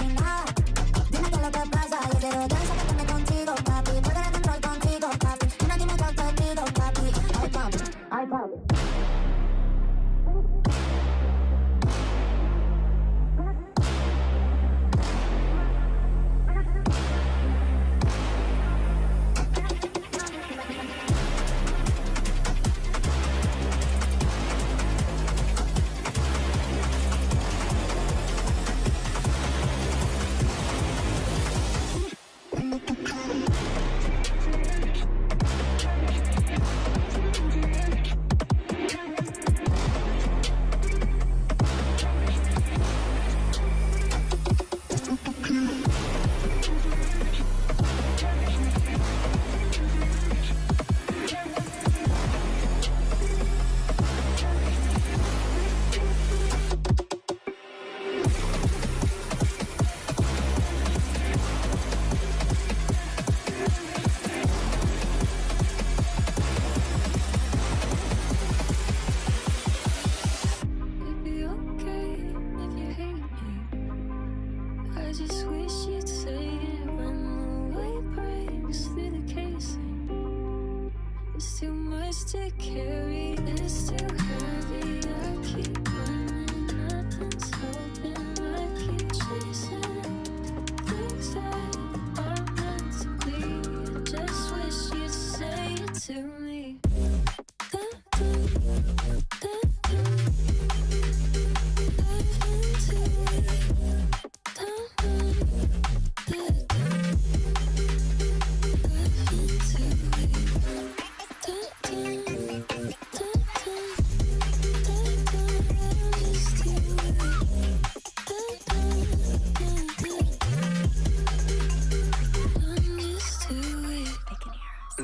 sin nada. Dime qué es lo que pasa, yo quiero desatarme contigo, papi. Poder control contigo, papi. Una dime cuál te pido, papi. Ay, papi, ay, papi.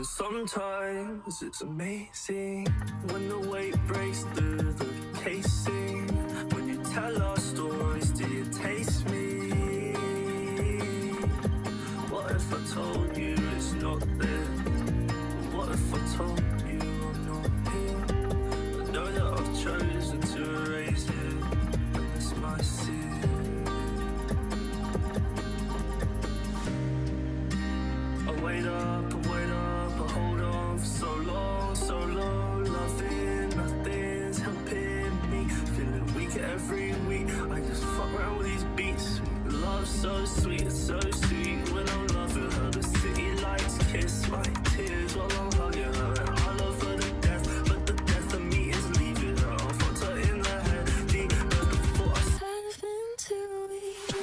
Sometimes it's amazing when the weight breaks through the casing. When you tell our stories, do you taste me? What if I told you it's not there? What if I told you I'm not here? I know that I've chosen to erase it, but it's my sin. I wait up, I hold on for so long, so low. Nothing's helping me. Feeling weaker every week. I just fuck around with these beats. Love's so sweet, it's so sweet. When I'm loving her, the city lights kiss my tears while I'm hugging her. And I love her to death, but the death of me is leaving her. I fucked her in the head, deep before I I've been too weak.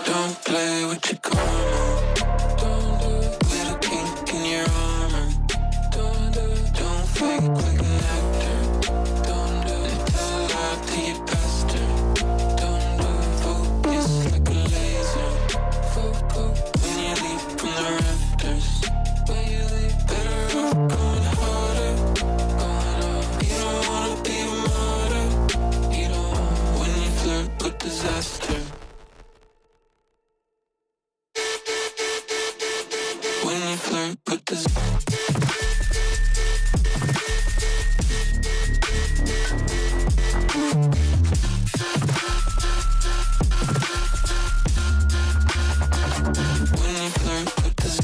Don't play with your karma. Little kink in your armor. Don't fake like an actor. And tell a lie to your pastor. Focus like a laser. When you leap from the rafters. Better off going harder. You don't wanna be a martyr. You don't want when you flirt with disaster. When you flirt with this When you flirt with this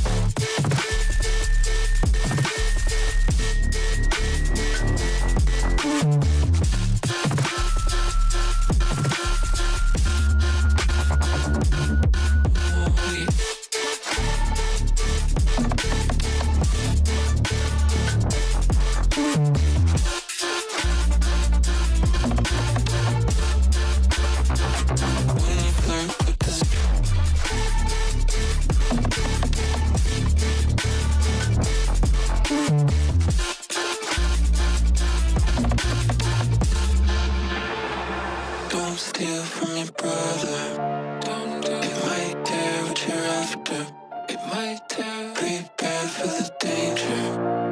Prepare for the danger.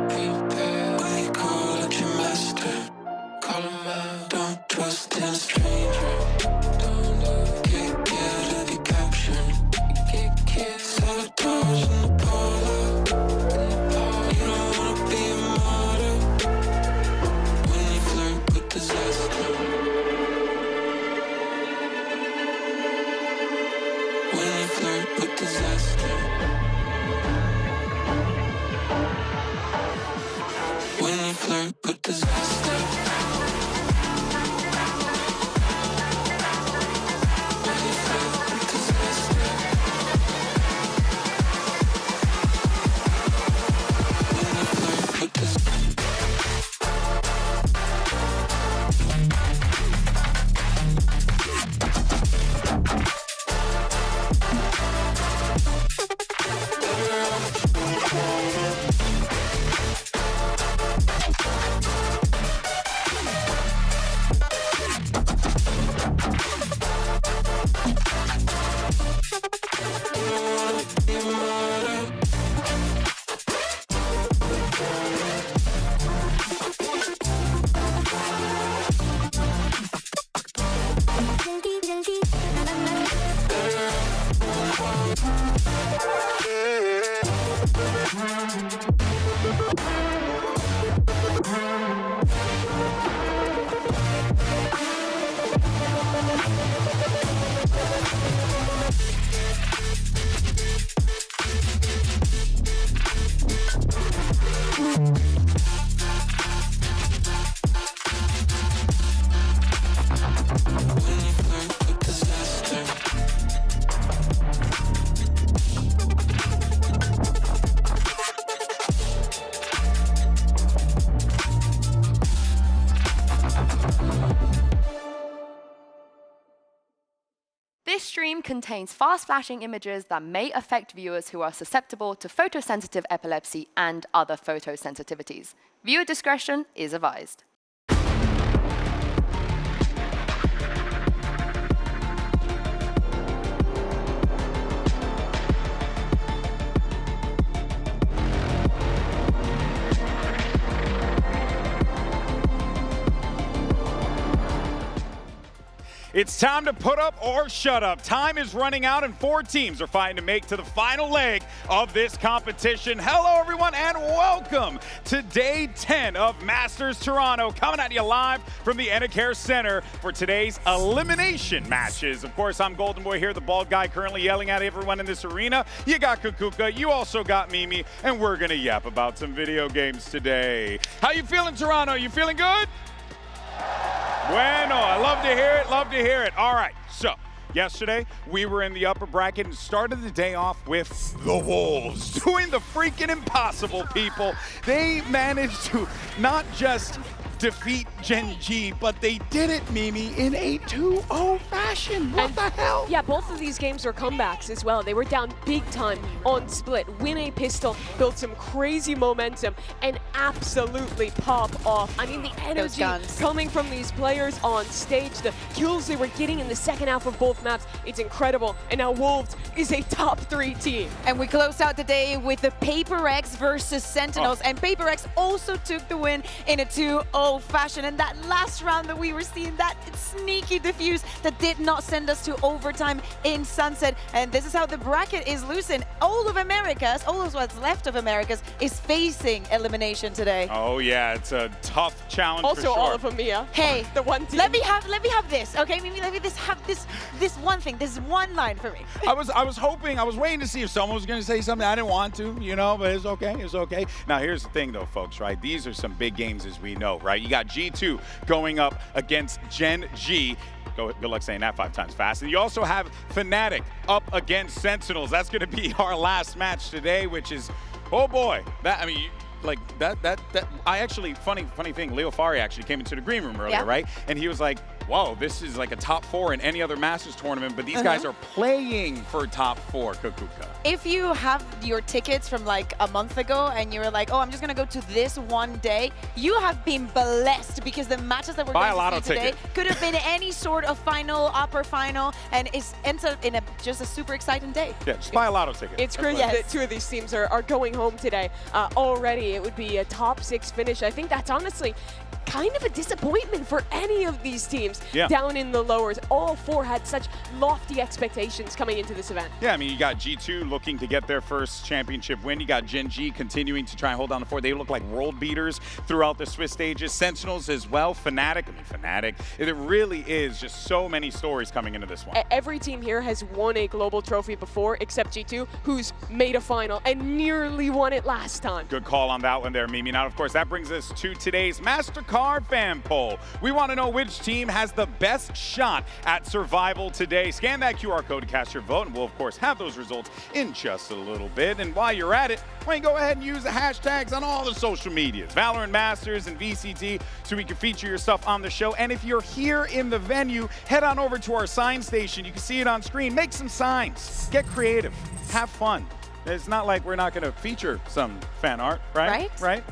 Prepare when you call out your master. Call him out. Don't trust in a stranger. Don't get killed in the caption. Get killed. Sabotage in the parlor. You don't wanna be a martyr. When you flirt with disaster. When you flirt with disaster. When you flirt with disaster. This stream contains fast-flashing images that may affect viewers who are susceptible to photosensitive epilepsy and other photosensitivities. Viewer discretion is advised. It's time to put up or shut up. Time is running out and 4 teams are fighting to make to the final leg of this competition. Hello everyone and welcome to day 10 of Masters Toronto, coming at you live from the Enercare Center for today's elimination matches. Of course, I'm Golden Boy here, the bald guy currently yelling at everyone in this arena. You got Kukuka, you also got Mimi, and we're gonna yap about some video games today. How you feeling, Toronto? You feeling good? Bueno, I love to hear it, love to hear it. All right, so yesterday we were in the upper bracket and started the day off with the Wolves doing the freaking impossible, people. They managed to not just defeat Gen.G, but they did it, Mimi, in a 2-0 fashion. What the hell? Yeah, both of these games were comebacks as well. They were down big time on split, win a pistol, built some crazy momentum, and absolutely pop off. I mean, the energy coming from these players on stage, the kills they were getting in the second half of both maps, it's incredible. And now Wolves is a top 3 team. And we close out the day with the Paper X versus Sentinels, and Paper X also took the win in a 2-0 fashion. And that last round that we were seeing, that sneaky defuse that did not send us to overtime in Sunset. And this is how the bracket is loosened. All of Americas, all of what's left of Americas, is facing elimination today. Oh yeah, it's a tough challenge Also, for sure. all of EMEA. Hey, the one team. let me have this, okay? Maybe let me have this one thing, this one line for me. I was hoping, I was waiting to see if someone was going to say something. I didn't want to, you know, but it's okay, it's okay. Now here's the thing though, folks, right? These are some big games as we know, right? You got G2 going up against Gen.G. Good luck saying that 5 times fast. And you also have Fnatic up against Sentinels. That's going to be our last match today, which is, oh boy, that, I mean, like that I actually, funny thing, Leo Fari actually came into the green room earlier, right? And he was like, whoa, this is like a top 4 in any other Masters tournament, but these guys are playing for top 4, Kakuka. If you have your tickets from like a month ago and you were like, oh, I'm just going to go to this one day, you have been blessed because the matches that we're going to see today could have been any sort of final, upper final, and it's ends up in just a super exciting day. Yeah, just buy a lotto ticket. It's crazy that 2 of these teams are going home today. Already, it would be a top 6 finish. I think that's honestly kind of a disappointment for any of these teams down in the lowers. All 4 had such lofty expectations coming into this event. Yeah, I mean, you got G2 looking to get their first championship win. You got Gen.G continuing to try and hold down the fort. They look like world beaters throughout the Swiss stages. Sentinels as well. Fnatic. It really is just so many stories coming into this one. Every team here has won a global trophy before, except G2, who's made a final and nearly won it last time. Good call on that one there, Mimi. Now, of course, that brings us to today's MasterCard fan poll. We want to know which team has the best shot at survival today. Scan that QR code to cast your vote, and we'll, of course, have those results in just a little bit. And while you're at it, why don't you go ahead and use the hashtags on all the social medias, Valorant Masters and VCT, so we can feature your stuff on the show. And if you're here in the venue, head on over to our sign station. You can see it on screen. Make some signs. Get creative. Have fun. It's not like we're not going to feature some fan art, right? Right.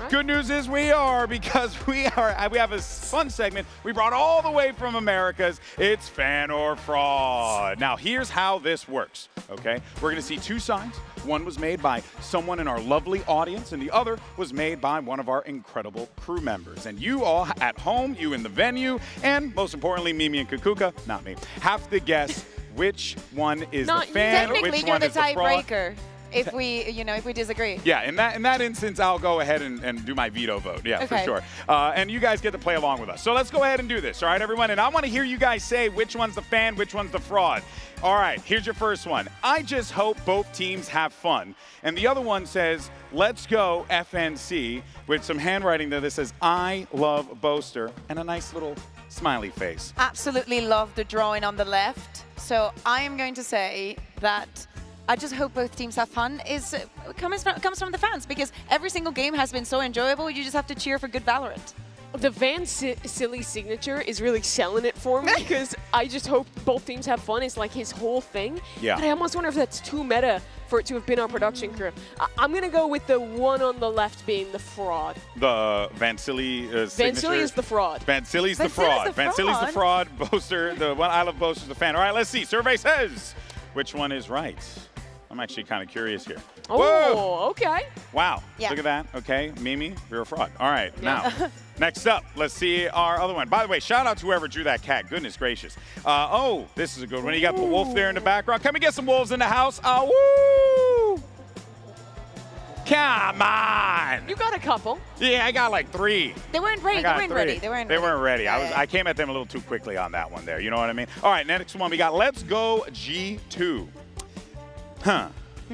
Good news is we are, because we have a fun segment we brought all the way from Americas. It's Fan or Fraud. Now, here's how this works, okay? We're going to see 2 signs. One was made by someone in our lovely audience, and the other was made by one of our incredible crew members. And you all at home, you in the venue, and most importantly, Mimi and Kakuka, not me, have to guess which one is the fan, which one is the fraud. Technically, you're the tiebreaker if we disagree. Yeah, in that instance, I'll go ahead and do my veto vote. Yeah, for sure. And you guys get to play along with us. So let's go ahead and do this, all right, everyone? And I want to hear you guys say which one's the fan, which one's the fraud. All right, here's your first one. I just hope both teams have fun. And the other one says, let's go FNC, with some handwriting there that says, I love Boaster, and a nice little smiley face. Absolutely love the drawing on the left. So I am going to say that I just hope both teams have fun comes from the fans, because every single game has been so enjoyable. You just have to cheer for good Valorant. The Van Silly signature is really selling it for me, because I just hope both teams have fun is like his whole thing. Yeah. But I almost wonder if that's too meta for it to have been our production crew. I'm going to go with the one on the left being the fraud. The Van Silly signature? Van Silly is the fraud. Van Silly's the fraud. Van Silly's the fraud. Boaster, the one I love Boaster's the fan. All right, let's see. Survey says which one is right. I'm actually kind of curious here. Oh, whoa. Okay. Wow. Yeah. Look at that. Okay, Mimi, you're a fraud. All right, now, next up, let's see our other one. By the way, shout out to whoever drew that cat. Goodness gracious. Oh, this is a good one. You got the wolf there in the background. Can we get some wolves in the house? Woo! Come on. You got a couple. Yeah, I got like 3. They weren't ready. They weren't ready. I came at them a little too quickly on that one there. You know what I mean? All right, next one we got. Let's go G2. Huh.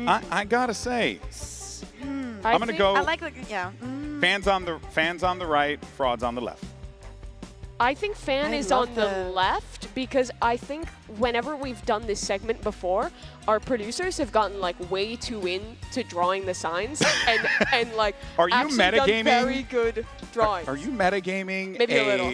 I gotta say, I'm gonna go. I like Fans on the right, frauds on the left. I think fan is on the left, because I think whenever we've done this segment before, our producers have gotten like way too into drawing the signs and like are you actually metagaming? Done very good drawings. Are you metagaming? Maybe a little.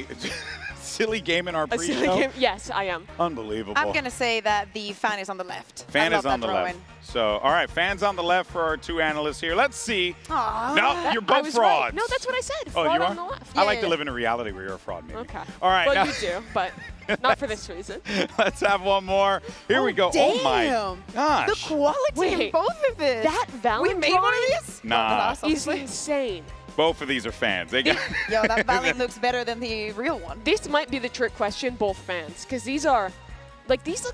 Silly game in our pre-show? A silly game? Yes, I am. Unbelievable. I'm going to say that the fan is on the left. Fan is on the left. So, all right, fans on the left for our 2 analysts here. Let's see. Aww. No, you're both frauds. Right. No, that's what I said. Oh, fraud you are? on the left. I like to live in a reality where you're a fraud, maybe. Okay. All right. Well, now, you do, but not for this reason. Let's have one more. Here we go. Damn. Oh, my gosh. The quality in both of this. That Valorant We made one of these? Nah. is insane. Both of these are fans. They got Yo, that Valorant looks better than the real one. This might be the trick question, both fans, because these look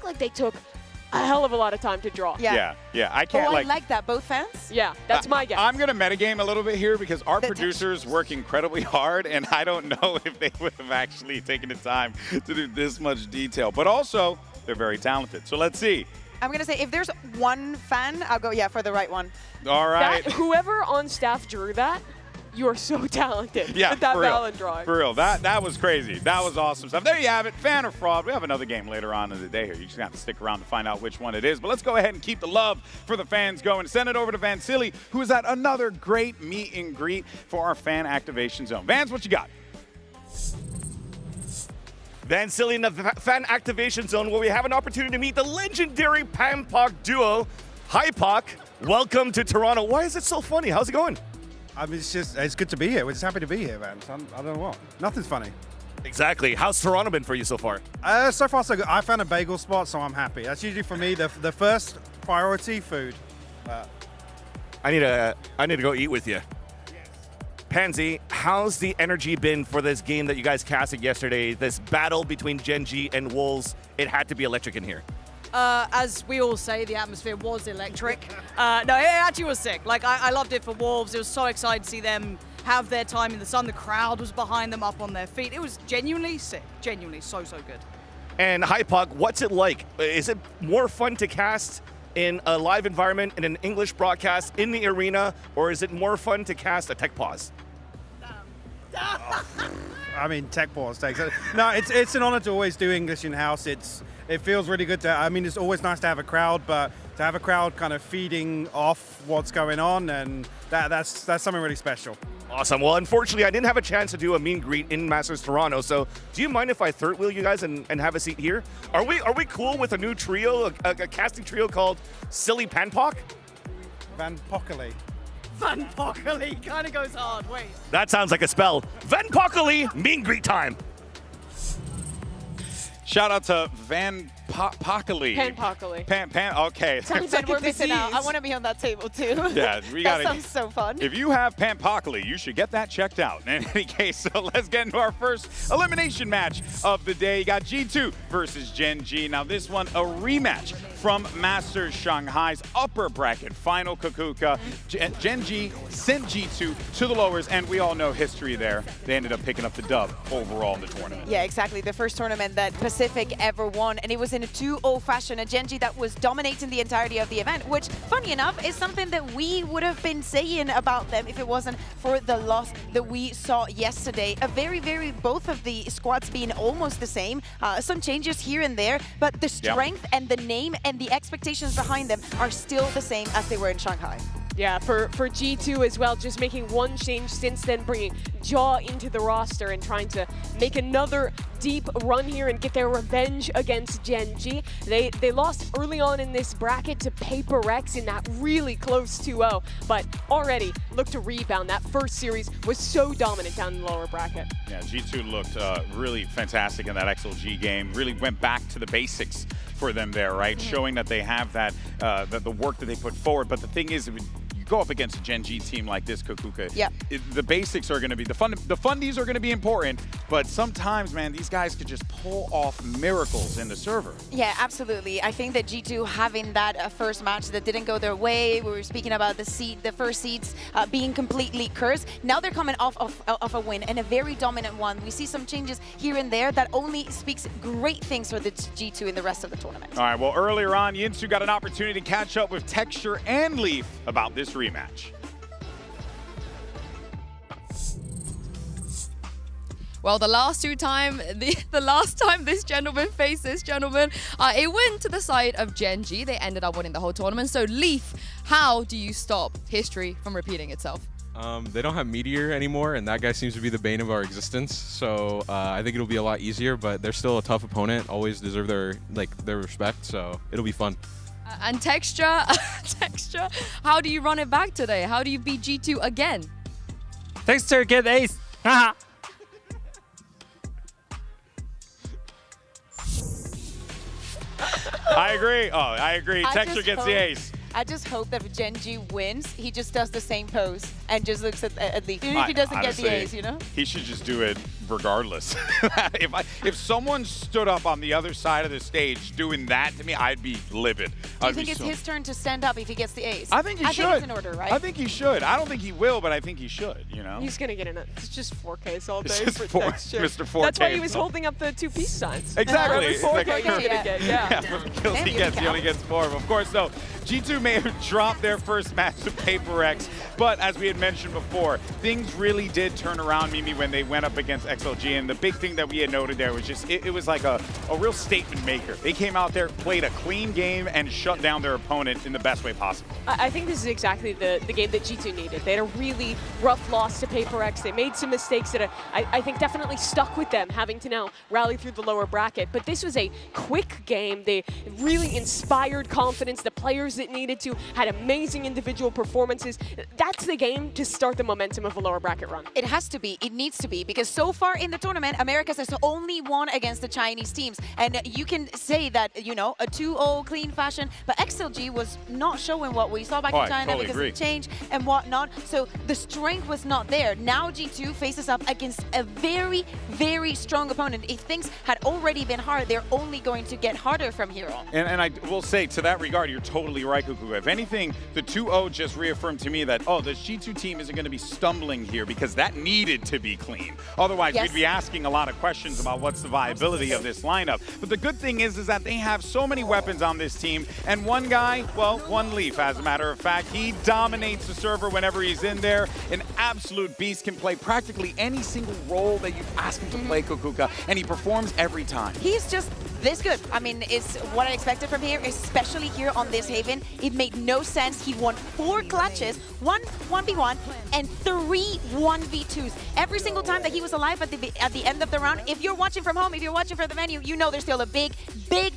like they took a hell of a lot of time to draw. Yeah. I can't I like that. Both fans? Yeah, that's my guess. I'm going to metagame a little bit here, because our producers work incredibly hard, and I don't know if they would have actually taken the time to do this much detail. But also, they're very talented. So let's see. I'm going to say if there's one fan, I'll go, for the right one. All right. Whoever on staff drew that, you are so talented. Yeah, with that for real. Valorant drawing. For real. That was crazy. That was awesome stuff. There you have it. Fan or fraud. We have another game later on in the day here. You just have to stick around to find out which one it is. But let's go ahead and keep the love for the fans going. Send it over to Van Silly, who is at another great meet and greet for our fan activation zone. Vans, what you got? Then still in the fan activation zone where we have an opportunity to meet the legendary Pan-Poc duo. Hi, Poc. Welcome to Toronto. Why is it so funny? How's it going? I mean, it's good to be here. We're just happy to be here, man. I don't know what. Nothing's funny. Exactly. How's Toronto been for you so far? So far, so good. I found a bagel spot, so I'm happy. That's usually for me the first priority, food. I need to go eat with you. Pansy, how's the energy been for this game that you guys casted yesterday? This battle between Gen.G and Wolves. It had to be electric in here. As we all say, the atmosphere was electric. No, it actually was sick. Like, I loved it for Wolves. It was so exciting to see them have their time in the sun. The crowd was behind them, up on their feet. It was genuinely sick. Genuinely so good. And hi, Poc, what's it like? Is it more fun to cast in a live environment, in an English broadcast, in the arena, or is it more fun to cast a tech pause? I mean, tech pause takes it. No, it's an honor to always do English in-house. It feels really good to, I mean, it's always nice to have a crowd, but to have a crowd kind of feeding off what's going on, and that's something really special. Awesome. Well, unfortunately, I didn't have a chance to do a meet and greet in Masters Toronto, so do you mind if I third wheel you guys and have a seat here? Are we cool with a new trio, a casting trio called Silly Pan-Poc? Van-Pockely. Van-Pockely kind of goes hard. Wait. That sounds like a spell. Van-Pockely, meet and greet time. Shout out to Van-Pockely. Pan-Pockely. Okay. Sounds like we're missing out. I want to be on that table too. Yeah, we got it. That sounds so fun. If you have Pan-Pockely, you should get that checked out. In any case, so let's get into our first elimination match of the day. You got G2 versus Gen.G. Now this one, a rematch from Masters Shanghai's upper bracket final. Kukuka, Gen.G sent G2 to the lowers, and we all know history there. They ended up picking up the dub overall in the tournament. Yeah, exactly. The first tournament that Pacific ever won, and it was in a 2-0 fashion. A Gen.G that was dominating the entirety of the event, which, funny enough, is something that we would have been saying about them if it wasn't for the loss that we saw yesterday. Both of the squads being almost the same. Some changes here and there, but the strength and the name and the expectations behind them are still the same as they were in Shanghai. Yeah, for G2 as well, just making one change since then, bringing Jaw into the roster and trying to make another deep run here and get their revenge against Gen.G. They lost early on in this bracket to PaperX in that really close 2-0, but already look to rebound. That first series was so dominant down in the lower bracket. Yeah, G2 looked really fantastic in that XLG game. Really went back to the basics for them there, right? Showing that they have that, the work that they put forward. But the thing is, you go up against a Gen.G team like this, Kukuka, the basics are going to be, the fundies are going to be important, but sometimes, man, these guys could just pull off miracles in the server. Yeah, absolutely. I think that G2 having that first match that didn't go their way, we were speaking about the first seeds being completely cursed. Now they're coming off of a win, and a very dominant one. We see some changes here and there that only speaks great things for the G2 in the rest of the tournament. All right, well, earlier on, Yinsu got an opportunity to catch up with Texture and Leaf about this rematch. Well, the last time this gentleman faced this gentleman, it went to the side of Gen.G. They ended up winning the whole tournament. So, Leaf, how do you stop history from repeating itself? They don't have Meteor anymore, and that guy seems to be the bane of our existence. So I think it'll be a lot easier, but they're still a tough opponent. Always deserve their respect. So it'll be fun. And Texture, how do you run it back today? How do you beat G2 again? Texture get ace. Haha. I agree. I agree. Texture gets the ace. I just hope that if Gen.G wins, he just does the same pose and just looks at Leaf. Even if he doesn't honestly, get the ace, you know? He should just do it regardless. If someone stood up on the other side of the stage doing that to me, I'd be livid. Do you think it's his turn to stand up if he gets the ace? I think he should. I think it's in order, right? I think he should. I don't think he will, but I think he should, you know? He's going to get in it. It's just 4Ks all day It's for just Texture. Mr. 4K. That's why he was holding up the 2 peace signs. Exactly. For every 4K he's going to get, Yeah, for the kills he gets, he only gets 4. Of course, though, G2 may have dropped their first match to PaperX. But as we had mentioned before, things really did turn around, Mimi, when they went up against XLG. And the big thing that we had noted there was just, it was like a real statement maker. They came out there, played a clean game, and shut down their opponent in the best way possible. I think this is exactly the game that G2 needed. They had a really rough loss to PaperX. They made some mistakes that I think definitely stuck with them, having to now rally through the lower bracket. But this was a quick game. They really inspired confidence. The players that needed to had amazing individual performances. That's the game to start the momentum of a lower bracket run. It has to be. It needs to be. Because so far in the tournament, Americas has only won against the Chinese teams. And you can say that, you know, a 2-0 clean fashion. But XLG was not showing what we saw back in China because of the change and whatnot. So the strength was not there. Now G2 faces up against a very, very strong opponent. If things had already been hard, they're only going to get harder from here on. And I will say, to that regard, you're totally right, Kuku. If anything, the 2-0 just reaffirmed to me that, oh, the G2 team isn't going to be stumbling here because that needed to be clean. Otherwise, we'd be asking a lot of questions about what's the viability of this lineup. But the good thing is that they have so many weapons on this team, and one guy, well, one Leaf, as a matter of fact, he dominates the server whenever he's in there. An absolute beast, can play practically any single role that you ask him to play, Kukuka, and he performs every time. He's just this good. I mean, it's what I expected from here, especially here on this Haven. It made no sense. He won 4 clutches, 1 1v1, and 3 1v2s. Every single time that he was alive at the end of the round, if you're watching from home, if you're watching from the venue, you know there's still a big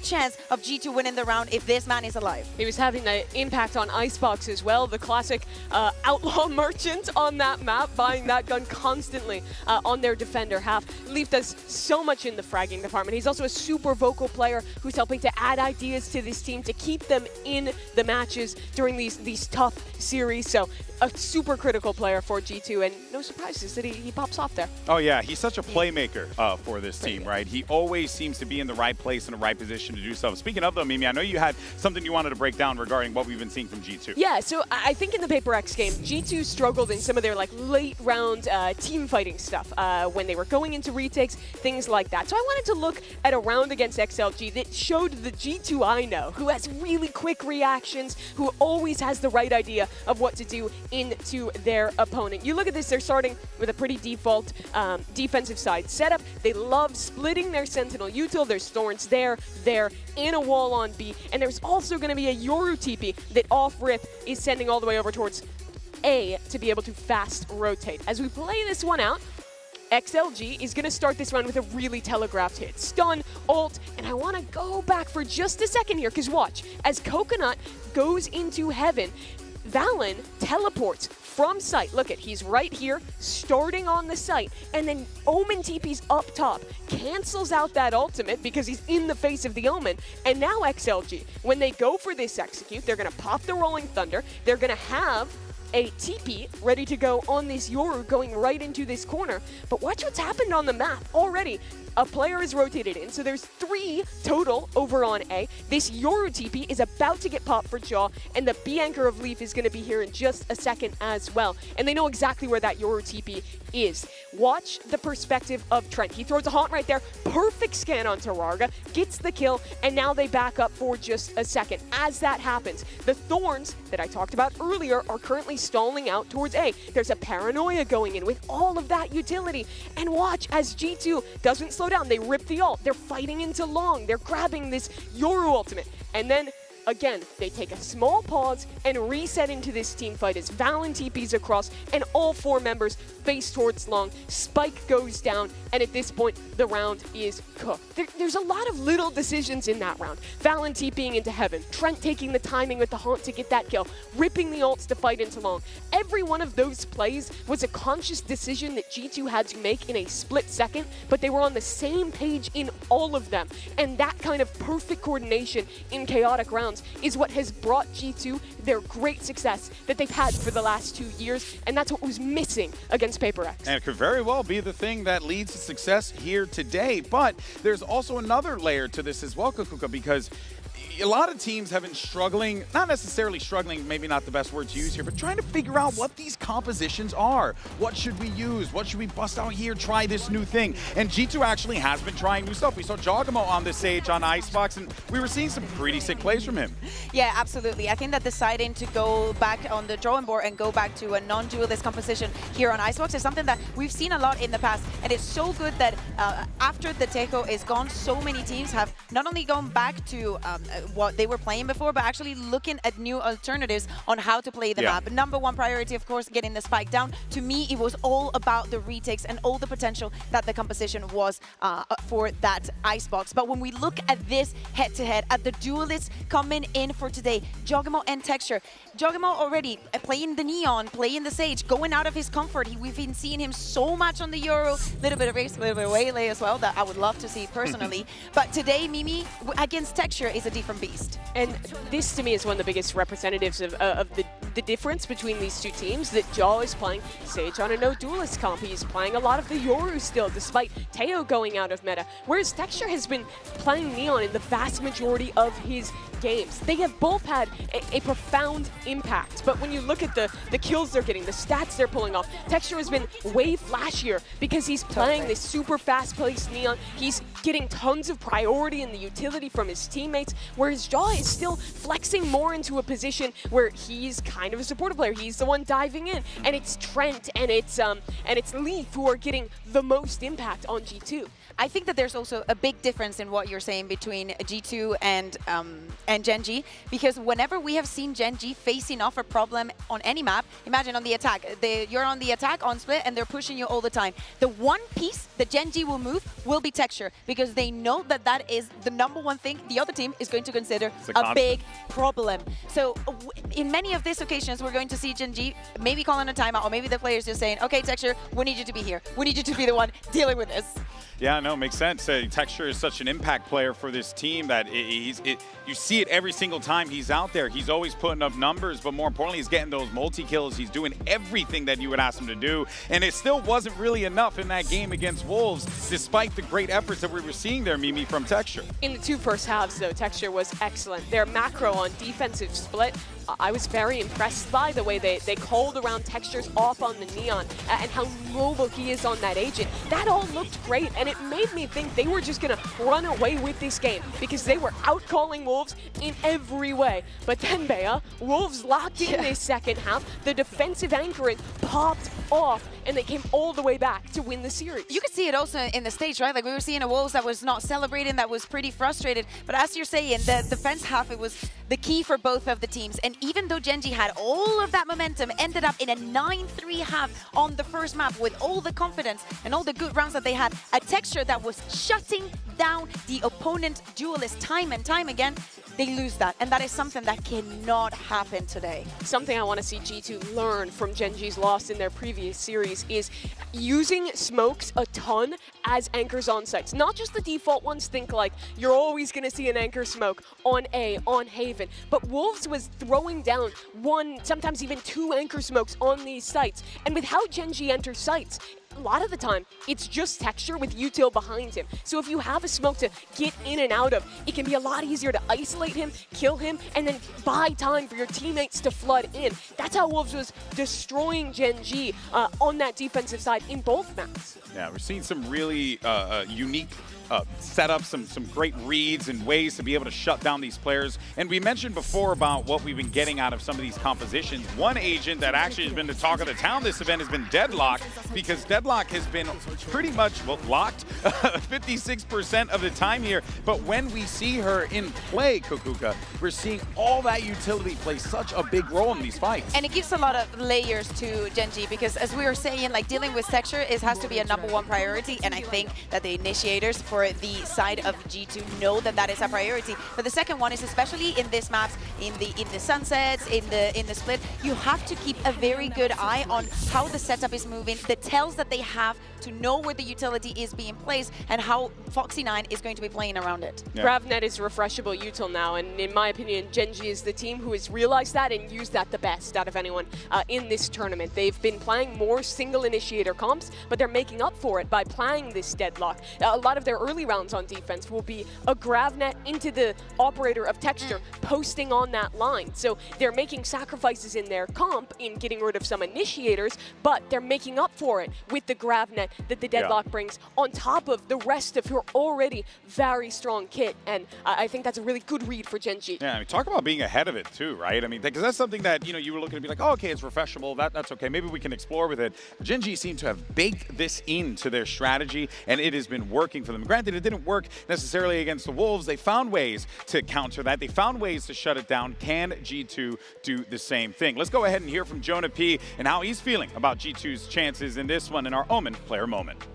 chance of G2 winning the round if this man is alive. He was having an impact on Icebox as well, the classic outlaw merchant on that map, buying that gun constantly on their defender half. Leaf does so much in the fragging department. He's also a super vocal player who's helping to add ideas to this team to keep them in the matches during these tough series. So a super critical player for G2, and no surprises that he pops off there. Oh yeah, he's such a playmaker for this team, right? He always seems to be in the right place, in the right position to do so. Speaking of though, Mimi, I know you had something you wanted to break down regarding what we've been seeing from G2. Yeah, so I think in the PaperX game, G2 struggled in some of their like late round team fighting stuff when they were going into retakes, things like that. So I wanted to look at a round against XLG that showed the G2 I know, who has really quick reactions, who always has the right idea of what to do into their opponent. You look at this, they're starting with a pretty default defensive side setup. They love splitting their Sentinel util. There's Thorns there, and a wall on B. And there's also going to be a Yoru TP that off rip is sending all the way over towards A to be able to fast rotate. As we play this one out, XLG is going to start this round with a really telegraphed hit. Stun, ult, and I want to go back for just a second here, because watch, as Coconut goes into heaven, Valen teleports from site. Look at, he's right here, starting on the site, and then Omen TP's up top, cancels out that ultimate because he's in the face of the Omen, and now XLG, when they go for this execute, they're going to pop the Rolling Thunder, they're going to have a TP ready to go on this Yoru going right into this corner. But watch what's happened on the map already. A player is rotated in, so there's 3 total over on A. This Yoru TP is about to get popped for Jaw, and the B anchor of Leaf is going to be here in just a second as well. And they know exactly where that Yoru TP is. Watch the perspective of Trent. He throws a haunt right there, perfect scan on Tararga, gets the kill, and now they back up for just a second. As that happens, the Thorns that I talked about earlier are currently stalling out towards A. There's a Paranoia going in with all of that utility. And watch as G2 doesn't slow down. They rip the ult. They're fighting into long. They're grabbing this Yoru ultimate. And then again, they take a small pause and reset into this team fight as Valen TPs across and all 4 members face towards long. Spike goes down, and at this point, the round is cooked. There's a lot of little decisions in that round. Valen TPing into heaven, Trent taking the timing with the haunt to get that kill, ripping the ults to fight into long. Every one of those plays was a conscious decision that G2 had to make in a split second, but they were on the same page in all of them. And that kind of perfect coordination in chaotic rounds is what has brought G2 their great success that they've had for the last 2 years, and that's what was missing against PaperX. And it could very well be the thing that leads to success here today, but there's also another layer to this as well, Kukuka, because a lot of teams have been struggling, not necessarily struggling, maybe not the best word to use here, but trying to figure out what these compositions are. What should we use? What should we bust out here? Try this new thing. And G2 actually has been trying new stuff. We saw JonahP on the stage on Icebox, and we were seeing some pretty sick plays from him. Yeah, absolutely. I think that deciding to go back on the drawing board and go back to a non-duelist composition here on Icebox is something that we've seen a lot in the past. And it's so good that after the Tejo is gone, so many teams have not only gone back to what they were playing before, but actually looking at new alternatives on how to play the map. Number one priority, of course, getting the spike down. To me, it was all about the retakes and all the potential that the composition was for that Icebox. But when we look at this head-to-head, at the duelists coming in for today, JonahP and Texture. JonahP already playing the Neon, playing the Sage, going out of his comfort. We've been seeing him so much on the Euro, a little bit of race, a little bit of Waylay as well, that I would love to see personally. But today, Mimi, against Texture, is a different beast. And this, to me, is one of the biggest representatives of the difference between these two teams, that Jaw is playing Sage on a no-duelist comp. He's playing a lot of the Yoru still, despite Teo going out of meta. Whereas Texture has been playing Neon in the vast majority of his games. They have both had a profound impact, but when you look at the kills they're getting, the stats they're pulling off, Texture has been way flashier because he's playing this super fast-paced Neon. He's getting tons of priority in the utility from his teammates, whereas Jaw is still flexing more into a position where he's kind of a supportive player. He's the one diving in, and it's Trent and it's Leaf who are getting the most impact on G2. I think that there's also a big difference in what you're saying between G2 and Gen.G, because whenever we have seen Gen.G facing off a problem on any map, imagine on the attack, you're on the attack on split and they're pushing you all the time. The one piece that Gen.G will move will be Texture, because they know that that is the number one thing the other team is going to consider a big problem. So in many of these occasions, we're going to see Gen.G maybe calling a timeout, or maybe the players just saying, okay, Texture, we need you to be here. We need you to be the one dealing with this. Yeah, no, makes sense. Texture is such an impact player for this team that you see it every single time he's out there. He's always putting up numbers, but more importantly, he's getting those multi-kills. He's doing everything that you would ask him to do, and it still wasn't really enough in that game against Wolves, despite the great efforts that we were seeing there, Mimi, from Texture. In the two first halves, though, Texture was excellent. Their macro on defensive split, I was very impressed by the way they called around Texture's off on the Neon and how mobile he is on that agent. That all looked great, and it made me think they were just going to run away with this game because they were out-calling Wolves in every way. But then, Bea, Wolves locked in this second half. The defensive anchoring popped off, and they came all the way back to win the series. You could see it also in the stage, right? Like, we were seeing a Wolves that was not celebrating, that was pretty frustrated. But as you're saying, the defense half, it was the key for both of the teams. And even though Gen.G had all of that momentum, ended up in a 9-3 half on the first map with all the confidence and all the good rounds that they had, a Texture that was shutting down the opponent duelist time and time again, they lose that. And that is something that cannot happen today. Something I want to see G2 learn from Gen.G's loss in their previous series is using smokes a ton as anchors on sites. Not just the default ones, think like you're always going to see an anchor smoke on A, on Haven, but Wolves was throwing down one, sometimes even two anchor smokes on these sites. And with how Gen.G enters sites, a lot of the time, it's just Texture with util behind him. So if you have a smoke to get in and out of, it can be a lot easier to isolate him, kill him, and then buy time for your teammates to flood in. That's how Wolves was destroying Gen.G on that defensive side in both maps. Yeah, we're seeing some really unique setups, some great reads and ways to be able to shut down these players. And we mentioned before about what we've been getting out of some of these compositions. One agent that actually has been the talk of the town this event has been Deadlock, because Deadlock has been pretty much locked 56% of the time here. But when we see her in play, Kukuka, we're seeing all that utility play such a big role in these fights. And it gives a lot of layers to Gen.G, because as we were saying, like, dealing with Texture has to be a #1 priority, and I think that the initiators for the side of G2 know that that is a priority. But the second one is, especially in this maps, in the sunsets, in the split, you have to keep a very good eye on how the setup is moving, the tells that they have to know where the utility is being placed and how Foxy9 is going to be playing around it. Yeah. GravNet is refreshable util now, and in my opinion, Gen.G is the team who has realized that and used that the best out of anyone in this tournament. They've been playing more single initiator comps, but they're making up for it by playing this deadlock. A lot of their early rounds on defense will be a GravNet into the operator of texture, posting on that line. So they're making sacrifices in their comp in getting rid of some initiators, but they're making up for it with the GravNet that the deadlock brings on top of the rest of your already very strong kit. And I think that's a really good read for Gen.G. Yeah, I mean, talk about being ahead of it too, right? I mean, because that's something that, you were looking to be like, oh, okay, it's refreshable, that's okay, maybe we can explore with it. Gen.G seem to have baked this into their strategy, and it has been working for them. Granted, it didn't work necessarily against the Wolves. They found ways to counter that. They found ways to shut it down. Can G2 do the same thing? Let's go ahead and hear from JonahP and how he's feeling about G2's chances in this one in our Omen player moment.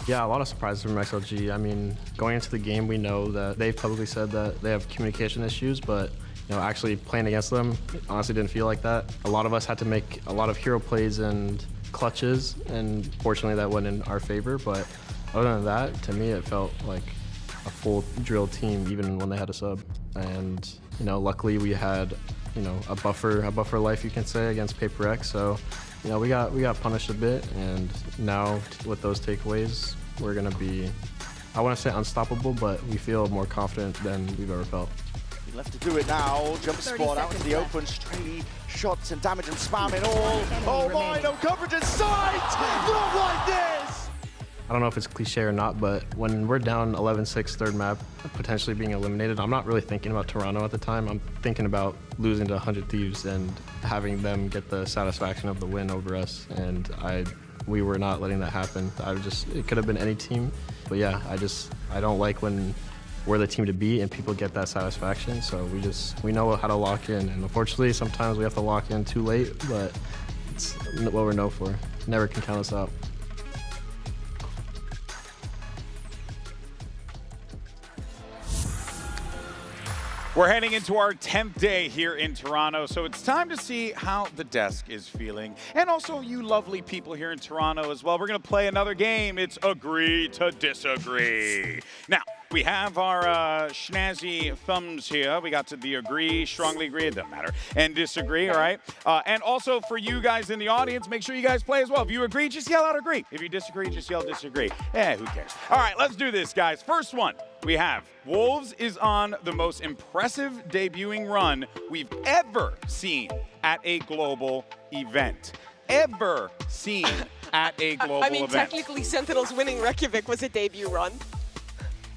Yeah, a lot of surprises from XLG. I mean, going into the game, we know that they've publicly said that they have communication issues, but actually playing against them, honestly didn't feel like that. A lot of us had to make a lot of hero plays and clutches, and fortunately that went in our favor. But other than that, to me, it felt like a full drill team, even when they had a sub. And luckily we had a buffer life, you can say, against Paper X. So we got punished a bit, and now with those takeaways, we're gonna be, I want to say unstoppable, but we feel more confident than we've ever felt. He left to do it now. Jump spot out into the open, straight shots and damage and spamming all. Oh my, no coverage in sight! Not like this! I don't know if it's cliche or not, but when we're down 11-6 third map, potentially being eliminated, I'm not really thinking about Toronto at the time. I'm thinking about losing to 100 Thieves and having them get the satisfaction of the win over us. And we were not letting that happen. It could have been any team. But yeah, I don't like when we're the team to beat and people get that satisfaction. So we know how to lock in. And unfortunately, sometimes we have to lock in too late, but it's what we're known for. Never can count us out. We're heading into our 10th day here in Toronto, so it's time to see how the desk is feeling. And also you lovely people here in Toronto as well. We're going to play another game. It's Agree to Disagree. Now, we have our snazzy thumbs here. We got to the agree, strongly agree, it doesn't matter, and disagree, all right? And also for you guys in the audience, make sure you guys play as well. If you agree, just yell out agree. If you disagree, just yell disagree. Who cares? All right, let's do this, guys. First one, we have Wolves is on the most impressive debuting run we've ever seen at a global event. Ever seen at a global event. I mean, technically, Sentinels winning Reykjavik was a debut run,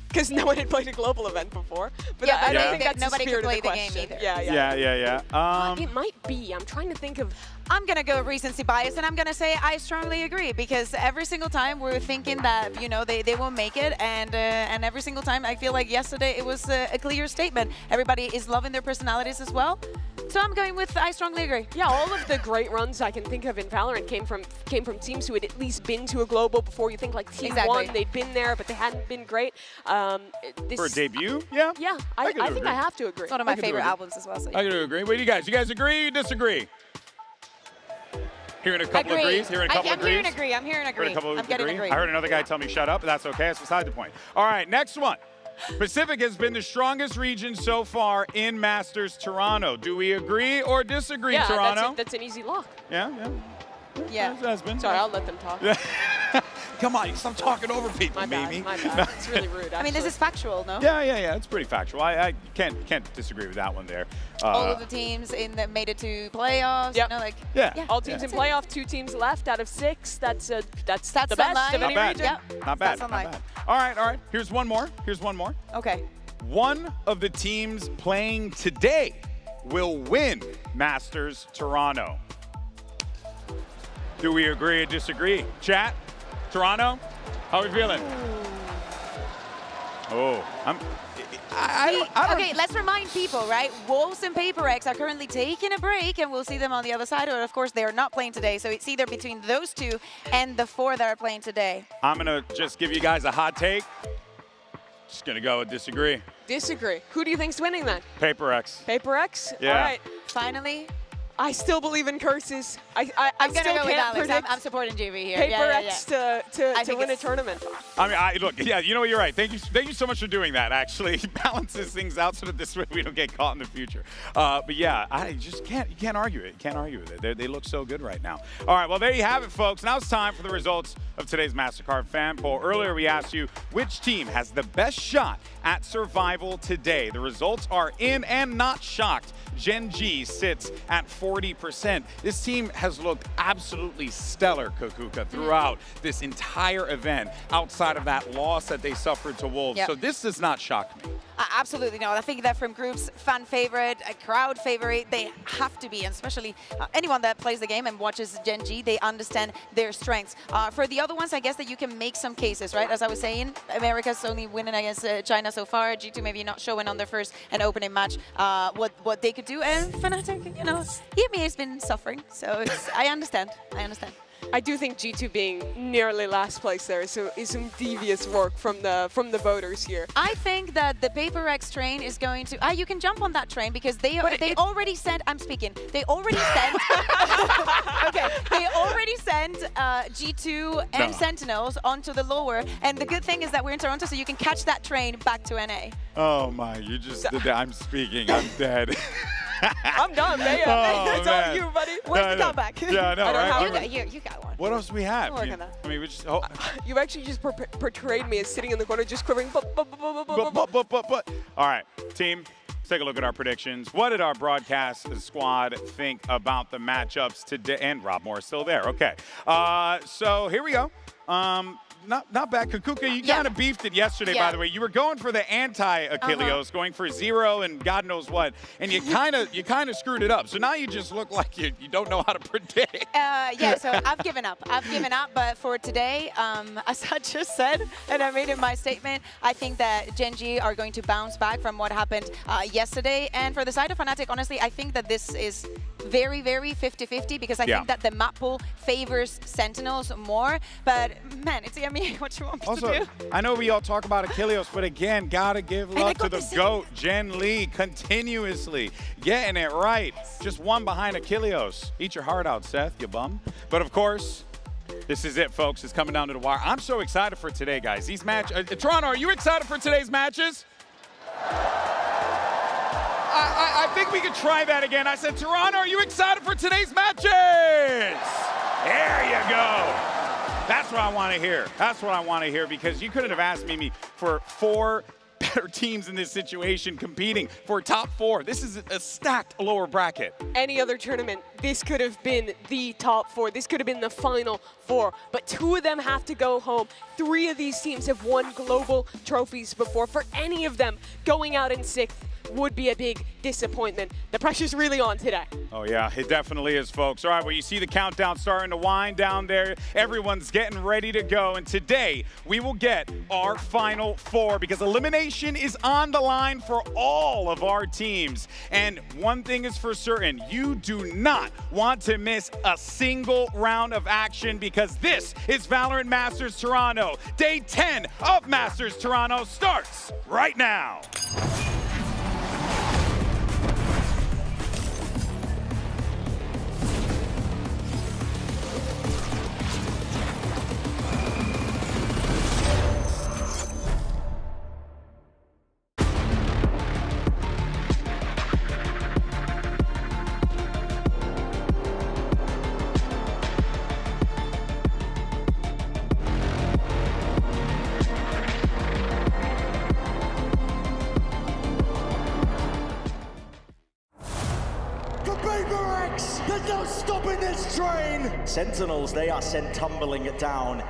because no one had played a global event before. But yeah, I don't think that's nobody the spirit could play of the the game question. either. It might be. I'm trying to think of. I'm going to go recency bias, and I'm going to say I strongly agree, because every single time we're thinking that, they will make it, and every single time I feel like yesterday it was a clear statement. Everybody is loving their personalities as well. So I'm going with I strongly agree. Yeah, all of the great runs I can think of in Valorant came from teams who had at least been to a global before. You think like Team One, they'd been there, but they hadn't been great. For a debut? Yeah? Yeah, I think I have to agree. It's one of my favorite albums as well. So I do agree. What do you guys? You guys agree or disagree? Hearing a couple agrees. I'm hearing agree. I'm getting agree. I heard another guy tell me shut up, but that's okay. That's beside the point. All right, next one. Pacific has been the strongest region so far in Masters Toronto. Do we agree or disagree, Toronto? Yeah, that's an easy lock. Yeah. That's been. Sorry, I'll let them talk. Come on, you stop talking over people, my Mimi. bad. It's really rude, actually. I mean, this is factual, no? Yeah. It's pretty factual. I can't disagree with that one there. All of the teams that made it to playoffs. Yep. All teams in playoff, 2 teams left out of 6. That's the best of any region. Not bad. All right. Here's one more. Okay. One of the teams playing today will win Masters Toronto. Do we agree or disagree? Chat? Toronto? How are we feeling? Oh, okay, let's remind people, right? Wolves and Paper X are currently taking a break, and we'll see them on the other side. Or, of course, they're not playing today, so it's either between those 2 and the 4 that are playing today. I'm going to just give you guys a hot take. Just going to go with disagree. Disagree. Who do you think's winning then? Paper X. Paper X? Yeah. All right. Finally, I still believe in curses. I I'm still gonna go with can't Alex. predict I'm supporting GB here. Paper Yeah, X to win a tournament. I mean, look, yeah, you know what, you're right. Thank you so much for doing that, actually. Balances things out so that this way we don't get caught in the future. But yeah, I just you can't argue it. You can't argue with it. They look so good right now. All right, well, there you have it, folks. Now it's time for the results of today's MasterCard fan poll. Earlier, we asked you which team has the best shot at survival today. The results are in, and not shocked. Gen.G sits at 40%. This team has looked absolutely stellar, Kakuka, throughout this entire event, outside of that loss that they suffered to Wolves. Yep. So this does not shock me. Absolutely not. I think that from groups, fan favorite, a crowd favorite, they have to be, and especially anyone that plays the game and watches Gen.G, they understand their strengths. For the other ones, I guess that you can make some cases, right? As I was saying, America's only winning against China so far. G2 maybe not showing on their first and opening match what they could do. And Fnatic, you know, EMEA has been suffering, so I understand. I understand. I do think G2 being nearly last place there is some devious work from the voters here. I think that the Paper X train is going to. You can jump on that train because they already sent. I'm speaking. They already sent. Okay. They already sent G2 and Sentinels onto the lower, and the good thing is that we're in Toronto, so you can catch that train back to NA. Oh my! You just did that. I'm speaking. I'm dead. I'm done, man. It's all you, buddy. Where's the comeback? Yeah, I know, right? You got one. What else do we have? Work on that. I mean, we just. You've actually just portrayed me as sitting in the corner, just quivering. All right, team. Let's take a look at our predictions. What did our broadcast squad think about the matchups today? And Rob Moore is still there. Okay. So here we go. Not bad. Kakuka, you kind of beefed it yesterday, by the way. You were going for the anti-Achilleos, going for 0 and God knows what, and you kind of screwed it up. So now you just look like you don't know how to predict. Yeah, so I've given up. But for today, as I just said, and I made in my statement, I think that Gen.G are going to bounce back from what happened yesterday. And for the side of Fnatic, honestly, I think that this is very, very 50-50 because I think that the map pool favors Sentinels more. But man, it's EMEA. What you want me to do? I know we all talk about Achilleos, but again, gotta give love to the GOAT, Gen Lee, continuously getting it right. Just one behind Achilleos. Eat your heart out, Seth, you bum. But of course, this is it, folks. It's coming down to the wire. I'm so excited for today, guys. These matches. Toronto, are you excited for today's matches? I think we could try that again. I said, Toronto, are you excited for today's matches? There you go. That's what I want to hear. That's what I want to hear, because you couldn't have asked me for 4 better teams in this situation competing for top 4. This is a stacked lower bracket. Any other tournament, this could have been the top 4. This could have been the final 4. But 2 of them have to go home. 3 of these teams have won global trophies before. For any of them, going out in 6th would be a big disappointment. The pressure's really on today. Oh yeah, it definitely is, folks. All right, well, you see the countdown starting to wind down there. Everyone's getting ready to go, and today we will get our final 4 because elimination is on the line for all of our teams. And one thing is for certain, you do not want to miss a single round of action because this is VALORANT Masters Toronto. Day 10 of Masters Toronto starts right now. There's no stopping this train! Sentinels, they are sent tumbling it down.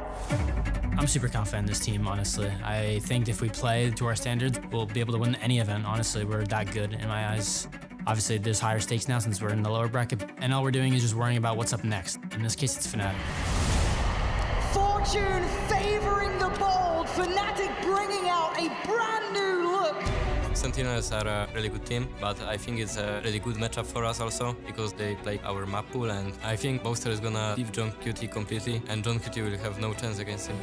I'm super confident in this team, honestly. I think if we play to our standards, we'll be able to win any event. Honestly, we're that good in my eyes. Obviously, there's higher stakes now since we're in the lower bracket, and all we're doing is just worrying about what's up next. In this case, it's Fnatic. Fortune favoring the bold, Fnatic bringing out a brand new look. Sentinels are a really good team, but I think it's a really good matchup for us also because they play our map pool, and I think Boaster is gonna leave JonahQ completely, and JonahQ will have no chance against him.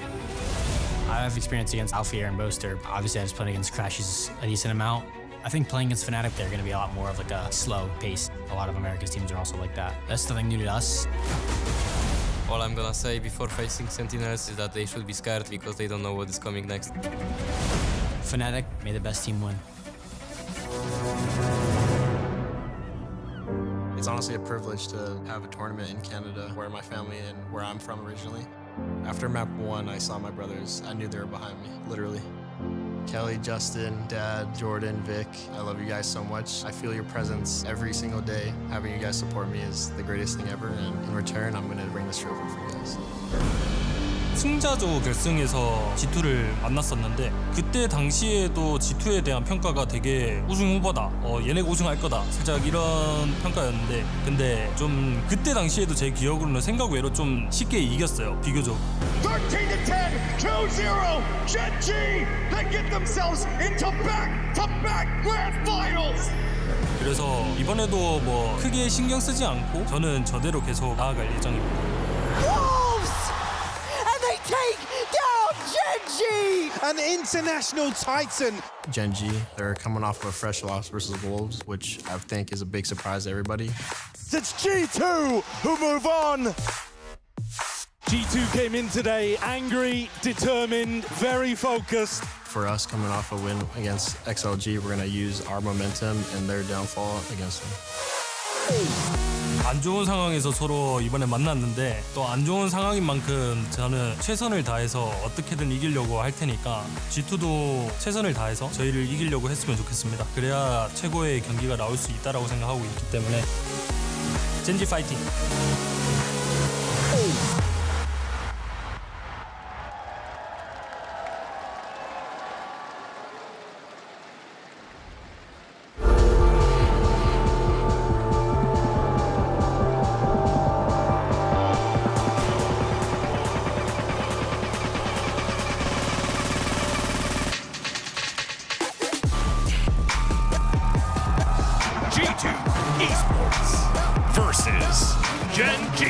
I have experience against Alfier and Boaster. Obviously, I was playing against Crashes a decent amount. I think playing against Fnatic, they're going to be a lot more of like a slow pace. A lot of America's teams are also like that. That's nothing new to us. All I'm gonna say before facing Sentinels is that they should be scared because they don't know what is coming next. Fnatic, may the best team win. It's honestly a privilege to have a tournament in Canada where my family and where I'm from originally. After map 1, I saw my brothers. I knew they were behind me, literally. Kelly, Justin, Dad, Jordan, Vic, I love you guys so much. I feel your presence every single day. Having you guys support me is the greatest thing ever, and in return, I'm going to bring this trophy for you guys. 승자조 결승에서 G2를 만났었는데 그때 당시에도 G2에 대한 평가가 되게 우승 후보다 얘네가 우승할 거다 살짝 이런 평가였는데 근데 좀 그때 당시에도 제 기억으로는 생각 외로 좀 쉽게 이겼어요 비교적 13-10, 2-0, Gen.G, they get themselves into back-to-back grand finals. 그래서 이번에도 뭐 크게 신경 쓰지 않고 저는 저대로 계속 나아갈 예정입니다. Take down Gen.G, an international titan. Gen.G, they're coming off of a fresh loss versus Wolves, which I think is a big surprise to everybody. It's G2 who move on. G2 came in today angry, determined, very focused. For us coming off a win against XLG, we're going to use our momentum and their downfall against them. 안 좋은 상황에서 서로 이번에 만났는데 또 안 좋은 상황인 만큼 저는 최선을 다해서 어떻게든 이기려고 할 테니까 G2도 최선을 다해서 저희를 이기려고 했으면 좋겠습니다. 그래야 최고의 경기가 나올 수 있다라고 생각하고 있기 때문에 Gen.G 파이팅! G2 Esports versus Gen.G.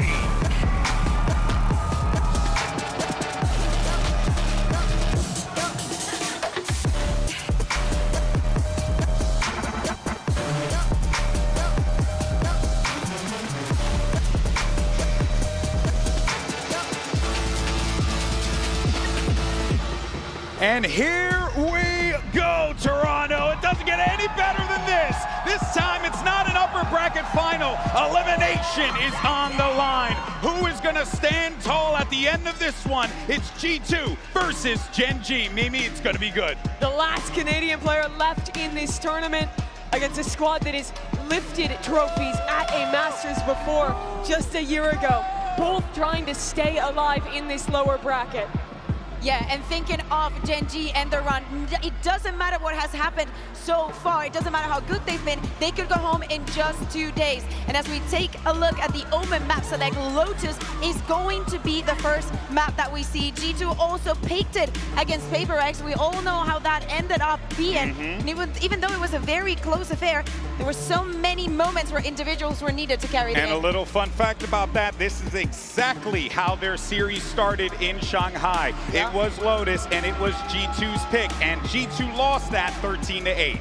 And here we go, Toronto. It doesn't get any better than this. This time it's not an upper bracket final. Elimination is on the line. Who is gonna stand tall at the end of this one? It's G2 versus Gen.G. Mimi, it's gonna be good. The last Canadian player left in this tournament against a squad that has lifted trophies at a Masters before just a year ago. Both trying to stay alive in this lower bracket. Yeah, and thinking of Gen.G and the run, it doesn't matter what has happened so far. It doesn't matter how good they've been. They could go home in just 2 days. And as we take a look at the Omen map select, Lotus is going to be the first map that we see. G2 also picked it against PaperX. We all know how that ended up being. And even though it was a very close affair, there were so many moments where individuals were needed to carry the And game. a little fun fact about that, this is exactly how their series started in Shanghai. It was Lotus and it was G2's pick, and G2 lost that 13-8.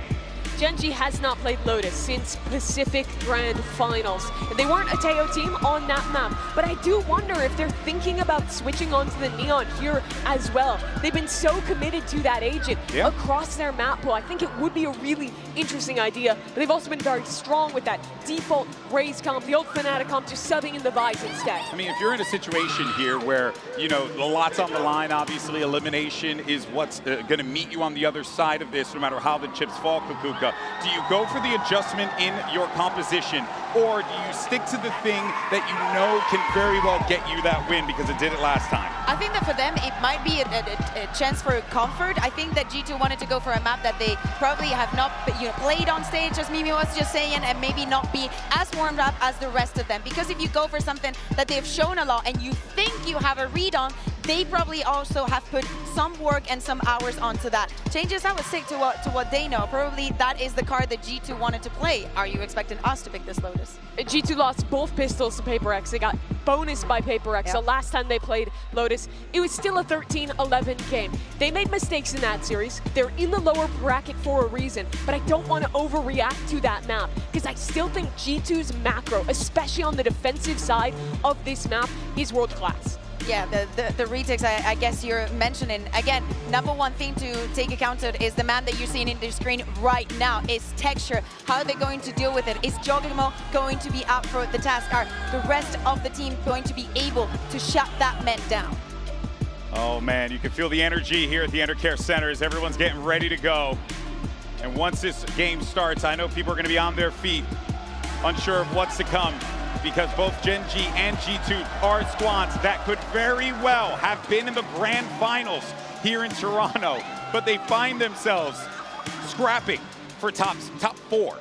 Gen.G has not played Lotus since Pacific Grand Finals. They weren't a Teo team on that map, but I do wonder if they're thinking about switching onto the Neon here as well. They've been so committed to that agent across their map pool. I think it would be a really interesting idea, but they've also been very strong with that default Raze comp, the old Fnatic comp, just subbing in the Vids instead. I mean, if you're in a situation here where, you know, a lot's on the line, obviously elimination is what's going to meet you on the other side of this, no matter how the chips fall, Kukuka. Do you go for the adjustment in your composition, or do you stick to the thing that you know can very well get you that win because it did it last time? I think that for them, it might be a chance for comfort. I think that G2 wanted to go for a map that they probably have not played on stage, as Mimi was just saying, and maybe not be as warmed up as the rest of them. Because if you go for something that they've shown a lot and you think you have a read on, they probably also have put some work and some hours onto that. Changes, I would stick to what they know. Probably that is the card that G2 wanted to play. Are you expecting us to pick this Lotus? G2 lost both pistols to Paper Rex. They got bonused by Paper Rex. So last time they played Lotus, it was still a 13-11 game. They made mistakes in that series. They're in the lower bracket for a reason, but I don't want to overreact to that map because I still think G2's macro, especially on the defensive side of this map, is world class. Yeah, the retakes I guess you're mentioning. Again, number one thing to take account of is the map that you're seeing in the screen right now is texture. How are they going to deal with it? Is JonahP going to be up for the task? Are the rest of the team going to be able to shut that man down? Oh man, you can feel the energy here at the Undercare Center as everyone's getting ready to go. And once this game starts, I know people are going to be on their feet, unsure of what's to come, because both Gen.G and G2 are squads that could very well have been in the grand finals here in Toronto, but they find themselves scrapping for top 4.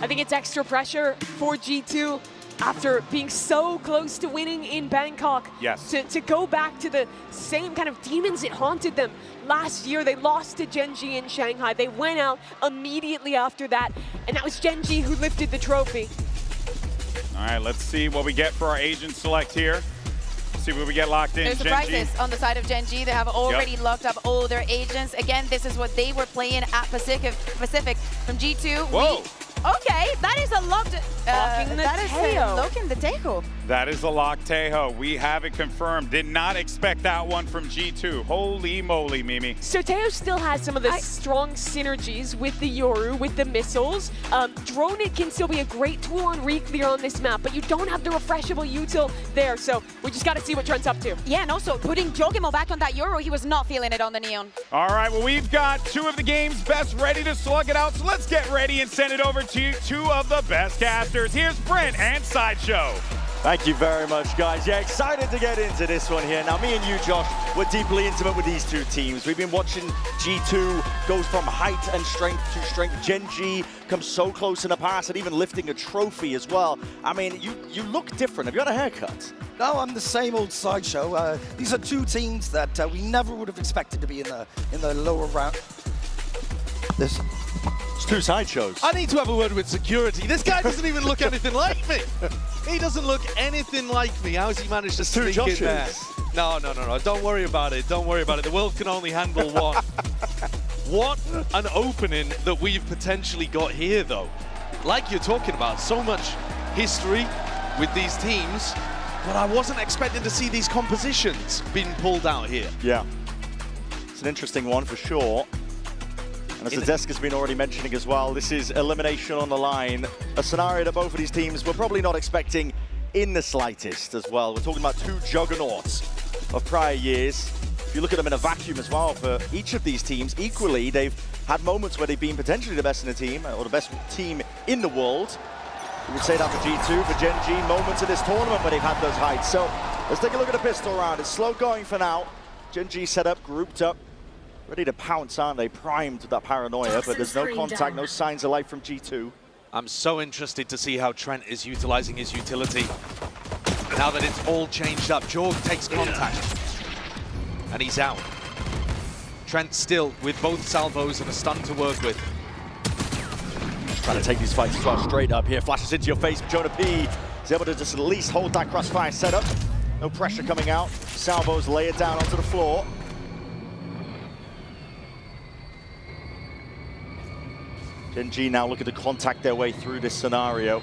I think it's extra pressure for G2 after being so close to winning in Bangkok. Yes. To go back to the same kind of demons that haunted them last year. They lost to Gen.G in Shanghai. They went out immediately after that, and that was Gen.G who lifted the trophy. All right, let's see what we get for our agent select here. See what we get locked in. There's surprises on the side of Gen.G. They have already locked up all their agents. Again, this is what they were playing at Pacific from G2. Whoa. Okay, that is a locked. Locking the Tejo. Locking the Tejo. That is a locked Tejo. We have it confirmed. Did not expect that one from G2. Holy moly, Mimi. So Tejo still has some of the strong synergies with the Yoru, with the missiles. Drone it can still be a great tool on re-clear on this map, but you don't have the refreshable util there, so we just got to see what Trent's up to. Yeah, and also putting JonahP back on that Yoru, he was not feeling it on the Neon. All right, well, we've got 2 of the game's best ready to slug it out, so let's get ready and send it over to 2 of the best casters. Here's Brent and Sideshow. Thank you very much, guys. Yeah, excited to get into this one here. Now, me and you, Josh, we're deeply intimate with these 2 teams. We've been watching G2 goes from height and strength to strength. Gen.G comes so close in the past and even lifting a trophy as well. I mean, you look different. Have you got a haircut? No, I'm the same old Sideshow. These are 2 teams that we never would have expected to be in the lower round. It's 2 Sideshows. I need to have a word with security. This guy doesn't even look anything like me. He doesn't look anything like me. How has he managed to sneak in there? No. Don't worry about it. Don't worry about it. The world can only handle one. What an opening that we've potentially got here, though. Like you're talking about, so much history with these teams, but I wasn't expecting to see these compositions being pulled out here. Yeah. It's an interesting one for sure. And as the desk has been already mentioning as well, this is elimination on the line. A scenario that both of these teams were probably not expecting in the slightest as well. We're talking about 2 juggernauts of prior years. If you look at them in a vacuum as well, for each of these teams, equally, they've had moments where they've been potentially the best in the team, or the best team in the world. We would say that for G2, for Gen.G, moments in this tournament where they've had those heights. So let's take a look at the pistol round. It's slow going for now. Gen.G set up, grouped up. Ready to pounce, aren't they? Primed with that paranoia, but there's no contact, no signs of life from G2. I'm so interested to see how Trent is utilizing his utility. Now that it's all changed up, Jorg takes contact. And he's out. Trent still with both salvos and a stun to work with. Trying to take these fights as well, straight up here. Flashes into your face. JonahP is able to just at least hold that crossfire setup. No pressure coming out. Salvos lay it down onto the floor. Gen.G now looking to contact their way through this scenario.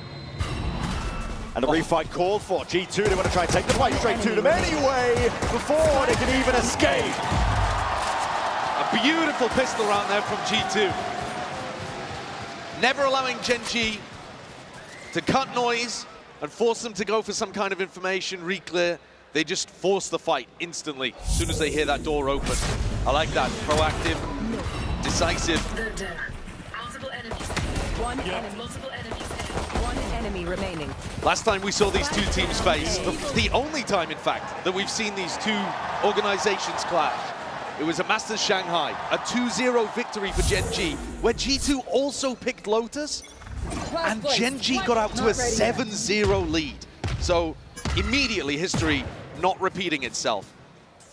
And the refight called for. G2, they want to try and take the fight straight to them anyway, before they can even escape. A beautiful pistol round there from G2. Never allowing Gen.G to cut noise and force them to go for some kind of information, re-clear. They just force the fight instantly as soon as they hear that door open. I like that. Proactive, decisive. One enemy remaining. Last time we saw these 2 teams face, the only time, in fact, that we've seen these 2 organizations clash, it was at Masters Shanghai, a 2-0 victory for Gen.G, where G2 also picked Lotus, and Gen.G got out to a 7-0 lead. So immediately history not repeating itself.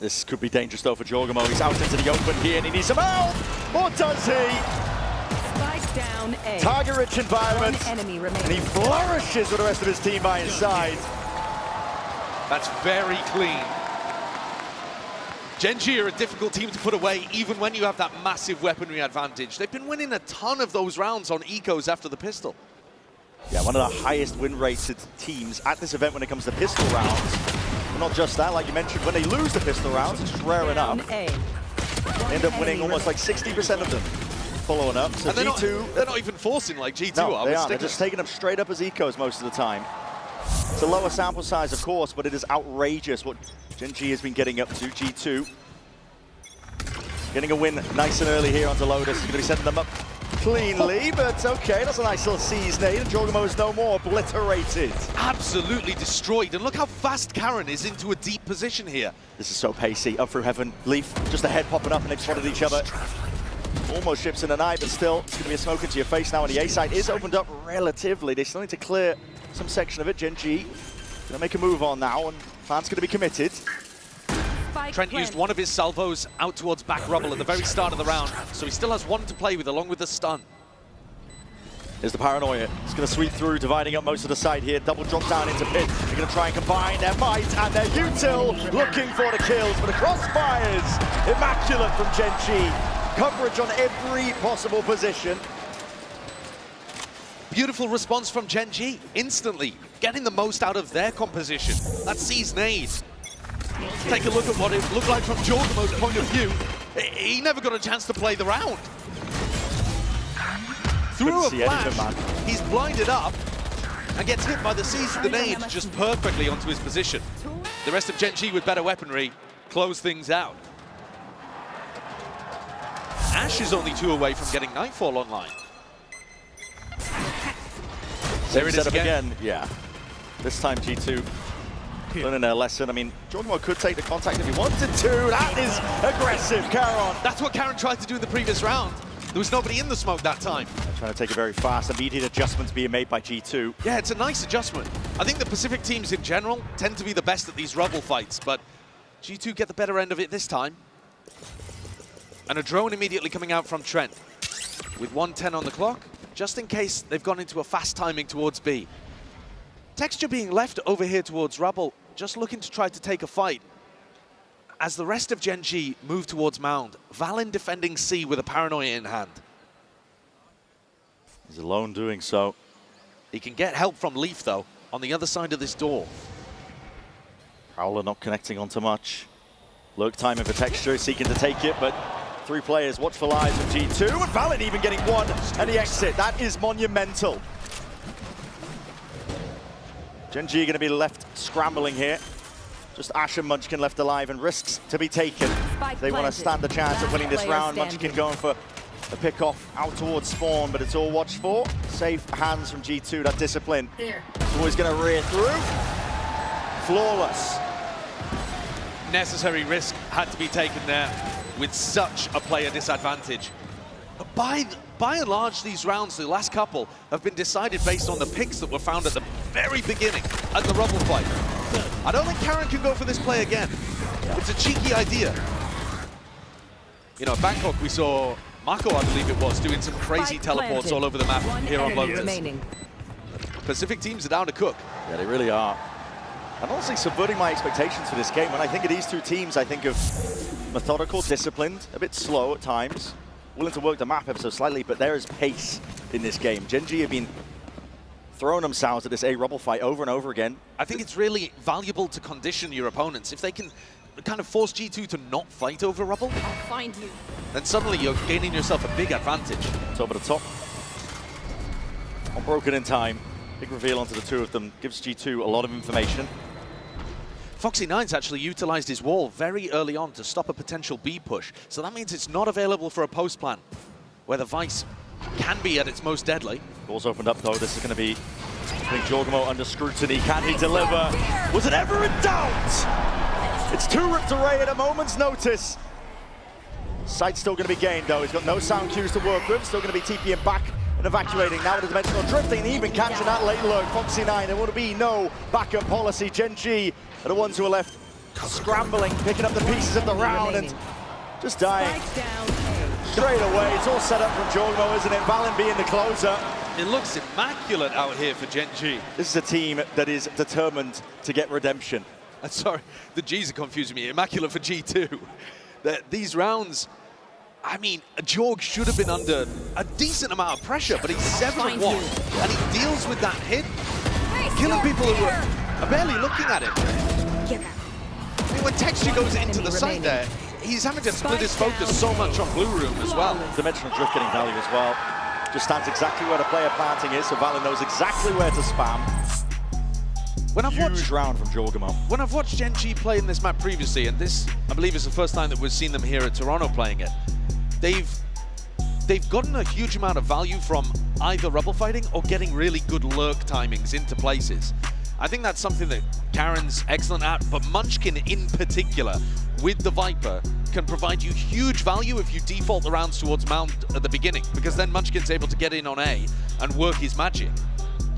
This could be dangerous though for Jorgamo. He's out into the open here and he needs some help! Or does he? Spike down A. Target-rich environment. One enemy remaining. And he flourishes with the rest of his team by his side. That's very clean. Gen.G are a difficult team to put away even when you have that massive weaponry advantage. They've been winning a ton of those rounds on ecos after the pistol. Yeah, one of the highest win rated teams at this event when it comes to pistol rounds. But not just that, like you mentioned, when they lose the pistol rounds, it's just rare enough. They end up winning almost like 60% of them following up. So and they're G2... they're not even forcing like G2 no, are. they aren't. They're just taking them straight up as ecos most of the time. It's a lower sample size, of course, but it is outrageous what Gen.G has been getting up to. G2 getting a win nice and early here onto Lotus. He's going to be setting them up cleanly, but okay, that's a nice little seize nade, and Jorgamo is no more obliterated. Absolutely destroyed, and look how fast Karen is into a deep position here. This is so pacey, up through heaven. Leaf, just a head popping up, and they've spotted each other. Almost ships in the night, but still, it's going to be a smoke into your face now, and the A side is opened up relatively. They still need to clear some section of it. Gen.G going to make a move on now, and Plan's going to be committed. Trent used one of his salvos out towards back rubble at the very start of the round, so he still has one to play with along with the stun. Here's the paranoia. It's going to sweep through, dividing up most of the side here. Double drop down into pit. They're going to try and combine their might and their util, looking for the kills, but the crossfires immaculate from Gen.G. Coverage on every possible position. Beautiful response from Gen.G, instantly getting the most out of their composition. That sees nade. Take a look at what it looked like from Jorgamo's point of view. He never got a chance to play the round. Through a flash, he's blinded up and gets hit by the seize of the nade just perfectly onto his position. The rest of Gen.G with better weaponry close things out. Ash is only 2 away from getting Nightfall online. There it is again. Yeah. This time G2 learning their lesson. I mean, Jorgamo could take the contact if he wanted to. That is aggressive, Karen. That's what Karen tried to do in the previous round. There was nobody in the smoke that time. Trying to take it very fast. Immediate adjustments being made by G2. Yeah, it's a nice adjustment. I think the Pacific teams in general tend to be the best at these rubble fights, but G2 get the better end of it this time. And a drone immediately coming out from Trent with 1:10 on the clock, just in case they've gone into a fast timing towards B. Texture being left over here towards rubble, just looking to try to take a fight. As the rest of Gen.G move towards Mound, Valen defending C with a paranoia in hand. He's alone doing so. He can get help from Leaf, though, on the other side of this door. Prowler not connecting onto much. Lurk timing for Texture, seeking to take it, but 3 players, watchful eyes from G2, and Valen even getting 1, and the exit. That is monumental. Gen.G going to be left scrambling here. Just Ash and Munchkin left alive and risks to be taken. They want to stand the chance of winning this round. Munchkin going for a pick-off out towards spawn, but it's all watched for. Safe hands from G2, that discipline. It's always going to rear through. Flawless. Necessary risk had to be taken there with such a player disadvantage. But by and large, these rounds, the last couple, have been decided based on the picks that were found at the very beginning, at the rubble fight. I don't think Karen can go for this play again. It's a cheeky idea. You know, at Bangkok, we saw Mako, I believe it was, doing some crazy teleports all over the map here on Lotus. Pacific teams are down to cook. Yeah, they really are. And honestly, subverting my expectations for this game. When I think of these 2 teams, I think of methodical, disciplined, a bit slow at times, willing to work the map ever so slightly, but there is pace in this game. Gen.G have been throwing themselves at this A rubble fight over and over again. I think it's really valuable to condition your opponents. If they can kind of force G2 to not fight over rubble, I'll find you. Then suddenly you're gaining yourself a big advantage. It's over the top. Unbroken in time. Big reveal onto the 2 of them. Gives G2 a lot of information. Foxy9's actually utilized his wall very early on to stop a potential B push. So that means it's not available for a post plan, where the Vice can be at its most deadly. Doors opened up though. This is going to be putting Jorgamo under scrutiny. Can he deliver? Was it ever in doubt? It's 2 ripped array at a moment's notice. Sight's still going to be gained though. He's got no sound cues to work with. Still going to be TPing back and evacuating. Now with the dimensional drifting, and even catching that late lurk. Foxy9, there would be no backup policy. Gen.G are the ones who are left scrambling, picking up the pieces of the round and just dying straight away. It's all set up from JonahP, isn't it? Valen being the closer. It looks immaculate out here for Gen.G. This is a team that is determined to get redemption. Sorry, the G's are confusing me. Immaculate for G2. These rounds, I mean, Jorg should have been under a decent amount of pressure, but he's 7-1, and he deals with that hit, killing people who are barely looking at him. I mean, when Texture goes into the site there, he's having to split his focus so much on Blue Room as well. Dimensional Drift getting value as well. Just stands exactly where the player planting is, so Valen knows exactly where to spam. When I've watched round from JonahP. When I've watched Gen.G play in this map previously, and this, I believe, is the first time that we've seen them here at Toronto playing it, they've gotten a huge amount of value from either rebel fighting or getting really good lurk timings into places. I think that's something that Karen's excellent at, but Munchkin in particular, with the Viper, can provide you huge value if you default the rounds towards Mount at the beginning, because then Munchkin's able to get in on A and work his magic.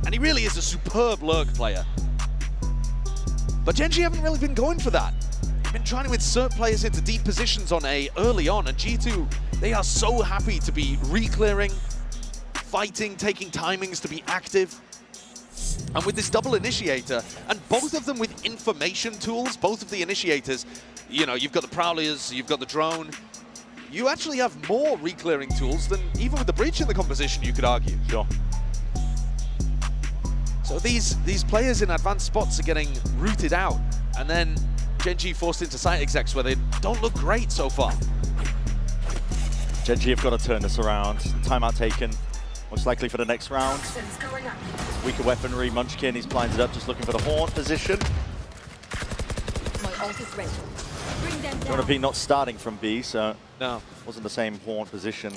And he really is a superb lurk player. But Gen.G haven't really been going for that. They've been trying to insert players into deep positions on A early on, and G2, they are so happy to be re-clearing, fighting, taking timings to be active. And with this double initiator, and both of them with information tools, both of the initiators, you know, you've got the Prowlers, you've got the drone, you actually have more re-clearing tools than even with the breach in the composition, you could argue. Sure. So these players in advanced spots are getting rooted out, and then Gen.G forced into site execs where they don't look great so far. Gen.G have got to turn this around. Timeout taken, most likely for the next round. Weaker weaponry, Munchkin, he's blinded up, just looking for the haunt position. JonahP not starting from B, so no, wasn't the same haunt position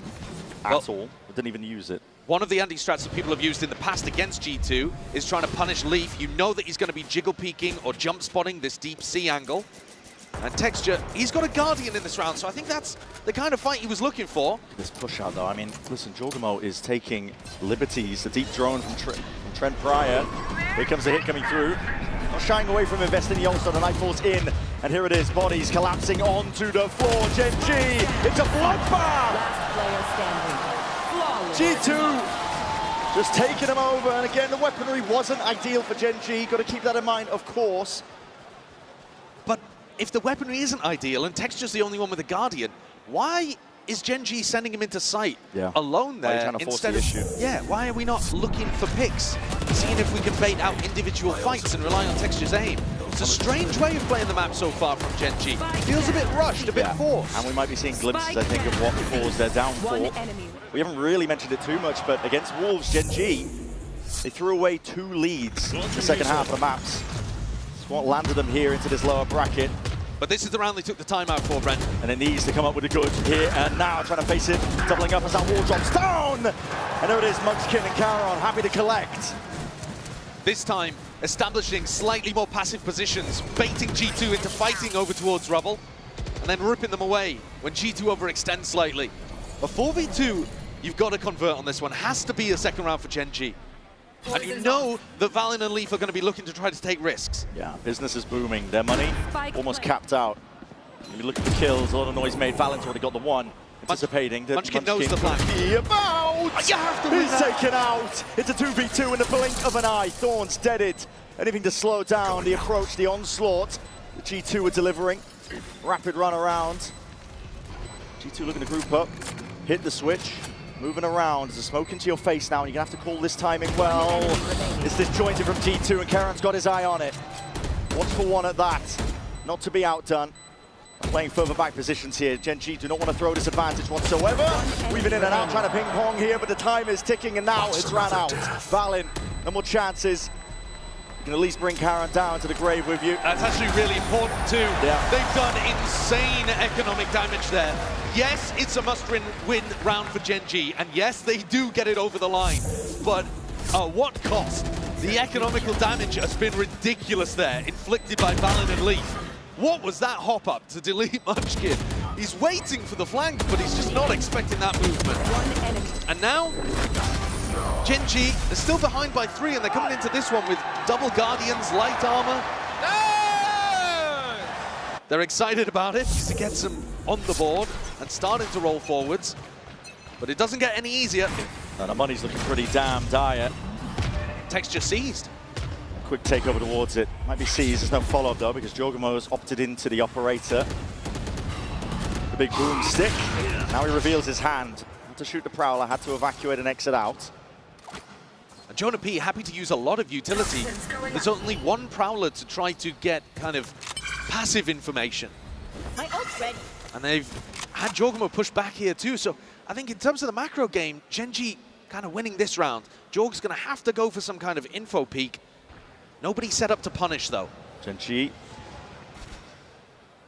at all. But didn't even use it. One of the anti-strats that people have used in the past against G2 is trying to punish Leaf. You know that he's going to be jiggle peeking or jump spotting this deep C angle. And Texture, he's got a Guardian in this round, so I think that's the kind of fight he was looking for. This push out though, I mean, listen, JonahP is taking liberties. The deep drone from Trent Pryor. Here comes the hit coming through. Not shying away from investing the ult, the Nightfall's in. And here it is, bodies collapsing onto the floor. Gen.G, it's a bloodbath! G2 just taking him over, and again, the weaponry wasn't ideal for Gen.G. Got to keep that in mind, of course. But if the weaponry isn't ideal and Texture's the only one with a Guardian, why is Gen.G sending him into sight alone there instead of... Yeah, why are we not looking for picks? Seeing if we can bait out individual fights and rely on Texture's aim. It's a strange way of playing the map so far from Gen.G. Feels a bit rushed, a bit forced. And we might be seeing glimpses, I think, of what caused their downfall. We haven't really mentioned it too much, but against Wolves, Gen.G, they threw away 2 leads in the second half of the maps. It's what landed them here into this lower bracket. But this is the round they took the timeout for, Brent. And it needs to come up with a good here and now, trying to face it, doubling up as that wall drops down! And there it is, Munchkin and Caron happy to collect. This time, establishing slightly more passive positions, baiting G2 into fighting over towards Rubble, and then ripping them away when G2 overextends slightly. A 4v2, you've got to convert on this one. Has to be a second round for Gen.G. And you know that Valen and Leaf are going to be looking to try to take risks. Yeah, business is booming. Their money almost capped out. If you look at the kills, a lot of noise made. Valen's already got the one. Anticipating that Munchkin knows the plan. You have to He's taken out. It's a 2v2 in the blink of an eye. Thorns deaded. Anything to slow down the approach, the onslaught. The G2 are delivering. Rapid run around. G2 looking to group up. Hit the switch. Moving around. There's a smoke into your face now, and you're going to have to call this timing well. It's disjointed from G2, and Karen's got his eye on it. 1 for 1 at that. Not to be outdone. Playing further back positions here. Gen.G do not want to throw this advantage whatsoever. Weaving in and out, trying to ping pong here, but the time is ticking, and now it's ran out. Valen, no more chances. You can at least bring Karen down to the grave with you. That's actually really important too. Yeah. They've done insane economic damage there. Yes, it's a must-win round for Gen.G, and yes, they do get it over the line, but at what cost? The economical damage has been ridiculous there, inflicted by Valen and Leaf. What was that hop-up to delete Munchkin? He's waiting for the flank, but he's just not expecting that movement. And now, Gen.G is still behind by 3, and they're coming into this one with double Guardians, light armor. They're excited about it because it gets them on the board and starting to roll forwards. But it doesn't get any easier. And the money's looking pretty damn dire. Texture seized. Quick takeover towards it. Might be seized. There's no follow-up though because JonahP's opted into the operator. The big boomstick. Now he reveals his hand. Had to shoot the Prowler, had to evacuate and exit out. And JonahP happy to use a lot of utility. There's only one Prowler to try to get kind of passive information. My ult's ready. And they've had JonahP push back here too. So I think in terms of the macro game, Gen.G kind of winning this round. Jorg's going to have to go for some kind of info peek. Nobody set up to punish, though. Gen.G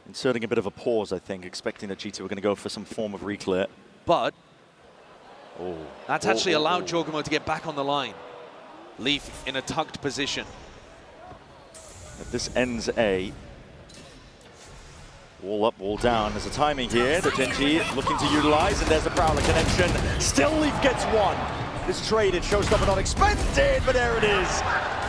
inserting a bit of a pause, I think, expecting that G2 were going to go for some form of reclear. But that's actually allowed JonahP to get back on the line. Leaf in a tucked position. If this ends A, wall up, wall down. There's a timing here that Gen.G looking to utilize, and there's the Prowler connection. Still Leaf gets one. This traded, showstopper not expected, but there it is.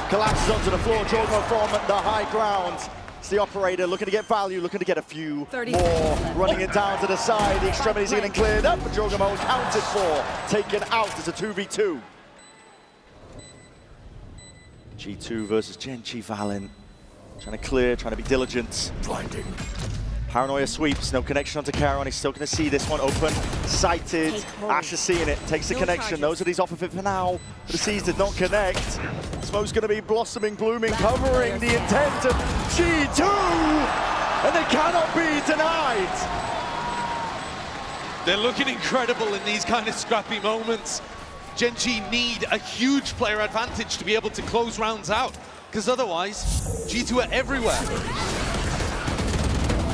Collapses onto the floor, JonahP from the high ground. It's the operator looking to get value, looking to get a few more. Running it down to the side, the extremities are getting cleared up, but JonahP counted for, taken out. It's a 2v2. G2 versus Gen.G Valen. Trying to clear, trying to be diligent. Blinding. Paranoia sweeps, no connection onto Caron. He's still going to see this one open, sighted. Ash is seeing it, takes the connection. Knows that he's off of it for now, but the C's did not connect. Smoke's going to be blossoming, blooming, covering the intent of G2, and they cannot be denied. They're looking incredible in these kind of scrappy moments. Gen.G need a huge player advantage to be able to close rounds out, because otherwise, G2 are everywhere.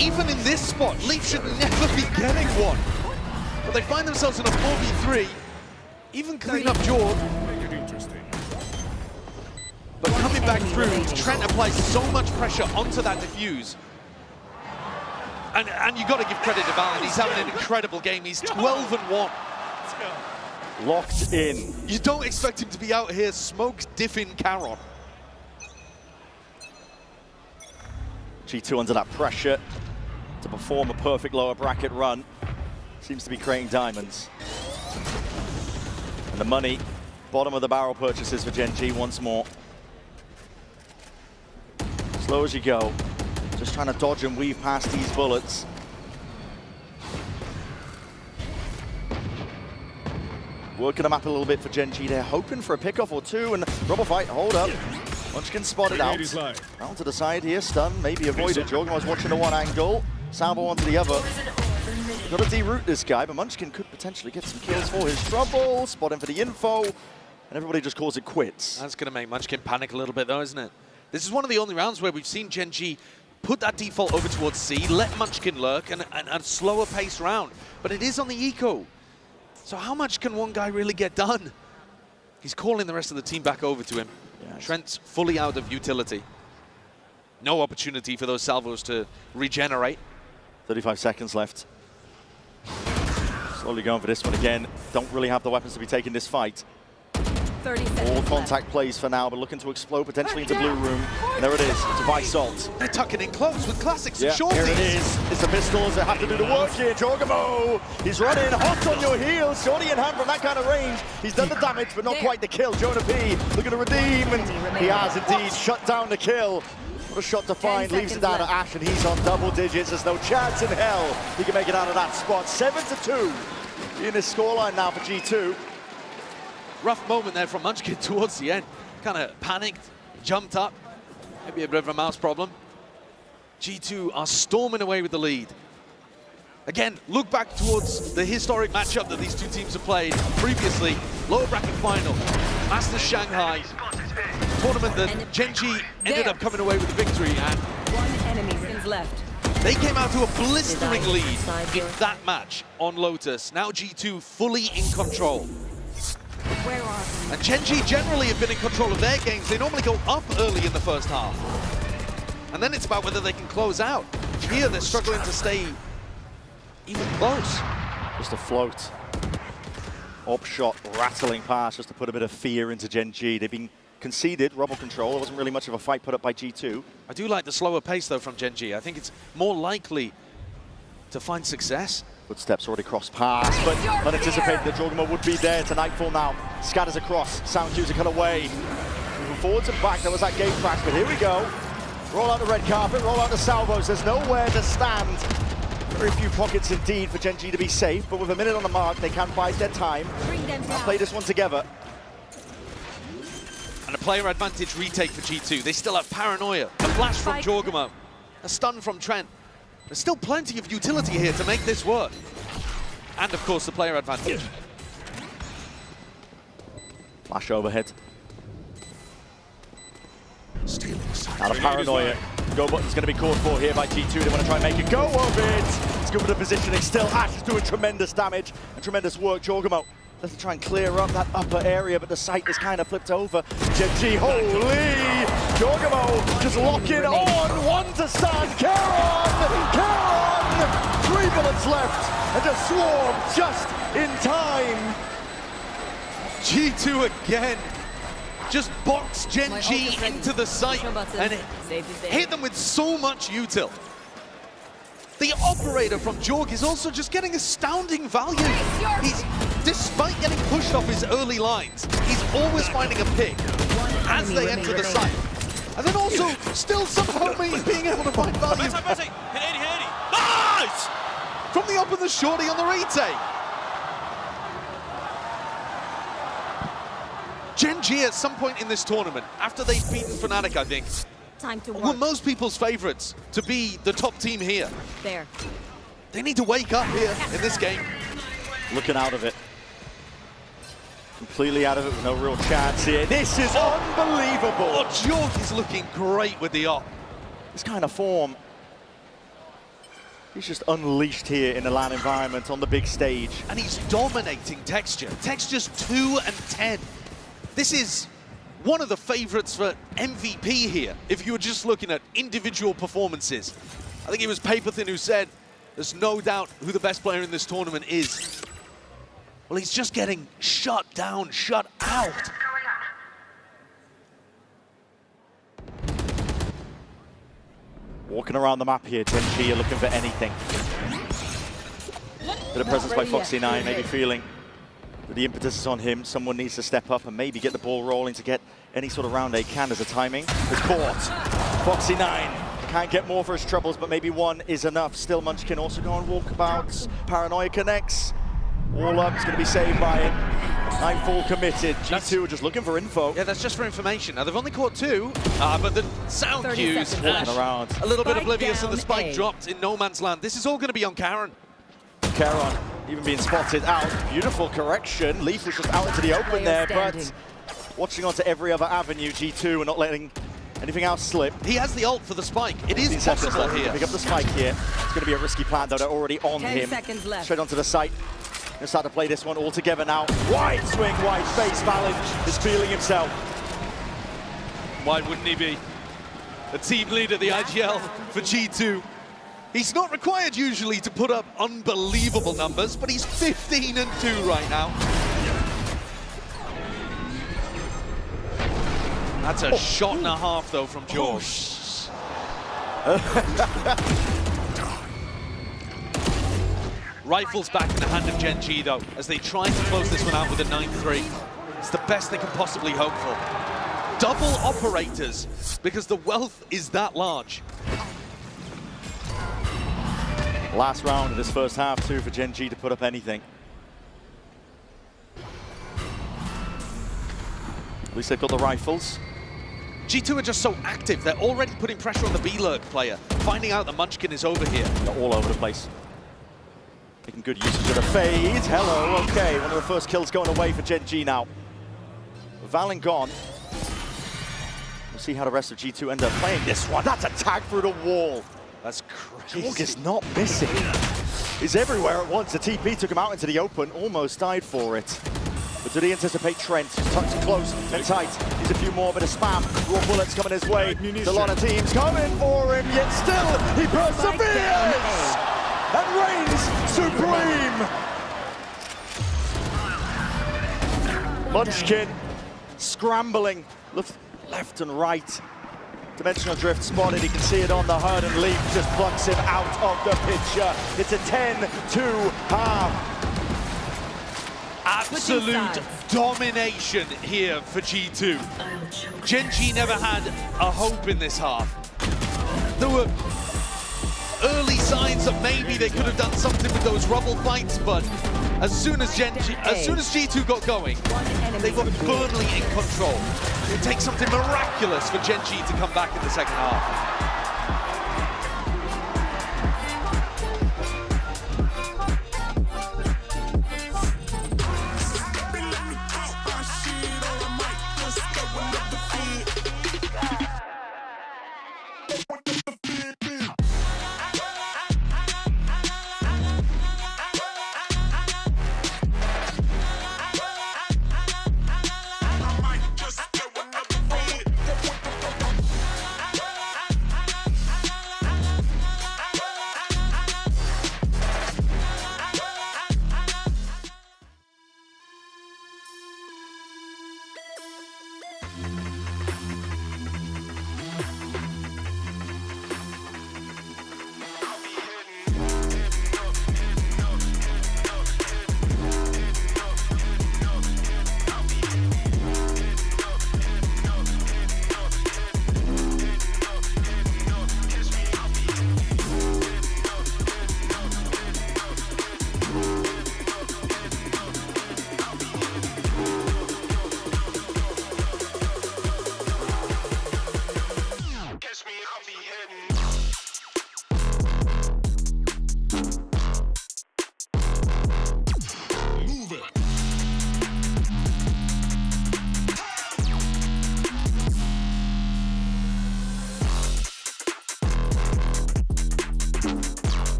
Even in this spot, Leaf should never be getting one. But they find themselves in a 4v3. Even clean up Jorg. But coming back through, Trent applies so much pressure onto that defuse. And you got to give credit to Valen. He's having an incredible game. He's 12-1. Locked in. You don't expect him to be out here smoke diffing Caron. G2 under that pressure to perform a perfect lower bracket run. Seems to be creating diamonds. And the money, bottom of the barrel purchases for Gen.G once more. Slow as you go. Just trying to dodge and weave past these bullets. Working the map a little bit for Gen.G. They're hoping for a pickoff or two, and rubber fight, hold up. Munchkin spotted out. Round to the side here, stun, maybe avoided. JonahP was watching the one angle. Salvo onto the other. Got to deroot this guy, but Munchkin could potentially get some kills for his trouble. Spot him for the info, and everybody just calls it quits. That's going to make Munchkin panic a little bit though, isn't it? This is one of the only rounds where we've seen Gen.G put that default over towards C, let Munchkin lurk, and a slower pace round. But it is on the eco. So how much can one guy really get done? He's calling the rest of the team back over to him. Yes. Trent's fully out of utility. No opportunity for those salvos to regenerate. 35 seconds left. Slowly going for this one again. Don't really have the weapons to be taking this fight. 30 seconds All contact plays for now, but looking to explode potentially into blue room. And there it is, it's a Visalt. They're tucking in close with classics and shorties. Here it is. It's the pistols that have to do the work here. JonahP, he's running hot on your heels. Shorty in hand from that kind of range. He's done the damage, but not quite the kill. JonahP looking to redeem, and he has indeed shut down the kill. What a shot to find, leaves it down to Ash, and he's on double digits. There's no chance in hell he can make it out of that spot. 7-2 in his scoreline now for G2. Rough moment there from Munchkin towards the end. Kind of panicked, jumped up. Maybe a bit of a mouse problem. G2 are storming away with the lead. Again, look back towards the historic matchup that these two teams have played previously. Lower bracket final, Masters Shanghai. Tournament that Gen.G ended up coming away with the victory, and one enemy since left. they came out to a blistering lead in that match on Lotus. Now G2 fully in control. Where are And Gen.G generally have been in control of their games. They normally go up early in the first half. And then it's about whether they can close out. Here they're struggling to stay even close. Just a float. Up shot, rattling past just to put a bit of fear into Gen.G. They've been conceded Rubble control. There wasn't really much of a fight put up by G2. I do like the slower pace, though, from Gen.G. I think it's more likely to find success. Footsteps already crossed past, but unanticipated that Jorgamo would be there to Nightfall now. Scatters across, sound cues are cut away. Moving forwards and back, there was that gate crash, but here we go. Roll out the red carpet, roll out the salvos. There's nowhere to stand. Very few pockets indeed for Gen.G to be safe, but with a minute on the mark, they can bide their time. Let's play this one together. And a player advantage retake for G2. They still have Paranoia, a flash from Jorgamo, a stun from Trent. There's still plenty of utility here to make this work. And of course, the player advantage. Flash overhead. Out of Paranoia. Go button's going to be called for here by G2. They want to try and make it go of it. It's good with the positioning still. Ash is doing tremendous damage and tremendous work. Jorgamo doesn't try and clear up that upper area, but the site is kind of flipped over. Gen.G, holy! Jorgamo just locking on. One to stand. Karon! 3 bullets left and just swarm just in time. G2 again. Just box Gen.G into the site and hit them with so much util. The operator from Jorg is also just getting astounding value. He's, despite getting pushed off his early lines, he's always finding a pick as they enter the site. And then also still somehow being able to find value. Nice! From the up and the shorty on the retake. Gen.G at some point in this tournament, after they've beaten Fnatic, I think, Time to were most people's favorites to be the top team here. There. They need to wake up here in this game. Looking out of it. Completely out of it with no real chance here. This is unbelievable. Oh, Jorg is looking great with the op. This kind of form. He's just unleashed here in the LAN environment on the big stage. And he's dominating Texture. Texture's 2 and 10. This is one of the favorites for MVP here, if you were just looking at individual performances. I think it was Paperthin who said, there's no doubt who the best player in this tournament is. Well, he's just getting shut down, shut out. Walking around the map here, Gen.G are looking for anything. Bit of presence by Foxy9, maybe feeling that the impetus is on him. Someone needs to step up and maybe get the ball rolling to get any sort of round they can. As a timing is caught. Foxy9 can't get more for his troubles, but maybe one is enough. Still, Munchkin also going walkabouts. Paranoia connects. All up, it's going to be saved by it. Nightfall committed. G2 are just looking for info. Yeah, that's just for information. Now, they've only caught 2, but the sound cues, walking around. A little bit oblivious of the spike dropped in no man's land. This is all going to be on Karon. Karon even being spotted out. Beautiful correction. Leaf was just out into the open there, but watching onto every other avenue, G2 are not letting anything else slip. He has the ult for the spike. It is possible here. Pick up the spike here. It's going to be a risky plan, though. They're already on 10 him. seconds left. Straight onto the site. Gonna start to play this one all together now. Wide swing, wide face. Valid is feeling himself. Why wouldn't he be? A team leader, the IGL for G2. He's not required usually to put up unbelievable numbers, but he's 15 and 2 right now. That's a shot and a half, though, from George. Rifles back in the hand of Gen.G, though, as they try to close this one out with a 9-3. It's the best they can possibly hope for. Double operators, because the wealth is that large. Last round of this first half, too, for Gen.G to put up anything. At least they've got the rifles. G2 are just so active. They're already putting pressure on the B-Lurk player, finding out that Munchkin is over here. They're all over the place. Making good usage of the fade. Hello, okay. One of the first kills going away for Gen.G now. Valen gone. We'll see how the rest of G2 end up playing this one. That's a tag through the wall. That's crazy. Jorg is not missing. He's everywhere at once. The TP took him out into the open, almost died for it. But did he anticipate Trent? He's tucked close and tight. He's a few more, but a spam. Raw bullets coming his way. There's a lot of teams coming for him, yet still he perseveres and reigns supreme. Munchkin scrambling left and right. Dimensional drift spotted, he can see it on the HUD, and Leaf just plucks him out of the picture. It's a 10-2 half. Absolute domination here for G2. Gen.G never had a hope in this half. There were early signs that maybe they could have done something with those rubble fights, but as soon as G2 got going, they got firmly in control. It would take something miraculous for Gen.G to come back in the second half.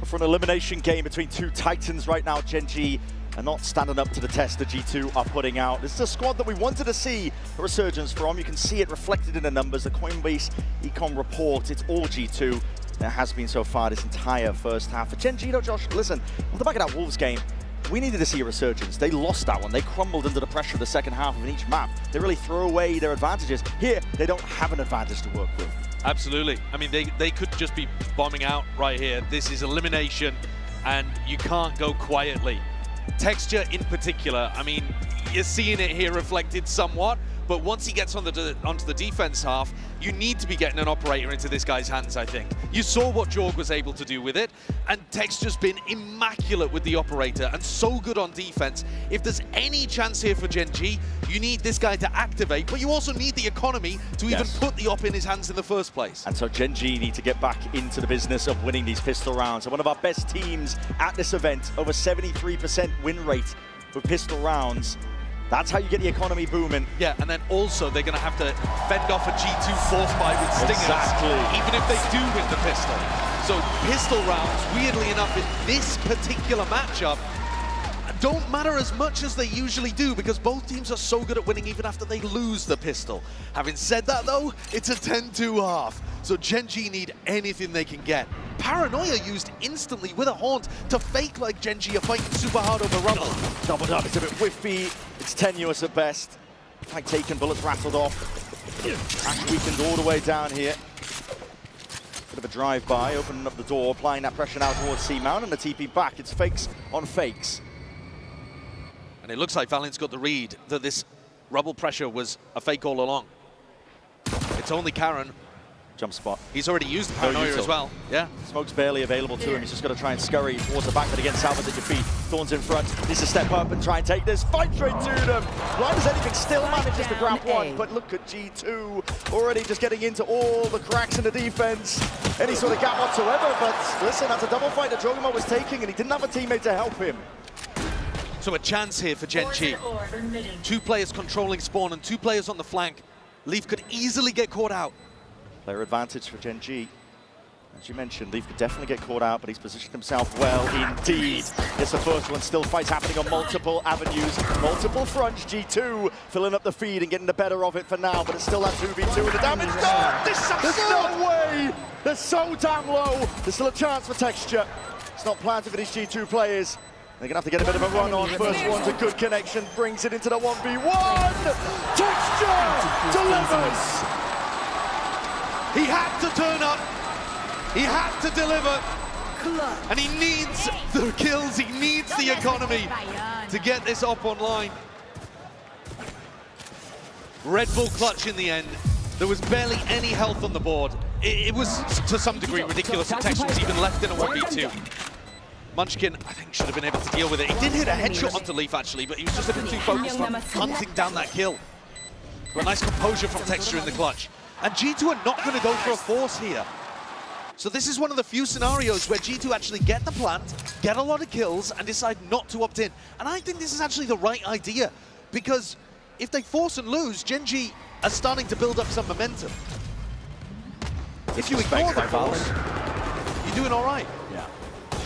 For an elimination game between two titans right now, Gen.G are not standing up to the test that G2 are putting out. This is a squad that we wanted to see a resurgence from. You can see it reflected in the numbers. The Coinbase Econ report, it's all G2. There has been so far this entire first half. For Gen.G though, Josh, listen, on the back of that Wolves game, we needed to see a resurgence. They lost that one. They crumbled under the pressure of the second half of each map. They really throw away their advantages. Here, they don't have an advantage to work with. Absolutely. I mean, they could just be bombing out right here. This is elimination, and you can't go quietly. Texture in particular, I mean, you're seeing it here reflected somewhat, but once he gets onto the defense half, you need to be getting an operator into this guy's hands, I think. You saw what Jorg was able to do with it, and Texture's been immaculate with the operator and so good on defense. If there's any chance here for Gen.G, you need this guy to activate, but you also need the economy to even put the op in his hands in the first place. And so Gen.G need to get back into the business of winning these pistol rounds. And one of our best teams at this event, over 73% win rate for pistol rounds. That's how you get the economy booming. Yeah, and then also they're going to have to fend off a G2 force buy with Stingers. Exactly. Even if they do win the pistol. So pistol rounds, weirdly enough, in this particular matchup, don't matter as much as they usually do because both teams are so good at winning even after they lose the pistol. Having said that though, it's a 10-2 half. So Gen.G need anything they can get. Paranoia used instantly with a haunt to fake like Gen.G are fighting super hard over rubble. Doubled up, it's a bit whiffy, it's tenuous at best. Fight taken, bullets rattled off. Ash weakened all the way down here. Bit of a drive-by, opening up the door, applying that pressure now towards C-Mount, and the TP back. It's fakes on fakes. And it looks like Valiant's got the read that this rubble pressure was a fake all along. It's only Karen. Jump spot. He's already used the Paranoia as well. Yeah. Smoke's barely available to him. He's just got to try and scurry towards the back, but again, Salvador's at your feet. Thorns in front. Needs to step up and try and take this. Fight straight to them. Blind as anything, still manages to grab one, but look at G2 already just getting into all the cracks in the defense. Any sort of gap whatsoever, but listen, that's a double fight that Jogamo was taking, and he didn't have a teammate to help him. So a chance here for Gen.G. Two players controlling spawn and two players on the flank. Leaf could easily get caught out. Player advantage for Gen.G. As you mentioned, Leaf could definitely get caught out, but he's positioned himself well indeed. It's the first one, still fights happening on multiple avenues, multiple fronts. G2 filling up the feed and getting the better of it for now, but it's still that 2v2 and the damage done! There's no way! They're so damn low. There's still a chance for Texture. It's not planted for these G2 players. They're going to have to get a bit of a run on. First one's a good connection, brings it into the 1v1. Texture delivers. He had to turn up. He had to deliver. And he needs the kills, he needs the economy to get this up online. Red Bull clutch in the end. There was barely any health on the board. It was, to some degree, ridiculous that Texture was even left in a 1v2. Munchkin, I think, should have been able to deal with it. He did hit a headshot onto Leaf, actually, but he was just a bit too focused on hunting down that kill. But nice composure from Texture in the clutch. And G2 are not going to go for a force here. So this is one of the few scenarios where G2 actually get the plant, get a lot of kills, and decide not to opt in. And I think this is actually the right idea, because if they force and lose, Gen.G are starting to build up some momentum. If you ignore the force, you're doing all right. Yeah.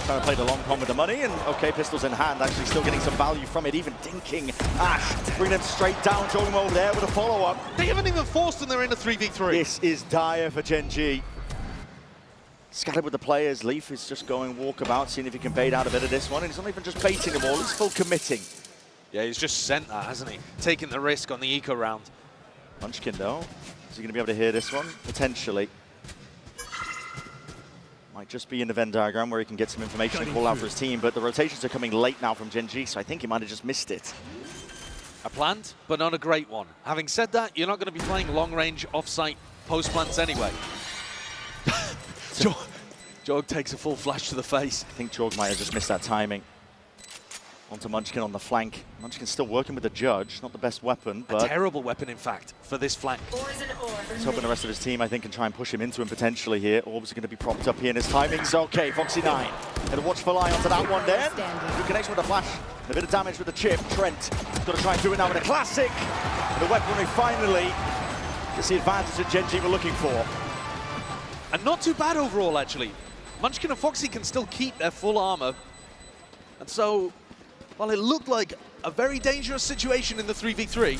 Trying to play the long con with the money, and okay, pistols in hand, actually still getting some value from it, even dinking Ash, bringing them straight down, throwing him over there with a follow-up. They haven't even forced and they're in a 3v3. This is dire for Gen.G. Scattered with the players, Leaf is just going walkabout, seeing if he can bait out a bit of this one, and he's not even just baiting them all, he's full committing. Yeah, he's just sent that, hasn't he? Taking the risk on the eco round. Munchkin, though, is he going to be able to hear this one? Potentially. Might just be in the Venn diagram where he can get some information and call out for his team, but the rotations are coming late now from Gen.G, so I think he might have just missed it. A plant, but not a great one. Having said that, you're not going to be playing long-range off-site post-plants anyway. Jorg takes a full flash to the face. I think Jorg might have just missed that timing. Onto Munchkin on the flank. Munchkin's still working with the Judge, not the best weapon, but... A terrible weapon, in fact, for this flank. He's hoping the rest of his team, I think, can try and push him into him potentially here. Orbs are going to be propped up here, and his timing's okay. Foxy9, and a watchful eye onto that one then. Good connection with the flash, and a bit of damage with the chip. Trent has got to try and do it now with a classic. And the weaponry finally gets the advantage that Gen.G were looking for. And not too bad overall, actually. Munchkin and Foxy can still keep their full armor. And so, while it looked like a very dangerous situation in the 3v3,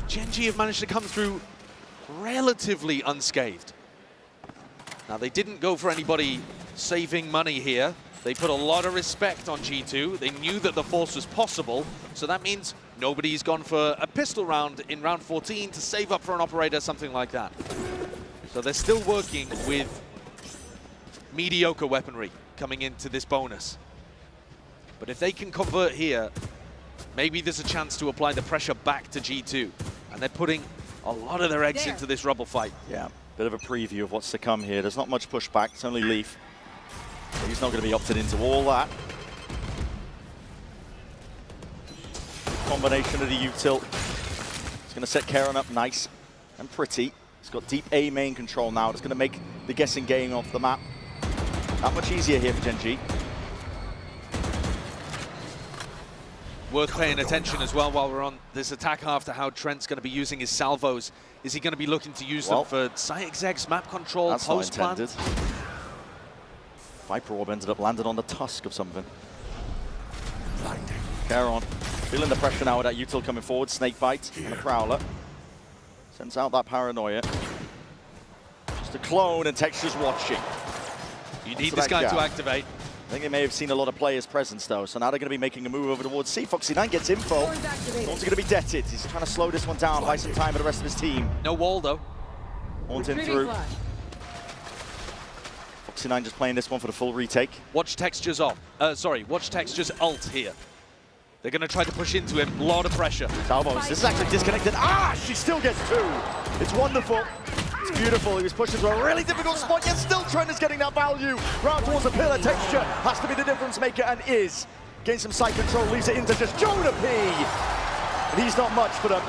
Gen.G have managed to come through relatively unscathed. Now, they didn't go for anybody saving money here. They put a lot of respect on G2. They knew that the force was possible, so that means nobody's gone for a pistol round in round 14 to save up for an operator, something like that. So they're still working with mediocre weaponry coming into this bonus. But if they can convert here, maybe there's a chance to apply the pressure back to G2. And they're putting a lot of their eggs into this rubble fight. Yeah, bit of a preview of what's to come here. There's not much pushback, it's only Leaf. He's not going to be opted into all that. Combination of the util. It's going to set Karen up nice and pretty. He's got deep A main control now. It's going to make the guessing game off the map that much easier here for Gen.G. Worth paying attention as well while we're on this attack half to how Trent's going to be using his salvos. Is he going to be looking to use them for site execs, map control, That's not post-plant? intended. Viper Orb ended up landing on the tusk of something. Caron feeling the pressure now with that util coming forward. Snakebite and a Prowler. Sends out that paranoia. Just a clone and Texture's watching. You need this guy to activate. I think they may have seen a lot of players' presence though, so now they're going to be making a move over towards C. Foxy9 gets info. Horns are going to be deaded. He's trying to slow this one down, buy some time for the rest of his team. No wall though. Horns in through. Foxy9 just playing this one for the full retake. Watch Texture's off. Watch Texture's ult here. They're going to try to push into him. A lot of pressure. Salvos. This is actually disconnected. Ah, she still gets two. It's wonderful. It's beautiful. He was pushing to a really difficult spot, yet still Trent is getting that value. Round towards the pillar. Texture has to be the difference maker and is. Gains some side control, leaves it into just JonahP. And he's not much, but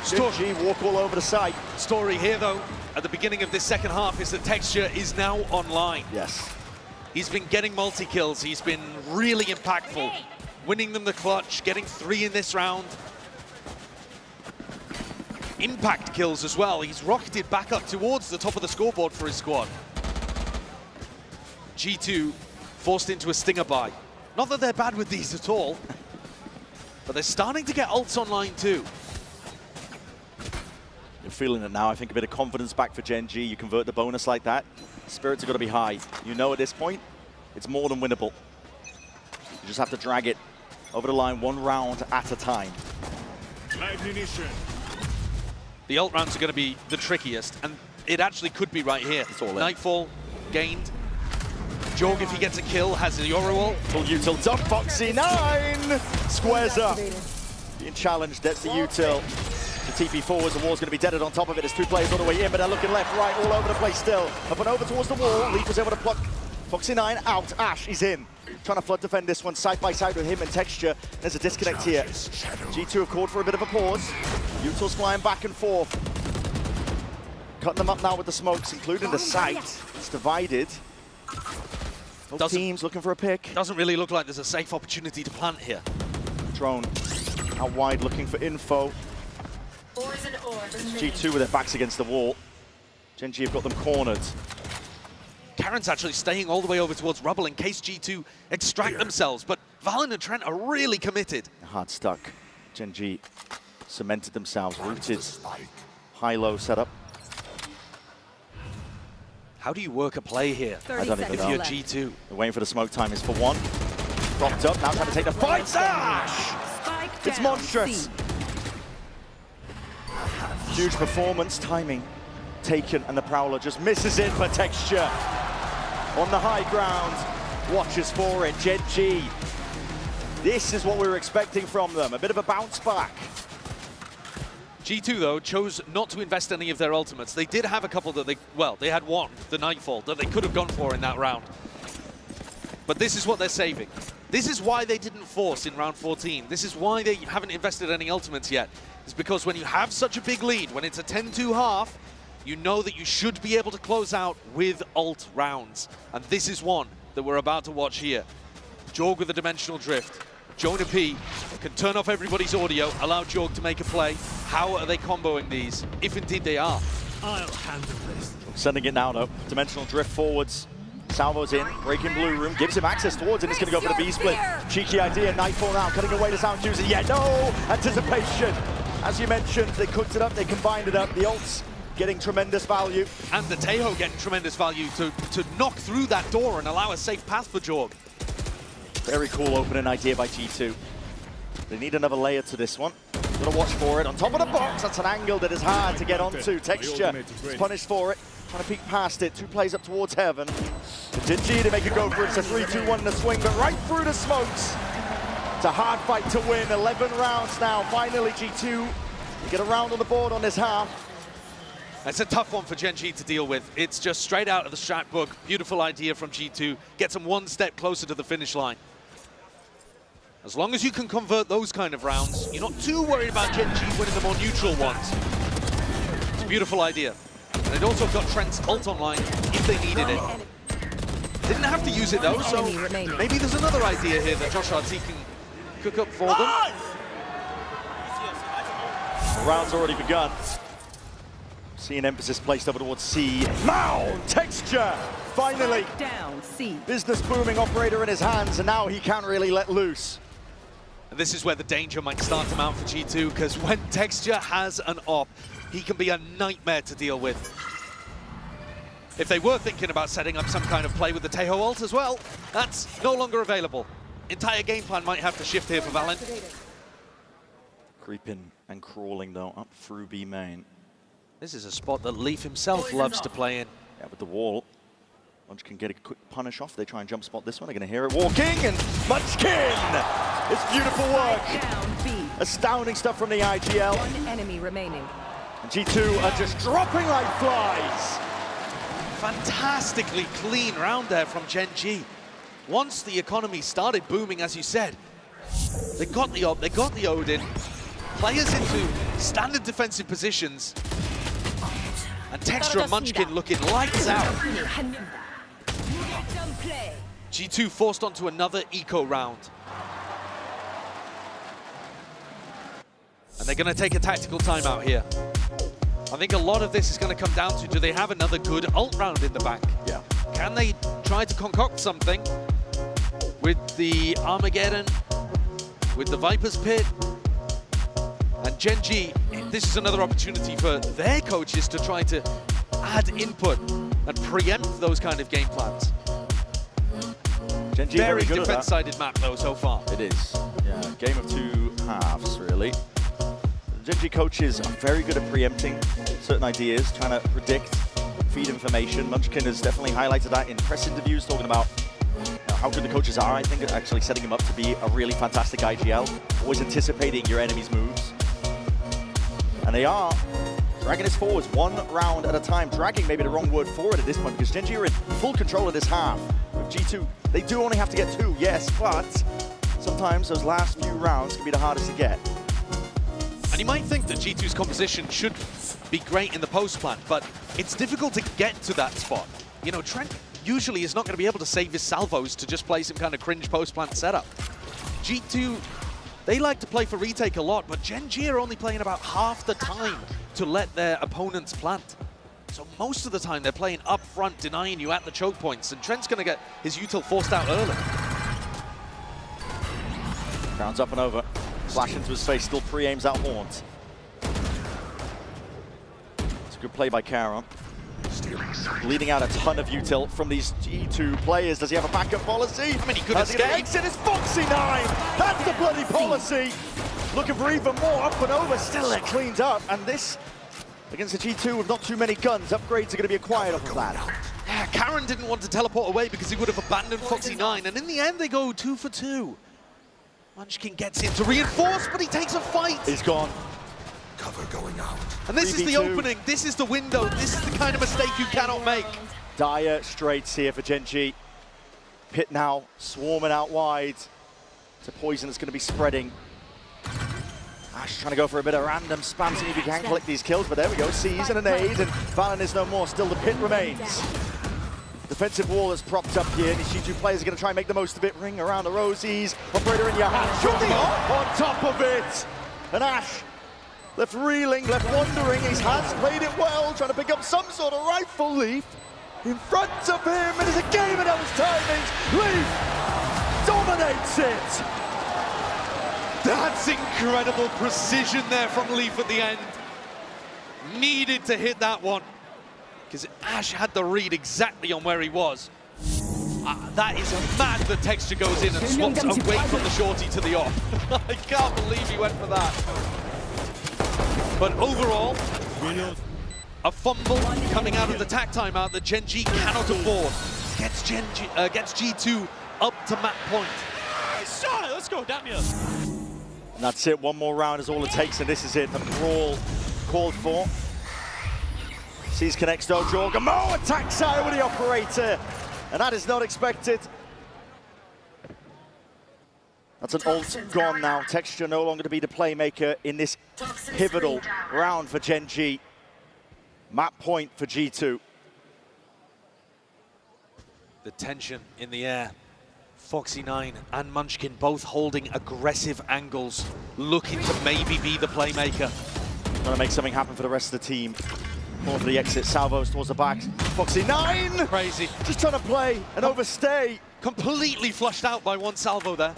Gen.G walk all over the site. Story here, though, at the beginning of this second half is that Texture is now online. Yes. He's been getting multi-kills. He's been really impactful. Winning them the clutch, getting 3 in this round. Impact kills as well. He's rocketed back up towards the top of the scoreboard for his squad. G2 forced into a stinger buy. Not that they're bad with these at all, but they're starting to get ults online too. You're feeling it now. I think a bit of confidence back for Gen.G. You convert the bonus like that, spirits are going to be high. You know at this point, it's more than winnable. You just have to drag it over the line 1 round at a time. The ult rounds are going to be the trickiest, and it actually could be right here. It's all in. Nightfall gained. Jorg, if he gets a kill, has the Yoru ult. Full util dump, Foxy9 squares up. Being challenged, that's the util. The TP forwards, the wall's going to be deaded on top of it. There's 2 players all the way in, but they're looking left, right, all over the place still. Up and over towards the wall. Leaf was able to pluck Foxy9 out. Ash is in. Trying to flood defend this one side by side with him and Texture. There's a disconnect here. G2 have called for a bit of a pause. Util's flying back and forth. Cutting them up now with the smokes, including the site. It's divided. Both teams looking for a pick. Doesn't really look like there's a safe opportunity to plant here. Drone out wide looking for info. G2 with their backs against the wall. Gen.G have got them cornered. Karen's actually staying all the way over towards Rubble in case G2 extract themselves, but Valen and Trent are really committed. Hard stuck. Gen.G cemented themselves, rooted. High-low setup. How do you work a play here I don't even if know. you're G2? They're waiting for the smoke time is for 1. Propped up, now trying to take the fight. Ash! It's monstrous. Huge performance, timing taken, and the Prowler just misses it for Texture. On the high ground, watches for it, Gen.G. This is what we were expecting from them, a bit of a bounce back. G2, though, chose not to invest any of their ultimates. They did have a couple that they had one, the Nightfall, that they could have gone for in that round. But this is what they're saving. This is why they didn't force in round 14. This is why they haven't invested any ultimates yet. It's because when you have such a big lead, when it's a 10-2 half, you know that you should be able to close out with ult rounds. And this is one that we're about to watch here. Jorg with the Dimensional Drift. JonahP can turn off everybody's audio, allow Jorg to make a play. How are they comboing these, if indeed they are? I'll handle this. Sending it now, though. Dimensional Drift forwards. Salvo's in, breaking blue room, gives him access towards it. It's going to go for the B-split. Cheeky idea, Nightfall now, cutting away to Sound User. Yeah, no! Anticipation. As you mentioned, they cooked it up, they combined it up. The ults getting tremendous value. And the Taeho getting tremendous value to knock through that door and allow a safe path for Jorg. Very cool opening idea by G2. They need another layer to this one. Gotta watch for it. On top of the box, that's an angle that is hard to get onto. Texture is punished for it. Trying to peek past it. 2 plays up towards heaven. Gen.G to make a go for it. It's a 3-2-1 in the swing, but right through the smokes. It's a hard fight to win. 11 rounds now. Finally, G2 get a round on the board on this half. It's a tough one for Gen.G to deal with. It's just straight out of the strat book. Beautiful idea from G2. Gets them 1 step closer to the finish line. As long as you can convert those kind of rounds, you're not too worried about Gen.G winning the more neutral ones. It's a beautiful idea. And it also got Trent's ult online if they needed it. Didn't have to use it though, so maybe there's another idea here that JonahP can cook up for them. The round's already begun. Seeing emphasis placed over towards C. Now, Texture, finally. Down, C. Business booming operator in his hands, and now he can't really let loose. And this is where the danger might start to mount for G2, because when Texture has an op, he can be a nightmare to deal with. If they were thinking about setting up some kind of play with the Taeho ult as well, that's no longer available. Entire game plan might have to shift here for Valent. Creeping and crawling, though, up through B main. This is a spot that Leaf himself loves to play in. Yeah, with the wall. Munchkin get a quick punish off. They try and jump spot this one. They're going to hear it walking, and Munchkin! It's beautiful work. Astounding stuff from the IGL. 1 enemy remaining. And G2 are just dropping like flies. Fantastically clean round there from Gen.G. Once the economy started booming, as you said, they got the op, they got the Odin, players into standard defensive positions, and Texture and Munchkin looking lights out. G2 forced onto another eco round. And they're going to take a tactical timeout here. I think a lot of this is going to come down to, do they have another good ult round in the bank? Yeah. Can they try to concoct something with the Armageddon, with the Viper's Pit? And Gen.G, this is another opportunity for their coaches to try to add input and preempt those kind of game plans. Gen.G Very good at that. defense-sided map, though, so far. It is. Yeah, game of two halves, really. Gen.G coaches are very good at preempting certain ideas, trying to predict, feed information. Munchkin has definitely highlighted that in press interviews, talking about how good the coaches are, I think, actually setting him up to be a really fantastic IGL. Always anticipating your enemy's moves. And they are dragging us forwards one round at a time. Dragging maybe the wrong word for it at this point, because Gen.G are in full control of this half. With G2, they do only have to get 2, yes, but sometimes those last few rounds can be the hardest to get. And you might think that G2's composition should be great in the post plant, but it's difficult to get to that spot. You know, Trent usually is not going to be able to save his salvos to just play some kind of cringe post plant setup. G2, they like to play for retake a lot, but Gen.G are only playing about half the time to let their opponents plant. So most of the time they're playing up front, denying you at the choke points, and Trent's going to get his util forced out early. Rounds up and over. Flash into his face, still pre-aims out Haunt. It's a good play by Kara. Bleeding out a ton of util from these G2 players. Does he have a backup policy? I mean, he could Has he got escape. exit? It's Foxy9! That's the bloody policy! Looking for even more up and over. Still they're cleaned up. And this, against the G2 with not too many guns, upgrades are going to be acquired off of that. Yeah, Karen didn't want to teleport away because he would have abandoned Foxy9, and in the end they go 2 for 2. Munchkin gets in to reinforce, but he takes a fight. He's gone. Cover going out. And this is the 3v2. opening, this is the window, this is the kind of mistake you cannot make. Dire straights here for Gen.G. Pit now swarming out wide. It's a poison that's going to be spreading. Ash trying to go for a bit of random spam, see if he can collect these kills, but there we go, Seize and a nade, and Valen is no more, still the pit remains. Defensive wall is propped up here, these G2 players are going to try and make the most of it. Ring around the rosies, operator in your hand, on top of it! And Ash, left reeling, left wondering, he has played it well, trying to pick up some sort of rifle. Leaf in front of him, it is a game of those timings. Leaf dominates it! That's incredible precision there from Leaf at the end. Needed to hit that one, because Ash had the read exactly on where he was. That is mad that Texture goes in and swaps away from the shorty to the off. I can't believe he went for that. But overall, a fumble coming out of the tack timeout that Gen.G cannot afford. Gets G2 up to map point. Let's go, Damien. And that's it, one more round is all it takes, and this is it, the brawl called for. Sees connects though, Jorgen. Mo attacks out with the operator, and that is not expected. That's an ult gone now. Texture no longer to be the playmaker in this pivotal round for Gen.G. Map point for G2. The tension in the air. Foxy9 and Munchkin both holding aggressive angles, looking to maybe be the playmaker. Trying to make something happen for the rest of the team. More for the exit, salvos towards the back. Foxy9! Crazy. Just trying to play and overstay. Completely flushed out by one salvo there.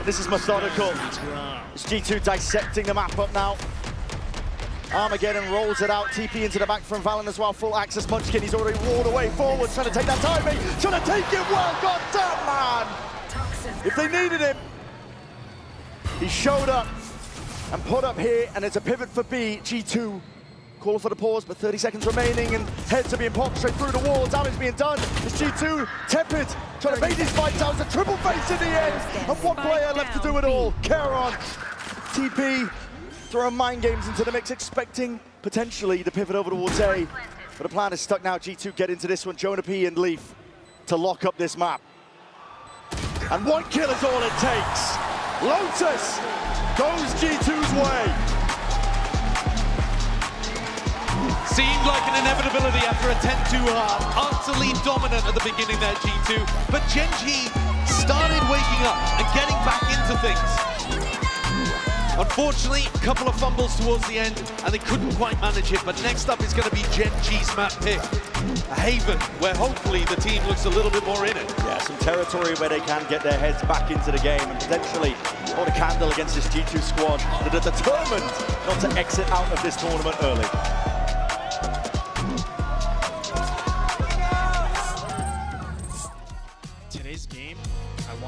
This is methodical. It's G2 dissecting the map up now. Armageddon rolls it out, TP into the back from Valen as well, full access. Munchkin, he's already rolled away forward, trying to take that timing, trying to take it well, god damn man! If they needed him, he showed up and put up here, and it's a pivot for B. G2 call for the pause, but 30 seconds remaining, and heads are being popped straight through the wall, damage being done. It's G2, tepid, trying to make these fights out, it's a triple face in the end, and one player left to do it all, Karon, TP, throwing mind games into the mix, expecting potentially the pivot over towards A. But the plan is stuck now. G2 get into this one. JonahP and Leaf to lock up this map. And one kill is all it takes. Lotus goes G2's way. Seemed like an inevitability after a 10-2 half. Utterly dominant at the beginning there, G2. But Gen.G started waking up and getting back into things. Unfortunately, a couple of fumbles towards the end, and they couldn't quite manage it. But next up is going to be Gen.G's map pick. A haven, where hopefully the team looks a little bit more in it. Yeah, some territory where they can get their heads back into the game and potentially hold a candle against this G2 squad that are determined not to exit out of this tournament early. Today's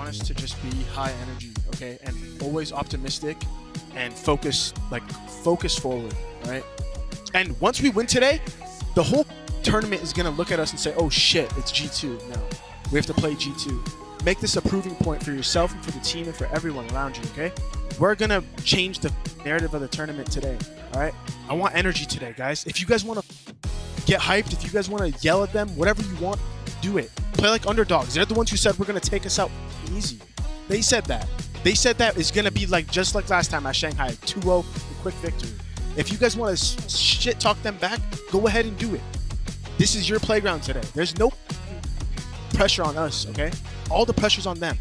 want us to just be high energy, okay, and always optimistic and focus forward, right? And once we win today, the whole tournament is gonna look at us and say, oh shit, it's G2 now. We have to play G2. Make this a proving point for yourself and for the team and for everyone around you, okay? We're gonna change the narrative of the tournament today, all right? I want energy today, guys. If you guys wanna get hyped, if you guys wanna yell at them, whatever you want, do it. Play like underdogs. They're the ones who said we're gonna take us out easy. They said that. They said that it's gonna be like just like last time at Shanghai, 2-0, quick victory. If you guys wanna shit talk them back, go ahead and do it. This is your playground today. There's no pressure on us, okay? All the pressure's on them.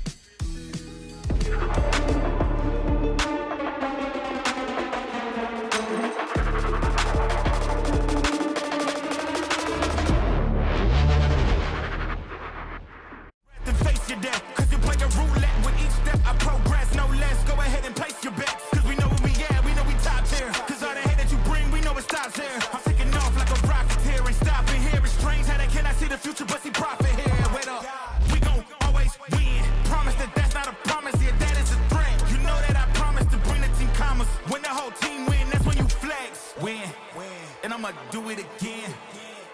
Do it again.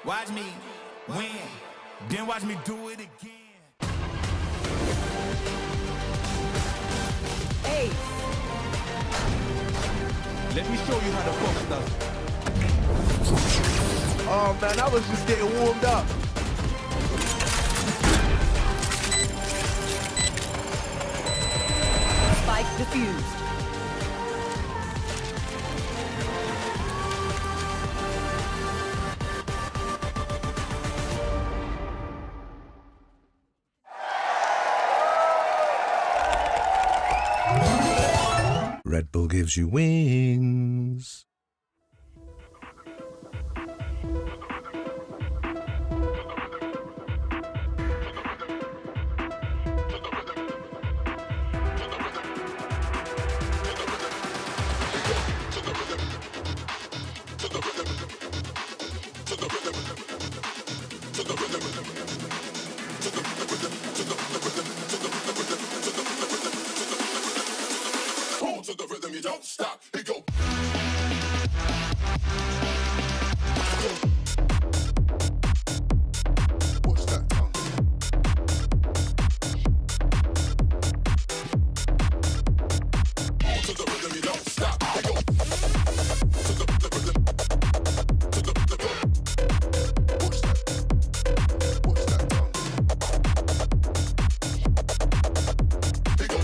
Watch me win. Then watch me do it again. Hey. Let me show you how the Fox does it. Oh man, I was just getting warmed up. Spike defused. Red Bull gives you wings. Don't stop, it go. Watch that tongue. To the rhythm, you don't stop, it go. To the rhythm, to the rhythm. Watch that tongue. It go.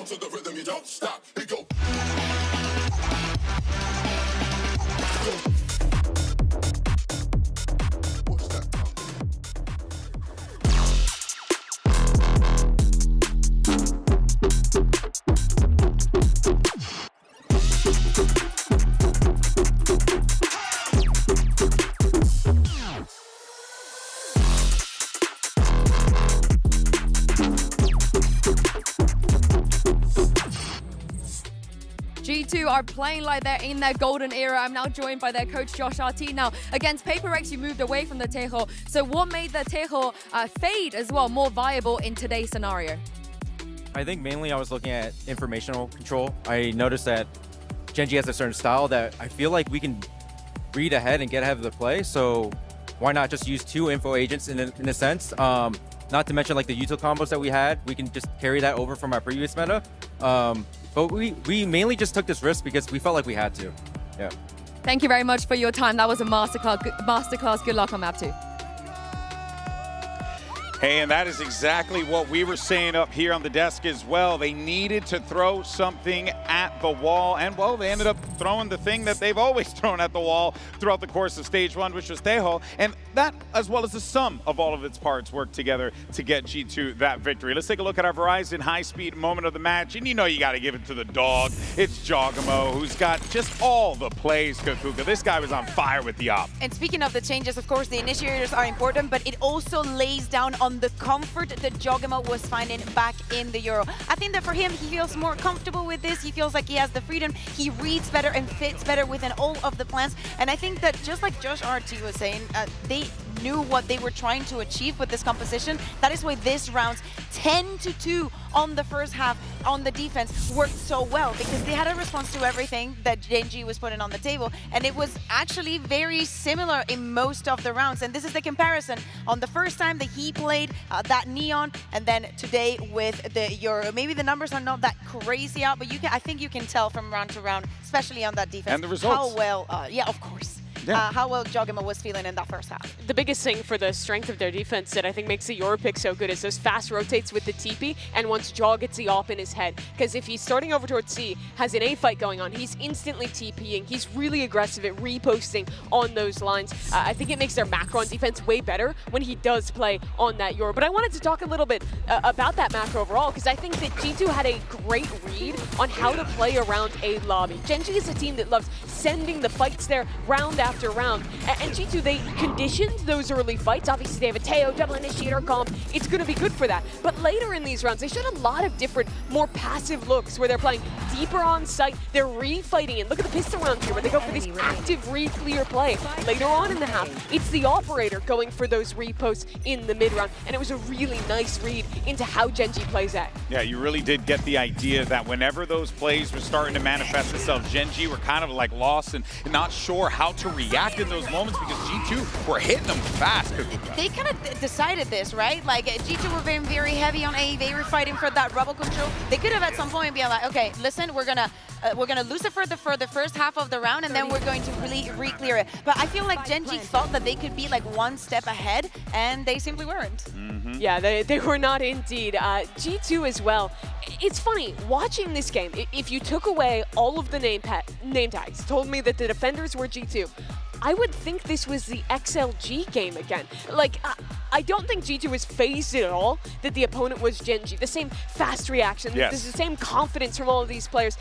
To the rhythm, you don't stop, it go. Watch that tongue. G2 are playing like they're in their golden era. I'm now joined by their coach, Josh RT. Now, against PaperX, you moved away from the Tejo. So what made the Tejo fade as well more viable in today's scenario? I think mainly I was looking at informational control. I noticed that Gen.G has a certain style that I feel like we can read ahead and get ahead of the play. So why not just use two info agents in a sense? Not to mention like the util combos that we had. We can just carry that over from our previous meta. But we mainly just took this risk because we felt like we had to. Yeah. Thank you very much for your time. That was a masterclass. Good luck on map 2. Hey, and that is exactly what we were saying up here on the desk as well. They needed to throw something at the wall, and well, they ended up throwing the thing that they've always thrown at the wall throughout the course of stage 1, which was Tejo, and that, as well as the sum of all of its parts, worked together to get G2 that victory. Let's take a look at our Verizon high-speed moment of the match, and you know you got to give it to the dog. It's JonahP, who's got just all the plays, Kukuka. This guy was on fire with the op. And speaking of the changes, of course, the initiators are important, but it also lays down on the comfort that JonahP was finding back in the Euro. I think that for him, he feels more comfortable with this. He feels like he has the freedom. He reads better and fits better within all of the plans. And I think that just like Josh RT was saying, they knew what they were trying to achieve with this composition. That is why this round's 10-2 on the first half on the defense worked so well, because they had a response to everything that Gen.G was putting on the table, and it was actually very similar in most of the rounds. And this is the comparison on the first time that he played that Neon, and then today with the Euro. Maybe the numbers are not that crazy out, but I think you can tell from round to round, especially on that defense, and the results. How well, yeah, of course. Yeah. How well JonahP was feeling in that first half. The biggest thing for the strength of their defense that I think makes the Euro pick so good is those fast rotates with the TP, and once Jaw gets the op in his head. Because if he's starting over towards C, has an A fight going on, he's instantly TPing. He's really aggressive at reposting on those lines. I think it makes their macro on defense way better when he does play on that Euro. But I wanted to talk a little bit about that macro overall, because I think that G2 had a great read on how to play around a lobby. Gen.G is a team that loves sending the fights there round after round. And G2, they conditioned those early fights. Obviously, they have a Teo double initiator comp. It's going to be good for that. But later in these rounds, they showed a lot of different, more passive looks where they're playing deeper on site. They're re-fighting it. Look at the pistol round here where they go for this active re-clear play. Later on in the half, it's the operator going for those reposts in the mid-round. And it was a really nice read into how Gen.G plays that. Yeah, you really did get the idea that whenever those plays were starting to manifest themselves, Gen.G were kind of like lost and not sure how to react in those moments because G2 were hitting them fast. They kind of decided this, right? Like G2 were being very heavy on A. They were fighting for that rubble control. They could have at some point been like, okay, listen, we're gonna lose it for the first half of the round, and then we're going to really re-clear it. But I feel like Gen.G thought that they could be like one step ahead, and they simply weren't. Yeah, they were not indeed. G2 as well. It's funny, watching this game, if you took away all of the name tags, told me that the defenders were G2, I would think this was the XLG game again. Like, I don't think G2 was phased at all that the opponent was Gen.G. The same fast reaction, there's the same confidence from all of these players.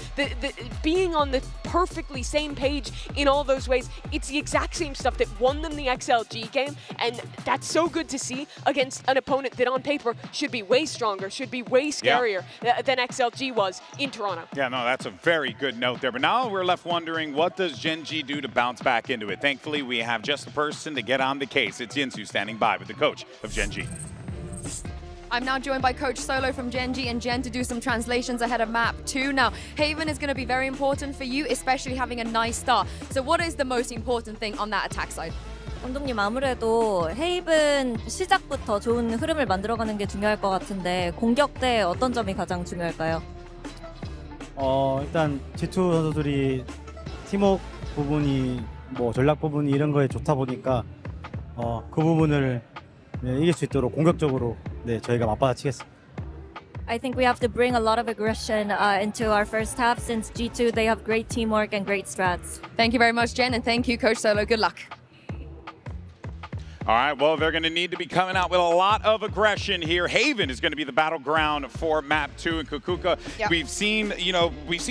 Being on the perfectly same page in all those ways, it's the exact same stuff that won them the XLG game, and that's so good to see against an opponent that on paper should be way stronger, should be way scarier than XLG was in Toronto. Yeah, no, that's a very good note there. But now we're left wondering, what does Gen.G do to bounce back into it? Thankfully, we have just a person to get on the case. It's Yinsu standing by with the coach of Gen.G. I'm now joined by Coach Solo from Gen.G and Gen to do some translations ahead of map 2. Now, Haven is going to be very important for you, especially having a nice start. So what is the most important thing on that attack side? 감독님, 아무래도 헤이븐 시작부터 좋은 흐름을 만들어가는 게 중요할 것 같은데 공격 때 어떤 점이 가장 중요할까요? 일단 G2 선수들이 팀워크 부분이 뭐 전략 부분이 이런 거에 좋다 보니까 그 부분을 이길 수 있도록 공격적으로 저희가 맞받아치겠습니다. I think we have to bring a lot of aggression into our first half since G2 they have great teamwork and great strats. Thank you very much, Jen, and thank you, Coach Solo. Good luck. All right, well, they're going to need to be coming out with a lot of aggression here. Haven is going to be the battleground for map 2 in Kukuka. We've seen,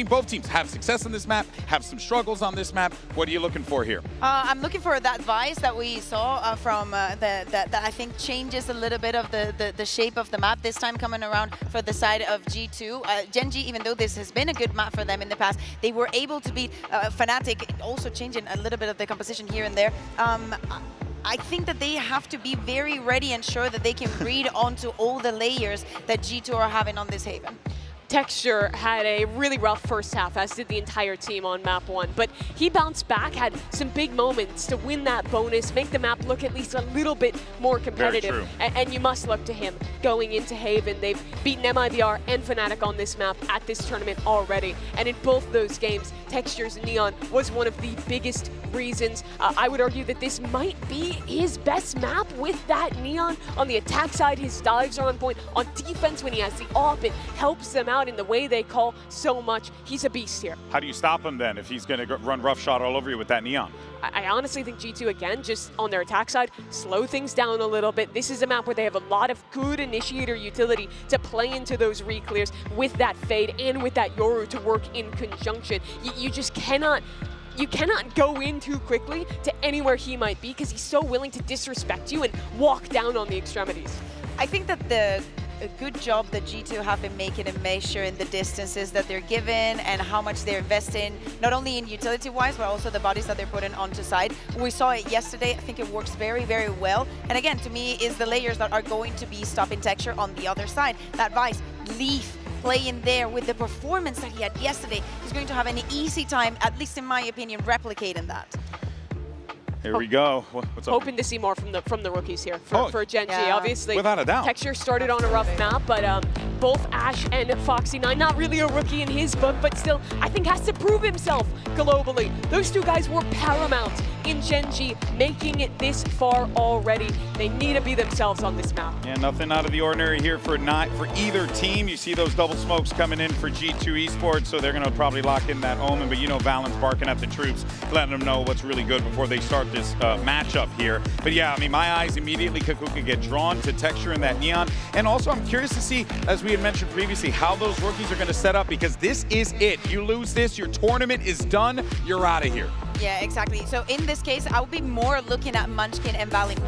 both teams have success on this map, have some struggles on this map. What are you looking for here? I'm looking for that Vice that we saw from that I think changes a little bit of the shape of the map this time coming around for the side of G2. Gen.G, even though this has been a good map for them in the past, they were able to beat Fnatic, also changing a little bit of the composition here and there. I think that they have to be very ready and sure that they can read onto all the layers that G2 are having on this Haven. Texture had a really rough first half, as did the entire team on map 1, but he bounced back, had some big moments to win that bonus, make the map look at least a little bit more competitive. And you must look to him going into Haven. They've beaten MIBR and Fnatic on this map at this tournament already, and in both those games, Texture's Neon was one of the biggest reasons. I would argue that this might be his best map with that Neon. On the attack side, his dives are on point. On defense, when he has the AWP, it helps them out in the way they call so much. He's a beast here. How do you stop him then if he's going to run rough shot all over you with that Neon? I honestly think G2, again, just on their attack side, slow things down a little bit. This is a map where they have a lot of good initiator utility to play into those re-clears with that Fade and with that Yoru to work in conjunction. You just cannot... You cannot go in too quickly to anywhere he might be because he's so willing to disrespect you and walk down on the extremities. I think that a good job that G2 have been making in measuring the distances that they're given and how much they're investing, not only in utility-wise, but also the bodies that they're putting onto side. We saw it yesterday. I think it works very, very well. And again, to me, is the layers that are going to be stopping Texture on the other side. That Vice, Leaf, playing there with the performance that he had yesterday, he's going to have an easy time, at least in my opinion, replicating that. Here we go. What's up? Hoping to see more from the rookies here for Gen.G. Yeah. Obviously, without a doubt. Texture started on a rough map, but both Ash and Foxy9, not really a rookie in his book, but still, I think has to prove himself globally. Those two guys were paramount in Gen.G, making it this far already. They need to be themselves on this map. Yeah, nothing out of the ordinary here for either team. You see those double smokes coming in for G2 Esports, so they're going to probably lock in that Omen, but you know Valent's barking at the troops, letting them know what's really good before they start this matchup here. But yeah, I mean, my eyes immediately could get drawn to Texture and that Neon. And also, I'm curious to see, as we had mentioned previously, how those rookies are going to set up, because this is it. You lose this, your tournament is done, you're out of here. Yeah, exactly. So in this case, I would be more looking at Munchkin and Valin.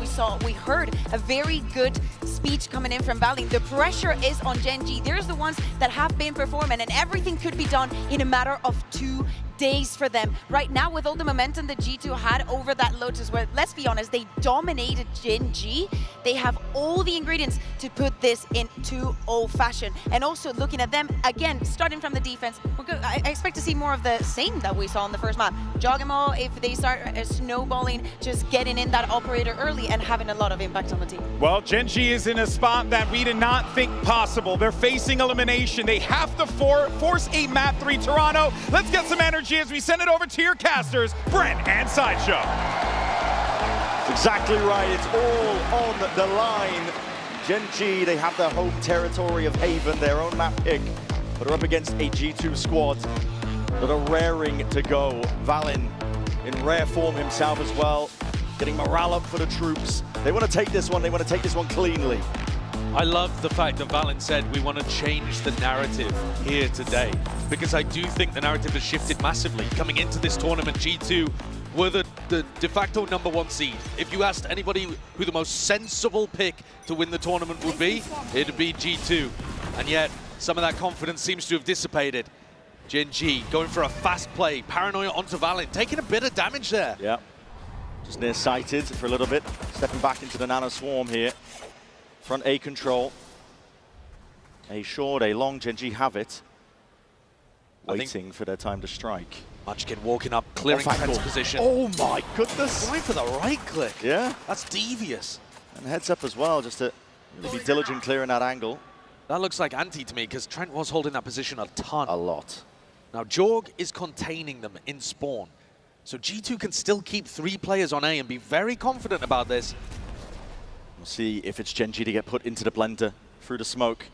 We heard a very good speech coming in from Valin. The pressure is on Gen.G. There's the ones that have been performing, and everything could be done in a matter of 2 days for them. Right now, with all the momentum that G2 had over that Lotus, where, let's be honest, they dominated Gen.G, they have all the ingredients to put this in 2-0 fashion. And also looking at them, again, starting from the defense, I expect to see more of the same that we saw in the first map. JonahP, if they start snowballing, just getting in that operator early and having a lot of impact on the team. Well, Gen.G is in a spot that we did not think possible. They're facing elimination. They have to force a map 3 Toronto. Let's get some energy as we send it over to your casters, Brent and Sideshow. Exactly right, it's all on the line. Gen.G, they have their home territory of Haven, their own map pick, but are up against a G2 squad that are raring to go. Valin in rare form himself as well, getting morale up for the troops. They want to take this one, they want to take this one cleanly. I love the fact that Valent said we want to change the narrative here today, because I do think the narrative has shifted massively. Coming into this tournament, G2 were the de facto #1 seed. If you asked anybody who the most sensible pick to win the tournament would be, it'd be G2. And yet, some of that confidence seems to have dissipated. Gen.G going for a fast play, paranoia onto Valent, taking a bit of damage there. Yeah, just near-sighted for a little bit, stepping back into the Nano Swarm here. Front A control. A short, a long, Gen.G have it. Waiting for their time to strike. Munchkin walking up, clearing Trent's position. Oh my goodness! Going for the right click. Yeah. That's devious. And heads up as well, just to really be diligent clearing that angle. That looks like anti to me, because Trent was holding that position a ton. A lot. Now, Jorg is containing them in spawn. So G2 can still keep 3 players on A and be very confident about this. We'll see if it's Gen.G to get put into the blender through the smoke.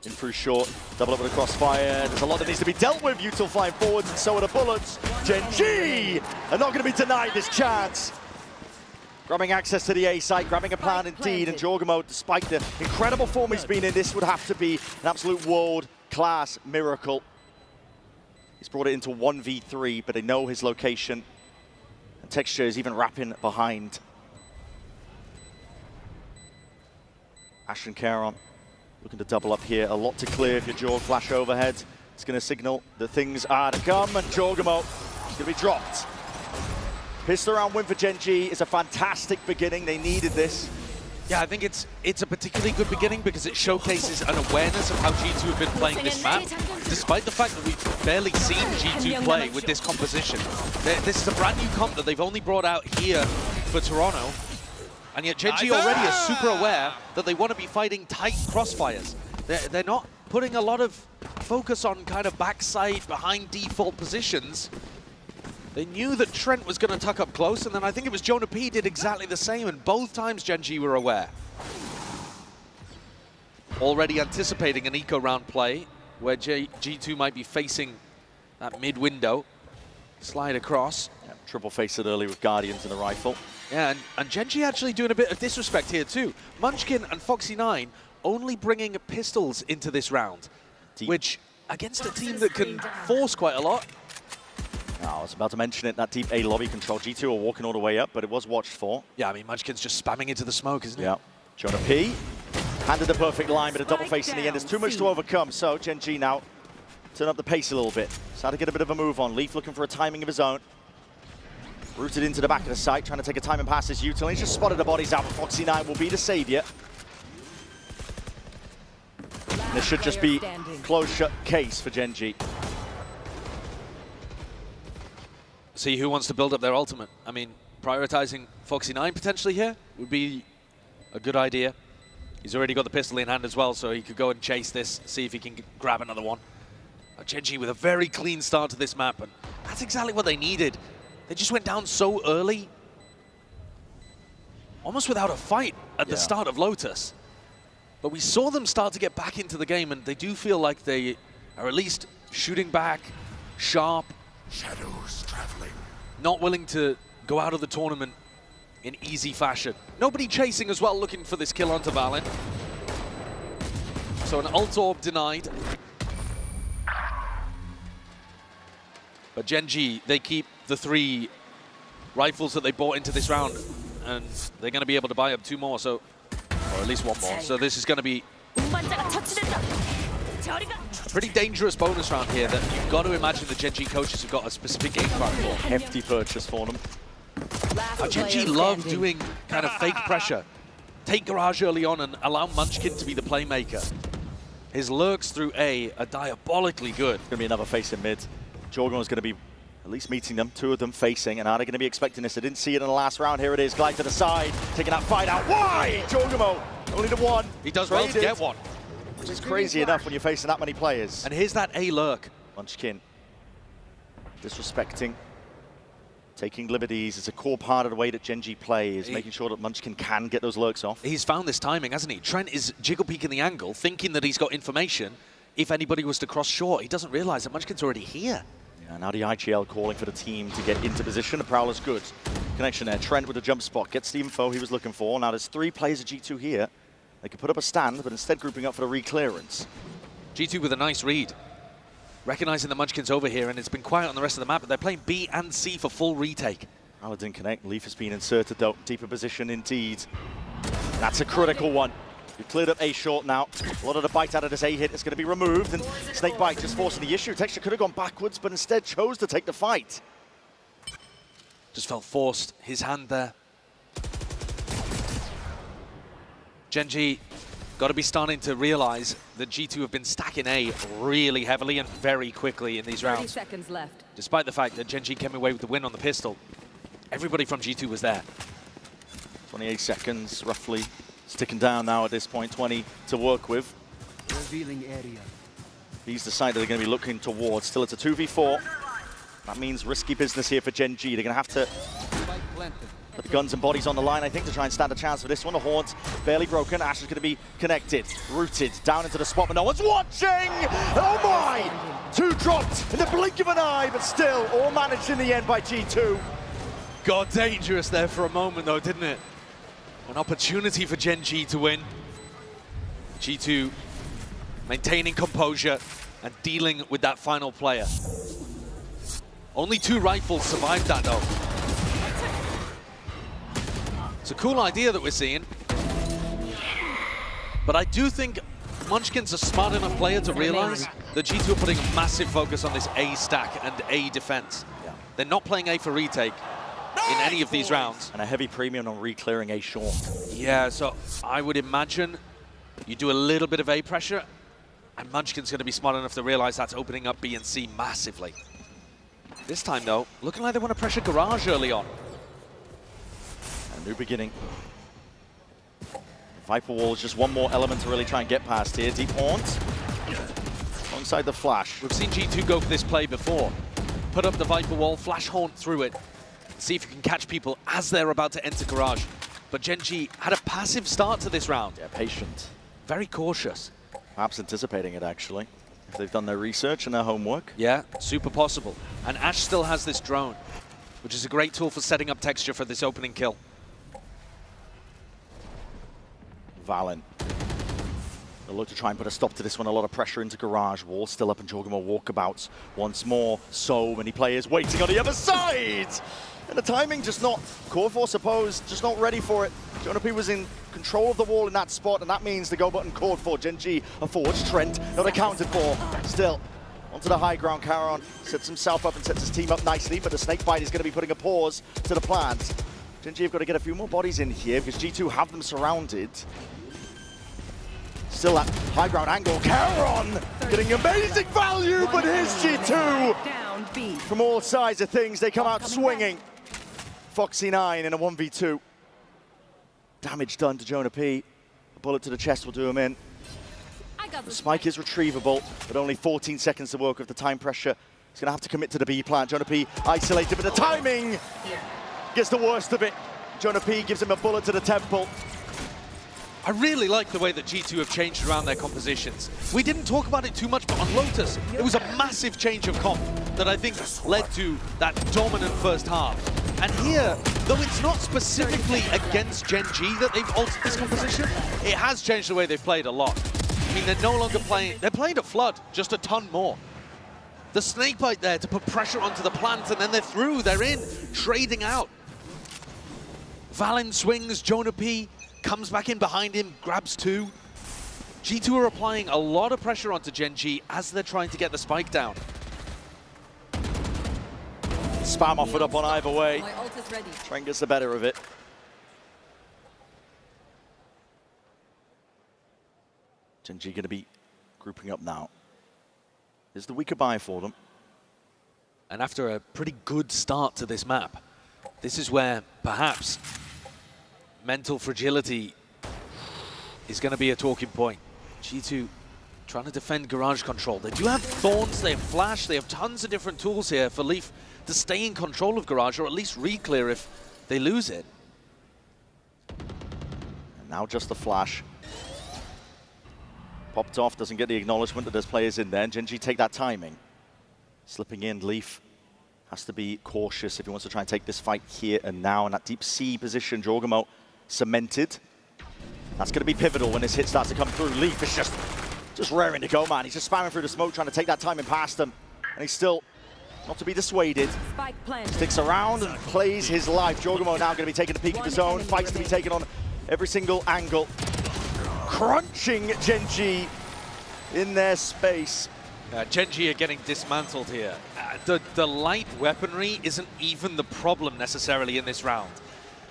In through short, double up with a crossfire. There's a lot that needs to be dealt with. Util flying forwards, and so are the bullets. Gen.G are not going to be denied this chance. Grabbing access to the A site, grabbing a plan indeed, and JonahP, despite the incredible form he's been in, this would have to be an absolute world-class miracle. He's brought it into 1v3, but they know his location. And Texture is even wrapping behind. Ash and Charon looking to double up here. A lot to clear if your Jorg flash overhead. It's going to signal that things are to come, and JonahP is going to be dropped. Pistol round win for Gen.G is a fantastic beginning. They needed this. Yeah, I think it's a particularly good beginning because it showcases an awareness of how G2 have been playing this map, despite the fact that we've barely seen G2 play with this composition. This is a brand new comp that they've only brought out here for Toronto, and yet Gen.G already is super aware that they want to be fighting tight crossfires. They're not putting a lot of focus on kind of backside behind default positions. They knew that Trent was going to tuck up close, and then I think it was JonahP did exactly the same, and both times Gen.G were aware. Already anticipating an eco round play where G2 might be facing that mid window. Slide across. Yeah, triple face it early with Guardians and a rifle. Yeah, and Gen.G actually doing a bit of disrespect here too. Munchkin and Foxy9 only bringing pistols into this round, which against a team that can force quite a lot. I was about to mention it, that deep A lobby control. G2 are walking all the way up, but it was watched for. Yeah, I mean, Munchkin's just spamming into the smoke, isn't it? Yeah. JonahP handed the perfect line, but a double face in the end. There's too much to overcome, so Gen.G now turn up the pace a little bit. Starting to get a bit of a move on. Leaf looking for a timing of his own. Rooted into the back of the site, trying to take a time and pass his util. He's just spotted the bodies out, but Foxy9 will be the savior. And this should just be closed shut case for Gen.G. See who wants to build up their ultimate. I mean, prioritizing Foxy9 potentially here would be a good idea. He's already got the pistol in hand as well, so he could go and chase this, see if he can grab another one. Gen.G with a very clean start to this map, and that's exactly what they needed. They just went down so early, almost without a fight at the start of Lotus. But we saw them start to get back into the game, and they do feel like they are at least shooting back, sharp, Shadows traveling. not willing to go out of the tournament in easy fashion. Nobody chasing as well, looking for this kill onto Valen. So an ult orb denied. But Gen.G, they keep the 3 rifles that they bought into this round, and they're going to be able to buy up 2 more, so, or at least 1 more. So this is going to be a pretty dangerous bonus round here that you've got to imagine the Gen.G coaches have got a specific game plan for. Hefty purchase for them. Gen.G love doing kind of fake pressure. Take Garage early on and allow Munchkin to be the playmaker. His lurks through A are diabolically good. Going to be another face in mid. Jorgon's going to be at least meeting them, 2 of them facing, and are they going to be expecting this? I didn't see it in the last round. Here it is, glide to the side, taking that fight out. Why? Jorgomo, only the 1. He does well to get 1. Which is crazy enough when you're facing that many players. And here's that A lurk. Munchkin disrespecting, taking liberties. It's a core part of the way that Gen.G play, is making sure that Munchkin can get those lurks off. He's found this timing, hasn't he? Trent is jiggle peeking the angle, thinking that he's got information. If anybody was to cross short, he doesn't realize that Munchkin's already here. Yeah, now the IGL calling for the team to get into position. The Prowler's good. Connection there. Trent with a jump spot. Gets the info he was looking for. Now there's 3 players of G2 here. They could put up a stand, but instead grouping up for the re-clearance. G2 with a nice read. Recognizing the Munchkin's over here, and it's been quiet on the rest of the map, but they're playing B and C for full retake. Paladin connect. Leaf has been inserted though. Deeper position indeed. That's a critical one. We've cleared up A short now. A lot of the bite out of this A hit is going to be removed, and Snakebite just forcing the issue. Texture could have gone backwards, but instead chose to take the fight. Just felt forced. His hand there. Gen.G got to be starting to realize that G2 have been stacking A really heavily and very quickly in these rounds. 30 seconds left. Despite the fact that Gen.G came away with the win on the pistol, everybody from G2 was there. 28 seconds, roughly. It's ticking down now at this point, 20 to work with. Revealing area. He's the side that they're going to be looking towards. Still, it's a 2v4. That means risky business here for Gen.G. They're going to have to put the guns and bodies on the line, I think, to try and stand a chance for this one. The Haunt barely broken. Ash is going to be connected, rooted down into the spot, but no one's watching! Oh my! 2 dropped in the blink of an eye, but still all managed in the end by G2. Got dangerous there for a moment, though, didn't it? An opportunity for Gen.G to win. G2 maintaining composure and dealing with that final player. Only 2 rifles survived that, though. It's a cool idea that we're seeing. But I do think Munchkin's a smart enough player to realize that G2 are putting massive focus on this A stack and A defense. They're not playing A for retake. in any of these rounds. And a heavy premium on re-clearing A short. Yeah, so I would imagine you do a little bit of A pressure, and Munchkin's going to be smart enough to realize that's opening up B and C massively. This time, though, looking like they want to pressure Garage early on. A new beginning. Viper Wall is just one more element to really try and get past here. Deep Haunt. Alongside the Flash. We've seen G2 go for this play before. Put up the Viper Wall, Flash Haunt through it. See if you can catch people as they're about to enter Garage. But Gen.G had a passive start to this round. Yeah, patient. Very cautious. Perhaps anticipating it, actually. If they've done their research and their homework. Yeah, super possible. And Ash still has this drone, which is a great tool for setting up texture for this opening kill. Valen. They'll look to try and put a stop to this one. A lot of pressure into Garage. Wall still up and Jorgamo walkabouts once more. So many players waiting on the other side. And the timing just not, Core Force opposed, just not ready for it. JonahP was in control of the wall in that spot, and that means the go button called for. Gen.G are forwards. Trent not accounted for. Still, onto the high ground. Caron sets himself up and sets his team up nicely, but the Snakebite is going to be putting a pause to the plans. Gen.G have got to get a few more bodies in here because G2 have them surrounded. Still that high ground angle. Caron getting amazing value, but here's G2. From all sides of things, they come out swinging. Foxy9 in a 1v2. Damage done to JonahP. A bullet to the chest will do him in. The spike is retrievable, but only 14 seconds to work with the time pressure. He's going to have to commit to the B plant. JonahP isolated, but the timing gets the worst of it. JonahP gives him a bullet to the temple. I really like the way that G2 have changed around their compositions. We didn't talk about it too much, but on Lotus, it was a massive change of comp that I think led to that dominant first half. And here, though it's not specifically against Gen.G that they've altered this composition, it has changed the way they've played a lot. I mean, they're no longer playing, they're playing a flood, just a ton more. The Snakebite there to put pressure onto the plant, and then they're through, they're in, trading out. Valen swings, JonahP comes back in behind him, grabs two. G2 are applying a lot of pressure onto Gen.G as they're trying to get the spike down. Spam offered up on either way. Trent gets the better of it. Gen.G going to be grouping up now. This is the weaker buy for them. And after a pretty good start to this map, this is where perhaps mental fragility is going to be a talking point. G2 trying to defend Garage control. They do have Thorns, they have Flash, they have tons of different tools here for Leaf to stay in control of Garage, or at least re-clear if they lose it. And now just the Flash. Popped off, doesn't get the acknowledgement that there's players in there. Gen.G take that timing. Slipping in, Leaf has to be cautious if he wants to try and take this fight here and now. In that deep C position, Jorgamo cemented. That's going to be pivotal when this hit starts to come through. Leaf is just raring to go, man. He's just spamming through the smoke, trying to take that timing past him. And he's still not to be dissuaded. Sticks around and plays his life. Jorgamo now going to be taking a peek at his own. Fights to be taken on every single angle. Crunching Gen.G in their space. Gen.G are getting dismantled here. The light weaponry isn't even the problem necessarily in this round.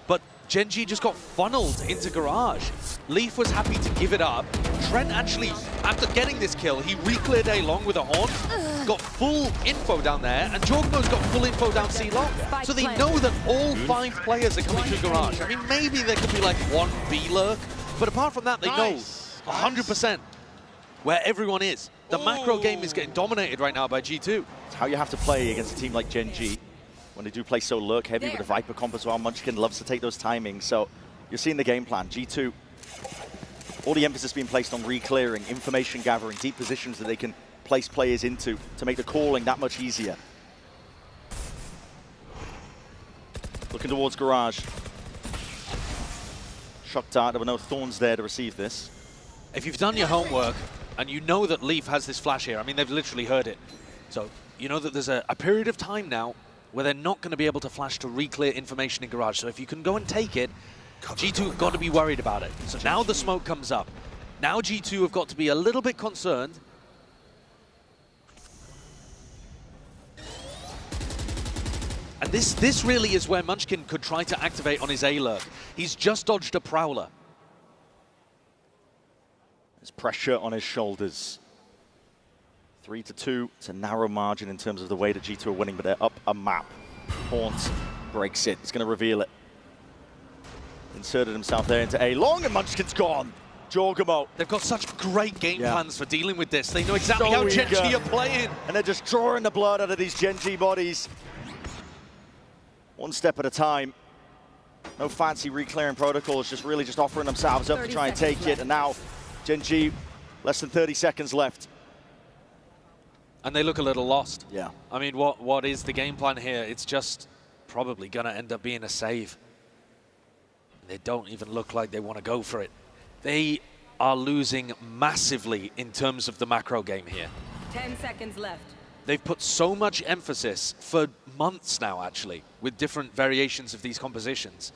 But Gen.G just got funneled into Garage. Leaf was happy to give it up. Trent actually, after getting this kill, he re-cleared A long with a horn, got full info down there, and Jorgamo's got full info down C long. So they know that all 5 players are coming through Garage. I mean, maybe there could be like one B lurk, but apart from that, they know 100% where everyone is. The macro game is getting dominated right now by G2. It's how you have to play against a team like Gen.G. When they do play so lurk heavy with the Viper comp as well. Munchkin loves to take those timings. So you're seeing the game plan. G2, all the emphasis being placed on re-clearing, information gathering, deep positions that they can place players into to make the calling that much easier. Looking towards Garage. Shock dart, there were no Thorns there to receive this. If you've done your homework, and you know that Leaf has this flash here, I mean, they've literally heard it. So you know that there's a period of time now where they're not going to be able to flash to re-clear information in Garage. So if you can go and take it, G2 have got to be worried about it. So now the smoke comes up. Now G2 have got to be a little bit concerned. And And this really is where Munchkin could try to activate on his A lurk. He's just dodged a Prowler. There's pressure on his shoulders. 3-2. It's a narrow margin in terms of the way that G2 are winning, but they're up a map. Haunt breaks it. He's going to reveal it. Inserted himself there into A long, and Munchkin's gone. Jorgamo. They've got such great game plans for dealing with this. They know exactly how Gen.G are playing. And they're just drawing the blood out of these Gen.G bodies. One step at a time. No fancy re-clearing protocols, just really just offering themselves up to try and take it. And now Gen.G, less than 30 seconds left. And they look a little lost. Yeah. I mean, what is the game plan here? It's just probably going to end up being a save. They don't even look like they want to go for it. They are losing massively in terms of the macro game here. 10 seconds left. They've put so much emphasis for months now, actually, with different variations of these compositions,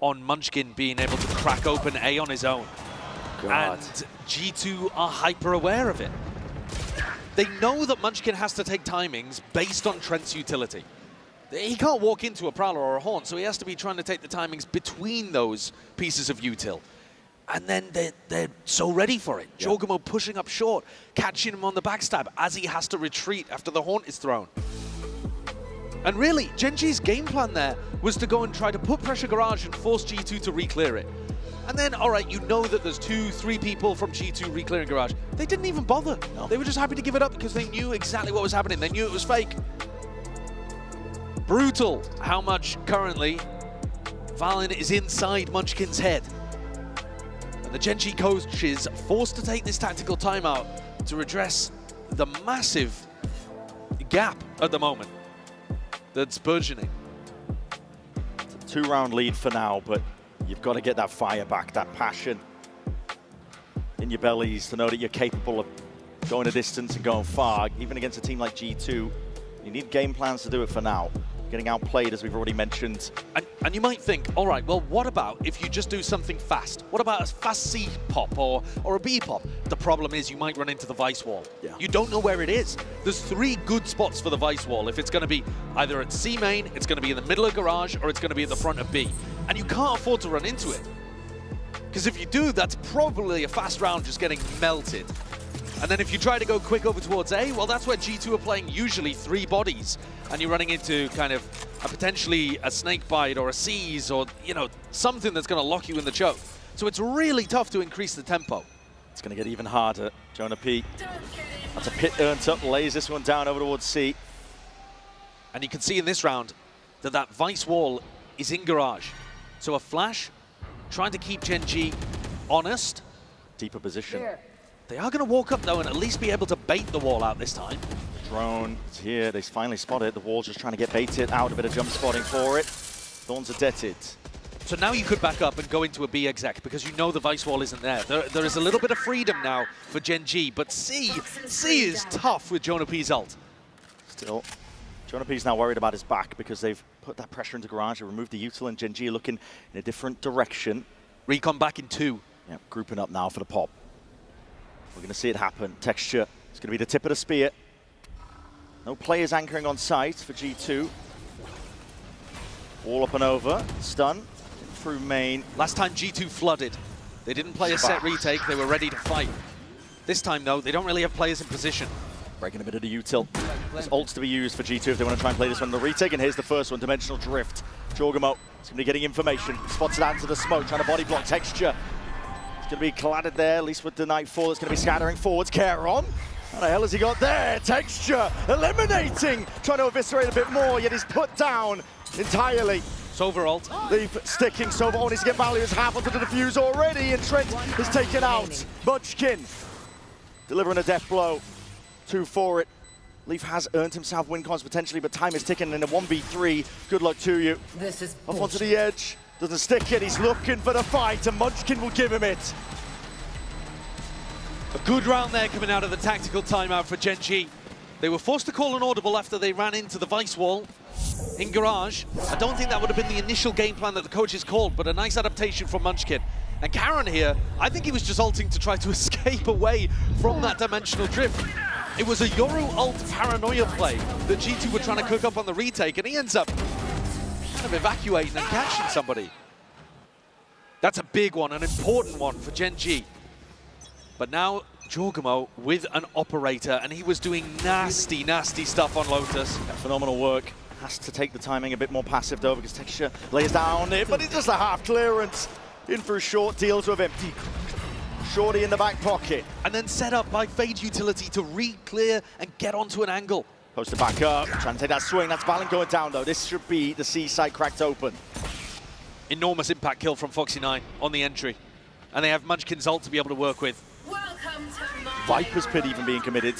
on Munchkin being able to crack open A on his own. God. And G2 are hyper aware of it. They know that Munchkin has to take timings based on Trent's utility. He can't walk into a Prowler or a Haunt, so he has to be trying to take the timings between those pieces of util. And then they're so ready for it. Yeah. Jorgamo pushing up short, catching him on the backstab as he has to retreat after the Haunt is thrown. And really, Gen.G's game plan there was to go and try to put pressure Garage and force G2 to re-clear it. And then, all right, you know that there's 2-3 people from G2 re-clearing Garage. They didn't even bother. No. They were just happy to give it up because they knew exactly what was happening. They knew it was fake. Brutal how much currently Valen is inside Munchkin's head. And the Gen.G coach is forced to take this tactical timeout to redress the massive gap at the moment that's burgeoning. It's a 2-round lead for now, but you've got to get that fire back, that passion in your bellies to know that you're capable of going a distance and going far. Even against a team like G2, you need game plans to do it for now. Getting outplayed, as we've already mentioned. And you might think, all right, well, what about if you just do something fast? What about a fast C pop or a B pop? The problem is you might run into the Vice wall. Yeah. You don't know where it is. There's 3 good spots for the Vice wall. If it's going to be either at C main, it's going to be in the middle of Garage, or it's going to be at the front of B. And you can't afford to run into it. Because if you do, that's probably a fast round just getting melted. And then if you try to go quick over towards A, well, that's where G2 are playing usually 3 bodies. And you're running into kind of potentially a snake bite or a seize or, you know, something that's going to lock you in the choke. So it's really tough to increase the tempo. It's going to get even harder. JonahP, that's a pit earned up, lays this one down over towards C. And you can see in this round that that Vice wall is in Garage. So a flash, trying to keep Gen.G honest. Deeper position. They are going to walk up, though, and at least be able to bait the wall out this time. Drone is here. They finally spot it. The wall's just trying to get baited out. A bit of jump spotting for it. Thorns are deaded. So now you could back up and go into a B exec because you know the Vice wall isn't there. There is a little bit of freedom now for Gen.G, but C is tough with JonahP's ult. Still, JonahP's now worried about his back because they've put that pressure into Garage. They removed the util, and Gen.G looking in a different direction. Recon back in 2. Yeah, grouping up now for the pop. We're going to see it happen. Texture, it's going to be the tip of the spear. No players anchoring on site for G2. All up and over. Stun through main. Last time G2 flooded. They didn't play a set retake. They were ready to fight. This time, though, they don't really have players in position. Breaking a bit of the util. There's ults to be used for G2 if they want to try and play this one in the retake. And here's the first one, Dimensional Drift. Jorgamo is going to be getting information. Spots it out into the smoke, trying to body block Texture. Going to be collided there, at least with the Nightfall. It's going to be scattering forwards. Caron. What the hell has he got there? Texture eliminating, trying to eviscerate a bit more, yet he's put down entirely. Sova ult. Leaf sticking. Sova needs to get value. It's half onto the defuse already, and Trent is taken out. Munchkin delivering a death blow. 2 for it. Leaf has earned himself win cons potentially, but time is ticking in a 1v3. Good luck to you. This is up onto the edge. Doesn't stick it, he's looking for the fight, and Munchkin will give him it. A good round there coming out of the tactical timeout for Gen.G. They were forced to call an audible after they ran into the Vice wall in Garage. I don't think that would have been the initial game plan that the coaches called, but a nice adaptation from Munchkin. And Caron here, I think he was just ulting to try to escape away from that Dimensional Drift. It was a Yoru ult paranoia play that G2 were trying to cook up on the retake, and he ends up kind of evacuating and catching somebody. That's a big one, an important one for Gen.G. But now Jorgamo with an operator, and he was doing nasty, nasty stuff on Lotus. Yeah, phenomenal work. Has to take the timing a bit more passive though, because Texture lays down it, but it's just a half clearance. In for a short, deals with him. Shorty in the back pocket. And then set up by Fade Utility to re-clear and get onto an angle. Posted back up, trying to take that swing. That's Valen going down though. This should be the C side cracked open. Enormous impact kill from Foxy9 on the entry. And they have Munchkin's ult to be able to work with. Viper's Pit even being committed.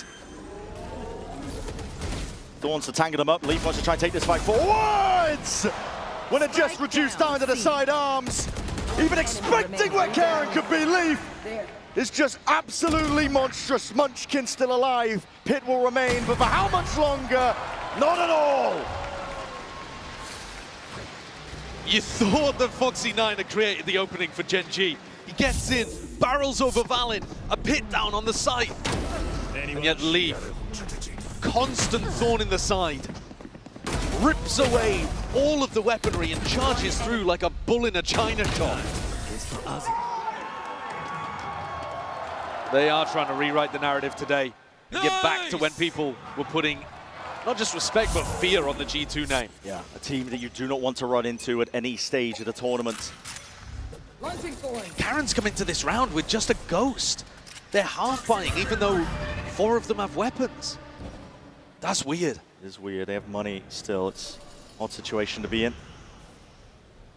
Thorns to tangle them up. Leaf wants to try and take this fight forwards! When it just reduced down to the side arms. Even expecting where Karen could be, Leaf is just absolutely monstrous. Munchkin still alive. Pit will remain, but for how much longer? Not at all! You thought that Foxy9 had created the opening for Gen.G. He gets in, barrels over Valen, a pit down on the side. And yet Leaf, constant thorn in the side, rips away all of the weaponry and charges through like a bull in a china shop. They are trying to rewrite the narrative today and get back to when people were putting not just respect, but fear on the G2 name. Yeah, a team that you do not want to run into at any stage of the tournament. Karen's come into this round with just a ghost. They're half buying, even though 4 of them have weapons. That's weird. It is weird. They have money still. It's an odd situation to be in.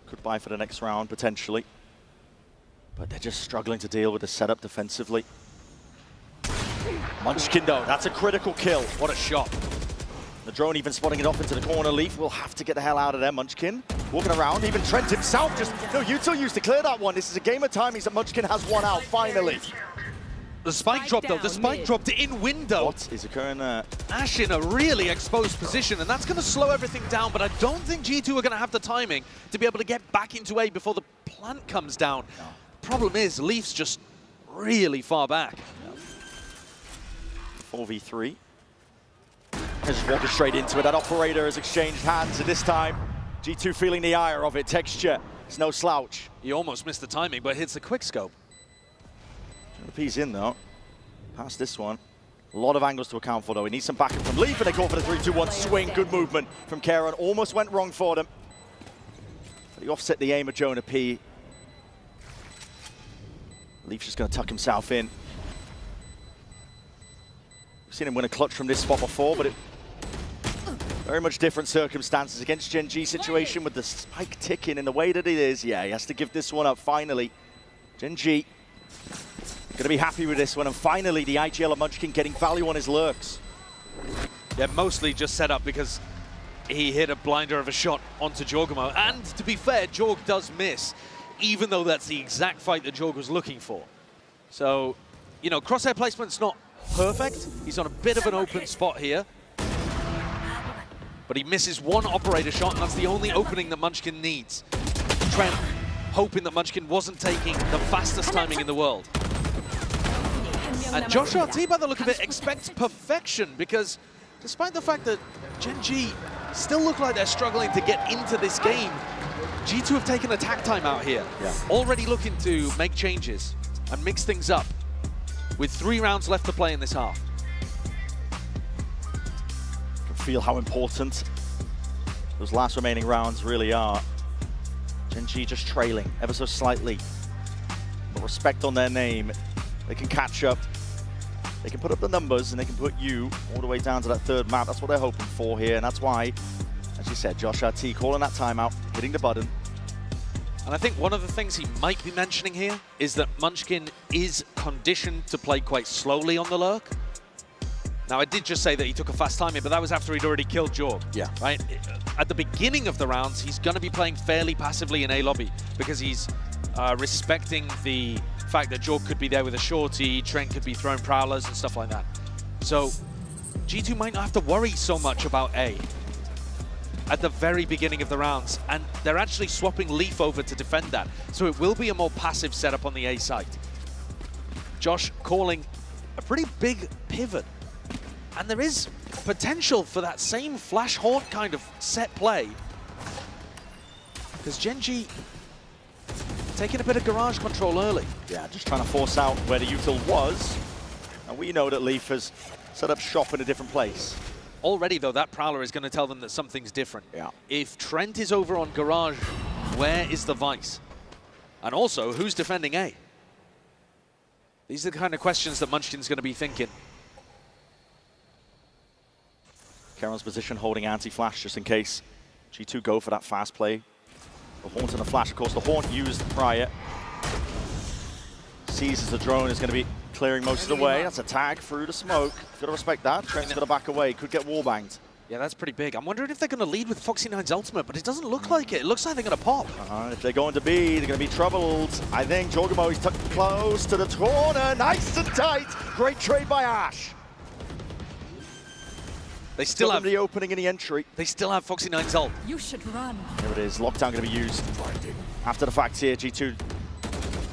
Could buy for the next round, potentially. But they're just struggling to deal with the setup defensively. Munchkin, though, that's a critical kill. What a shot. The drone even spotting it off into the corner. Leaf will have to get the hell out of there. Munchkin walking around. Even Trent himself just... No, Util used to clear that one. This is a game of timings that Munchkin has one out, finally. The spike drop, though. The spike dropped in window. What is occurring there? Ash in a really exposed position, and that's going to slow everything down, but I don't think G2 are going to have the timing to be able to get back into A before the plant comes down. No. Problem is, Leaf's just really far back. 4v3. Just walking straight into it. That operator has exchanged hands, and this time, G2 feeling the ire of it. Texture, it's no slouch. He almost missed the timing, but hits the quick scope. JonahP's in, though. Past this one. A lot of angles to account for, though. He needs some backup from Leaf, and they go for the 3-2-1 swing. Good movement from Karen. Almost went wrong for them. But he offset the aim of JonahP. Leaf's just going to tuck himself in. We've seen him win a clutch from this spot before, but it very much different circumstances against Gen.G situation with the spike ticking in the way that it is. Yeah, he has to give this one up finally. Gen.G going to be happy with this one, and finally the IGL of Munchkin getting value on his lurks. Yeah, mostly just set up because he hit a blinder of a shot onto Jorgamo. And to be fair, Jorg does miss, even though that's the exact fight that Jorg was looking for. So, you know, crosshair placement's not perfect. He's on a bit of an open spot here. But he misses one operator shot, and that's the only opening that Munchkin needs. Trent hoping that Munchkin wasn't taking the fastest timing in the world. And JonahP, by the look of it, expects perfection, because despite the fact that Gen.G still look like they're struggling to get into this game, G2 have taken attack time out here. Yeah. Already looking to make changes and mix things up with 3 rounds left to play in this half. You can feel how important those last remaining rounds really are. Gen.G just trailing ever so slightly. But respect on their name. They can catch up. They can put up the numbers, and they can put you all the way down to that 3rd map. That's what they're hoping for here, and that's why, as you said, JonahP calling that timeout, hitting the button. And I think one of the things he might be mentioning here is that Munchkin is conditioned to play quite slowly on the lurk. Now, I did just say that he took a fast timing, but that was after he'd already killed Jorg. Yeah. Right? At the beginning of the rounds, he's going to be playing fairly passively in A lobby because he's respecting the fact that Jorg could be there with a shorty, Trent could be throwing prowlers and stuff like that. So G2 might not have to worry so much about A at the very beginning of the rounds, and they're actually swapping Leaf over to defend that. So it will be a more passive setup on the A side. Josh calling a pretty big pivot, and there is potential for that same Flash Haunt kind of set play Because Gen.G taking a bit of garage control early. Yeah, just trying to force out where the util was. And we know that Leaf has set up shop in a different place. Already, though, that Prowler is going to tell them that something's different. Yeah. If Trent is over on garage, where is the Vice? And also, who's defending A? These are the kind of questions that Munchkin's going to be thinking. Karon's position holding anti-flash just in case G2 go for that fast play. The Haunt and the flash, of course, the Haunt used prior. Sees as the drone is going to be clearing most of the way. That's a tag through the smoke. Got to respect that. Trent's got to back away. Could get wallbanged. Yeah, that's pretty big. I'm wondering if they're going to lead with Foxy9's ultimate, but it doesn't look like it. It looks like they're going to pop. If they're going to be, they're going to be troubled. I think JonahP is tucked close to the corner. Nice and tight. Great trade by Ash. They still have the opening in the entry. They still have Foxy9's ult. You should run. Here it is. Lockdown going to be used. After the fact here, G2. Do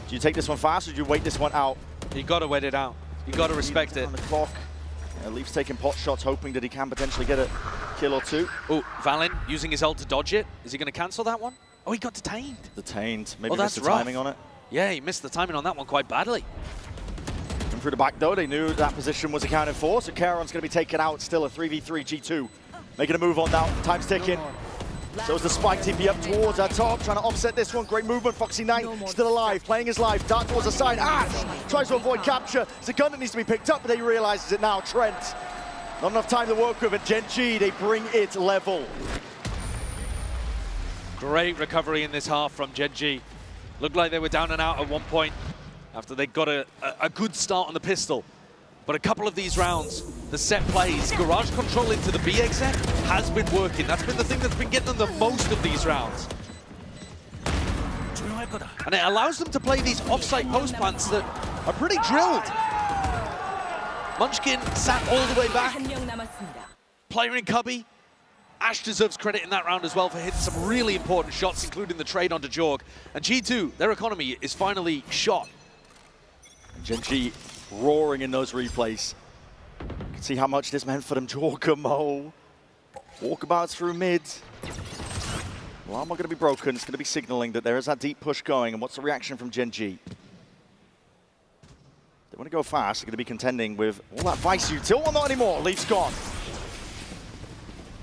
you take this one fast or do you wait this one out? You got to wait it out. You got to respect it. On the clock. Leaf's taking pot shots, hoping that he can potentially get a kill or two. Oh, Valen using his ult to dodge it. Is he going to cancel that one? Oh, he got detained. Detained. Maybe that's missed the timing on it. Yeah, he missed the timing on that one quite badly. And through the back though, they knew that position was accounted for, so Karon's going to be taken out. Still a 3v3 G2. Making a move on now. Time's ticking. So is the Spike TP up towards our top, trying to offset this one. Great movement. Foxy9 still alive, playing his life. Dart towards the side. Ash tries to avoid capture. It's a gun that needs to be picked up, but he realizes it now. Trent. Not enough time to work with it. Gen.G, they bring it level. Great recovery in this half from Gen.G. Looked like they were down and out at one point after they got a good start on the pistol. But a couple of these rounds, the set plays, garage control into the B exec has been working. That's been the thing that's been getting them the most of these rounds. And it allows them to play these offsite post plants that are pretty drilled. Munchkin sat all the way back. Player in Cubby. Ash deserves credit in that round as well for hitting some really important shots, including the trade onto Jorg. And G2, their economy is finally shot. Gen.G roaring in those replays. You can see how much this meant for them. JonahP. Walkabouts through mid. Alarm not going to be broken. It's going to be signaling that there is that deep push going. And what's the reaction from Gen.G? They want to go fast. They're going to be contending with all that Vice util. Well, not anymore. Leaf's gone.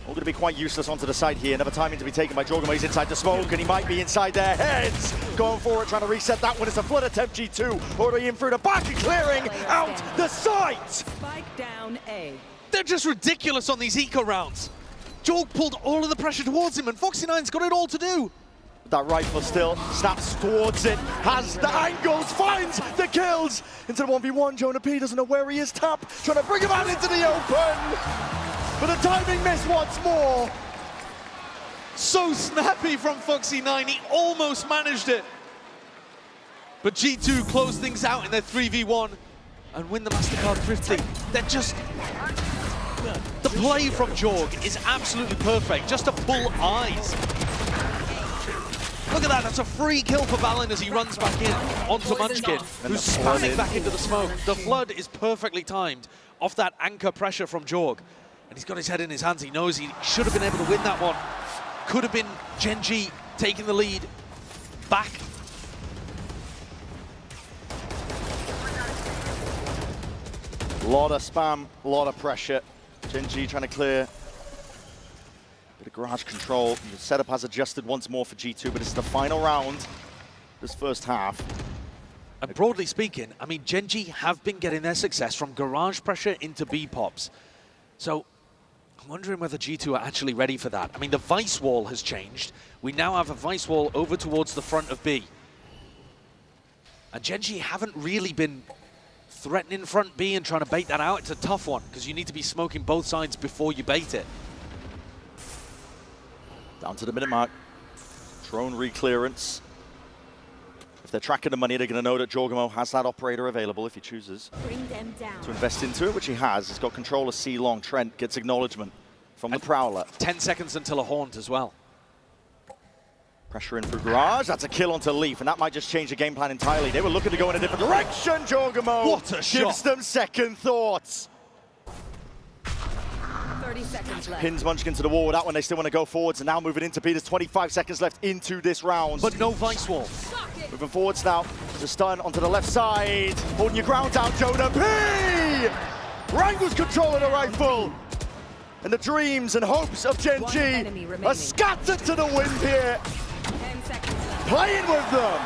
All going to be quite useless onto the side here. Another timing to be taken by JonahP. He's inside the smoke, and he might be inside their heads. Going for it, trying to reset that one. It's a flood attempt, G2. Already in through the back and clearing out the site. Spike down A. They're just ridiculous on these eco rounds. Jorg pulled all of the pressure towards him, and Foxy9's got it all to do. That rifle still snaps towards it, has the angles, finds the kills. Into the 1v1, JonahP doesn't know where he is. Tap, trying to bring him out into the open. But the timing miss once more. So snappy from Foxy9, he almost managed it. But G2 close things out in their 3v1 and win the MasterCard Thrifty. They're just... The play from Jorg is absolutely perfect, just to pull eyes. Look at that, that's a free kill for Valen as he runs back in onto Munchkin, who's spamming back into the smoke. The flood is perfectly timed off that anchor pressure from Jorg. And he's got his head in his hands. He knows he should have been able to win that one. Could have been Gen.G taking the lead back. A lot of spam, a lot of pressure. Gen.G trying to clear. Bit of garage control. The setup has adjusted once more for G2, but it's the final round, this first half. And broadly speaking, I mean, Gen.G have been getting their success from garage pressure into B pops. So I'm wondering whether G2 are actually ready for that. I mean, the Vice wall has changed. We now have a Vice wall over towards the front of B. And Gen.G haven't really been threatening front B and trying to bait that out. It's a tough one, because you need to be smoking both sides before you bait it. Down to the minute mark. Drone re-clearance. If they're tracking the money, they're going to know that JonahP has that operator available if he chooses to invest into it, which he has. He's got control of C long. Trent gets acknowledgement from the Prowler. 10 seconds until a Haunt as well. Pressure in through garage. That's a kill onto Leaf, and that might just change the game plan entirely. They were looking to go in a different direction. JonahP What a shot. gives them second thoughts. 30 seconds left. Pins Munchkin to the wall. That one, they still want to go forwards. And now moving into Peters. 25 seconds left into this round. But no Vice Wall. Moving forwards now. The stun onto the left side. Holding your ground down, JonahP! Wrangles controlling the rifle. And the dreams and hopes of Gen.G are scattered to the wind here. 10 seconds left. Playing with them.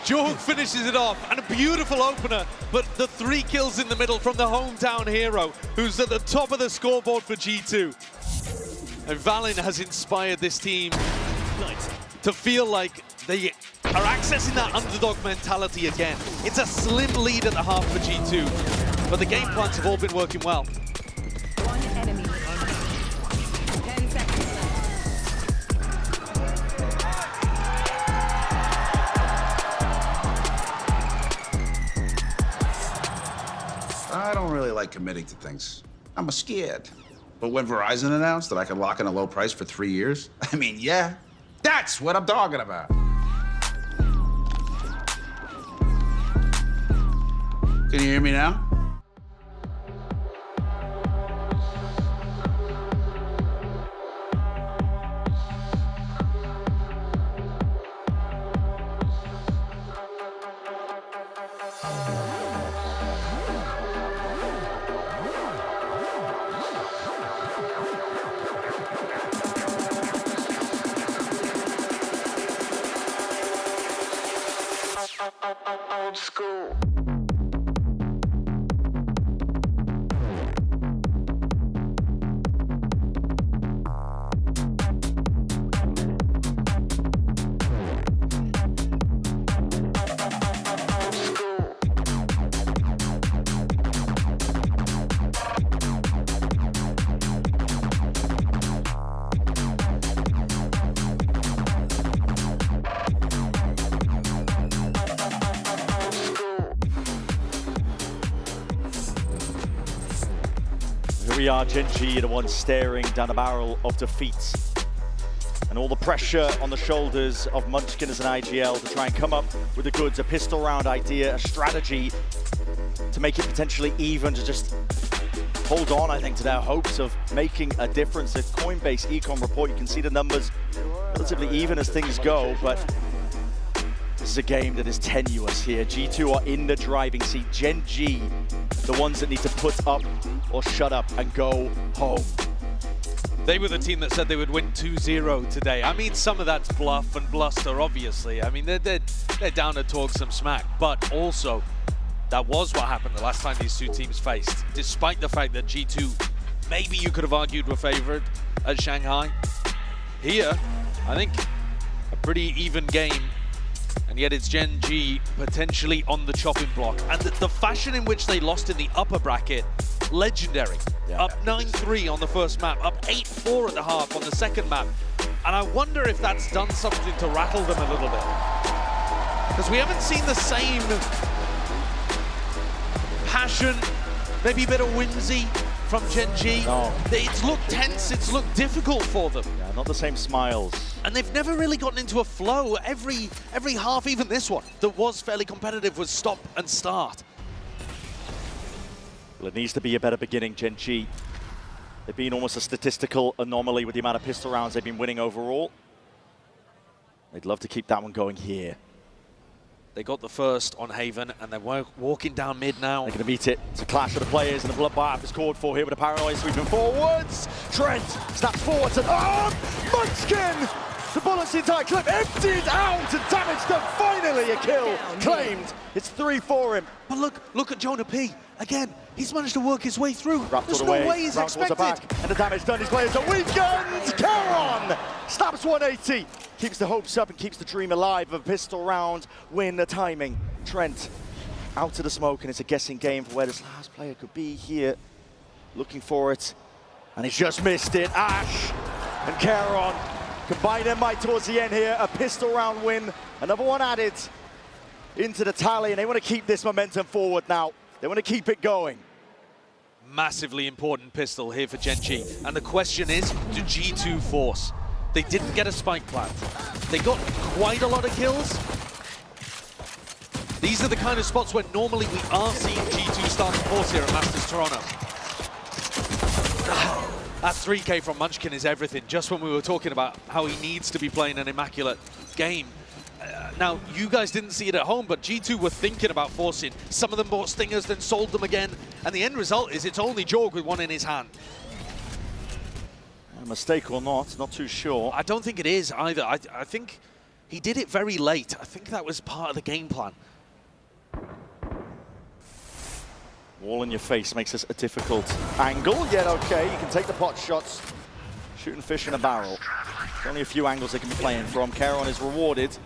Jorg finishes it off, and a beautiful opener, but the 3 kills in the middle from the hometown hero, who's at the top of the scoreboard for G2. And Valin has inspired this team to feel like they are accessing that underdog mentality again. It's a slim lead at the half for G2, but the game plans have all been working well. One enemy. 10 seconds left. I don't really like committing to things. I'm scared. But when Verizon announced that I could lock in a low price for 3 years, I mean, yeah, that's what I'm talking about. Can you hear me now? Old school. Here we are, Gen.G, the one staring down the barrel of defeat. And all the pressure on the shoulders of Munchkin as an IGL to try and come up with the goods, a pistol round idea, a strategy to make it potentially even, to just hold on, I think, to their hopes of making a difference. The Coinbase Econ report, you can see the numbers relatively even as things go, but this is a game that is tenuous here. G2 are in the driving seat. Gen.G, the ones that need to put up or shut up and go home. They were the team that said they would win 2-0 today. I mean, some of that's bluff and bluster, obviously. I mean, they're down to talk some smack, but also that was what happened the last time these two teams faced. Despite the fact that G2, maybe you could have argued, were favored at Shanghai. Here, I think a pretty even game, and yet it's Gen.G potentially on the chopping block. And the fashion in which they lost in the upper bracket, legendary. Yeah. Up 9-3 on the first map, up 8-4 at the half on the second map. And I wonder if that's done something to rattle them a little bit. Because we haven't seen the same passion, maybe a bit of whimsy from Gen.G. No. It's looked tense, it's looked difficult for them. Yeah, not the same smiles. And they've never really gotten into a flow. Every half, even this one, that was fairly competitive, was stop and start. Well, it needs to be a better beginning, Gen.G. They've been almost a statistical anomaly with the amount of pistol rounds they've been winning overall. They'd love to keep that one going here. They got the first on Haven, and they're walking down mid now. They're going to meet it. It's a clash of the players, and the bloodbath is called for here with a paranoid sweeping forwards. Trent snaps forwards and Munchkin! The bullets, the entire clip emptied out and damage done. Finally a kill claimed. It's 3 for him. But look at JonahP. Again, he's managed to work his way through. There's no way he's expected. Back, and the damage done. His players are weakened. Caron snaps 180. Keeps the hopes up and keeps the dream alive of a pistol round win. The timing. Trent out to the smoke, and it's a guessing game for where this last player could be here. Looking for it, and he's just missed it. Ash and Caron combine their might towards the end here. A pistol round win. Another one added into the tally, and they want to keep this momentum forward now. They want to keep it going. Massively important pistol here for Gen.G. And the question is, do G2 force? They didn't get a spike plant. They got quite a lot of kills. These are the kind of spots where normally we are seeing G2 start to force here at Masters Toronto. That 3K from Munchkin is everything, just when we were talking about how he needs to be playing an immaculate game. Now, you guys didn't see it at home, but G2 were thinking about forcing. Some of them bought Stingers, then sold them again, and the end result is it's only Jorg with one in his hand. A mistake or not too sure. I don't think it is either. I think he did it very late. I think that was part of the game plan. Wall in your face makes this a difficult angle, yet okay, you can take the pot shots. Shooting fish in a barrel. There's only a few angles they can be playing from. Charon is rewarded.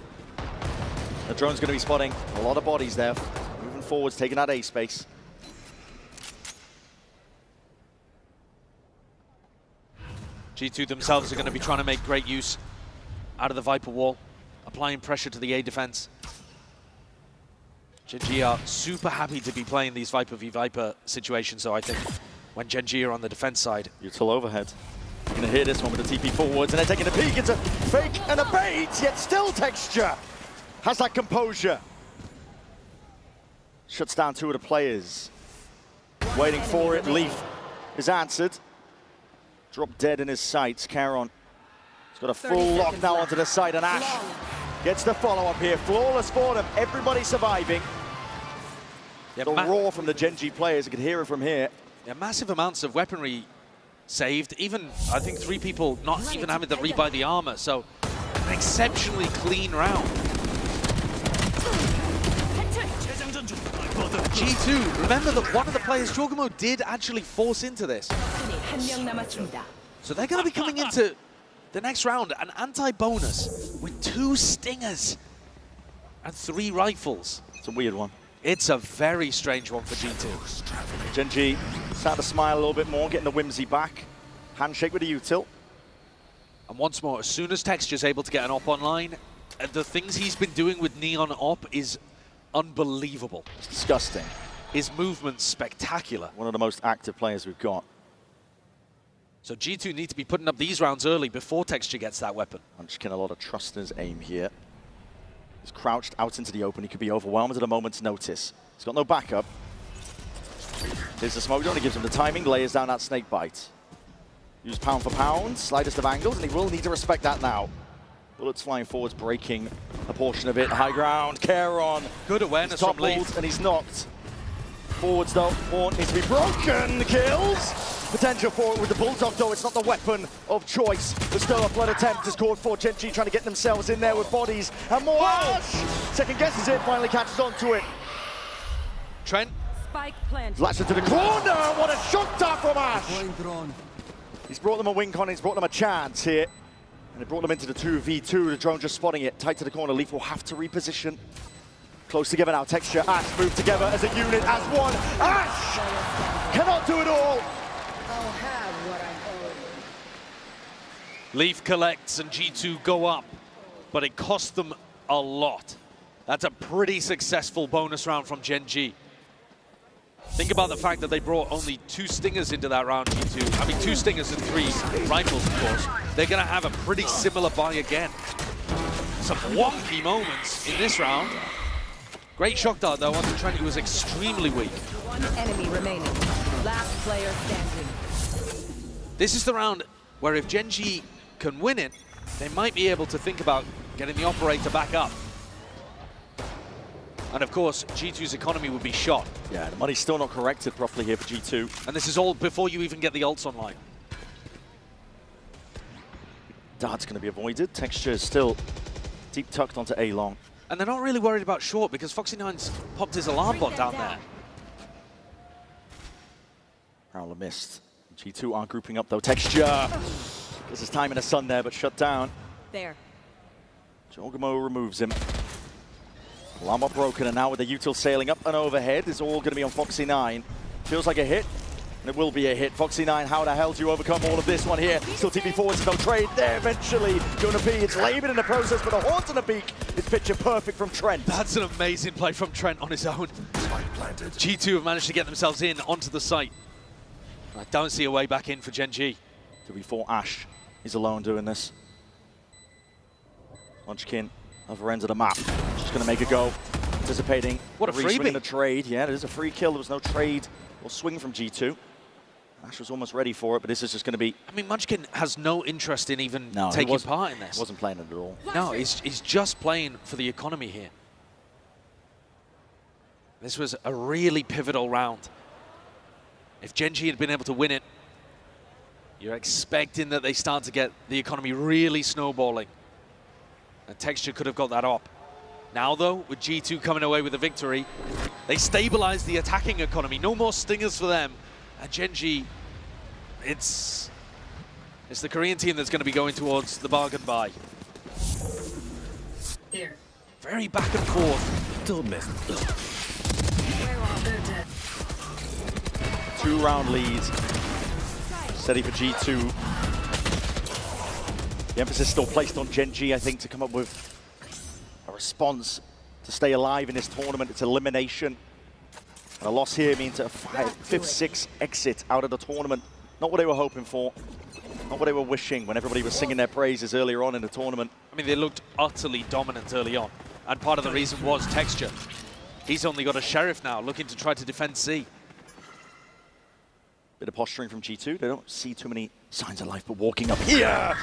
The drone's going to be spotting a lot of bodies there. Moving forwards, taking out A space. G2 themselves are going to be trying to make great use out of the Viper wall, applying pressure to the A defense. Gen.G are super happy to be playing these Viper v Viper situations, so I think when Gen.G are on the defense side. Util overhead. You're going to hear this one with the TP forwards, and they're taking a peek. It's a fake and a bait, yet still Texture has that composure. Shuts down two of the players. Waiting for it, Leaf is answered. Drop dead in his sights, Charon. He's got a full lock now onto the side, and Ash gets the follow-up here. Flawless for them, everybody surviving. Yeah, the roar from the Gen.G players, you can hear it from here. Yeah, massive amounts of weaponry saved. Even, I think, 3 people not even having to rebuy the armor, so an exceptionally clean round. G2, remember that one of the players, Jorgamo, did actually force into this. So they're going to be coming into the next round, an anti-bonus with 2 Stingers and 3 rifles. It's a weird one. It's a very strange one for G2. Gen.G starting to smile a little bit more, getting the whimsy back. Handshake with the util. And once more, as soon as Texture's able to get an op online, the things he's been doing with Neon op is unbelievable. It's disgusting. His movement's spectacular. One of the most active players we've got. So G2 need to be putting up these rounds early before Texture gets that weapon. Munchkin a lot of trust in his aim here. He's crouched out into the open. He could be overwhelmed at a moment's notice. He's got no backup. Here's the smoke drone. He gives him the timing, layers down that snake bite. Use pound for pound, slightest of angles, and he will need to respect that now. Bullets flying forwards, breaking a portion of it. High ground, Charon. Good awareness from Leaf. And he's knocked. Forwards though, Horn needs to be broken. Kills. Potential for it with the Bulldog though, it's not the weapon of choice. The still a blood attempt is called for. Gen.G trying to get themselves in there with bodies. And more Ash! Second guesses it, finally catches on to it. Trent. Spike planted. Latches to the corner, what a shot top from Ash! He's brought them a win con, he's brought them a chance here. And it brought them into the 2v2, the drone just spotting it. Tight to the corner, Leaf will have to reposition. Close together now, Texture, Ash move together as a unit, as one. Ash cannot do it all. I'll have what I owe. Leaf collects and G2 go up, but it cost them a lot. That's a pretty successful bonus round from Gen.G. Think about the fact that they brought only 2 Stingers into that round, G2. I mean, 2 Stingers and 3 rifles, of course. They're going to have a pretty similar buy again. Some wonky moments in this round. Great shock dart, though, onto Trent, who was extremely weak. One enemy remaining. Last player standing. This is the round where if Gen.G can win it, they might be able to think about getting the operator back up. And of course, G2's economy would be shot. Yeah, the money's still not corrected properly here for G2. And this is all before you even get the ults online. Dart's going to be avoided. Texture is still deep tucked onto A long. And they're not really worried about short because Foxy9's popped his alarm bot down there. Prowler missed. G2 are grouping up though. Texture! This is time in the sun there, but shut down. There. Jorgamo removes him. Alarm bot broken, and now with the util sailing up and overhead, it's all going to be on Foxy9. Feels like a hit, and it will be a hit. Foxy9, how the hell do you overcome all of this one here? Still TP forwards, no trade there eventually. JonahP, it's labored in the process, but a haunt and a beak is picture perfect from Trent. That's an amazing play from Trent on his own. G2 have managed to get themselves in onto the site. I don't see a way back in for Gen.G. 2v4 Ash, he's alone doing this. Munchkin, other end of the map, just going to make a go. Anticipating what a freebie. A trade. Yeah, it is a free kill. There was no trade or swing from G2. Ash was almost ready for it, but this is just going to be... I mean, Munchkin has no interest in even No, taking part in this. He wasn't playing it at all. No, he's just playing for the economy here. This was a really pivotal round. If Gen.G had been able to win it, you're expecting that they start to get the economy really snowballing. And Texture could have got that up. Now, though, with G2 coming away with a victory, they stabilize the attacking economy. No more stingers for them. And Gen.G, it's the Korean team that's going to be going towards the bargain buy. Here. Very back and forth. Don't miss. 2-round lead. Steady for G2. The emphasis still placed on Gen.G, I think, to come up with a response to stay alive in this tournament. It's elimination. And a loss here means a 5th-6th exit out of the tournament. Not what they were hoping for. Not what they were wishing when everybody was singing their praises earlier on in the tournament. I mean, they looked utterly dominant early on. And part of the reason was Texture. He's only got a Sheriff now, looking to try to defend C. Bit of posturing from G2. They don't see too many signs of life, but walking up here.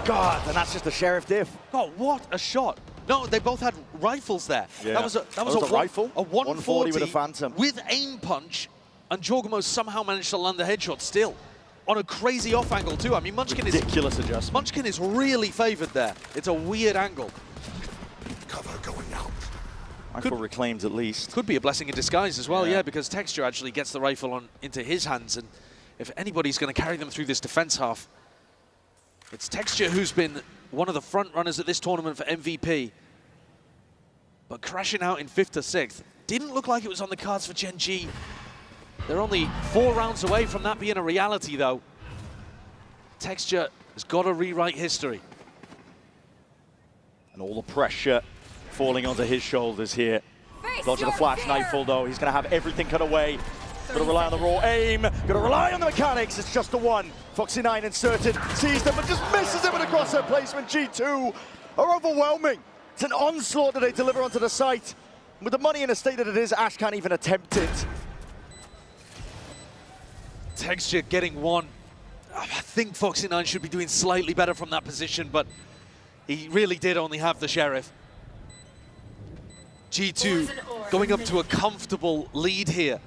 God, and that's just a Sheriff diff. God, what a shot. No, they both had rifles there. Yeah. That was a rifle. A 140 with a Phantom. With aim punch, and Jorgamo somehow managed to land the headshot still. On a crazy off angle too. I mean, Ridiculous adjustment. Munchkin is really favored there. It's a weird angle. Cover going out. Rifle reclaimed at least. Could be a blessing in disguise as well, yeah, because Texture actually gets the rifle on into his hands, and if anybody's going to carry them through this defense half, it's Texture who's been one of the front runners at this tournament for MVP. But crashing out in 5th or 6th didn't look like it was on the cards for Gen.G. They're only 4 rounds away from that being a reality, though. Texture has got to rewrite history. And all the pressure falling onto his shoulders here. Dodging the flash Nightfall, though. He's going to have everything cut away. Got to rely on the raw aim. Got to rely on the mechanics. It's just the one. Foxy9 inserted, sees them, but just misses it with a crosshair placement. G2 are overwhelming. It's an onslaught that they deliver onto the site. With the money in the state that it is, Ash can't even attempt it. Texture getting one. I think Foxy9 should be doing slightly better from that position, but he really did only have the Sheriff. G2 going up to a comfortable lead here.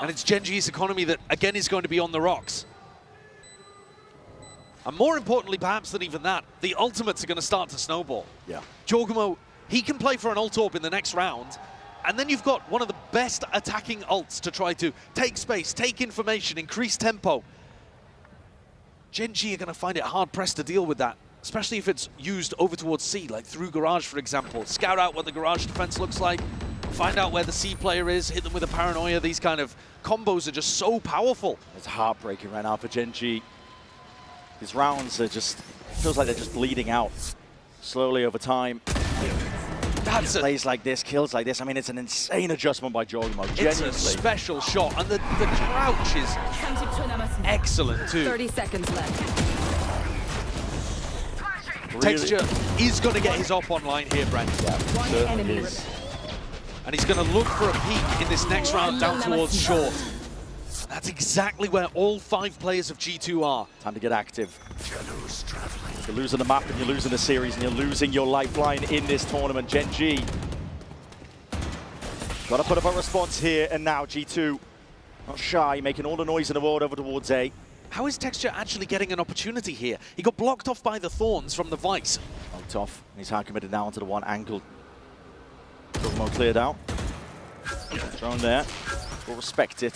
And it's Gen.G's economy that, again, is going to be on the rocks. And more importantly, perhaps than even that, the ultimates are going to start to snowball. Yeah. Jorgamo, he can play for an ult orb in the next round, and then you've got one of the best attacking ults to try to take space, take information, increase tempo. Gen.G are going to find it hard-pressed to deal with that, especially if it's used over towards C, like through Garage, for example. Scout out what the Garage defense looks like, find out where the C player is, hit them with a paranoia. These kind of combos are just so powerful. It's heartbreaking right now for Gen.G. These rounds are just, it feels like they're just bleeding out slowly over time. That's plays like this, kills like this. I mean, it's an insane adjustment by Jorgamo. It's a special shot, and the crouch is excellent too. 30 seconds left. Texture is going to get his op online here, Brent. Yeah, is. And he's going to look for a peek in this next round down towards short. That's exactly where all 5 players of G2 are. Time to get active. You're losing the map and you're losing the series and you're losing your lifeline in this tournament. Gen.G. Got to put up a response here, and now G2 not shy, making all the noise in the world over towards A. How is Texture actually getting an opportunity here? He got blocked off by the Thorns from the Vice. Blocked off. He's hard committed now onto the one angle. Jorgamo cleared out. Thrown there. We'll respect it.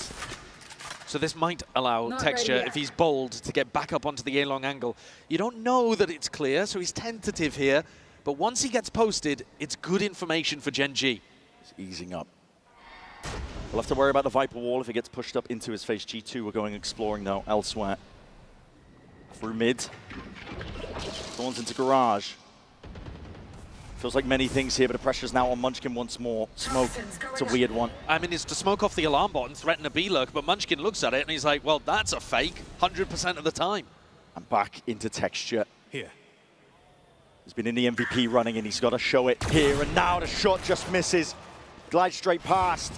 So this might allow Texture, if he's bold, to get back up onto the A-long angle. You don't know that it's clear, so he's tentative here. But once he gets posted, it's good information for Gen.G. He's easing up. We'll have to worry about the Viper wall if it gets pushed up into his face. G2 we're going exploring now elsewhere. Through mid. Thorns into Garage. Feels like many things here, but the pressure's now on Munchkin once more. Smoke, it's a weird one. I mean, it's to smoke off the alarm bot and threaten a B-lurk, but Munchkin looks at it and he's like, well, that's a fake, 100% of the time. And back into Texture. Here. He's been in the MVP running and he's got to show it here, and now the shot just misses. Glides straight past.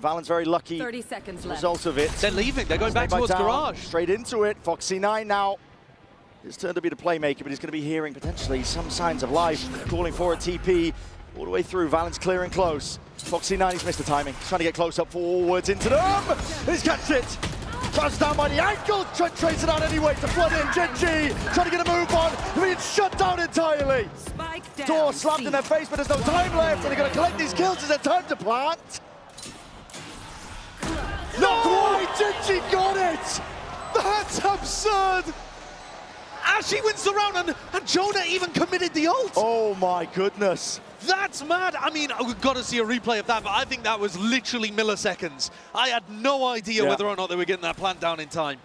Valorant's very lucky 30 seconds left. result of it. They're leaving. They're going back Snake towards bite down, Garage. Straight into it. Foxy9 now. His turn to be the playmaker, but he's going to be hearing potentially some signs of life. Calling for a TP all the way through. Valorant's clear and close. Foxy9, he's missed the timing. He's trying to get close up forwards into them. He's catched it. Tries down by the ankle. Trace it out anyway to flood in. Gen.G trying to get a move on. Being shut down entirely. Spike down. Door slapped in their face, but there's no time left. And they're going to collect these kills. Is there time to plant? Not quite. Gen.G got it. That's absurd. Ashy wins the round, and Jonah even committed the ult. Oh my goodness. That's mad. I mean, we've got to see a replay of that, but I think that was literally milliseconds. I had no idea whether or not they were getting that plant down in time.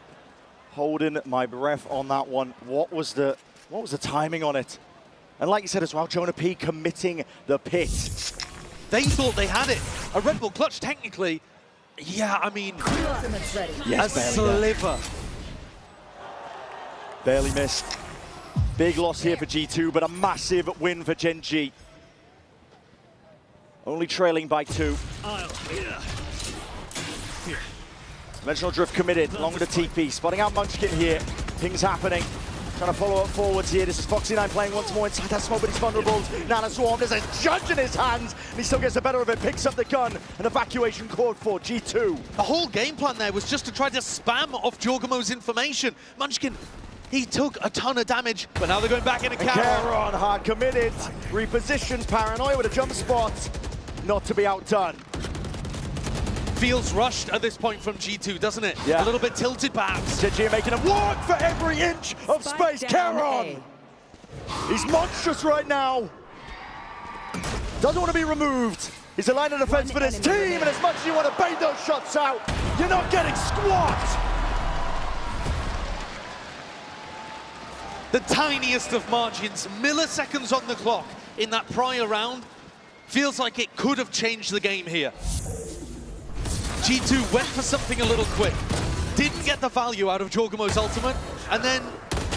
Holding my breath on that one. What was the timing on it? And like you said as well, JonahP committing the pit. They thought they had it. A Red Bull clutch, technically. Yeah, I mean, Yes, a sliver. Barely missed. Big loss here for G2, but a massive win for Gen.G. Only trailing by 2. Dimensional Drift committed, along with the TP. Spotting out Munchkin here. Ping's happening. Trying to follow up forwards here. This is Foxy9 playing once more inside that smoke, but he's vulnerable. Nana Swarm, there's a judge in his hands, and he still gets the better of it. Picks up the gun, and evacuation called for G2. The whole game plan there was just to try to spam off Jorgamo's information. Munchkin, he took a ton of damage, but now they're going back into Charon. Charon hard committed. Repositions Paranoia with a jump spot. Not to be outdone. Feels rushed at this point from G2, doesn't it? Yeah. A little bit tilted, perhaps. Gen.G making him work for every inch of space. Charon! He's monstrous right now. Doesn't want to be removed. He's a line of defense for this team, and as much as you want to bait those shots out, you're not getting squat. The tiniest of margins, milliseconds on the clock in that prior round. Feels like it could have changed the game here. G2 went for something a little quick, didn't get the value out of Jorgamo's ultimate, and then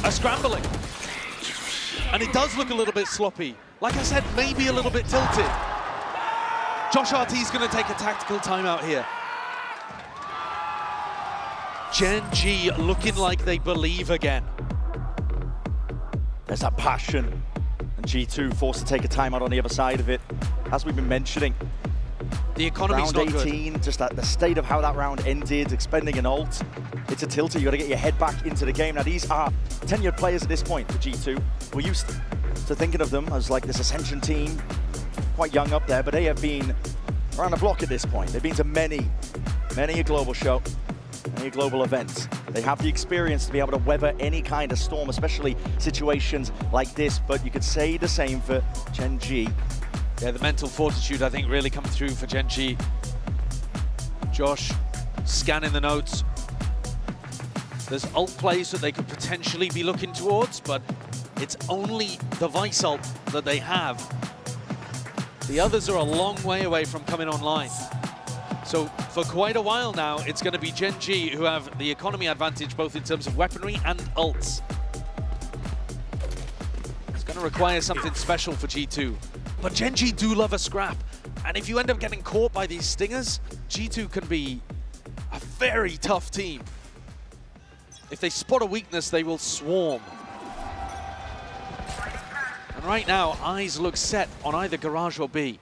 a scrambling. And it does look a little bit sloppy. Like I said, maybe a little bit tilted. JonahP's going to take a tactical timeout here. Gen.G looking like they believe again. There's that passion. And G2 forced to take a timeout on the other side of it. As we've been mentioning, the economy's round not 18, good. just at the state of how that round ended, expending an ult. It's a tilter, you got to get your head back into the game. Now these are tenured players at this point for G2. We're used to thinking of them as like this Ascension team, quite young up there, but they have been around the block at this point. They've been to many a global show, many a global event. They have the experience to be able to weather any kind of storm, especially situations like this, but you could say the same for Gen.G. Yeah, the mental fortitude, I think, really come through for Gen.G. Josh scanning the notes. There's ult plays that they could potentially be looking towards, but it's only the Vice ult that they have. The others are a long way away from coming online. So for quite a while now, it's going to be Gen.G who have the economy advantage, both in terms of weaponry and ults. It's going to require something special for G2. But Gen.G do love a scrap. And if you end up getting caught by these stingers, G2 can be a very tough team. If they spot a weakness, they will swarm. And right now, eyes look set on either Garage or B.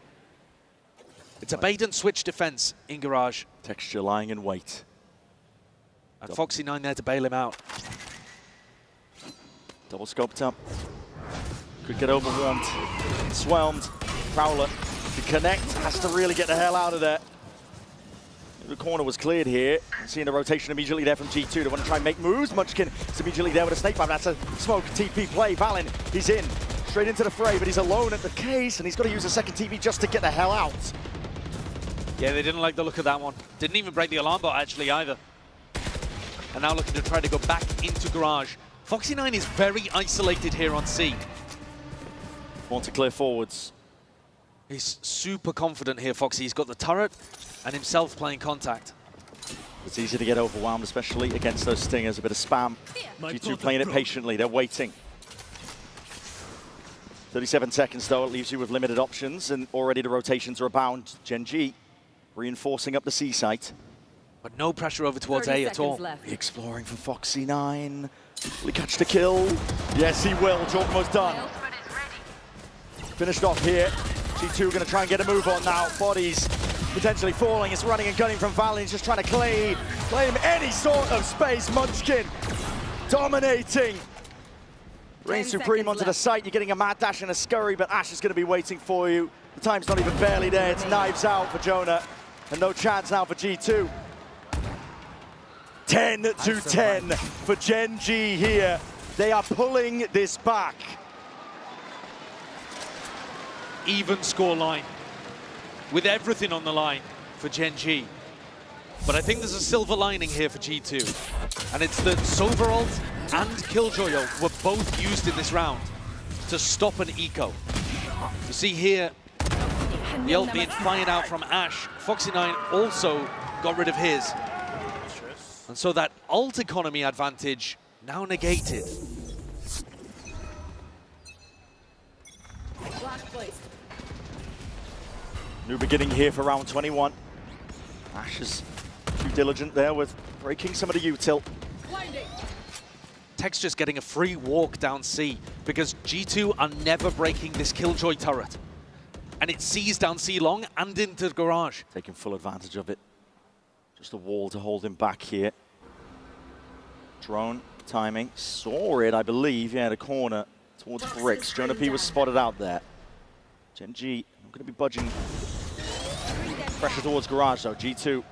It's a bait and switch defense in Garage. Texture lying in wait. And Foxy9 there to bail him out. Double scoped up. Could get overwhelmed. Swarmed. Prowler to connect. Has to really get the hell out of there. The corner was cleared here. Seeing the rotation immediately there from G2. They want to try and make moves. Munchkin is immediately there with a snake bite. That's a smoke TP play. Valen, he's in. Straight into the fray, but he's alone at the case, and he's got to use a second TP just to get the hell out. Yeah, they didn't like the look of that one. Didn't even break the alarm bot, actually, either. And now looking to try to go back into Garage. Foxy9 is very isolated here on C. Want to clear forwards. He's super confident here, Foxy. He's got the turret and himself playing contact. It's easy to get overwhelmed, especially against those stingers. A bit of spam. G2 playing it patiently. They're waiting. 37 seconds, though. It leaves you with limited options, and already the rotations are abound. Gen.G reinforcing up the C site. But no pressure over towards A at all. Exploring for Foxy9. Will he catch the kill? Yes, he will. Jordan's done. Finished off here. G2 going to try and get a move on now. Bodies potentially falling. It's running and gunning from Valen. He's just trying to claim any sort of space. Munchkin dominating. Reign Supreme onto the site. You're getting a mad dash and a scurry, but Ash is going to be waiting for you. The time's not even barely there. It's knives out for Jonah. And no chance now for G2. 10-10 for Gen.G here. They are pulling this back. Even score line, with everything on the line for Gen.G. But I think there's a silver lining here for G2. And it's that Soveralt and Killjoy ult were both used in this round to stop an eco. You see here, the ult being fired out from Ash. Foxy9 also got rid of his. And so that ult economy advantage now negated. New beginning here for round 21. Ash is too diligent there with breaking some of the util. Tech's just getting a free walk down C because G2 are never breaking this Killjoy turret. And it sees down C long and into the garage. Taking full advantage of it. Just a wall to hold him back here. Drone timing. Saw it, I believe. Yeah, the corner towards bricks. JonahP was spotted out there. Gen.G not going to be budging. Pressure towards garage though. G2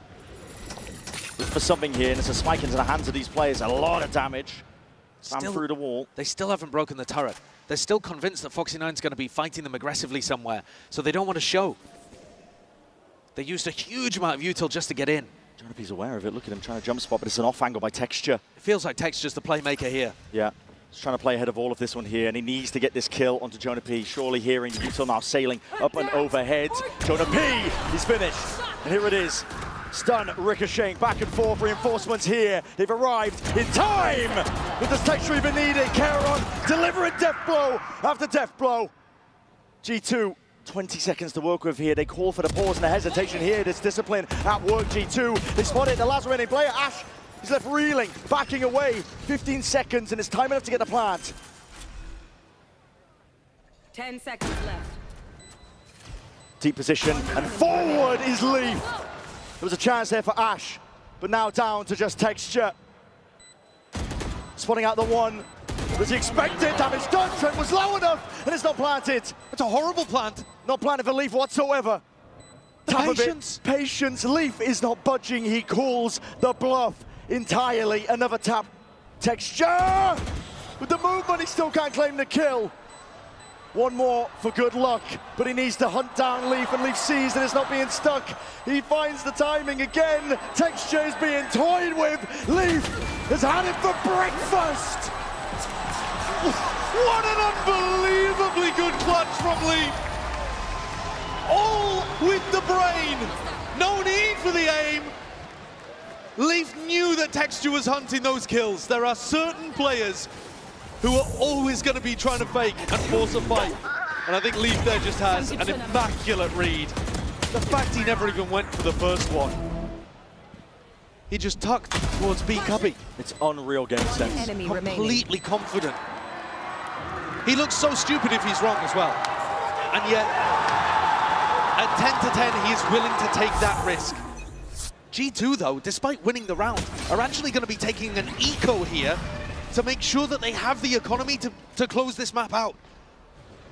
looking for something here, and it's a spike into the hands of these players. A lot of damage. Slam through the wall. They still haven't broken the turret. They're still convinced that Foxy9's going to be fighting them aggressively somewhere, so they don't want to show. They used a huge amount of util just to get in. JonahP's aware of it. Look at him trying to jump spot, but it's an off angle by Texture. It feels like Texture's the playmaker here. Yeah, he's trying to play ahead of all of this one here, and he needs to get this kill onto JonahP. Surely hearing the util now sailing up and overhead. JonahP, he's finished. And here it is. Stun ricocheting back and forth. Reinforcements here. They've arrived in time with the Texture even needed. Charon delivering death blow after death blow. G2. 20 seconds to work with here. They call for the pause and the hesitation here. This discipline at work, G2. They spot it, the last remaining player, Ash, is left reeling, backing away. 15 seconds, and it's time enough to get the plant. 10 seconds left. Deep position, and forward is Leaf. There was a chance there for Ash, but now down to just Texture. Spotting out the one. Was he expected? Damage done. Trent was low enough, and it's not planted. It's a horrible plant. Not planted for Leaf whatsoever. Patience. Patience. Leaf is not budging. He calls the bluff entirely. Another tap. Texture! With the movement, he still can't claim the kill. One more for good luck, but he needs to hunt down Leaf, and Leaf sees that it's not being stuck. He finds the timing again. Texture is being toyed with. Leaf has had it for breakfast. What an unbelievably good clutch from Leaf. All with the brain. No need for the aim. Leaf knew that Texture was hunting those kills. There are certain players who are always going to be trying to fake and force a fight. And I think Leaf there just has an immaculate read. The fact he never even went for the first one. He just tucked towards B cubby. It's unreal game sense. Completely confident. He looks so stupid if he's wrong as well. And yet, at 10-10, he is willing to take that risk. G2, though, despite winning the round, are actually going to be taking an eco here to make sure that they have the economy to close this map out.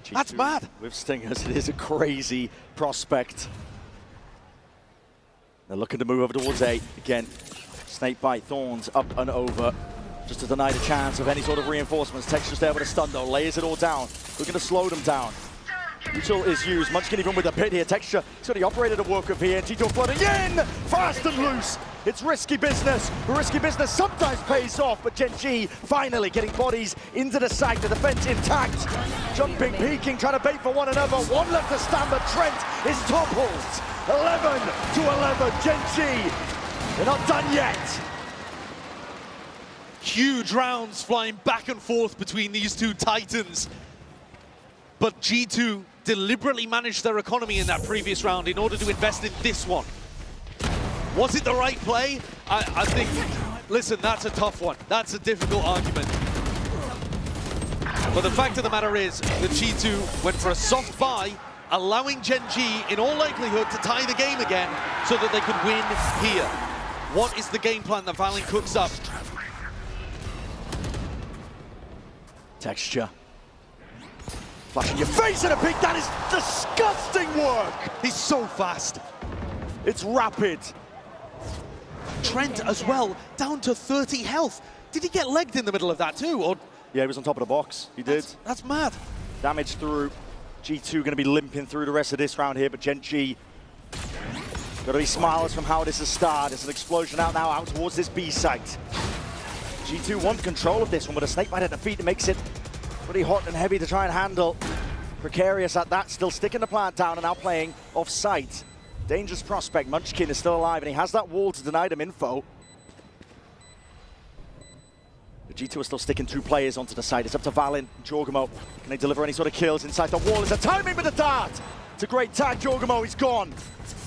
G2 that's mad. With Stingers, it is a crazy prospect. They're looking to move over towards A. Again, Snakebite, Thorns, up and over. Just to deny the chance of any sort of reinforcements. Texture's there with a stun though, layers it all down. Looking to slow them down. Util is used, Munchkin even with a pit here. Texture, he's got the operator to work with here. G2 flooding in, fast and loose. It's risky business, but risky business sometimes pays off, but Gen.G finally getting bodies into the site, the defense intact. Jumping, peeking, trying to bait for one another. One left to stand, but Trent is toppled. 11-11, Gen.G, they're not done yet. Huge rounds flying back and forth between these two titans. But G2 deliberately managed their economy in that previous round in order to invest in this one. Was it the right play? I think, listen, that's a tough one. That's a difficult argument. But the fact of the matter is that G2 went for a soft buy, allowing Gen.G, in all likelihood, to tie the game again so that they could win here. What is the game plan that Valen cooks up? Texture. Flash in your face and a peek. That is disgusting work. He's so fast. It's rapid. Trent as well, down to 30 health. Did he get legged in the middle of that too? Or yeah, he was on top of the box. He did. That's mad. Damage through. G2 going to be limping through the rest of this round here, but Gen.G got to be smilers from how this has started. It's an explosion out now, out towards this B site. G2 want control of this one, but a snakebite at the feet makes it pretty hot and heavy to try and handle. Precarious at that, still sticking the plant down and now playing off site. Dangerous prospect. Munchkin is still alive and he has that wall to deny them info. The G2 are still sticking 2 players onto the side. It's up to Valen and Jorgamo. Can they deliver any sort of kills inside the wall? Is a timing with the dart. It's a great tag. Jorgamo, he's gone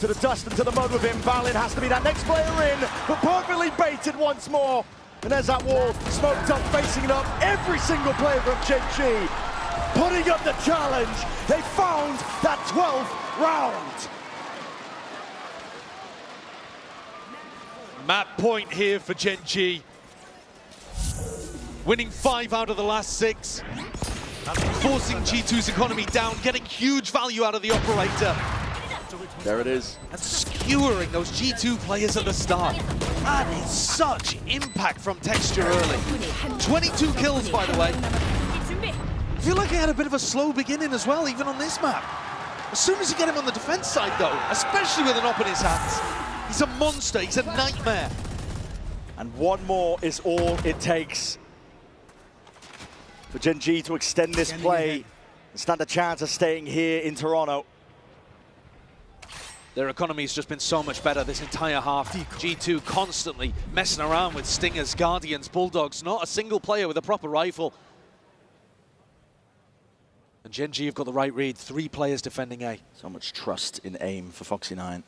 to the dust and to the mud with him. Valen has to be that next player in, but perfectly baited once more. And there's that wall, smoked up, facing it up. Every single player from Gen.G putting up the challenge. They found that 12th round. Map point here for Gen.G. Winning 5 out of the last 6. Forcing G2's economy down, getting huge value out of the operator. There it is. And skewering those G2 players at the start. That is such impact from Texture early. 22 kills, by the way. I feel like he had a bit of a slow beginning as well, even on this map. As soon as you get him on the defense side, though, especially with an op in his hands, he's a monster, he's a nightmare. And one more is all it takes for Gen.G to extend this play and stand a chance of staying here in Toronto. Their economy's just been so much better this entire half. G2 constantly messing around with Stingers, Guardians, Bulldogs, not a single player with a proper rifle. And Gen.G have got the right read, 3 players defending A. So much trust in aim for Foxy9.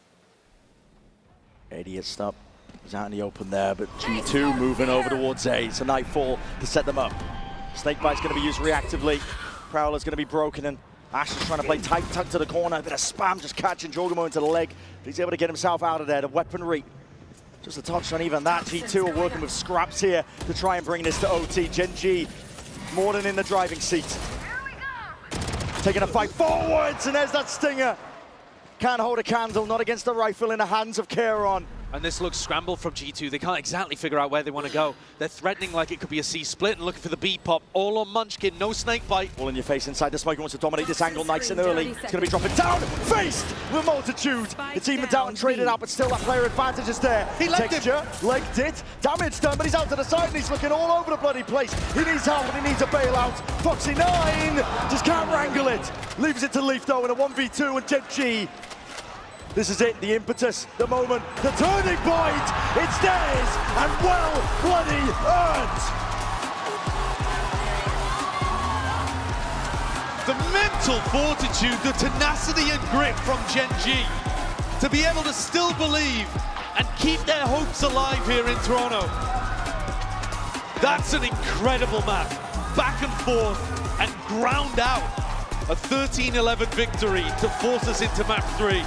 80 stop. He's out in the open there, but G2 moving over towards A. It's a nightfall to set them up. Snakebite's going to be used reactively. Prowler's going to be broken, and Ash is trying to play tight tuck to the corner. A bit of spam just catching Jorgamo into the leg. But he's able to get himself out of there. The weaponry, just a touch on even that. G2 are working with scraps here to try and bring this to OT. Gen.G more than in the driving seat. Taking a fight forwards, and there's that stinger. Can't hold a candle, not against the rifle in the hands of Kieran. And this looks scrambled from G2. They can't exactly figure out where they want to go. They're threatening like it could be a C split and looking for the B pop. All on Munchkin, no snakebite. All in your face inside the smoke. He wants to dominate this angle nice and early. It's going to be dropping down, faced with multitude. It's evened out and traded out, but still that player advantage is there. He legged Texture, legged it, damage done, but he's out to the side and he's looking all over the bloody place. He needs help and he needs a bailout. Foxy9 just can't wrangle it. Leaves it to Leaf though in a 1v2 and Gen.G. This is it, the impetus, the moment, the turning point. It's theirs and well bloody earned. The mental fortitude, the tenacity and grit from Gen.G to be able to still believe and keep their hopes alive here in Toronto. That's an incredible map. Back and forth and ground out. A 13-11 victory to force us into map 3.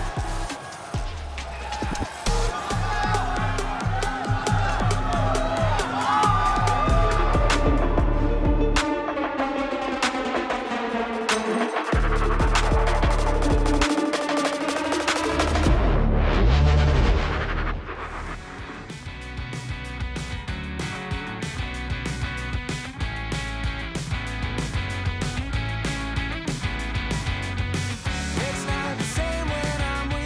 It's not the same when I'm with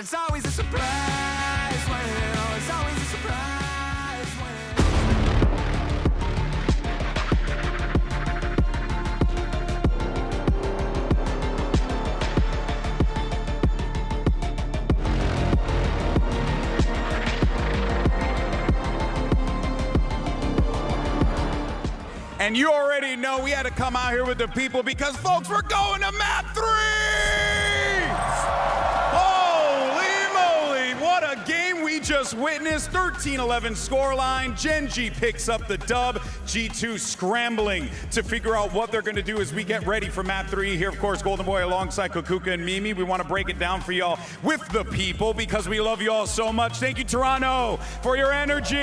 it's always a surprise when, oh, it's always a surprise when. And you already know we had to come out here with the people because, folks, we're going to map 3! Holy moly, what a game we just witnessed. 13-11 scoreline. Gen.G picks up the dub. G2 scrambling to figure out what they're going to do as we get ready for map 3. Here, of course, Golden Boy alongside Kukuka and Mimi. We want to break it down for y'all with the people because we love you all so much. Thank you, Toronto, for your energy.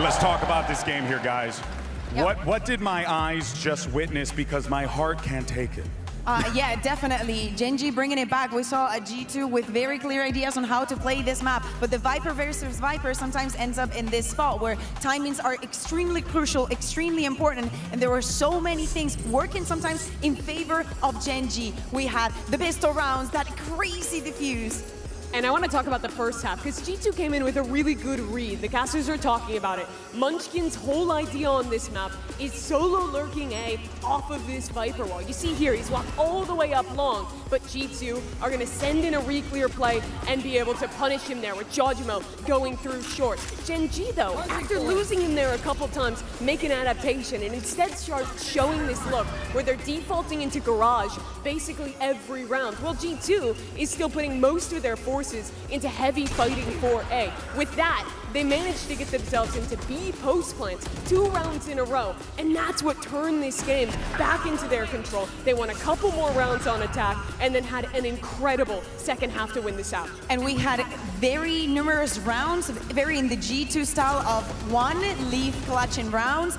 Let's talk about this game here, guys. What did my eyes just witness because my heart can't take it? Yeah, definitely. Gen.G bringing it back. We saw a G2 with very clear ideas on how to play this map, but the Viper versus Viper sometimes ends up in this spot where timings are extremely crucial, extremely important, and there were so many things working sometimes in favor of Gen.G. We had the pistol rounds, that crazy diffuse. And I want to talk about the first half, because G2 came in with a really good read. The casters are talking about it. Munchkin's whole idea on this map is solo lurking A off of this Viper wall. You see here, he's walked all the way up long, but G2 are going to send in a re-clear play and be able to punish him there with Jojimo going through short. Gen.G, though, after losing him there a couple times, make an adaptation and instead start showing this look where they're defaulting into garage basically every round. Well, G2 is still putting most of their forces into heavy fighting for A. With that, they managed to get themselves into B post plants 2 rounds in a row, and that's what turned this game back into their control. They won a couple more rounds on attack and then had an incredible second half to win this out. And we had very numerous rounds, very in the G2 style of one leaf clutching rounds.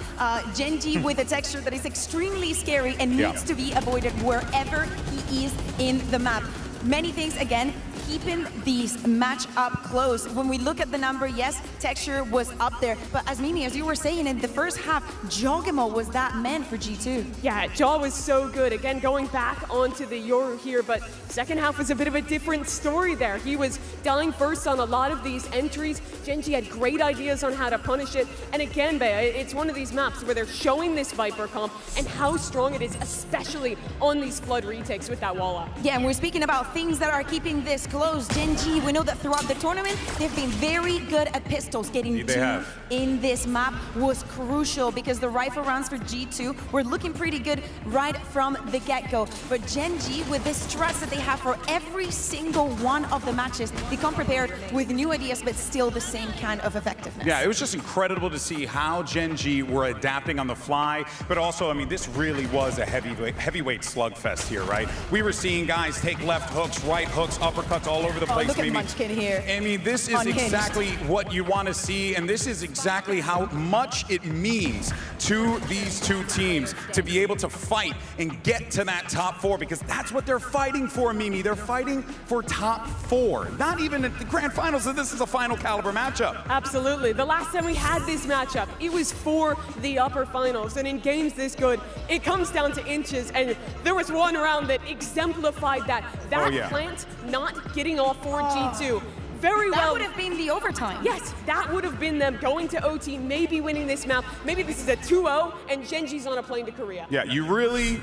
Gen.G with a texture that is extremely scary and needs to be avoided wherever he is in the map. Many things, again, keeping these match up close. When we look at the number, yes, texture was up there, but as Mimi, as you were saying, in the first half, Jogimo was that man for G2. Yeah, Jaw was so good. Again, going back onto the Yoru here, but second half was a bit of a different story there. He was dying first on a lot of these entries. Gen.G had great ideas on how to punish it, and again, Bea, it's one of these maps where they're showing this Viper comp and how strong it is, especially on these flood retakes with that wall up. Yeah, and we're speaking about things that are keeping this close. Gen.G, we know that throughout the tournament, they've been very good at pistols. Getting two in this map was crucial because the rifle rounds for G2 were looking pretty good right from the get-go. But Gen.G, with this trust that they have for every single one of the matches, they come prepared with new ideas, but still the same kind of effectiveness. Yeah, it was just incredible to see how Gen.G were adapting on the fly, but also, I mean, this really was a heavyweight slugfest here, right? We were seeing guys take left hooks, right hooks, uppercuts all over the place. Look at Munchkin here. I mean, this is exactly what you want to see, and this is exactly how much it means to these two teams to be able to fight and get to that top 4, because that's what they're fighting for, Mimi. They're fighting for top 4. Not even at the grand finals, so this is a final caliber matchup. Absolutely. The last time we had this matchup, it was for the upper finals, and in games this good, it comes down to inches, and there was one round that exemplified that. That plant not getting off for G2. Very well. That would have been the overtime. Yes, that would have been them going to OT, maybe winning this map. Maybe this is a 2-0, and Gen.G's on a plane to Korea. Yeah, you really,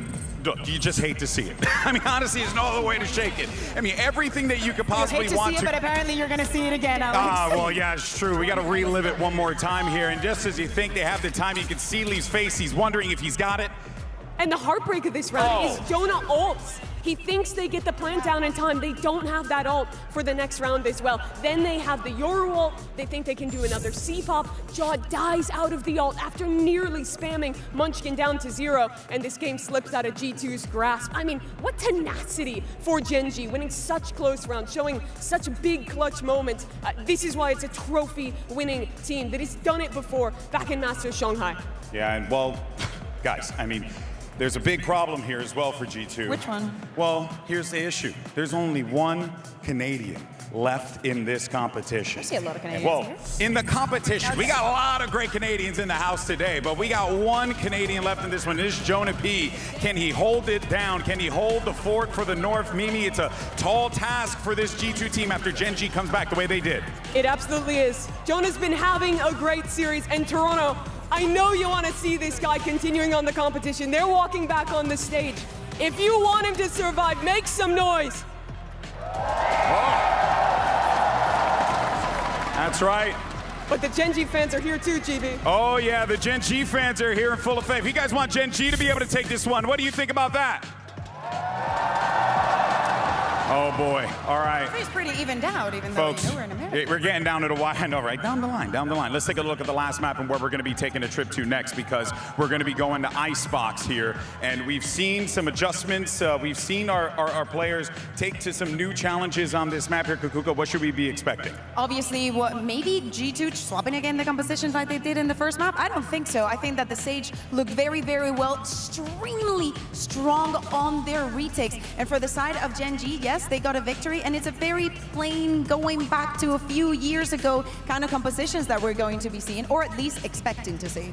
you just hate to see it. I mean, honestly, there's no other way to shake it. I mean, everything that you could possibly want to. See it, but apparently you're going to see it again, Alex. Ah, well, yeah, it's true. We got to relive it one more time here. And just as you think they have the time, you can see Lee's face. He's wondering if he's got it. And the heartbreak of this round is Jonah ults. He thinks they get the plant down in time. They don't have that ult for the next round as well. Then they have the Yoru ult. They think they can do another C-pop. Jaw dies out of the ult after nearly spamming Munchkin down to 0. And this game slips out of G2's grasp. I mean, what tenacity for Gen.G, winning such close rounds, showing such big clutch moments. This is why it's a trophy-winning team that has done it before back in Masters Shanghai. Yeah, and well, guys, I mean, there's a big problem here as well for G2. Which one? Well, here's the issue. There's only one Canadian left in this competition. I see a lot of Canadians Well, here. in the competition, we got a lot of great Canadians in the house today, but we got one Canadian left in this one. This is JonahP. Can he hold it down? Can he hold the fort for the North? Mimi, it's a tall task for this G2 team after Gen.G comes back the way they did. It absolutely is. Jonah's been having a great series, and Toronto, I know you want to see this guy continuing on the competition. They're walking back on the stage. If you want him to survive, make some noise. That's right. But the Gen.G fans are here too, GB. Oh yeah, the Gen.G fans are here in full effect. If you guys want Gen.G to be able to take this one, what do you think about that? Oh boy, all right. It's pretty evened out, even though Folks, you know we're in America. we're getting down to the wire. I know, right? Down the line, down the line. Let's take a look at the last map and where we're going to be taking a trip to next, because we're going to be going to Icebox here. And we've seen some adjustments. We've seen our players take to some new challenges on this map here. Kukuka, what should we be expecting? Obviously, maybe G2 swapping again the compositions like they did in the first map? I don't think so. I think that the Sage looked very, very well, extremely strong on their retakes. And for the side of Gen.G, yes, they got a victory, and it's a very plain, going back to a few years ago kind of compositions that we're going to be seeing, or at least expecting to see.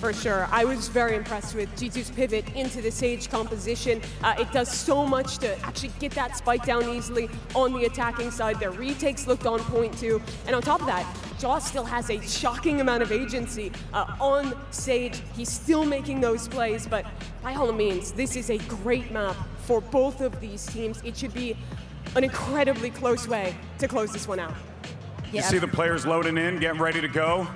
For sure. I was very impressed with G2's pivot into the Sage composition. It does so much to actually get that spike down easily on the attacking side. Their retakes looked on point too. And on top of that, Jaw still has a shocking amount of agency on Sage. He's still making those plays, but by all means, this is a great map for both of these teams. It should be an incredibly close way to close this one out. You see the players loading in, getting ready to go.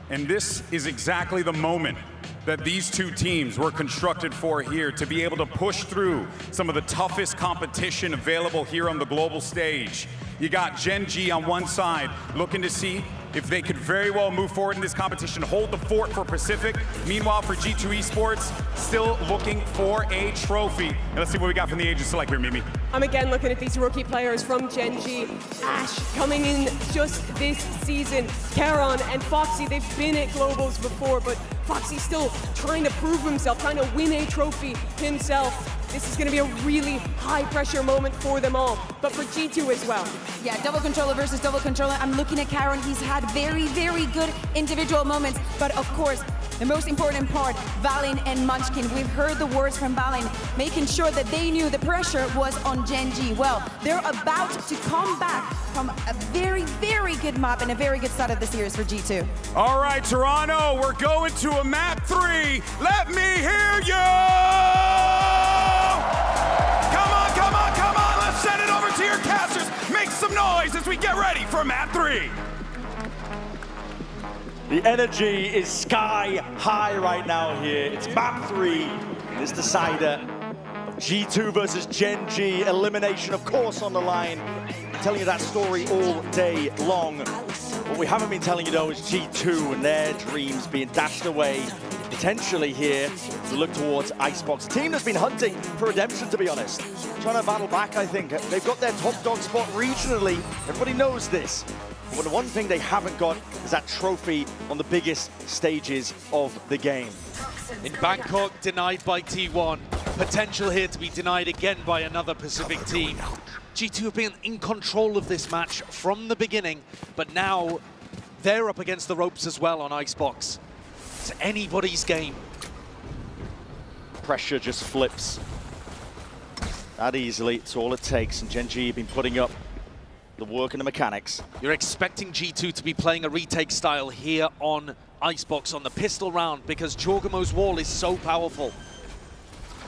And this is exactly the moment that these two teams were constructed for here, to be able to push through some of the toughest competition available here on the global stage. You got Gen.G on one side looking to see if they could very well move forward in this competition, hold the fort for Pacific. Meanwhile, for G2 Esports, still looking for a trophy. And let's see what we got from the agent select here, Mimi. I'm again looking at these rookie players from Gen.G. Ash coming in just this season. Karon and Foxy, they've been at Globals before, but Foxy's still trying to prove himself, trying to win a trophy himself. This is going to be a really high-pressure moment for them all, but for G2 as well. Yeah, double controller versus double controller. I'm looking at Karon. He's had very, very good individual moments, but of course, the most important part, Valin and Munchkin. We've heard the words from Valin, making sure that they knew the pressure was on Gen.G. Well, they're about to come back from a very, very good map and a very good start of the series for G2. All right, Toronto, we're going to a map 3. Let me hear you! Come on, come on, come on! Let's send it over to your casters. Make some noise as we get ready for map 3. The energy is sky high right now here. It's map 3, this decider. G2 versus Gen.G, elimination of course on the line. I'm telling you that story all day long. What we haven't been telling you though is G2 and their dreams being dashed away. Potentially here to look towards Icebox. Team that's been hunting for redemption, to be honest. Trying to battle back, I think. They've got their top dog spot regionally. Everybody knows this. But the one thing they haven't got is that trophy on the biggest stages of the game. In Bangkok, denied by T1. Potential here to be denied again by another Pacific team. G2 have been in control of this match from the beginning, but now they're up against the ropes as well on Icebox. It's anybody's game. Pressure just flips that easily. It's all it takes, and Gen.G have been putting up the work and the mechanics. You're expecting G2 to be playing a retake style here on Icebox on the pistol round because Jorgamo's wall is so powerful.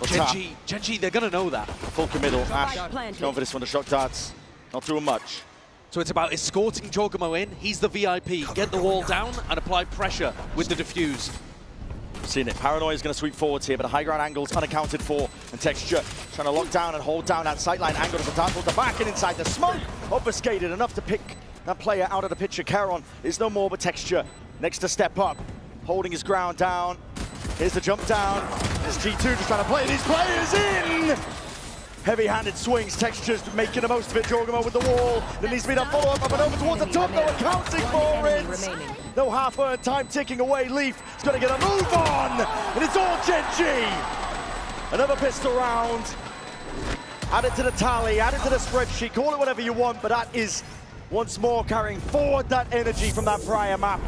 Gen.G, they're gonna know that. Full committal. Ash going for this one, the shock darts. Not doing much. So it's about escorting Jorgamo in. He's the VIP. Get the wall down and apply pressure with the defuse. Seen it. Paranoia is going to sweep forwards here, but the high ground angle's unaccounted for. And Texture trying to lock down and hold down that sightline angle of the dart towards the back and inside the smoke. Obfuscated enough to pick that player out of the picture. Karon is no more, but Texture next to step up, holding his ground down. Here's the jump down. There's G2 just trying to play these players in. Heavy-handed swings, Texture's making the most of it. Jorgamo with the wall. There needs to be that follow-up up and over towards the top. No accounting for it. No half-earned time ticking away. Leaf has got to get a move on. And it's all Gen.G. Another pistol round. Add it to the tally, add it to the spreadsheet, call it whatever you want, but that is once more carrying forward that energy from that prior map.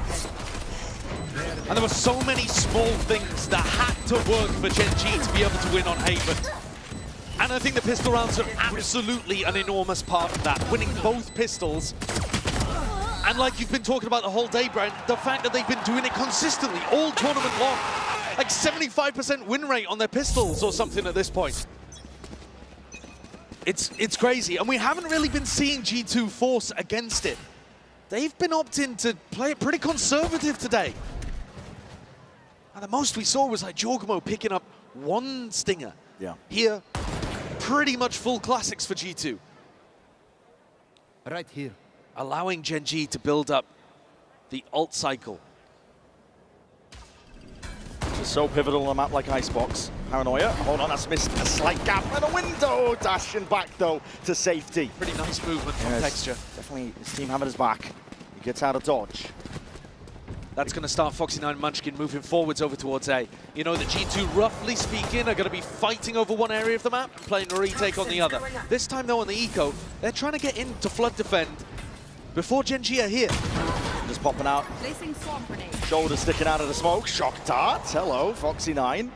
And there were so many small things that had to work for Gen.G to be able to win on Haven. And I think the pistol rounds are absolutely an enormous part of that, winning both pistols. And like you've been talking about the whole day, Brent, the fact that they've been doing it consistently all tournament long. Like 75% win rate on their pistols or something at this point. It's crazy, and we haven't really been seeing G2 force against it. They've been opting to play it pretty conservative today. And the most we saw was like Jorgamo picking up one stinger. Yeah. Here, pretty much full classics for G2. Right here. Allowing Gen.G to build up the ult cycle. It's so pivotal on a map like Icebox. Paranoia, hold on, that's missed a slight gap in a window. Dashing back though to safety. Pretty nice movement from Texture. Definitely his team having his back. He gets out of dodge. That's going to start Foxy9 and Munchkin moving forwards over towards A. You know that G2, roughly speaking, are going to be fighting over one area of the map and playing a retake on the other. This time though on the eco, they're trying to get into flood defend before Gen.G are here. Just popping out. Shoulder sticking out of the smoke. Shock dart. Hello, Foxy9.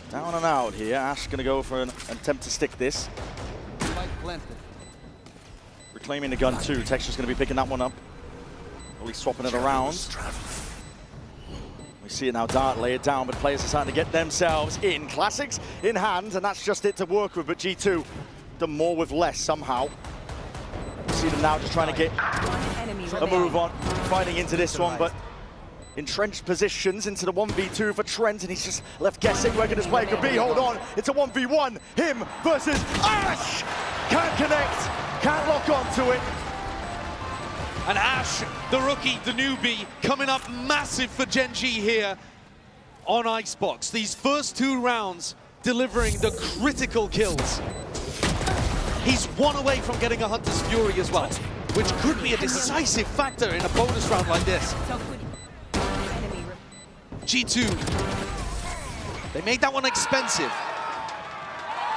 Down and out here. Ash going to go for an attempt to stick this. Reclaiming the gun too. Texture's going to be picking that one up. Only swapping it around. We see it now, Dart lay it down, but players are starting to get themselves in. Classics in hand, and that's just it to work with, but G2 done more with less somehow. We see them now just trying to get a move on, fighting into this one, but entrenched positions into the 1v2 for Trent, and he's just left guessing where this player could be. Hold on, it's a 1v1, him versus Ash! Can't connect, can't lock onto it. And Ash, the rookie, the newbie, coming up massive for Gen.G here on Icebox. These first two rounds delivering the critical kills. He's one away from getting a Hunter's Fury as well, which could be a decisive factor in a bonus round like this. G2, they made that one expensive.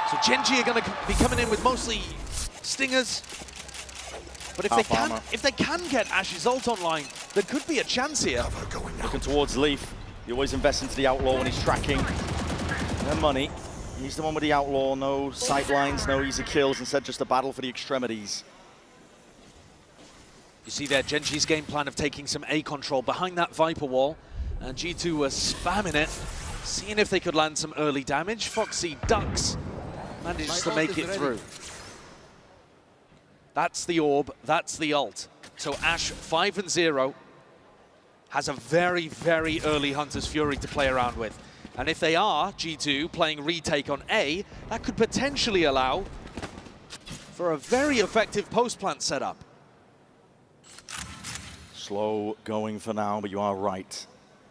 So Gen.G are going to be coming in with mostly stingers. But if they can get Ash's ult online, there could be a chance here. Looking towards Leaf. He always invests into the Outlaw when he's tracking their money. He's the one with the Outlaw, no sight lines, no easy kills, instead just a battle for the extremities. You see there, Gen.G's game plan of taking some A control behind that Viper wall, and G2 were spamming it, seeing if they could land some early damage. Foxy ducks, manages to make it through. That's the orb, that's the ult. So Ash, 5-0, has a very, very early Hunter's Fury to play around with. And if they are, G2, playing retake on A, that could potentially allow for a very effective post-plant setup. Slow going for now, but you are right.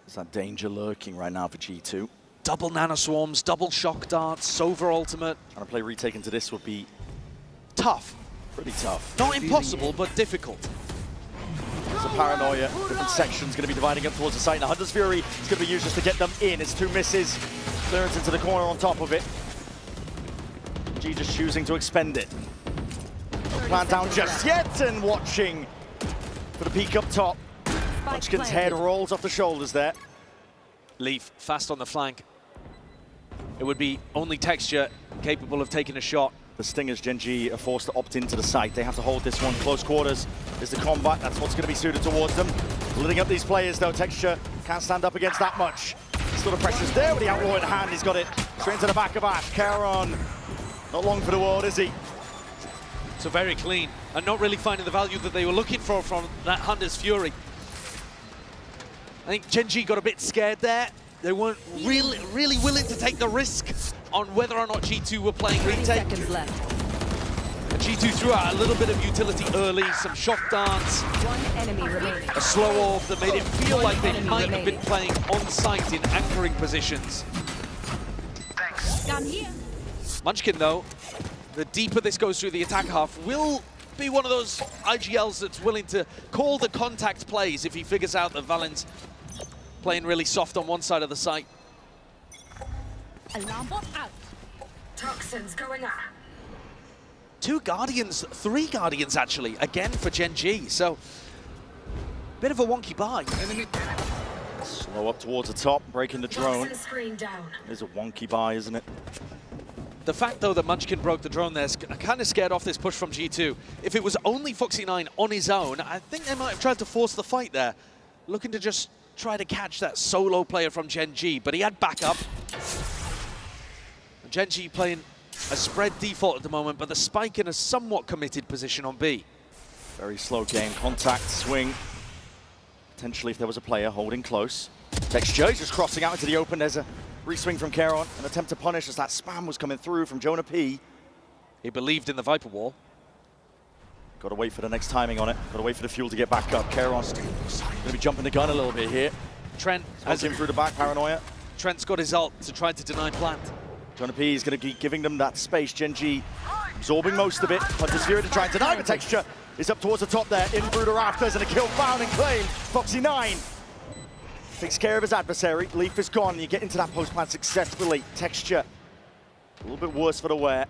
There's that danger lurking right now for G2. Double nanoswarms, double shock darts, Sova ultimate. Trying to play retake into this would be tough. Pretty tough. Not impossible, but difficult. It's a Paranoia. Different sections going to be dividing up towards the site. Now Hunter's Fury is going to be used just to get them in. It's two misses. Clearance into the corner on top of it. G just choosing to expend it. Plant down just yet, and watching for the peek up top. Munchkin's head rolls off the shoulders there. Leaf fast on the flank. It would be only Texture capable of taking a shot. The Stingers, Gen.G are forced to opt into the site. They have to hold this one. Close quarters is the combat. That's what's going to be suited towards them. Lidding up these players, though. Texture can't stand up against that much. Still the pressure's there with the Outlaw in hand. He's got it straight into the back of Ash. Charon, not long for the world, is he? So very clean, and not really finding the value that they were looking for from that Hunter's Fury. I think Gen.G got a bit scared there. They weren't really willing to take the risk on whether or not G2 were playing retake. And G2 threw out a little bit of utility early, some shock darts, a slow orb that made it feel like they might have been playing on site in anchoring positions. Munchkin, though, the deeper this goes through the attack half, will be one of those IGLs that's willing to call the contact plays if he figures out that Valen's playing really soft on one side of the site. Alarm bot out. Toxins going up. 2 Guardians, 3 Guardians actually, again for Gen.G. So, bit of a wonky buy. Slow up towards the top, breaking the drone. Screen down. It's a wonky buy, isn't it? The fact, though, that Munchkin broke the drone there, kind of scared off this push from G2. If it was only Foxy9 on his own, I think they might have tried to force the fight there, looking to just try to catch that solo player from Gen.G, but he had backup. Gen.G playing a spread default at the moment, but the Spike in a somewhat committed position on B. Very slow game, contact, swing. Potentially if there was a player holding close. Texture is just crossing out into the open. There's a re-swing from Keron, an attempt to punish as that spam was coming through from JonahP. He believed in the Viper wall. Got to wait for the next timing on it. Got to wait for the fuel to get back up. Keron's going to be jumping the gun a little bit here. Trent has him through the back, Paranoia. Trent's got his ult to try to deny plant. JonahP is going to be giving them that space. Gen.G absorbing most of it. Hunter's Fury to try and deny the Texture. Is up towards the top there. In through the rafters and a kill found and claimed. Foxy9 takes care of his adversary. Leaf is gone. You get into that post plant successfully. Texture a little bit worse for the wear.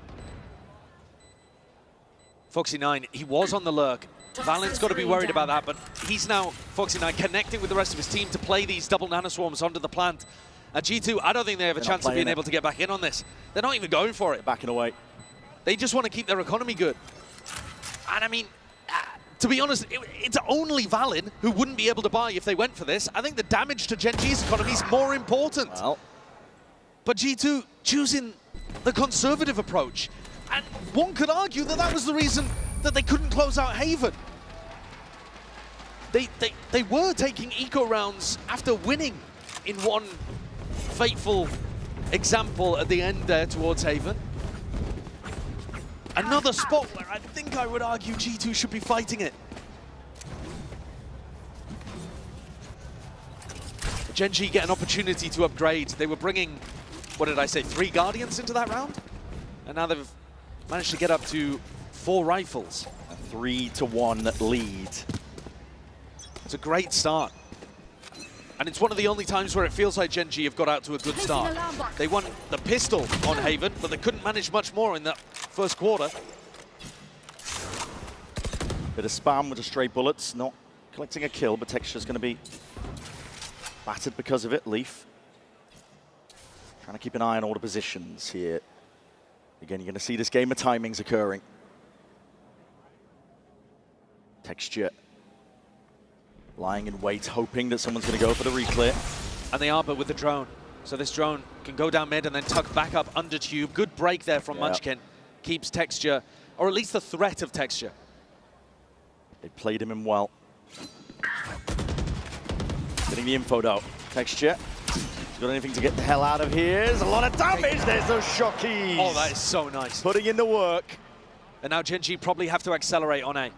Foxy9, he was on the lurk. Valen's got to be worried about that, but he's now, Foxy9, connecting with the rest of his team to play these double nanoswarms onto the plant. G2, I don't think they have a chance of being able to get back in on this. They're not even going for it. Backing away. They just want to keep their economy good. And I mean, to be honest, it's only Valen who wouldn't be able to buy if they went for this. I think the damage to Gen.G's economy is more important. Well. But G2 choosing the conservative approach. And one could argue that that was the reason that they couldn't close out Haven. They were taking eco rounds after winning in one fateful example at the end there towards Haven. Another spot where I think I would argue G2 should be fighting it. Gen.G get an opportunity to upgrade. They were bringing, what did I say, 3 Guardians into that round? And now they've managed to get up to 4 rifles. A 3-1 lead. It's a great start. And it's one of the only times where it feels like Gen.G have got out to a good start. They won the pistol on Haven, but they couldn't manage much more in that first quarter. Bit of spam with the stray bullets, not collecting a kill, but Texture's going to be battered because of it. Leaf trying to keep an eye on all the positions here. Again, you're going to see this game of timings occurring. Texture lying in wait, hoping that someone's going to go for the reclear. And they are, but with the drone. So this drone can go down mid and then tuck back up under tube. Good break there from Munchkin. Keeps Texture, or at least the threat of Texture. They played him in well. Getting the info though. Texture. He's got anything to get the hell out of here. There's a lot of damage. There's those shockies. Oh, that is so nice. Putting in the work. And now Gen.G probably have to accelerate on A.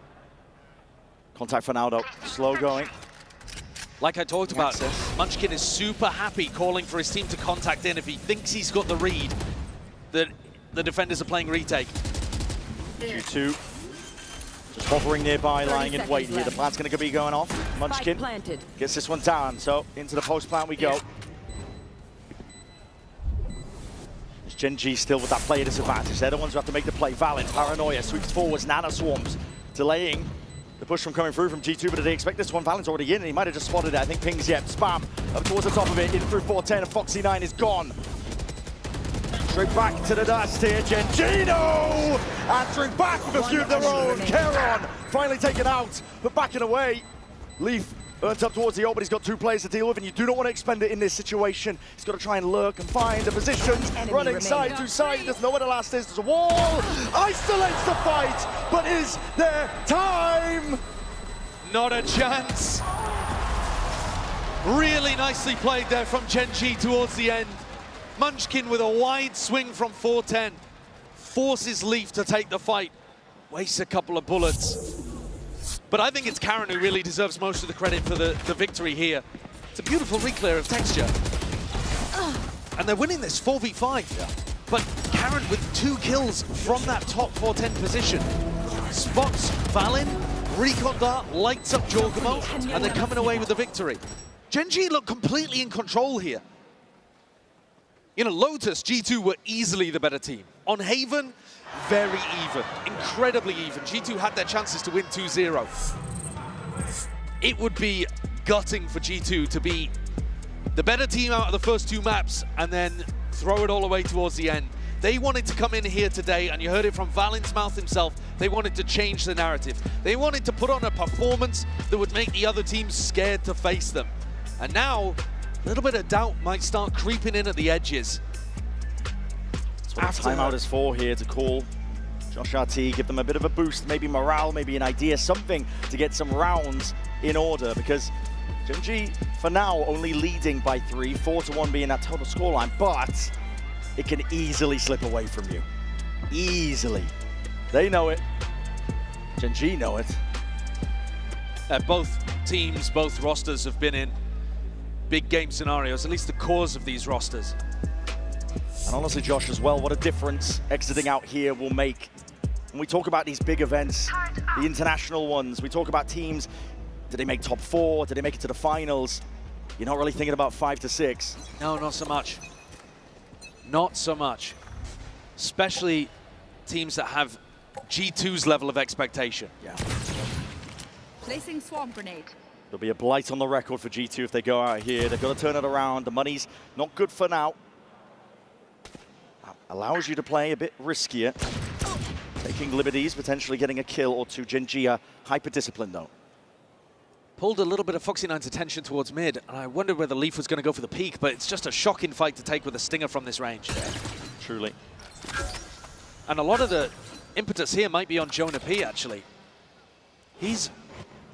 Contact for now though. Slow going. Like I talked about, Munchkin is super happy calling for his team to contact in if he thinks he's got the read that the defenders are playing retake. Q2 just hovering nearby, lying in wait here. The plant's going to be going off. Munchkin gets this one down, so into the post plant we go. There's Gen.G still with that player disadvantage. They're the ones who have to make the play. Valen, Paranoia, sweeps forwards, Nano Swarms, delaying the push from coming through from G2, but did they expect this one? Valen's already in, and he might have just spotted it. I think pings yet. Spam up towards the top of it, in through 410, and Foxy9 is gone. Straight back to the dust here, Gen.G, no! Answering back with a few of their own. Keron finally taken out, but backing away. Leaf earns up towards the ult, but he's got 2 players to deal with, and you do not want to expend it in this situation. He's got to try and lurk and find the positions. Running side to side, he doesn't know where the last is. There's a wall, isolates the fight, but is there time? Not a chance. Really nicely played there from Gen.G towards the end. Munchkin with a wide swing from 410. Forces Leaf to take the fight. Wastes a couple of bullets. But I think it's Karen who really deserves most of the credit for the victory here. It's a beautiful reclear of Texture. And they're winning this 4v5. Yeah. But Karen with 2 kills from that top 410 position. Spots Valen, Recon Dart, lights up Jorgamo, and they're coming away with the victory. Gen.G look completely in control here. You know, Lotus, G2 were easily the better team. On Haven, very even, incredibly even. G2 had their chances to win 2-0. It would be gutting for G2 to be the better team out of the first two maps and then throw it all away towards the end. They wanted to come in here today, and you heard it from Valen's mouth himself, they wanted to change the narrative. They wanted to put on a performance that would make the other teams scared to face them. And now, a little bit of doubt might start creeping in at the edges. That's what the timeout is for here, to call JonahP, give them a bit of a boost, maybe morale, maybe an idea, something to get some rounds in order, because Gen.G, for now, only leading by 3, 4-1 being that total scoreline, but it can easily slip away from you. Easily. They know it. Gen.G know it. Both teams, both rosters have been in big game scenarios, at least the cores of these rosters. And honestly, Josh, as well, what a difference exiting out here will make. When we talk about these big events, the international ones, we talk about teams, did they make top 4? Did they make it to the finals? You're not really thinking about 5 to 6. No, not so much. Not so much. Especially teams that have G2's level of expectation. Yeah. Placing swarm grenade. There'll be a blight on the record for G2 if they go out here. They've got to turn it around. The money's not good for now. Allows you to play a bit riskier. Taking liberties, potentially getting a kill or two. Gen.G are hyper-disciplined though. Pulled a little bit of Foxy9's attention towards mid, and I wondered whether Leaf was going to go for the peak, but it's just a shocking fight to take with a stinger from this range. Truly. And a lot of the impetus here might be on JonahP, actually. He's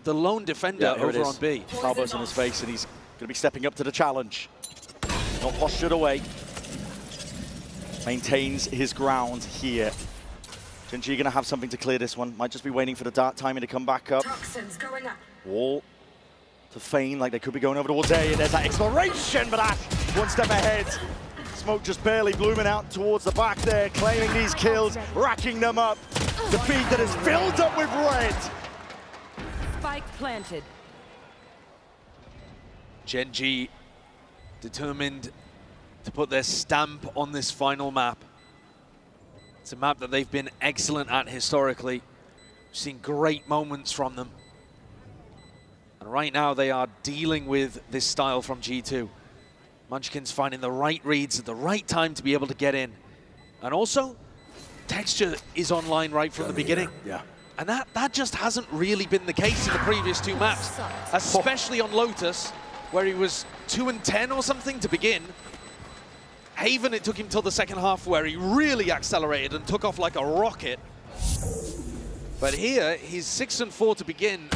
the lone defender over on B. Cowboys on his face, and he's going to be stepping up to the challenge. Not postured away. Maintains his ground here. Gen.G going to have something to clear this one. Might just be waiting for the dart timing to come back up. Toxins going up. Wall to feign like they could be going over towards A, and there's that exploration, but Ash one step ahead. Smoke just barely blooming out towards the back there, claiming these kills, racking them up. The feed that is filled up with red. Spike planted. Gen.G determined to put their stamp on this final map. It's a map that they've been excellent at historically. We've seen great moments from them. And right now they are dealing with this style from G2. Munchkin's finding the right reads at the right time to be able to get in. And also, Texture is online right from the beginning. Yeah. And that just hasn't really been the case in the previous two maps, especially on Lotus, where he was 2-10 or something to begin. Haven, it took him till the second half where he really accelerated and took off like a rocket. But here, he's 6-4 to begin,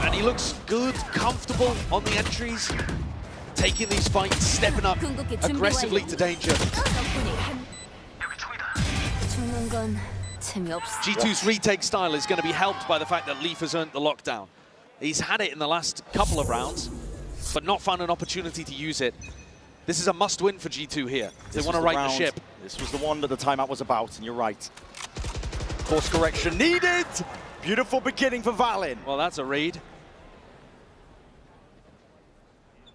and he looks good, comfortable on the entries, taking these fights, stepping up aggressively to danger. G2's retake style is going to be helped by the fact that Leaf has earned the lockdown. He's had it in the last couple of rounds, but not found an opportunity to use it. This is a must-win for G2 here. They want to right the ship. This was the one that the timeout was about, and you're right. Course correction needed. Beautiful beginning for Valin. Well, that's a read.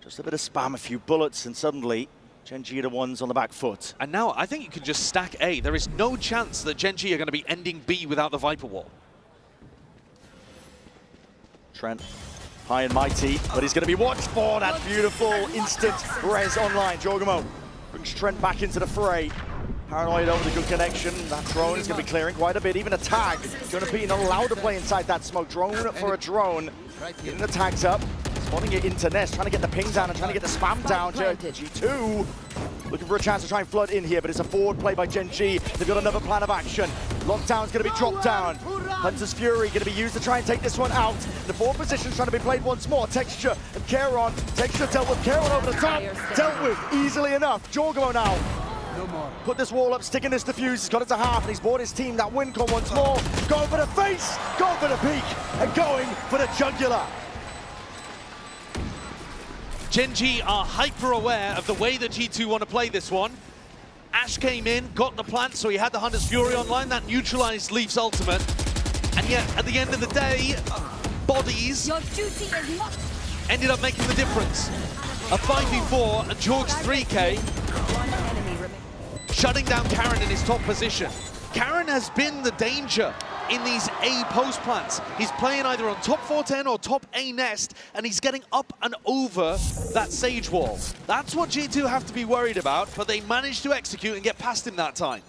Just a bit of spam, a few bullets, and suddenly Gen.G are the ones on the back foot. And now I think you can just stack A. There is no chance that Gen.G are going to be ending B without the Viper Wall. Trent, high and mighty, but he's going to be watched for that beautiful instant res online. Jorgamo brings Trent back into the fray. Paranoid over the good connection. That drone is going to be clearing quite a bit. Even a tag. JonahP not allowed to play inside that smoke. Drone for a drone. Getting the tags up. Spotting it into Nest. Trying to get the ping down and trying to get the spam down. G2 looking for a chance to try and flood in here, but it's a forward play by Gen.G. They've got another plan of action. Lockdown's going to be dropped down. Hunter's Fury going to be used to try and take this one out. The forward position's trying to be played once more. Texture and Charon. Texture dealt with Charon over the top. Dealt with easily enough. Jorgamo now. No more. Put this wall up, sticking this defuse. He's got it to half, and he's bought his team that win con once more. Going for the face, going for the peak, and going for the jugular. Gen.G are hyper aware of the way that G2 want to play this one. Ash came in, got the plant, so he had the Hunter's Fury online. That neutralized Leaf's ultimate. And yet, at the end of the day, bodies ended up making the difference. A 5v4 and Jorg's 3k. shutting down Karen in his top position. Karen has been the danger in these A post plants. He's playing either on top 410 or top A nest, and he's getting up and over that Sage wall. That's what G2 have to be worried about, but they managed to execute and get past him that time.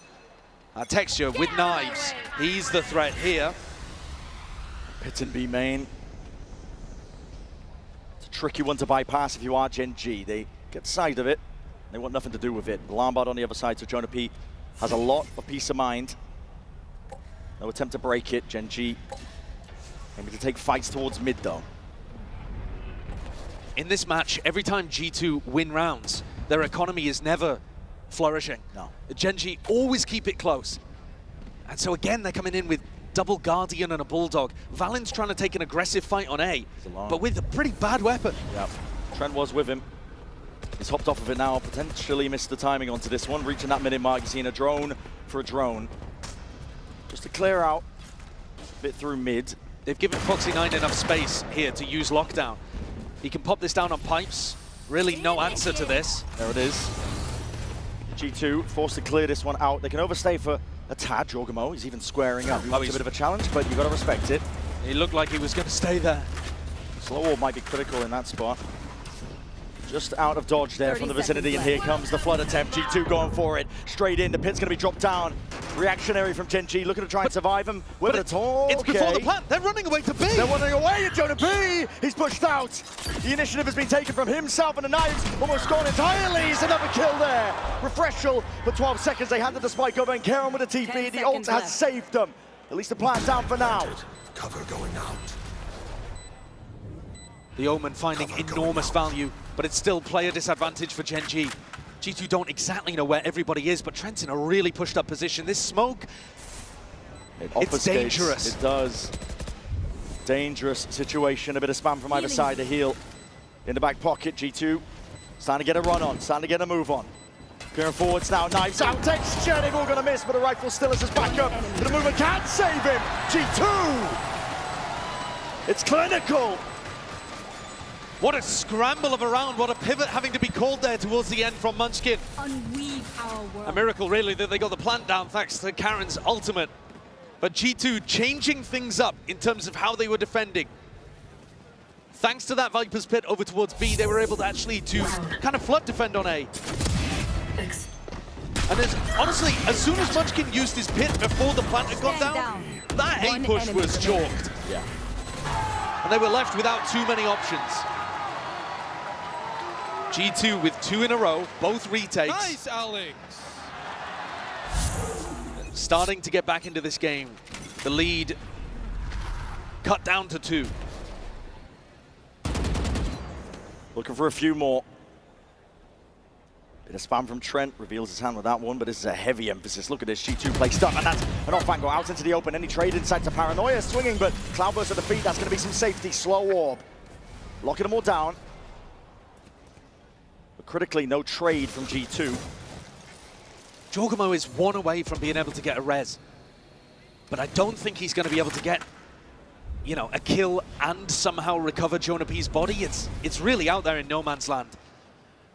Texture with knives. He's the threat here. Pit and B main. It's a tricky one to bypass if you are Gen.G. They get sight of it. They want nothing to do with it. Lombard on the other side, so JonahP has a lot of peace of mind. No attempt to break it. Gen.G aiming to take fights towards mid though. In this match, every time G2 win rounds, their economy is never flourishing. No. Gen.G always keep it close. And so again, they're coming in with double Guardian and a Bulldog. Valen's trying to take an aggressive fight on A, but with a pretty bad weapon. Yeah, Trent was with him. He's hopped off of it now, potentially missed the timing onto this one. Reaching that minute mark, you're seeing a drone for a drone. Just to clear out a bit through mid. They've given Foxy9 enough space here to use lockdown. He can pop this down on pipes. Really no answer to this. There it is. G2 forced to clear this one out. They can overstay for a tad. JonahP, he's even squaring up. He wants a bit of a challenge, but you've got to respect it. He looked like he was going to stay there. Slow wall might be critical in that spot. Just out of dodge there from the vicinity, and here comes the flood attempt. G2 going for it. Straight in, the pit's going to be dropped down. Reactionary from Gen.G, looking to try and survive him. With it all. It's before the plant. They're running away to B. They're running away, and JonahP, he's pushed out. The initiative has been taken from himself, and the knives almost gone entirely. It's another kill there. Refreshal for 12 seconds. They handed the spike over, and Karen with a TP. The ult has saved them. At least the plant's down for now. Cover going out. The Omen finding enormous value, but it's still player disadvantage for Gen.G. G2 don't exactly know where everybody is, but Trent's in a really pushed up position. This smoke, it's dangerous. It does. Dangerous situation. A bit of spam from either side to heal. In the back pocket, G2 starting to get a run on, starting to get a move on. Going forwards now, knives out, Texture, they've all gonna miss, but a rifle still is his backup. The movement can't save him. G2! It's clinical. What a scramble of a round, what a pivot having to be called there towards the end from Munchkin. Unweave our world. A miracle really that they got the plant down thanks to Karen's ultimate. But G2 changing things up in terms of how they were defending. Thanks to that Viper's Pit over towards B, they were able to actually kind of flood defend on A. And honestly, as soon as Munchkin used his pit before the plant had gone down, that A push was chalked. Yeah. And they were left without too many options. G2 with 2 in a row, both retakes. Nice, Alex. Starting to get back into this game. The lead cut down to 2. Looking for a few more. Bit of spam from Trent, reveals his hand with that one, but this is a heavy emphasis. Look at this, G2 placed up, and that's an off angle out into the open. Any trade inside to Paranoia, swinging, but Cloudburst at the feet, that's going to be some safety. Slow orb. Locking them all down. But critically, no trade from G2. JonahP is 1 away from being able to get a res. But I don't think he's going to be able to get, you know, a kill and somehow recover JonahP's body. It's really out there in no man's land.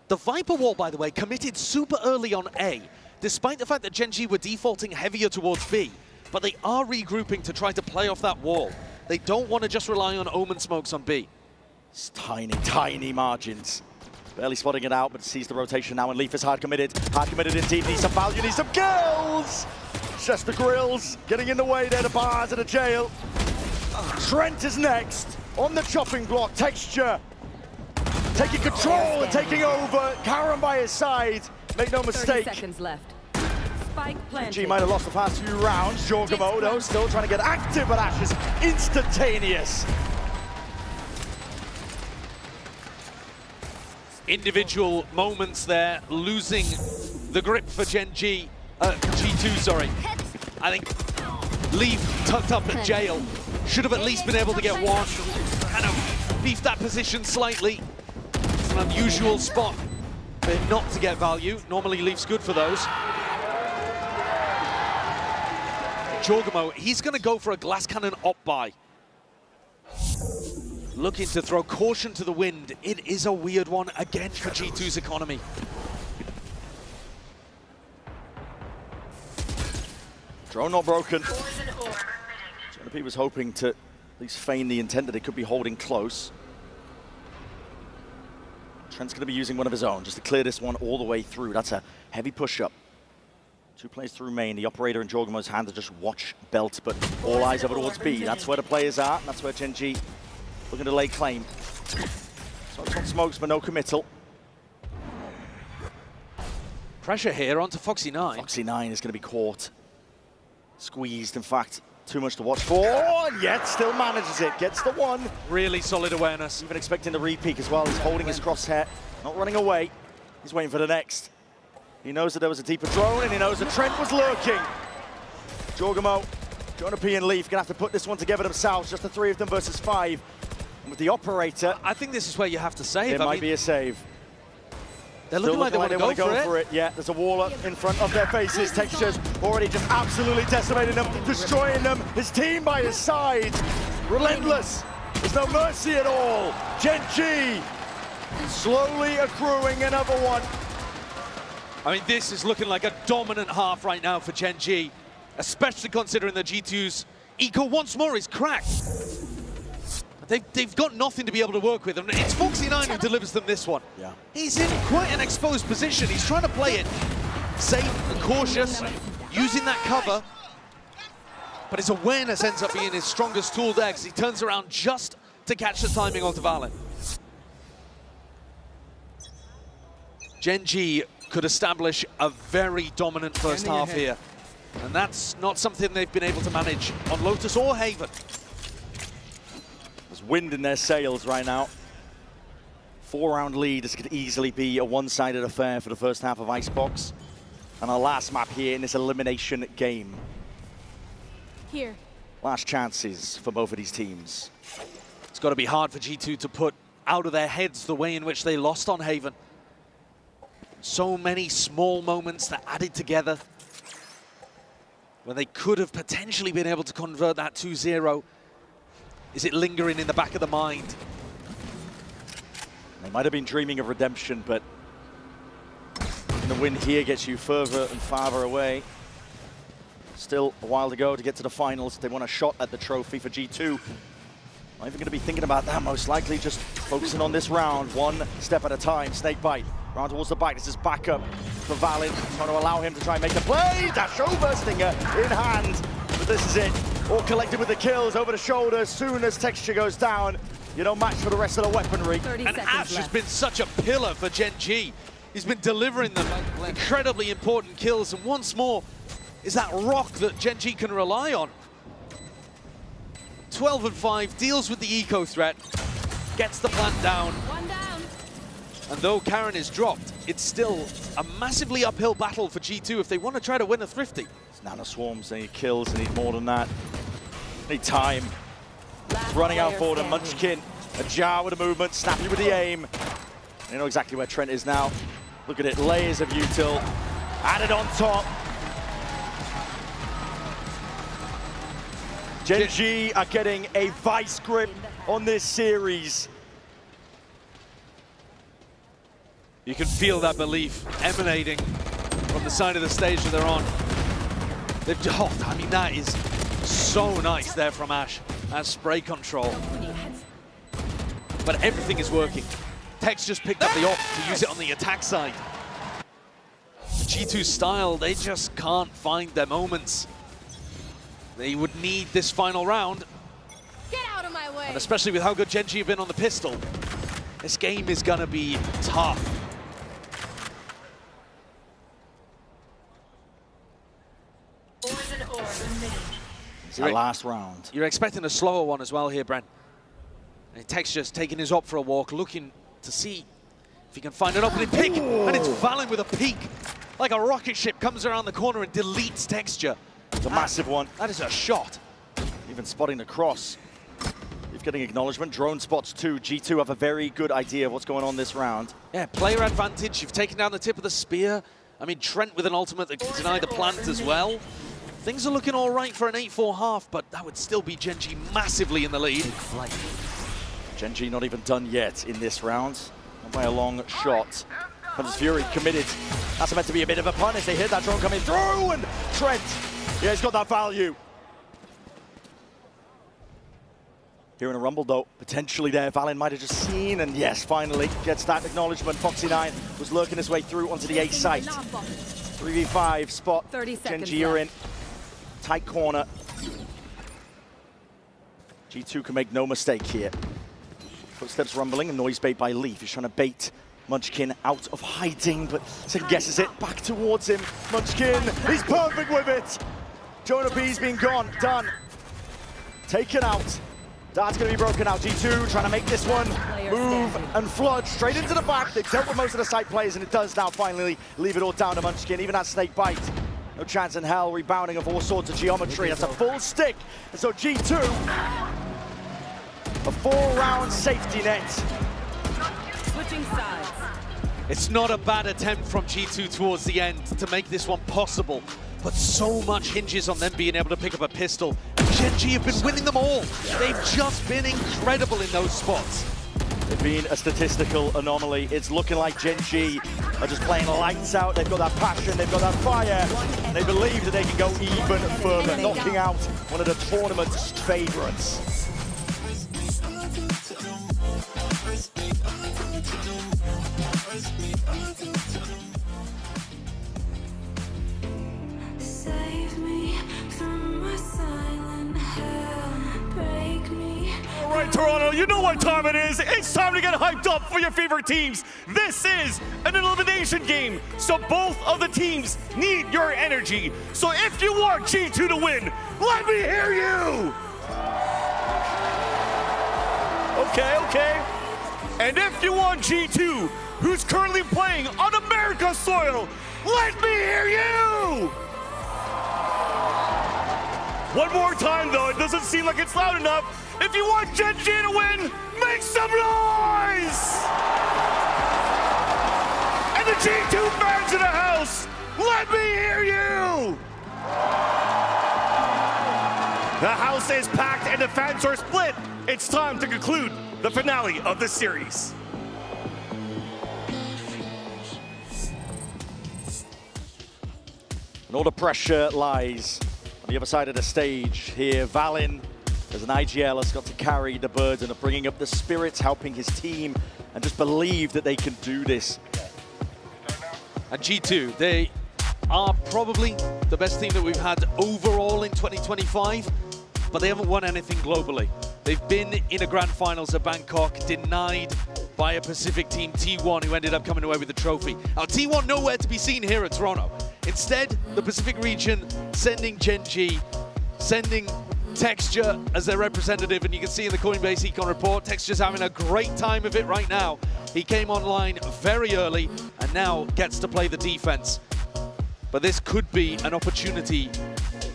The Viper wall, by the way, committed super early on A, despite the fact that Gen.G were defaulting heavier towards B. But they are regrouping to try to play off that wall. They don't want to just rely on Omen smokes on B. It's tiny, tiny margins. Barely spotting it out, but sees the rotation now, and Leaf is hard committed. Hard committed indeed, needs some value, needs some kills! Just the grills, getting in the way there, the bars and the jail. Trent is next, on the chopping block, Texture. Taking control and taking over. Karen by his side. Make no mistake. 30 seconds left. Spike planted. G might have lost the past few rounds. JonahP though still trying to get active, but Ash is instantaneous. Individual moments there, losing the grip for Gen.G. G2, sorry. I think Leaf tucked up at jail. Should have at least been able to get one. Kind of beefed that position slightly. It's an unusual spot for him not to get value. Normally Leaf's good for those. JonahP, he's going to go for a glass cannon op buy. Looking to throw caution to the wind. It is a weird one again for G2's economy. Drone not broken. JonahP was hoping to at least feign the intent that it could be holding close. Trent's going to be using one of his own just to clear this one all the way through. That's a heavy push-up. 2 plays through main. The operator in Jorgamo's hand to just watch belt, but all eyes over towards B. That's where the players are. That's where Gen.G looking to lay claim. Smokes on smokes, but no committal. Pressure here onto Foxy9. Foxy9 is going to be caught. Squeezed, in fact. Too much to watch for, and yet still manages it. Gets the one. Really solid awareness. Even expecting the re-peek as well. He's holding his crosshair, not running away. He's waiting for the next. He knows that there was a deeper drone, and he knows that Trent was lurking. Jorgamo, JonahP and Leaf gonna have to put this one together themselves. Just the 3 of them versus 5. And with the operator, I think this is where you have to save. There might be a save. They're looking like they want to go for it. Yeah, there's a wall up in front of their faces. Texture's already just absolutely decimating them, destroying them. His team by his side. Relentless. There's no mercy at all. Gen.G slowly accruing another one. I mean, this is looking like a dominant half right now for Gen.G, especially considering the G2's eco once more is cracked. They've got nothing to be able to work with, and it's Foxy9 who delivers them this one. Yeah. He's in quite an exposed position. He's trying to play it safe and cautious, using that cover, but his awareness ends up being his strongest tool there, because he turns around just to catch the timing onto Valorant. Gen.G could establish a very dominant first half here, and that's not something they've been able to manage on Lotus or Haven. There's wind in their sails right now. 4-round lead. This could easily be a one-sided affair for the first half of Icebox. And our last map here in this elimination game. Here. Last chances for both of these teams. It's got to be hard for G2 to put out of their heads the way in which they lost on Haven. So many small moments that added together when they could have potentially been able to convert that 2-0. Is it lingering in the back of the mind? They might have been dreaming of redemption, but the win here gets you further and farther away. Still a while to go to get to the finals. They want a shot at the trophy for G2. Not even going to be thinking about that, most likely just focusing on this round, one step at a time. Snake bite, round towards the bite. This is backup for Valin, trying to allow him to try and make the play. Dash over, Stinger in hand, but this is it. All collected with the kills over the shoulder. As soon as Texture goes down, you don't match for the rest of the weaponry. And Ash has been such a pillar for Gen.G. He's been delivering them incredibly important kills, and once more is that rock that Gen.G can rely on. 12 and 5, deals with the eco threat, gets the plant down. One down. And though Karen is dropped, it's still a massively uphill battle for G2 if they want to try to win a Thrifty. It's Nano Swarms, they need kills, they need more than that. They need time. Running out for them, Munchkin, a jar with the movement, snappy with the aim. They know exactly where Trent is now. Look at it, layers of util, added on top. Gen.G are getting a vice grip on this series. You can feel that belief emanating from the side of the stage that they're on. I mean, that is so nice there from Ash as spray control. But everything is working. Tex just picked up the op to use it on the attack side. G2's style, they just can't find their moments. They would need this final round. Get out of my way. And especially with how good Gen.G have been on the pistol, this game is gonna be tough. It's our last round. You're expecting a slower one as well here, Brent. And Tex just taking his op for a walk, looking to see if he can find an opening pick. And it's Valin with a peek. Like a rocket ship comes around the corner and deletes Texture. It's a massive one. That is a shot. Even spotting the cross. He's getting acknowledgement. Drone spots too. G2 have a very good idea of what's going on this round. Yeah, player advantage. You've taken down the tip of the spear. I mean, Trent with an ultimate that can deny the plant as well. Things are looking all right for an 8-4 half, but that would still be Gen.G massively in the lead. Gen.G not even done yet in this round. Not by a long shot. Comes Fury committed. That's meant to be a bit of a punish. They hit that drone coming through, and Trent Yeah, he's got that value. Here in a rumble though, potentially there, Valen might have just seen, and yes, finally gets that acknowledgement. Foxy9 was lurking his way through onto the A site. 3v5 spot, Gen.G are in. Tight corner. G2 can make no mistake here. Footsteps rumbling and noise bait by Leaf. He's trying to bait Munchkin out of hiding, but second guesses it back towards him. Munchkin, he's perfect with it. JonahP's been gone, done. Taken out. Dart's going to be broken out. G2 trying to make this one move and flood straight into the back. They've dealt with most of the side players, and it does now finally leave it all down to Munchkin. Even that snake bite, no chance in hell. Rebounding of all sorts of geometry. That's a full stick. And so G2, a 4-round safety net. Switching sides. It's not a bad attempt from G2 towards the end to make this one possible, but so much hinges on them being able to pick up a pistol. Gen.G have been winning them all. They've just been incredible in those spots. They've been a statistical anomaly. It's looking like Gen.G are just playing lights out. They've got that passion, they've got that fire. And they believe that they can go even further, knocking out one of the tournament's favorites. Save me from my silent hell. Break me. All right, Toronto, you know what time it is. It's time to get hyped up for your favorite teams. This is an elimination game, so both of the teams need your energy. So if you want G2 to win, let me hear you. Okay. And if you want G2, who's currently playing on America's soil, let me hear you! One more time though, it doesn't seem like it's loud enough. If you want Gen.G to win, make some noise! And the G2 fans in the house, let me hear you! The house is packed and the fans are split. It's time to conclude the finale of the series. And all the pressure lies on the other side of the stage here. Valen, as an IGL, has got to carry the burden of bringing up the spirits, helping his team, and just believe that they can do this. And G2, they are probably the best team that we've had overall in 2025, but they haven't won anything globally. They've been in a grand finals at Bangkok, denied by a Pacific team, T1, who ended up coming away with the trophy. Now, T1 nowhere to be seen here at Toronto. Instead, the Pacific region sending Gen.G, sending Texture as their representative, and you can see in the Coinbase Econ report, Texture's having a great time of it right now. He came online very early and now gets to play the defense. But this could be an opportunity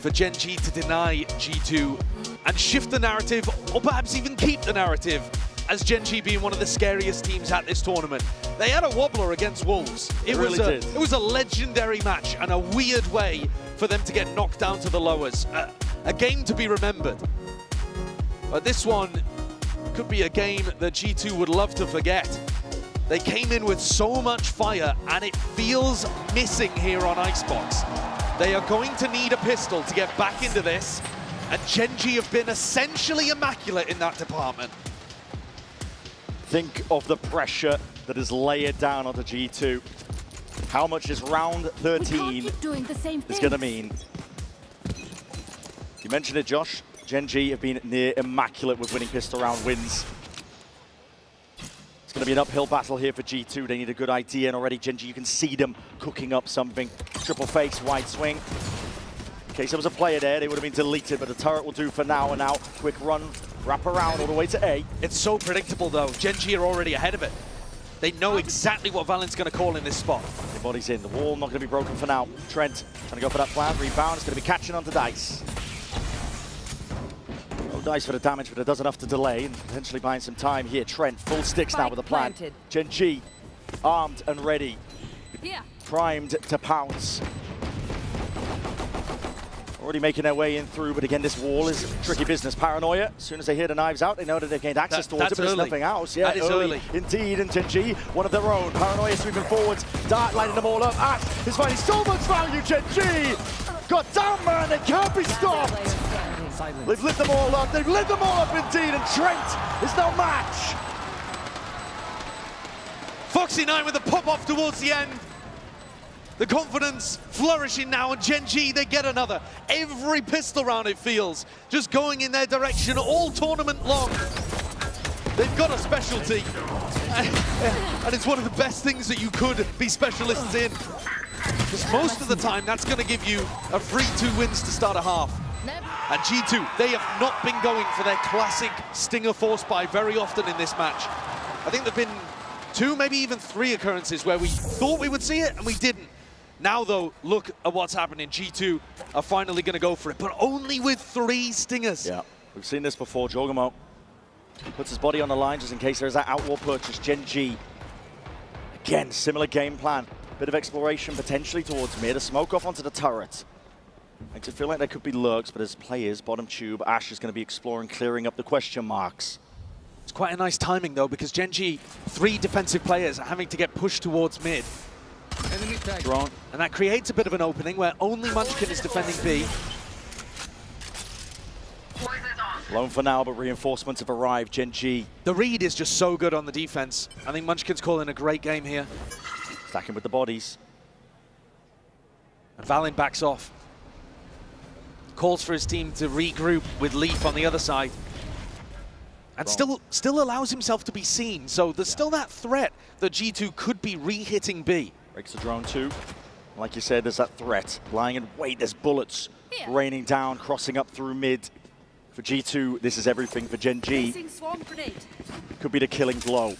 for Gen.G to deny G2 and shift the narrative, or perhaps even keep the narrative, as Gen.G being one of the scariest teams at this tournament. They had a wobbler against Wolves. It was a legendary match and a weird way for them to get knocked down to the lowers. A game to be remembered. But this one could be a game that G2 would love to forget. They came in with so much fire and it feels missing here on Icebox. They are going to need a pistol to get back into this, and Gen.G have been essentially immaculate in that department. Think of the pressure that is layered down onto G2. How much is round 13 is going to mean? You mentioned it, Josh. Gen.G have been near immaculate with winning pistol round wins. It's going to be an uphill battle here for G2. They need a good idea, and already Gen.G, you can see them cooking up something. Triple fakes, wide swing. In case there was a player there, they would have been deleted, but the turret will do for now. And now, quick run, wrap around all the way to A. It's so predictable, though. Gen.G are already ahead of it. They know exactly what Valen's going to call in this spot. The body's in. The wall not going to be broken for now. Trent trying to go for that plan. Rebound. It's going to be catching onto Dice. No Dice for the damage, but it does enough to delay and potentially buying some time here. Trent, full sticks now with the plan. Gen.G armed and ready. Yeah. Primed to pounce. already making their way in through, but again, this wall is tricky business. Paranoia, as soon as they hear the knives out, they know that they've gained access towards it, but there's nothing else. Yeah, that is early. Indeed, and Gen.G, one of their own. Paranoia sweeping forwards, Dart lining them all up. Ash is finding so much value, Gen.G! God damn, man, they can't be stopped! They've lit them all up, they've lit them all up indeed, and Trent is no match! Foxy9 with a pop-off towards the end. The confidence flourishing now, and Gen.G, they get another. Every pistol round, it feels, just going in their direction all tournament long. They've got a specialty, and it's one of the best things that you could be specialists in. Because most of the time, that's going to give you a free 2 wins to start a half. And G2, they have not been going for their classic Stinger force buy very often in this match. I think there have been 2, maybe even 3 occurrences where we thought we would see it and we didn't. Now though, look at what's happening. G2 are finally going to go for it, but only with 3 Stingers. Yeah, we've seen this before. JonahP puts his body on the line just in case there's that outward purchase. Gen.G, again, similar game plan. Bit of exploration potentially towards mid, a smoke off onto the turret. Makes it feel like there could be lurks, but as players, bottom tube, Ash is going to be exploring, clearing up the question marks. It's quite a nice timing though, because Gen.G, 3 defensive players are having to get pushed towards mid. Drone. And that creates a bit of an opening where only Munchkin is defending B. Lone for now, but reinforcements have arrived. Gen.G. The read is just so good on the defense. I think Munchkin's calling a great game here. Stacking with the bodies. And Valin backs off. Calls for his team to regroup with Leaf on the other side. And still allows himself to be seen. So there's still that threat that G2 could be re-hitting B. Breaks the drone too. Like you said, there's that threat. Lying in wait, there's bullets raining down, crossing up through mid. For G2, this is everything. For Gen.G, could be the killing blow.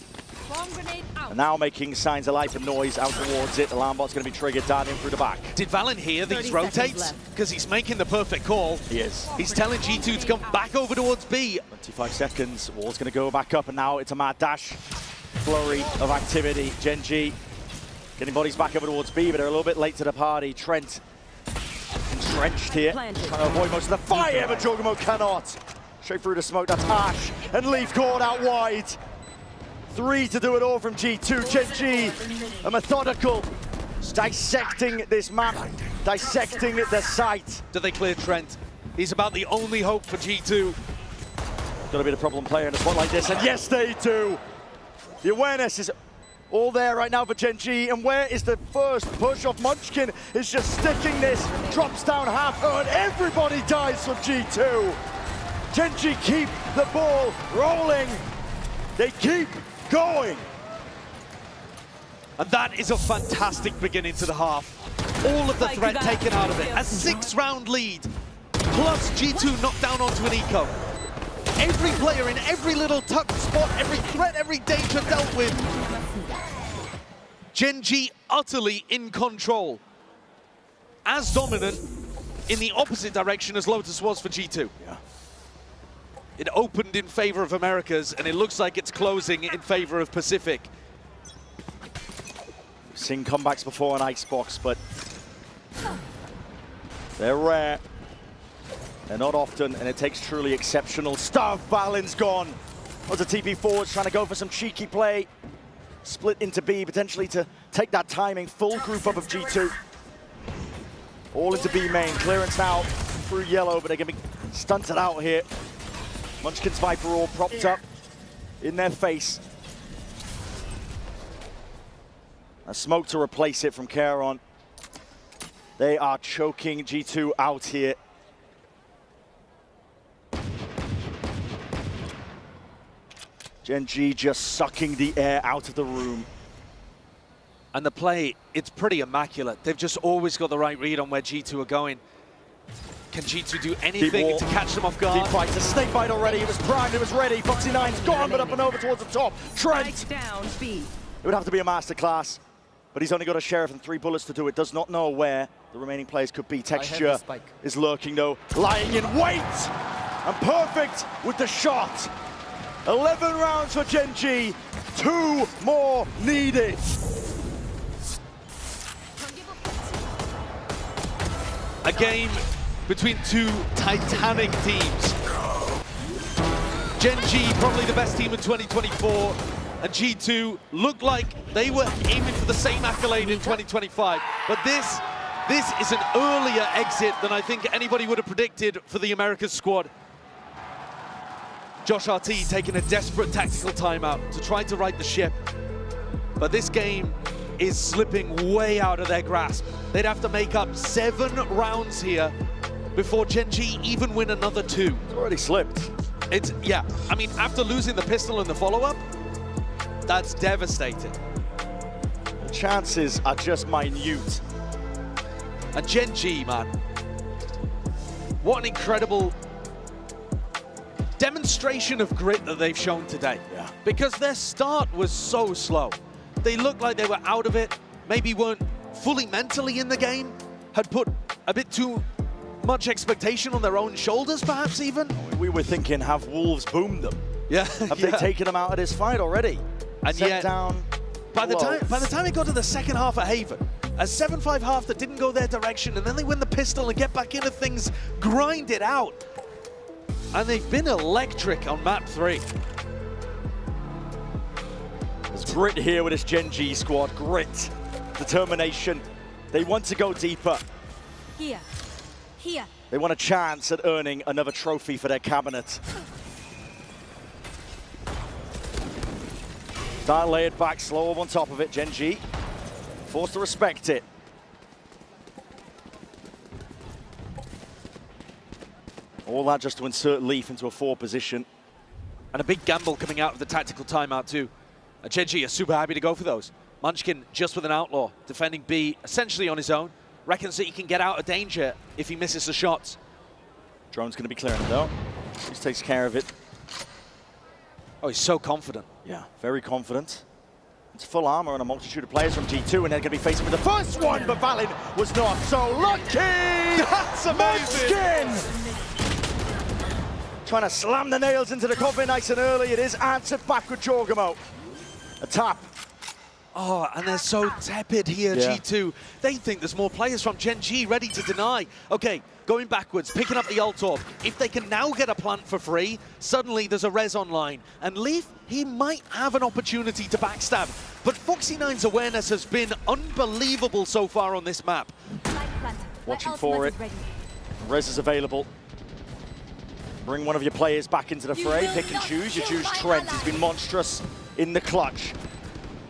And now making signs of life and noise out towards it. Alarm bot's going to be triggered down in through the back. Did Valin hear these rotates? Because he's making the perfect call. He is. He's telling G2 to come back over towards B. 25 seconds. Wall's going to go back up, and now it's a mad dash. Flurry of activity. Gen.G getting bodies back over towards B, but they're a little bit late to the party. Trent entrenched here, trying to avoid most of the fire, but JonahP cannot. Straight through the smoke, that's Ash, and Leaf caught out wide. 3 to do it all from G2. Gen.G, a methodical, dissecting this map, dissecting the site. Do they clear Trent? He's about the only hope for G2. Got to be the problem player in a spot like this, and yes they do. The awareness is all there right now for Gen.G, and where is the first push of Munchkin? Is just sticking this, drops down half, and everybody dies from G2. Gen.G keep the ball rolling. They keep going. And that is a fantastic beginning to the half. All of the threat taken out of it. A 6-round lead, plus G2 knocked down onto an eco. Every player in every little tuck spot, every threat, every danger dealt with. Gen.G utterly in control. As dominant in the opposite direction as Lotus was for G2. Yeah. It opened in favor of Americas, and it looks like it's closing in favor of Pacific. We've seen comebacks before on Icebox, but they're rare. They're not often, and it takes truly exceptional stuff. Valin's gone. Was a TP forwards trying to go for some cheeky play. Split into B, potentially to take that timing. Full group up of G2. All into B main. Clearance now through yellow, but they're going to be stunted out here. Munchkin's Viper all propped up in their face. A smoke to replace it from Caron. They are choking G2 out here. Gen.G just sucking the air out of the room. And the play, it's pretty immaculate. They've just always got the right read on where G2 are going. Can G2 do anything to catch them off guard? Deep fight, a snake bite already. It was primed, it was ready. Foxy9's gone, but up and over towards the top. Trent! Down, B. It would have to be a masterclass, but he's only got a Sheriff and 3 bullets to do it. Does not know where the remaining players could be. Texture is lurking though, lying in wait! And perfect with the shot. 11 rounds for Gen.G, 2 more needed. A game between two titanic teams. Gen.G, probably the best team in 2024, and G2 looked like they were aiming for the same accolade in 2025. But this is an earlier exit than I think anybody would have predicted for the Americas squad. JonahP taking a desperate tactical timeout to try to right the ship. But this game is slipping way out of their grasp. They'd have to make up 7 rounds here before Gen.G even win another 2. It's already slipped. Yeah, I mean, after losing the pistol in the follow-up, that's devastating. The chances are just minute. And Gen.G, man, what an incredible demonstration of grit that they've shown today. Yeah. Because their start was so slow. They looked like they were out of it, maybe weren't fully mentally in the game, had put a bit too much expectation on their own shoulders, perhaps even. We were thinking, have Wolves boomed them? Yeah. Have they taken them out of this fight already? And Set yet, down. by the time it got to the second half at Haven, a 7-5 half that didn't go their direction, and then they win the pistol and get back into things, grind it out. And they've been electric on map 3. There's grit here with this Gen.G squad. Grit, determination. They want to go deeper. Here. Here. They want a chance at earning another trophy for their cabinet. Start layered back, slow up on top of it. Gen.G forced to respect it. All that just to insert Leaf into a 4 position. And a big gamble coming out of the tactical timeout too. Gen.G are super happy to go for those. Munchkin just with an outlaw, defending B essentially on his own. Reckons that he can get out of danger if he misses the shots. Drone's going to be clearing it though. He takes care of it. Oh, he's so confident. Yeah, very confident. It's full armor and a multitude of players from G2, and they're going to be facing with the first one, but Valin was not so lucky! That's amazing! Munchkin! Trying to slam the nails into the coffin nice and early. It is answered back with Jorgamo. A tap. Oh, and they're so tepid here, Yeah. G2. They think there's more players from Gen.G ready to deny. Okay, going backwards, picking up the ult orb. If they can now get a plant for free, suddenly there's a res online. And Leaf, he might have an opportunity to backstab. But Foxy9's awareness has been unbelievable so far on this map. Watching for it. Res is available. Bring one of your players back into the fray. Pick and choose. You choose Trent. He's been monstrous in the clutch.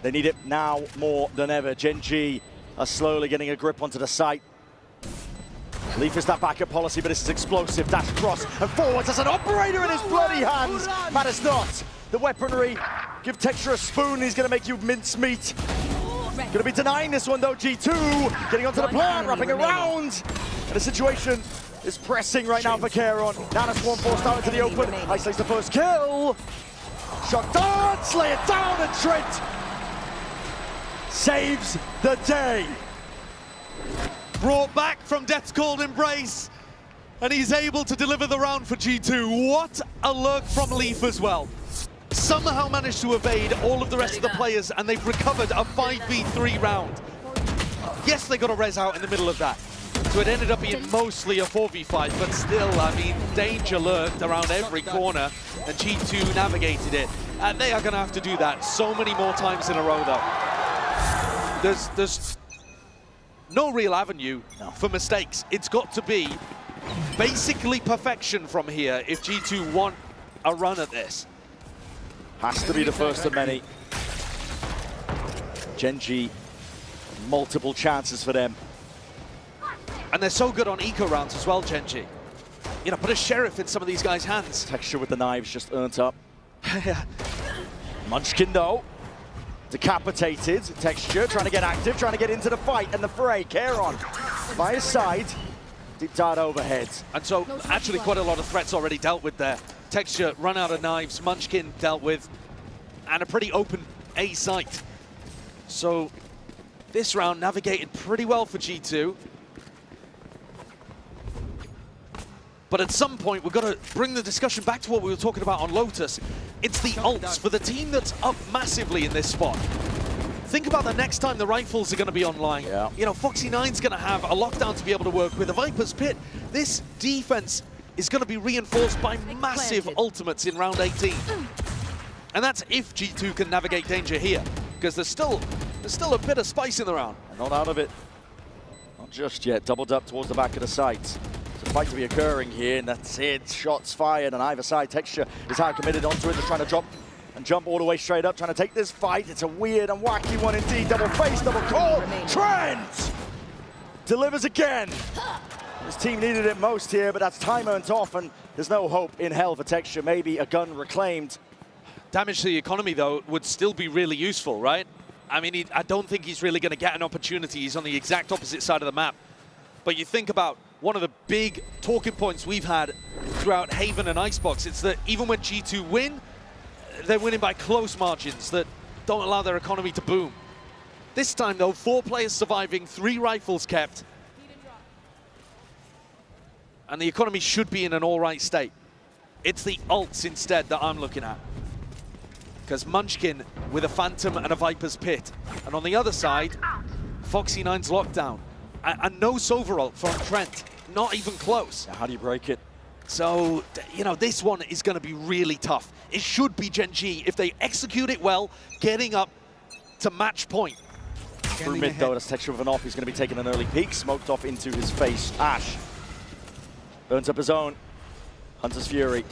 They need it now more than ever. Gen.G are slowly getting a grip onto the site. Leaf is that backup policy, but this is explosive. Dash across and forwards as an operator in his bloody hands. Matters not. The weaponry. Give Texture a spoon. He's going to make you mince meat. Going to be denying this one though. G2 getting onto the plan, wrapping around. And the situation is pressing right now for Kairon. Now the Swarm forced out into the open. Isolates the first kill. Shot darts, lay it down, and Trent saves the day. Brought back from Death's Cold Embrace, and he's able to deliver the round for G2. What a lurk from Leaf as well. Somehow managed to evade all of the rest of the players, and they've recovered a 5v3 round. Yes, they got a res out in the middle of that, so it ended up being mostly a 4v5, but still, I mean, danger lurked around every corner, and G2 navigated it. And they are going to have to do that so many more times in a row, though. There's no real avenue for mistakes. It's got to be basically perfection from here if G2 want a run at this. Has to be the first of many. Gen.G, multiple chances for them. And they're so good on eco rounds as well, Gen.G. You know, put a sheriff in some of these guys' hands. Texture with the knives just earned up. Munchkin though, decapitated. Texture trying to get active, trying to get into the fight and the fray. Kairon by his side. Deep dart overhead. And so actually quite a lot of threats already dealt with there. Texture run out of knives, Munchkin dealt with, and a pretty open A site. So this round navigated pretty well for G2. But at some point, we've got to bring the discussion back to what we were talking about on Lotus. It's the ults for the team that's up massively in this spot. think about the next time the rifles are going to be online. Yeah. You know, Foxy9's going to have a lockdown to be able to work with. The Viper's Pit, this defense is going to be reinforced by massive ultimates in round 18. And that's if G2 can navigate danger here, because there's still a bit of spice in the round. Not out of it. Not just yet. Doubled up towards the back of the site. There's a fight to be occurring here, and that's it. Shots fired on either side. Texture is hard committed onto it. They're trying to drop and jump all the way straight up, trying to take this fight. It's a weird and wacky one indeed. Double face, double call. Trent delivers again. His team needed it most here, but that's time earned off, and there's no hope in hell for Texture. Maybe a gun reclaimed. Damage to the economy, though, would still be really useful, right? I mean, I don't think he's really going to get an opportunity. He's on the exact opposite side of the map. But you think about one of the big talking points we've had throughout Haven and Icebox. It's that even when G2 win, they're winning by close margins that don't allow their economy to boom. This time, though, 4 players surviving, 3 rifles kept. And the economy should be in an all right state. It's the ults instead that I'm looking at. Because Munchkin with a Phantom and a Viper's Pit. And on the other side, Foxy9's lockdown. And no Sover ult from Trent. Not even close. How do you break it? So, you know, this one is going to be really tough. It should be Gen.G, if they execute it well, getting up to match point. Through mid though, that's Texture with an off. He's going to be taking an early peek. Smoked off into his face. Ash burns up his own. Hunter's Fury.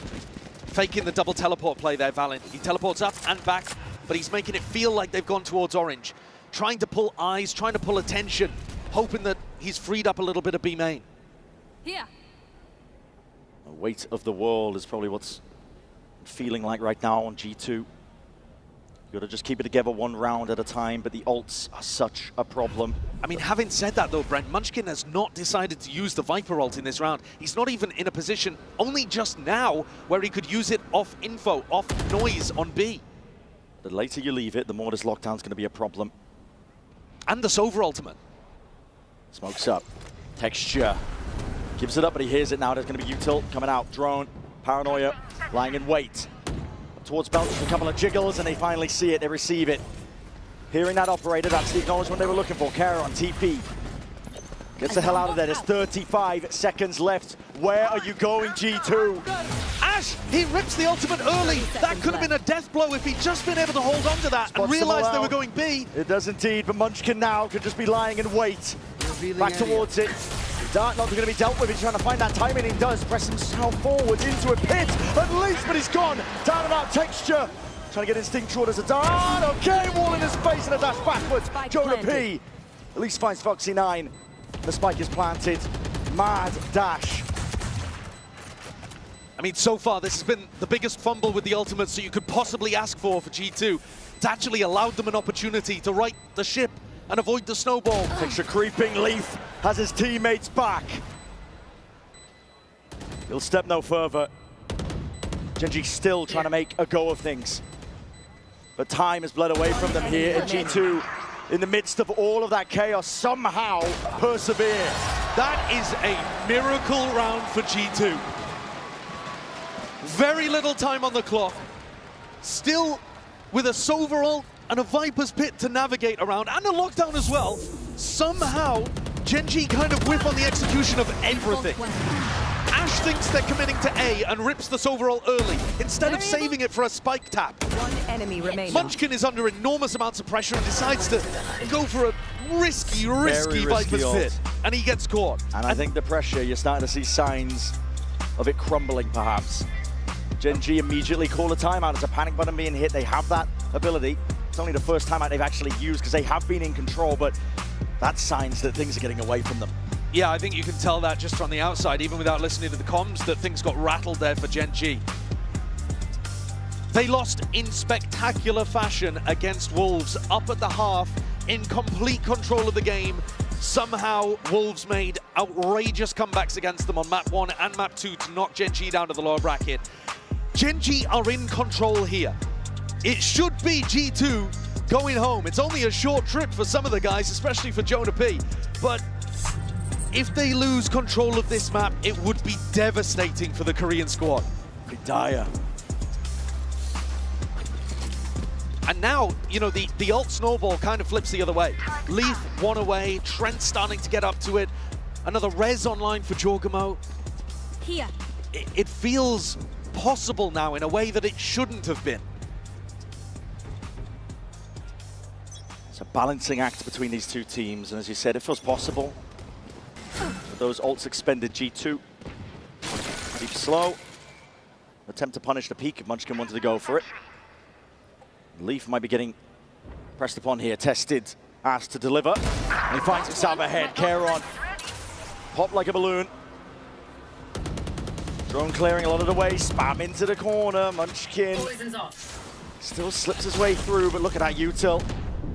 Faking the double teleport play there, Valen. He teleports up and back, but he's making it feel like they've gone towards orange. Trying to pull eyes, trying to pull attention, hoping that he's freed up a little bit of B main. Here. The weight of the world is probably what's feeling like right now on G2. You gotta just keep it together one round at a time, but the ults are such a problem. I mean, having said that though, Brent, Munchkin has not decided to use the Viper ult in this round. He's not even in a position, only just now, where he could use it off info, off noise on B. The later you leave it, the more this lockdown's gonna be a problem. And the Sover ultimate. Smokes up. Texture. Gives it up, but he hears it now. There's gonna be util coming out. Drone, Paranoia, lying in wait. Towards Belgium, a couple of jiggles, and they finally see it, they receive it. Hearing that operator, that's the acknowledgement they were looking for. Kara on TP. Gets the hell out of there. There's 35 seconds left. Where are you going, G2? Ash, he rips the ultimate early. That could have been a death blow if he'd just been able to hold on to that and realize they were going B. It does indeed, but Munchkin now could just be lying in wait. Back towards it. Dart not going to be dealt with. He's trying to find that timing. He does press himself forwards into a pit at least, but he's gone. Down and out. Texture trying to get instinctual as a dart. Okay, wall in his face and a dash backwards. JonahP at least finds Foxy9. The spike is planted. Mad dash. I mean, so far this has been the biggest fumble with the ultimates that you could possibly ask for G2. It's actually allowed them an opportunity to right the ship and avoid the snowball. Texture creeping. Leaf has his teammates back. He'll step no further. Gen.G still trying to make a go of things. But time has bled away from them here, and G2, in the midst of all of that chaos, somehow persevere. That is a miracle round for G2. Very little time on the clock. Still with a Sover ult and a Viper's Pit to navigate around, and a lockdown as well. Somehow, Gen.G kind of whiff on the execution of everything. Ash thinks they're committing to A and rips the Sover ult early, instead of saving it for a spike tap. One enemy remaining. Munchkin is under enormous amounts of pressure and decides to go for a risky Viper's Pit, and he gets caught. And I think the pressure, you're starting to see signs of it crumbling, perhaps. Gen.G immediately call a timeout. There's a panic button being hit. They have that ability. It's only the first timeout they've actually used because they have been in control, but that's signs that things are getting away from them. Yeah, I think you can tell that just from the outside, even without listening to the comms, that things got rattled there for Gen.G. They lost in spectacular fashion against Wolves, up at the half, in complete control of the game. Somehow, Wolves made outrageous comebacks against them on map 1 and map 2 to knock Gen.G down to the lower bracket. Gen.G are in control here. It should be G2 going home. It's only a short trip for some of the guys, especially for JonahP. But if they lose control of this map, it would be devastating for the Korean squad. Be dire. And And now, you know, the ult snowball kind of flips the other way. Leaf one away, Trent starting to get up to it. Another res online for Jorgamo. Here. It feels possible now in a way that it shouldn't have been. It's a balancing act between these two teams, and as you said, it feels possible. With those ults expended, G2 keep slow. Attempt to punish the peak if Munchkin wanted to go for it. Leaf might be getting pressed upon here, tested, asked to deliver. And he finds himself ahead. Kairon pop like a balloon. Drone clearing a lot of the way, spam into the corner. Munchkin still slips his way through, but look at that util.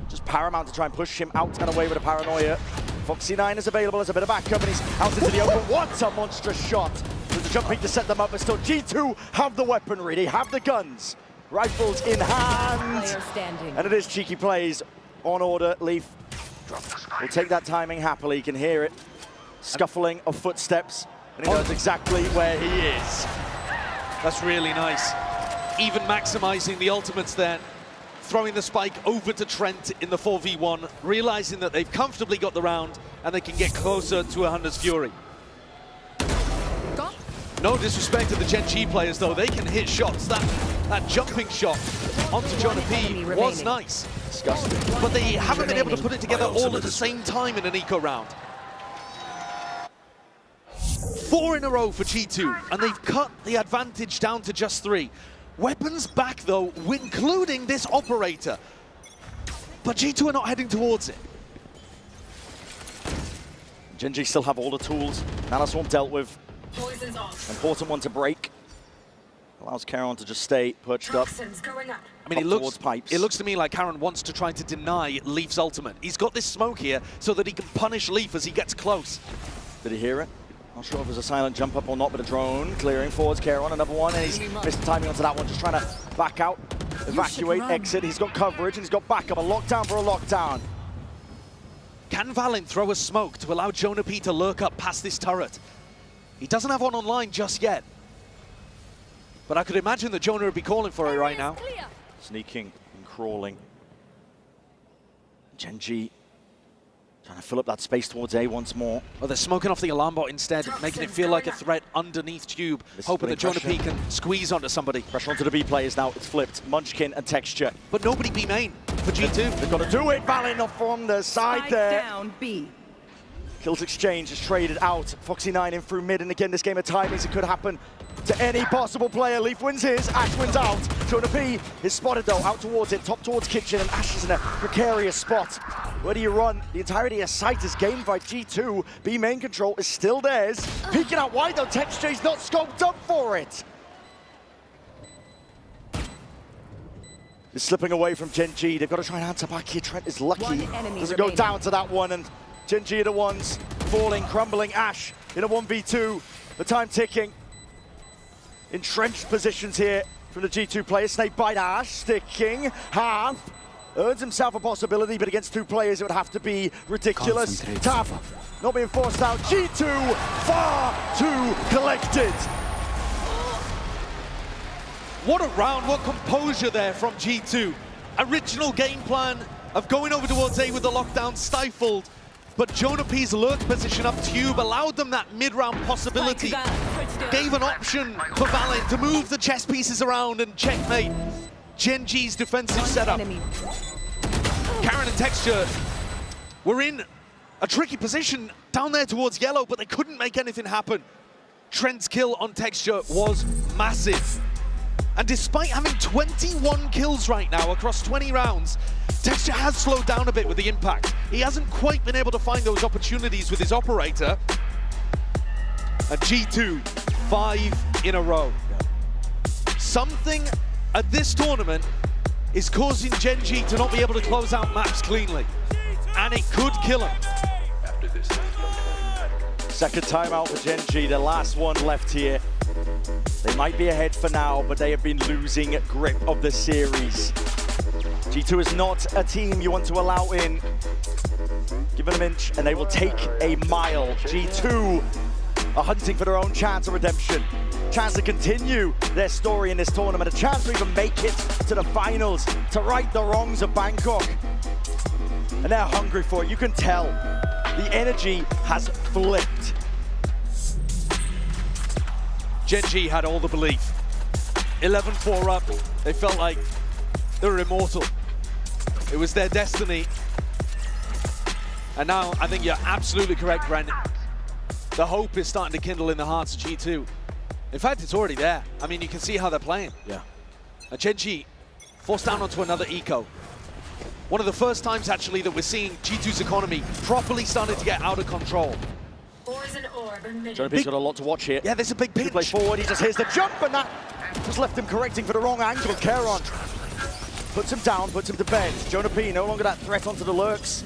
Just paramount to try and push him out and away with a paranoia. Foxy9 is available as a bit of backup, and he's out into the open. What a monstrous shot! With the jumping to set them up, but still G2 have the weaponry, they have the guns. Rifles in hand. And it is cheeky plays on order. Leaf will take that timing happily. You can hear it. Scuffling of footsteps. And he knows exactly where he is. That's really nice. Even maximizing the ultimates then. Throwing the spike over to Trent in the 4v1. Realizing that they've comfortably got the round and they can get closer to a Hunter's Fury. No disrespect to the Gen.G players though. They can hit shots. That jumping shot onto JonahP was nice. Disgusting. But they haven't been able to put it together all at the same time in an eco round. 4 in a row for G2, and they've cut the advantage down to just 3. Weapons back though, including this operator. But G2 are not heading towards it. Gen.G still have all the tools. Nanoswarm dealt with. Important one to break. Allows Kairon to just stay perched up. I mean, it looks to me like Kairon wants to try to deny Leaf's ultimate. He's got this smoke here so that he can punish Leaf as he gets close. Did he hear it? Not sure if it was a silent jump up or not, but a drone clearing forwards. Kairon, another one, and he's missed the timing onto that one. Just trying to back out, evacuate, exit. He's got coverage and he's got backup. A lockdown for a lockdown. Can Valin throw a smoke to allow JonahP to lurk up past this turret? He doesn't have one online just yet. But I could imagine that Jonah would be calling for it right now. Sneaking and crawling. Gen.G trying to fill up that space towards A once more. Oh, they're smoking off the alarm bot instead, making it feel like a threat underneath Tube, hoping that JonahP can squeeze onto somebody. Pressure onto the B players now, it's flipped. Munchkin and Texture. But nobody B main for G2. They've got to do it, Valin from the side there. Down B. Kills exchange is traded out. Foxy9 in through mid, and again, this game of timings, it could happen to any possible player. Leaf wins his, Ash wins out. JonahP is spotted though, out towards it, top towards Kitchen, and Ash is in a precarious spot. Where do you run? The entirety of site is gained by G2. B main control is still theirs. Peeking out wide though, TextJ's not scoped up for it. He's slipping away from Gen.G. They've got to try and answer back here. Trent is lucky. Doesn't go down to that one, and Gen.G are the ones falling, crumbling. Ash in a 1v2. The time ticking. Entrenched positions here from the G2 players. Snake bite Ash, sticking, half. Earns himself a possibility, but against 2 players it would have to be ridiculous. Tough, not being forced out. G2 far too collected. What a round, what composure there from G2. Original game plan of going over towards A with the lockdown stifled. But JonahP's lurk position up Tube allowed them that mid-round possibility. Gave an option for Valin to move the chess pieces around and checkmate Gen.G's defensive setup. Karen and Texture were in a tricky position down there towards yellow, but they couldn't make anything happen. Trent's kill on Texture was massive. And despite having 21 kills right now across 20 rounds, Texture has slowed down a bit with the impact. He hasn't quite been able to find those opportunities with his operator. And G2, 5 in a row. Something at this tournament is causing Gen.G to not be able to close out maps cleanly. And it could kill him. Second timeout for Gen.G, the last one left here. They might be ahead for now, but they have been losing grip of the series. G2 is not a team you want to allow in. Give them an inch and they will take a mile. G2 are hunting for their own chance of redemption. chance to continue their story in this tournament, a chance to even make it to the finals, to right the wrongs of Bangkok. And they're hungry for it. You can tell the energy has flipped. Gen.G had all the belief. 11-4 up. They felt like they were immortal. It was their destiny. And now, I think you're absolutely correct, Brent. The hope is starting to kindle in the hearts of G2. In fact, it's already there. I mean, you can see how they're playing. Yeah. Gen.G forced down onto another eco. One of the first times, actually, that we're seeing G2's economy properly starting to get out of control. JonahP's got a lot to watch here. Yeah, there's a big pinch. Play forward, he just hears the jump, and that just left him correcting for the wrong angle. Kheron puts him down, puts him to bed. JonahP no longer that threat onto the lurks.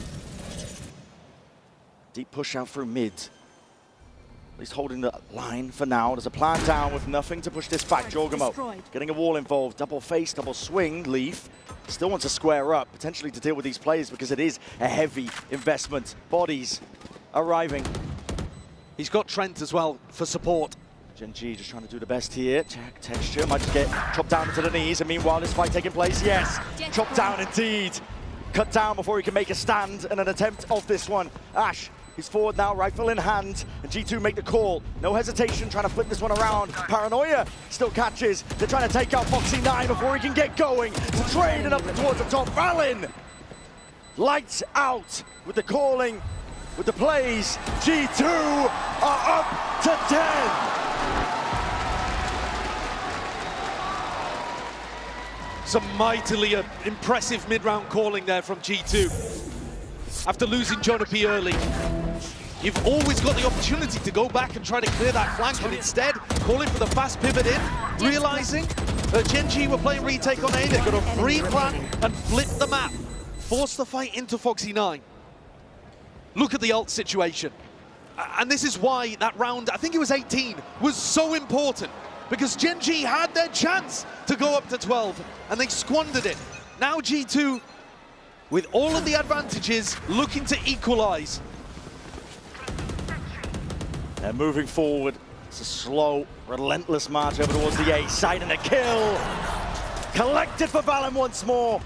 Deep push out through mid. He's holding the line for now. There's a plan down with nothing to push this back. Jorgamo getting a wall involved. Double face, double swing. Leaf still wants to square up, potentially to deal with these players because it is a heavy investment. Bodies arriving. He's got Trent as well for support. Gen.G just trying to do the best here. Check texture, might just get chopped down to the knees. And meanwhile, this fight taking place, yes. Chopped down indeed. Cut down before he can make a stand and an attempt of this one. Ash, he's forward now, rifle in hand. And G2 make the call. No hesitation, trying to flip this one around. Paranoia still catches. They're trying to take out Foxy9 before he can get going. So trading up towards the top. Valin, lights out with the calling. With the plays, G2 are up to 10. Some mightily impressive mid-round calling there from G2. After losing JonahP early, you've always got the opportunity to go back and try to clear that flank, but instead, calling for the fast pivot in, realizing that Gen.G were playing retake on A. They've got a free plan and flip the map. Force the fight into Foxy9. Look at the ult situation. And this is why that round, I think it was 18, was so important. Because Gen.G had their chance to go up to 12, and they squandered it. Now G2, with all of the advantages, looking to equalize. They're moving forward. It's a slow, relentless march over towards the A side, and a kill. Collected for Valen once more.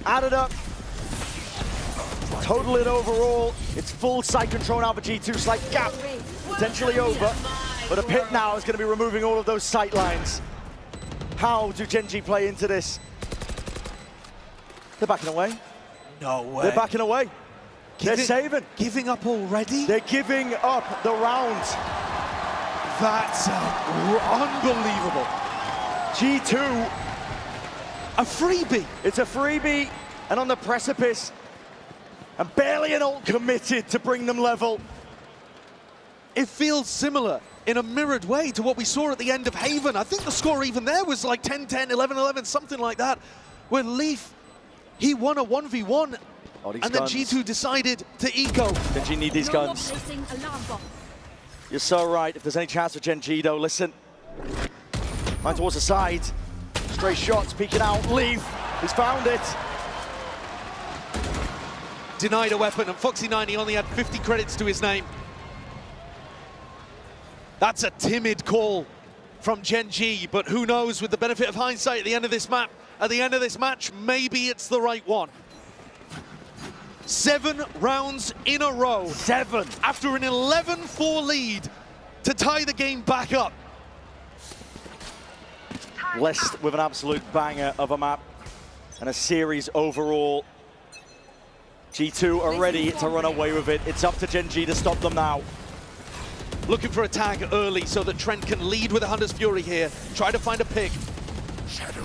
Added up. Total it overall. It's full side control now for G2. Slight gap, potentially over. But a pit now is going to be removing all of those sight lines. How do Gen.G play into this? They're backing away. No way. They're backing away. They're saving. Giving up already? They're giving up the round. That's unbelievable. G2. A freebie. It's a freebie, and on the precipice. And barely an ult committed to bring them level. It feels similar in a mirrored way to what we saw at the end of Haven. I think the score even there was like 10-10, 11-11, something like that. Where Leaf, he won a 1v1, and then G2 decided to eco. Gen.G need these guns. You're so right. If there's any chance for Gen.G though, listen. Right towards the side. Stray shots, peeking out. Leaf, he's found it. Denied a weapon, and Foxy9, he only had 50 credits to his name. That's a timid call from Gen.G, but who knows, with the benefit of hindsight at the end of this map, at the end of this match, maybe it's the right one. 7 rounds in a row. 7. After an 11-4 lead to tie the game back up. Blessed with an absolute banger of a map and a series overall. G2 are ready to run away with it. It's up to Gen.G to stop them now. Looking for a tag early so that Trent can lead with a Hunter's Fury here. Try to find a pick.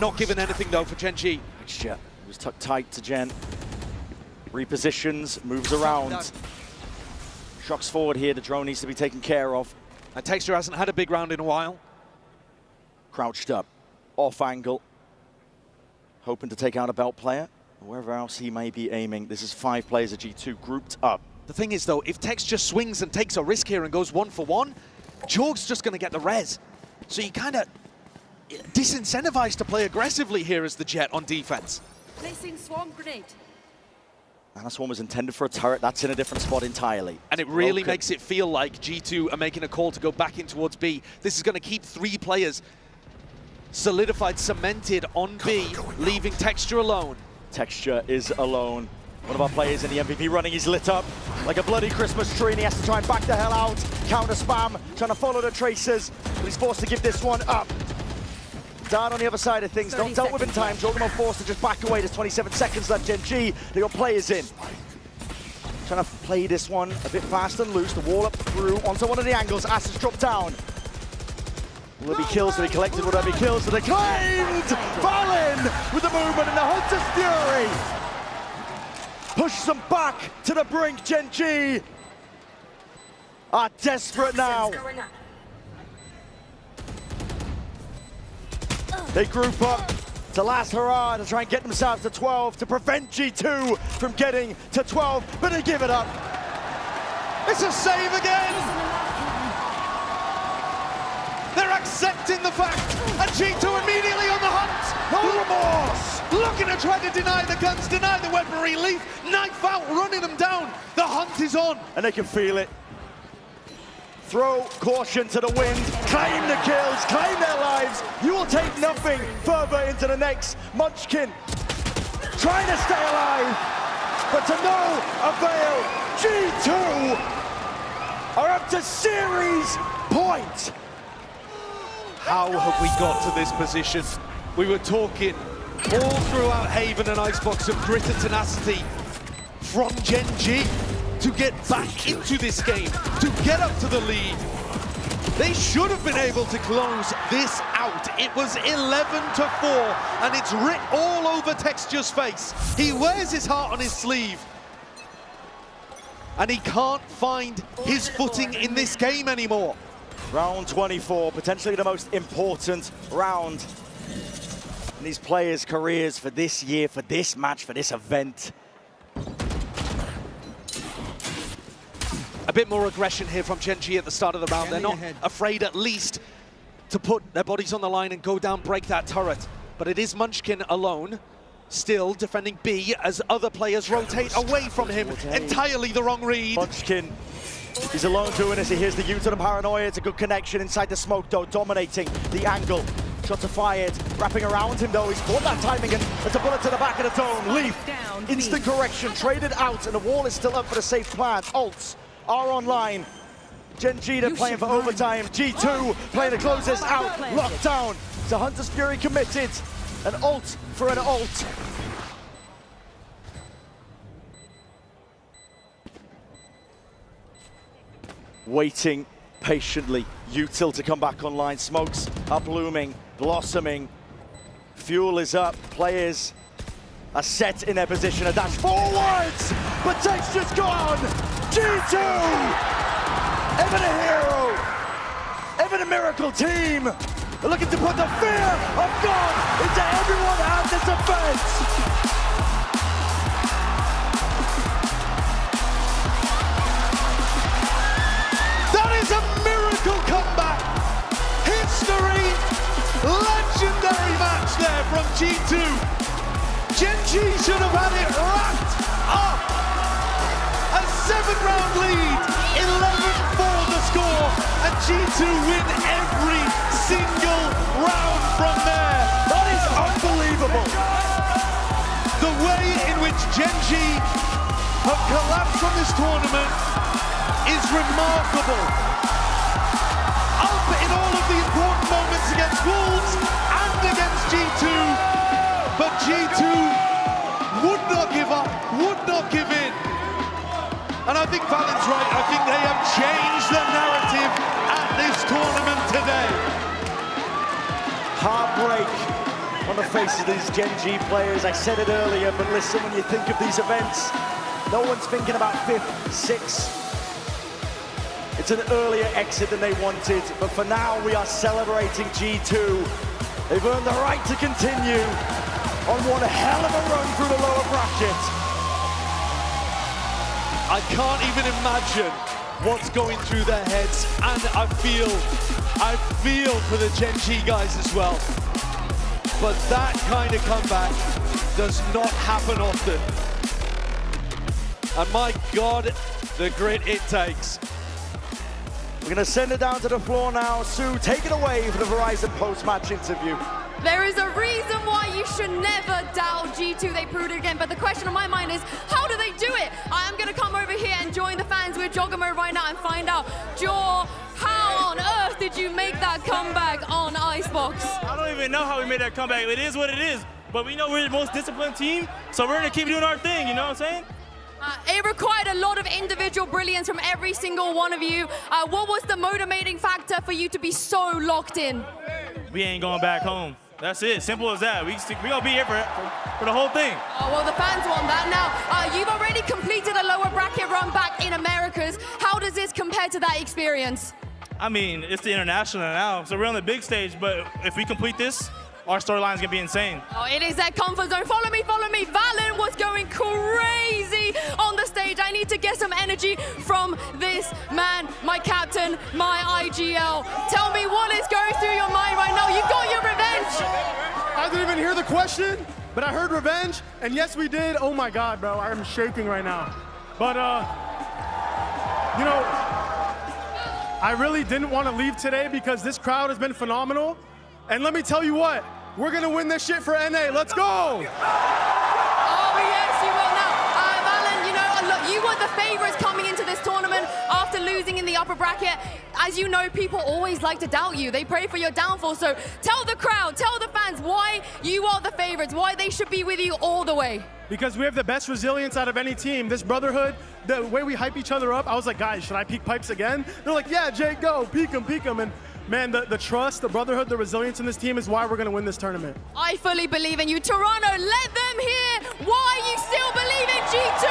Not given anything though for Gen.G. He was tucked tight to Gen. Repositions, moves around. Shocks forward here, the drone needs to be taken care of. And Texture hasn't had a big round in a while. Crouched up, off angle. Hoping to take out a belt player. Wherever else he may be aiming, this is 5 players of G2 grouped up. The thing is though, if Tex just swings and takes a risk here and goes 1-for-1, Jorg's just going to get the res. So you kind of disincentivized to play aggressively here as the Jet on defense. Placing swarm grenade. And this one was intended for a turret. That's in a different spot entirely. And it really makes it feel like G2 are making a call to go back in towards B. This is going to keep 3 players solidified, cemented on B, leaving Texture alone. Texture is alone. One of our players in the MVP running, he's lit up like a bloody Christmas tree, and he has to try and back the hell out. Counter spam, trying to follow the tracers, but he's forced to give this one up. Down on the other side of things, not dealt with in time. JonahP forced to just back away. There's 27 seconds left. Gen.G, they got players in. Trying to play this one a bit fast and loose. The wall up through onto one of the angles. Ass is dropped down. Will there be kills to be collected? Will there be kills to be claimed? Valen with the movement and the Hunter's Fury. Push them back to the brink. Gen.G are desperate now. They group up to last hurrah to try and get themselves to 12 to prevent G2 from getting to 12, but they give it up. It's a save again! They're accepting the fact, and G2 immediately on the hunt! No remorse! Looking to try to deny the guns, deny the weaponry, leave knife out, running them down. The hunt is on. And they can feel it. Throw caution to the wind, claim the kills, claim their lives. You will take nothing further into the next. Munchkin trying to stay alive, but to no avail. G2 are up to series point. How have we got to this position? We were talking all throughout Haven and Icebox of grit and tenacity from Gen.G to get back into this game, to get up to the lead. They should have been able to close this out. It was 11-4, and it's writ all over Texture's face. He wears his heart on his sleeve, and he can't find his footing in this game anymore. Round 24, potentially the most important round in these players' careers for this year, for this match, for this event. A bit more aggression here from Gen.G at the start of the round. They're not afraid at least to put their bodies on the line and go down, break that turret. But it is Munchkin alone, still defending B as other players rotate away from him. Entirely the wrong read. Munchkin, he's alone doing this. He hears the U-turn and paranoia. It's a good connection inside the smoke though, dominating the angle. Shots are fired, wrapping around him though. He's caught that timing and it's a bullet to the back of the dome. Leaf, instant correction, traded out, and the wall is still up for the safe plan. Ults are online. Gen.G, they're playing for overtime. G2 playing to close this out. Locked down. So Hunter's Fury committed. An ult for an ult. Waiting patiently. Util to come back online. Smokes are blooming, blossoming. Fuel is up. Players are set in their position. A dash forwards, but Texture's gone. G2, ever the hero, ever the miracle team. They're looking to put the fear of God into everyone at this event. That is a miracle comeback. History, legendary match there from G2. Gen.G should have had it wrapped up. A 7-round lead, 11-4 the score, and G2 win every single round from there. That is unbelievable. The way in which Gen.G have collapsed from this tournament is remarkable. Up in all of the important moments against Wolves and against G2, but G2 would not give up, would not give in. And I think Valen's right. I think they have changed the narrative at this tournament today. Heartbreak on the faces of these Gen.G players. I said it earlier, but listen, when you think of these events, no one's thinking about 5th, 6th. It's an earlier exit than they wanted, but for now we are celebrating G2. They've earned the right to continue on one hell of a run through the lower bracket. I can't even imagine what's going through their heads, and I feel for the Gen.G guys as well. But that kind of comeback does not happen often. And my God, the grit it takes. We're going to send it down to the floor now. Sue, take it away for the Verizon post-match interview. There is a reason why you should never doubt G2. They proved it again. But the question on my mind is, how do they do it? I am going to come over here and join the fans with Jogamo right now and find out, Jaw, how on earth did you make that comeback on Icebox? I don't even know how we made that comeback. It is what it is. But we know we're the most disciplined team, so we're going to keep doing our thing, you know what I'm saying? It required a lot of individual brilliance from every single one of you. What was the motivating factor for you to be so locked in? We ain't going back home. That's it, simple as that. We gonna be here for the whole thing. Oh, well, the fans want that. Now, you've already completed a lower bracket run back in Americas. How does this compare to that experience? I mean, it's the international now, so we're on the big stage, but if we complete this, our storyline is gonna be insane. Oh, it is that comfort zone. Follow me, follow me. Valen was going crazy on the stage. I need to get some energy from this man, my captain, my IGL. Tell me what is going through your mind right now. You got your revenge. I didn't even hear the question, but I heard revenge, and yes, we did. Oh my God, bro, I'm shaking right now. But, you know, I really didn't want to leave today because this crowd has been phenomenal. And let me tell you what, we're gonna win this shit for NA. Let's go! Oh, yes, you will now. Valen, you know, look, you were the favorites coming into this tournament after losing in the upper bracket. As you know, people always like to doubt you. They pray for your downfall. So tell the crowd, tell the fans why you are the favorites, why they should be with you all the way. Because we have the best resilience out of any team. This brotherhood, the way we hype each other up, I was like, guys, should I peek pipes again? They're like, yeah, Jay, go, peek them. And man, the trust, the brotherhood, the resilience in this team is why we're gonna win this tournament. I fully believe in you. Toronto, let them hear why you still believe in G2.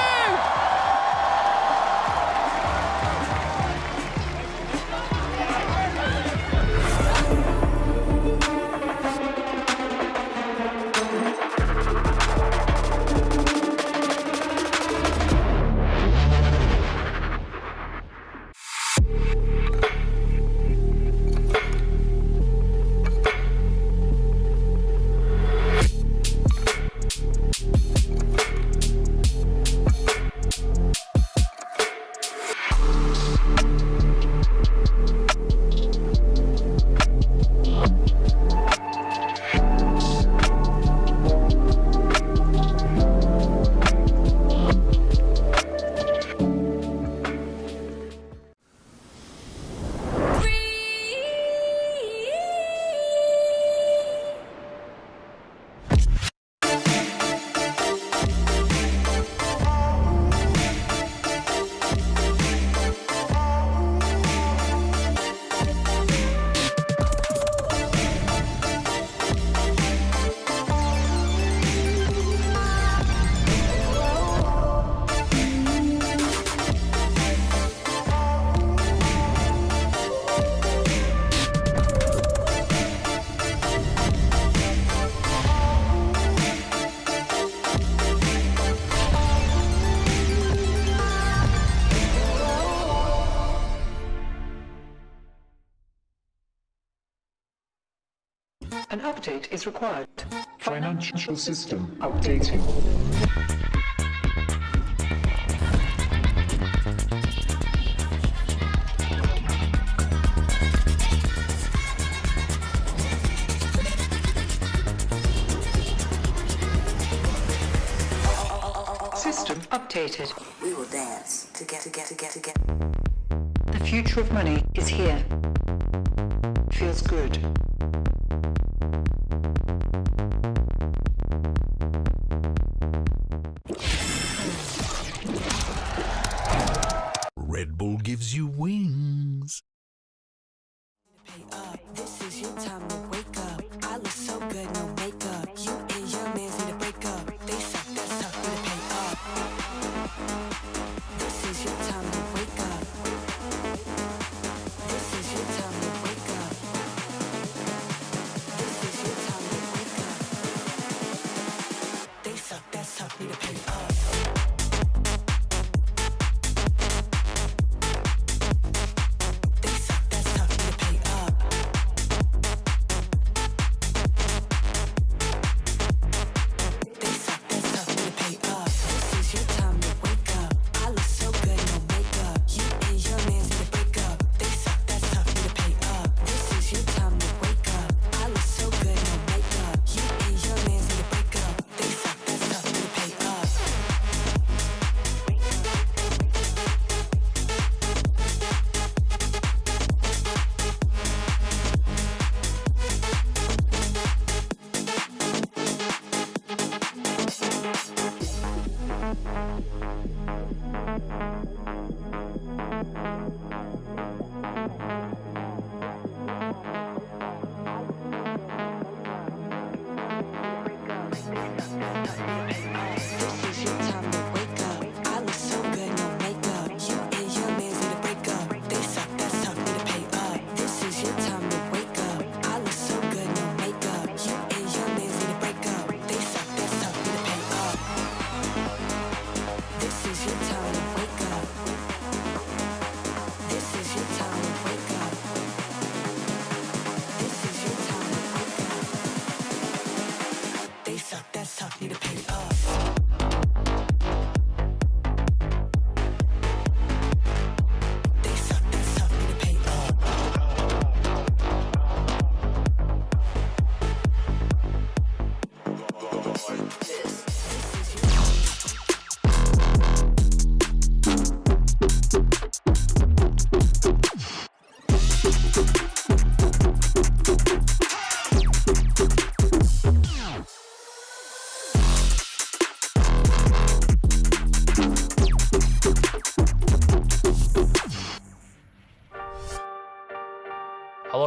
An update is required. Financial system updating. System updated. We will dance to get. The future of money is here. Feels good. Red Bull gives you wings. This is your time to wake up. I look so good, no makeup. You and your mans need to break up. They suck, that's tough, need to pay up. This is your time to wake up. This is your time to wake up. This is your time to wake up. They suck, that's tough, need to pay up.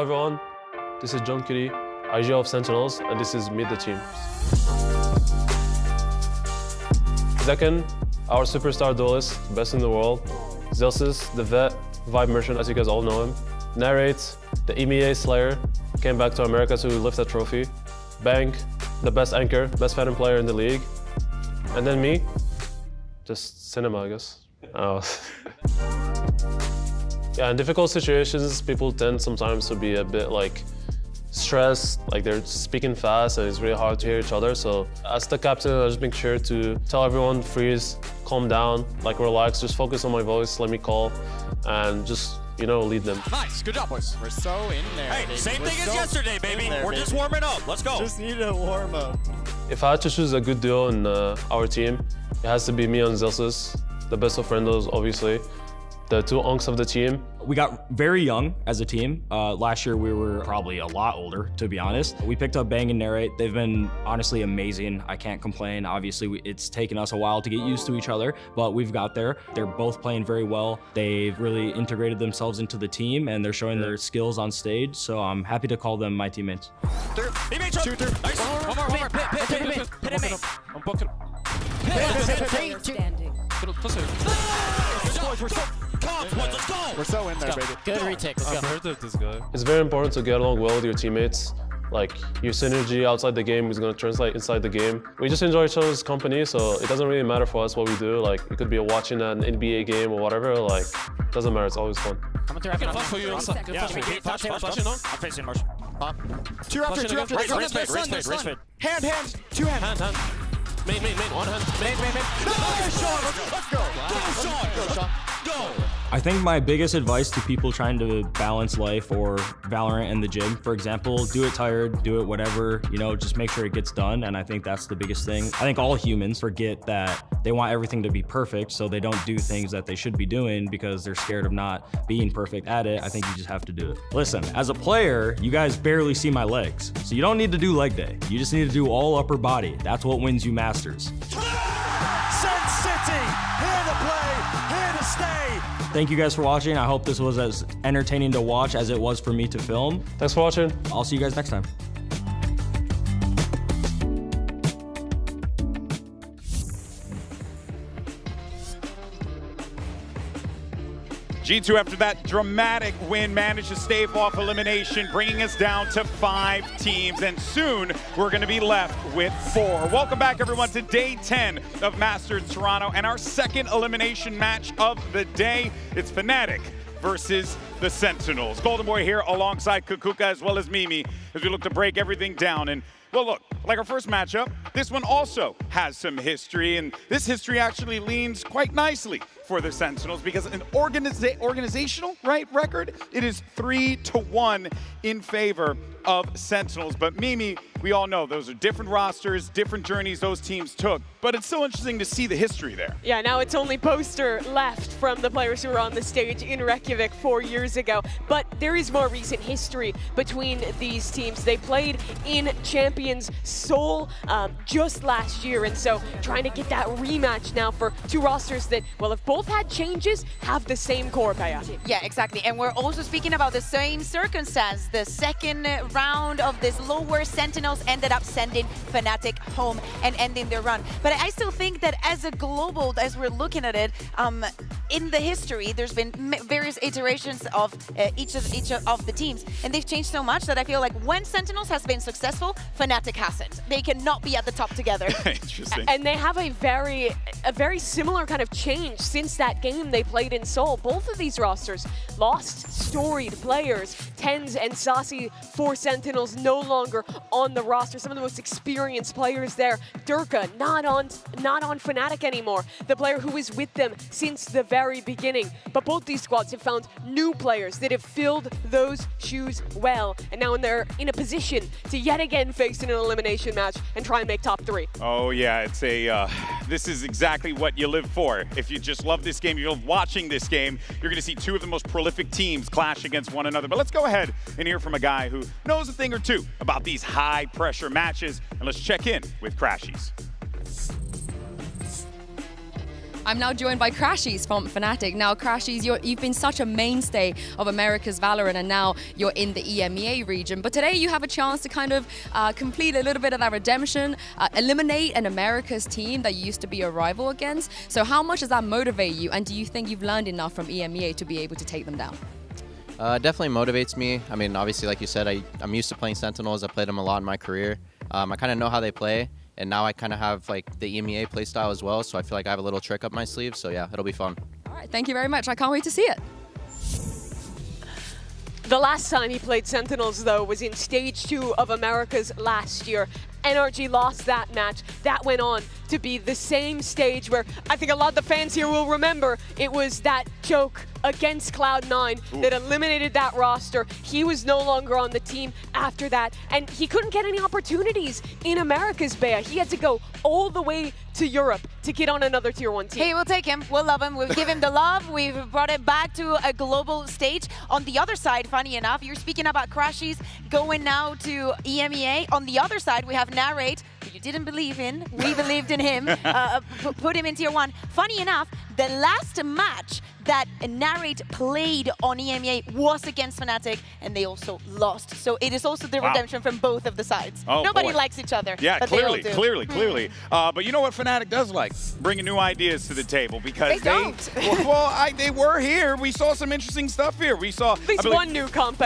Hello everyone, this is Gen.G, IG of Sentinels, and this is Meet the Team. Second, our superstar duelist, best in the world. Zilsis, the vet, vibe merchant, as you guys all know him. Narrates, the EMEA Slayer, came back to America to lift a trophy. Bank, the best anchor, best Phantom player in the league. And then me, just cinema, I guess. Yeah, in difficult situations, people tend sometimes to be a bit like stressed, like they're speaking fast and it's really hard to hear each other. So as the captain, I just make sure to tell everyone freeze, calm down, like relax, just focus on my voice, let me call, and just, you know, lead them. Nice, good job, boys. We're so in there. Hey, baby. same We're thing so as yesterday, baby. in there, We're just warming up. Let's go. Just need a warm up. If I had to choose a good duo in our team, it has to be me and Zilsis, the best of friendos, obviously. The two unks of the team. We got very young as a team. Last year we were probably a lot older, to be honest. We picked up Bang and Narrate. They've been honestly amazing. I can't complain. Obviously, it's taken us a while to get used to each other, but we've got there. They're both playing very well. They've really integrated themselves into the team and they're showing their skills on stage. So I'm happy to call them my teammates. Two, through. Nice. One more. Pit him. I'm booking. Standing. Let's go. We're so in there, baby. Good retake. Let's go. I've heard of this guy. It's very important to get along well with your teammates. Like, your synergy outside the game is going to translate inside the game. We just enjoy each other's company, so it doesn't really matter for us what we do. Like, it could be watching an NBA game or whatever. Like, it doesn't matter. It's always fun. Coming through. Flash for you. Yeah, flash, you know? I'm facing Marsh. Pop. Two after. Wrist fade. Hand. Two hands. Hand. Main. One hand. Main. Nice shot. Let's go. Go, Sean. Go. I think my biggest advice to people trying to balance life or Valorant and the gym, for example, do it tired, do it whatever, you know, just make sure it gets done. And I think that's the biggest thing. I think all humans forget that they want everything to be perfect, so they don't do things that they should be doing because they're scared of not being perfect at it. I think you just have to do it. Listen, as a player, you guys barely see my legs, so you don't need to do leg day. You just need to do all upper body. That's what wins you Masters. Sen City, here to play, here to stay. Thank you guys for watching. I hope this was as entertaining to watch as it was for me to film. Thanks for watching. I'll see you guys next time. G2, after that dramatic win, managed to stave off elimination, bringing us down to 5 teams, and soon we're going to be left with 4. Welcome back, everyone, to day 10 of Masters Toronto, and our second elimination match of the day. It's Fnatic versus the Sentinels. Golden Boy here alongside Kukuka as well as Mimi as we look to break everything down. And well, look, like our first matchup, this one also has some history, and this history actually leans quite nicely for the Sentinels because an organizational record, it is 3-1 in favor of Sentinels. But Mimi, we all know those are different rosters, different journeys those teams took, but it's so interesting to see the history there. Yeah, now it's only poster left from the players who were on the stage in Reykjavik 4 years ago, but there is more recent history between these teams. They played in Champions Seoul just last year, and so trying to get that rematch now for two rosters that, well, have both had changes, have the same core, Kaya. Yeah, exactly. And we're also speaking about the same circumstance. The second round of this lower, Sentinels ended up sending Fnatic home and ending their run. But I still think that as a global, as we're looking at it, in the history, there's been various iterations of each of the teams, and they've changed so much that I feel like when Sentinels has been successful, Fnatic hasn't. They cannot be at the top together. Interesting. And they have a very similar kind of change since that game they played in Seoul. Both of these rosters lost storied players. TenZ and Sassy for Sentinels no longer on the roster. Some of the most experienced players there. Durka not on Fnatic anymore. The player who is with them since the very beginning. But both these squads have found new players that have filled those shoes well. And now they're in a position to yet again face in an elimination match and try and make top 3. Oh yeah, it's a, this is exactly what you live for. If you just love this game, you love watching this game, you're gonna see two of the most prolific teams clash against one another. But let's go ahead and hear from a guy who knows a thing or two about these high pressure matches, and let's check in with Crashies. I'm now joined by Crashies from Fnatic. Now, Crashies, you've been such a mainstay of America's Valorant, and now you're in the EMEA region. But today you have a chance to kind of complete a little bit of that redemption, eliminate an America's team that you used to be a rival against. So how much does that motivate you, and do you think you've learned enough from EMEA to be able to take them down? Definitely motivates me. I mean, obviously, like you said, I'm used to playing Sentinels. I played them a lot in my career. I kind of know how they play. And now I kind of have like the EMEA playstyle as well, so I feel like I have a little trick up my sleeve. So yeah, it'll be fun. All right, thank you very much. I can't wait to see it. The last time he played Sentinels, though, was in Stage 2 of Americas last year. NRG lost that match. That went on to be the same stage where I think a lot of the fans here will remember it was that joke against Cloud9 that eliminated that roster. He was no longer on the team after that, and he couldn't get any opportunities in America's Bea. He had to go all the way to Europe to get on another Tier 1 team. Hey, we'll take him. We'll love him. We'll give him the love. We've brought it back to a global stage. On the other side, funny enough, you're speaking about Crashies going now to EMEA. On the other side, we have Narrate, who you didn't believe in. We believed in him. Put him in Tier 1. Funny enough, the last match that Narrate played on EMEA was against Fnatic, and they also lost. So it is also the redemption from both of the sides. Oh, Nobody likes each other. Yeah, but clearly, they all do. clearly. But you know what Fnatic does like? Bringing new ideas to the table, because they were here. We saw some interesting stuff here. We saw at least one new comp.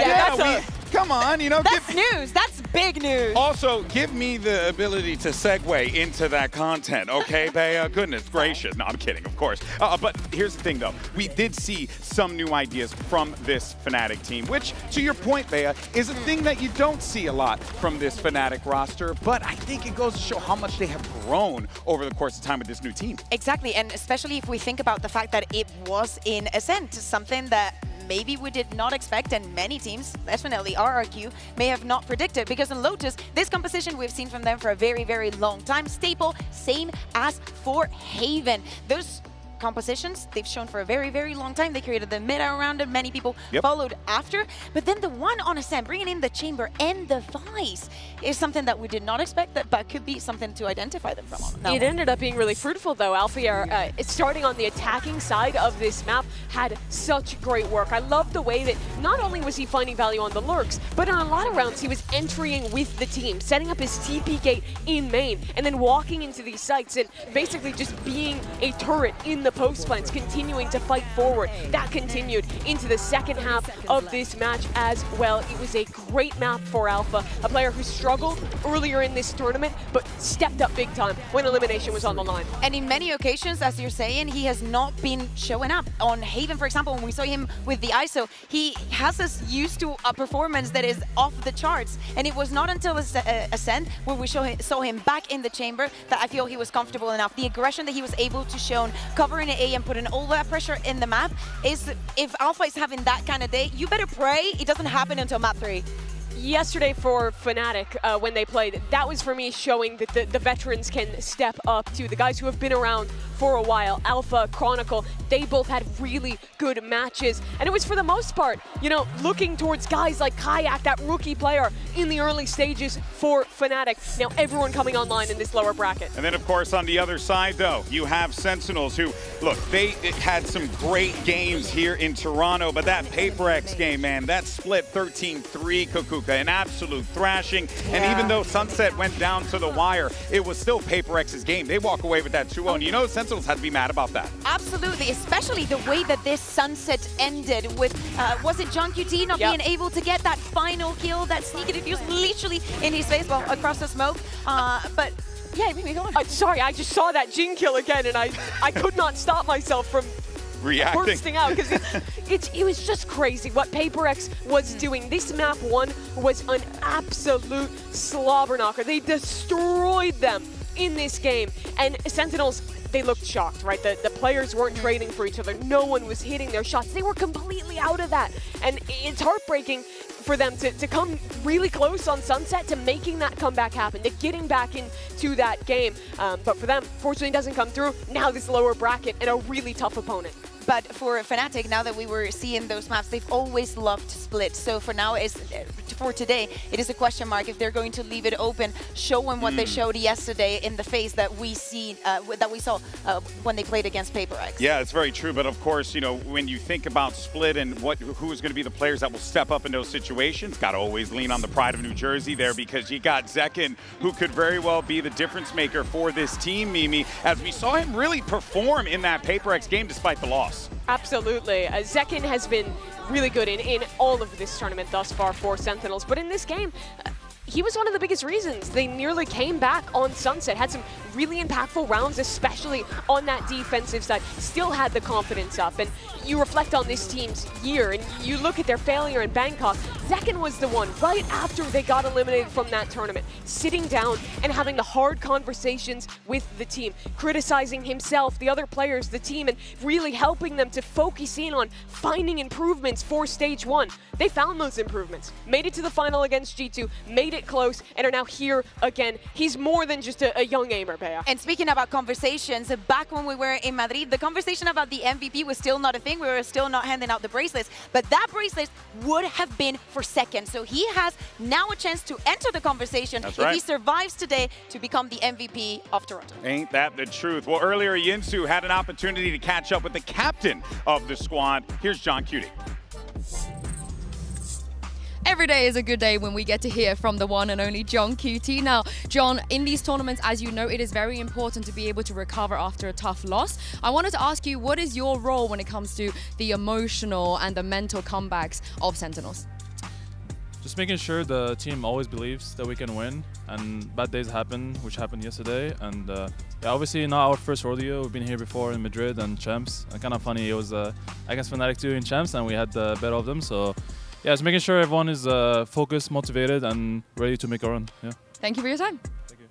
Come on, you know. That's news. That's big news. Also, give me the ability to segue into that content, okay, Bea? Goodness gracious. No, I'm kidding, of course. But here's the thing, though. We did see some new ideas from this Fnatic team, which, to your point, Bea, is a thing that you don't see a lot from this Fnatic roster. But I think it goes to show how much they have grown over the course of time with this new team. Exactly, and especially if we think about the fact that it was in Ascent, something that maybe we did not expect, and many teams, definitely RRQ, may have not predicted, because in Lotus, this composition we've seen from them for a very, very long time. Staple, same as for Haven. Those compositions they've shown for a very, very long time. They created the mid round, and many people followed after. But then the one on Ascent, bringing in the Chamber and the Vice, is something that we did not expect, but could be something to identify them from. It ended up being really fruitful, though. Alpha, starting on the attacking side of this map, had such great work. I love the way that not only was he finding value on the lurks, but in a lot of rounds he was entering with the team, setting up his TP gate in main, and then walking into these sites and basically just being a turret in the post plants, continuing to fight forward. That continued into the second half of this match as well. It was a great map for Alpha, a player who struggled earlier in this tournament, but stepped up big time when elimination was on the line. And in many occasions, as you're saying, he has not been showing up. On Haven, for example, when we saw him with the ISO, he has us used to a performance that is off the charts. And it was not until Ascent, where we saw him back in the chamber, that I feel he was comfortable enough. The aggression that he was able to show, covering an A and putting all that pressure in the map, is if Alpha is having that kind of day, you better pray it doesn't happen until map 3. Yesterday for Fnatic, when they played, that was for me showing that the veterans can step up to the guys who have been around for a while. Alpha, Chronicle, they both had really good matches. And it was, for the most part, you know, looking towards guys like Kayak, that rookie player in the early stages for Fnatic. Now everyone coming online in this lower bracket. And then, of course, on the other side, though, you have Sentinels who, look, they had some great games here in Toronto, but that PaperX game, man, that split 13-3, Kukuka, an absolute thrashing. And even though Sunset went down to the wire, it was still PaperX's game. They walk away with that 2-0, and you know Sentinels had to be mad about that. Absolutely, especially the way that this Sunset ended with, was it JonahP not being able to get that final kill, that sneaky defuse literally in his face, well, across the smoke. But yeah, maybe go on. Sorry, I just saw that Jin kill again, and I could not stop myself from reacting, bursting out, because it was just crazy what PaperX was doing. This map 1 was an absolute slobber knocker. They destroyed them in this game, and Sentinels, they looked shocked, right? The players weren't trading for each other. No one was hitting their shots. They were completely out of that, and it's heartbreaking for them to come really close on Sunset to making that comeback happen, to getting back into that game. But for them, fortunately, it doesn't come through. Now this lower bracket and a really tough opponent. But for Fnatic, now that we were seeing those maps, they've always loved split. So for now, for today, it is a question mark if they're going to leave it open, showing what they showed yesterday in the phase that we saw when they played against PaperX. Yeah, it's very true. But of course, you know, when you think about split and who is going to be the players that will step up in those situations, got to always lean on the pride of New Jersey there, because you got Zekken, who could very well be the difference maker for this team, Mimi, as we saw him really perform in that PaperX game despite the loss. Absolutely. Zekken has been really good in all of this tournament thus far for Sentinels, but in this game, he was one of the biggest reasons they nearly came back on Sunset, had some really impactful rounds, especially on that defensive side, still had the confidence up. And you reflect on this team's year and you look at their failure in Bangkok, Zekken was the one right after they got eliminated from that tournament, sitting down and having the hard conversations with the team, criticizing himself, the other players, the team, and really helping them to focus in on finding improvements for stage 1. They found those improvements, made it to the final against G2, made it close, and are now here again. He's more than just a young aimer, Bea. And speaking about conversations, back when we were in Madrid, the conversation about the MVP was still not a thing. We were still not handing out the bracelets, but that bracelet would have been for second. So he has now a chance to enter the conversation if he survives today to become the MVP of Toronto. Ain't that the truth? Well, earlier Yinsu had an opportunity to catch up with the captain of the squad. Here's John Cutie. Every day is a good day when we get to hear from the one and only John QT. Now, John, in these tournaments, as you know, it is very important to be able to recover after a tough loss. I wanted to ask you, what is your role when it comes to the emotional and the mental comebacks of Sentinels? Just making sure the team always believes that we can win, and bad days happen, which happened yesterday. And yeah, obviously not our first rodeo. We've been here before in Madrid and Champs. And kind of funny, it was against Fnatic 2 in Champs, and we had the better of them. So yeah, it's making sure everyone is focused, motivated, and ready to make a run. Yeah. Thank you for your time. Thank you.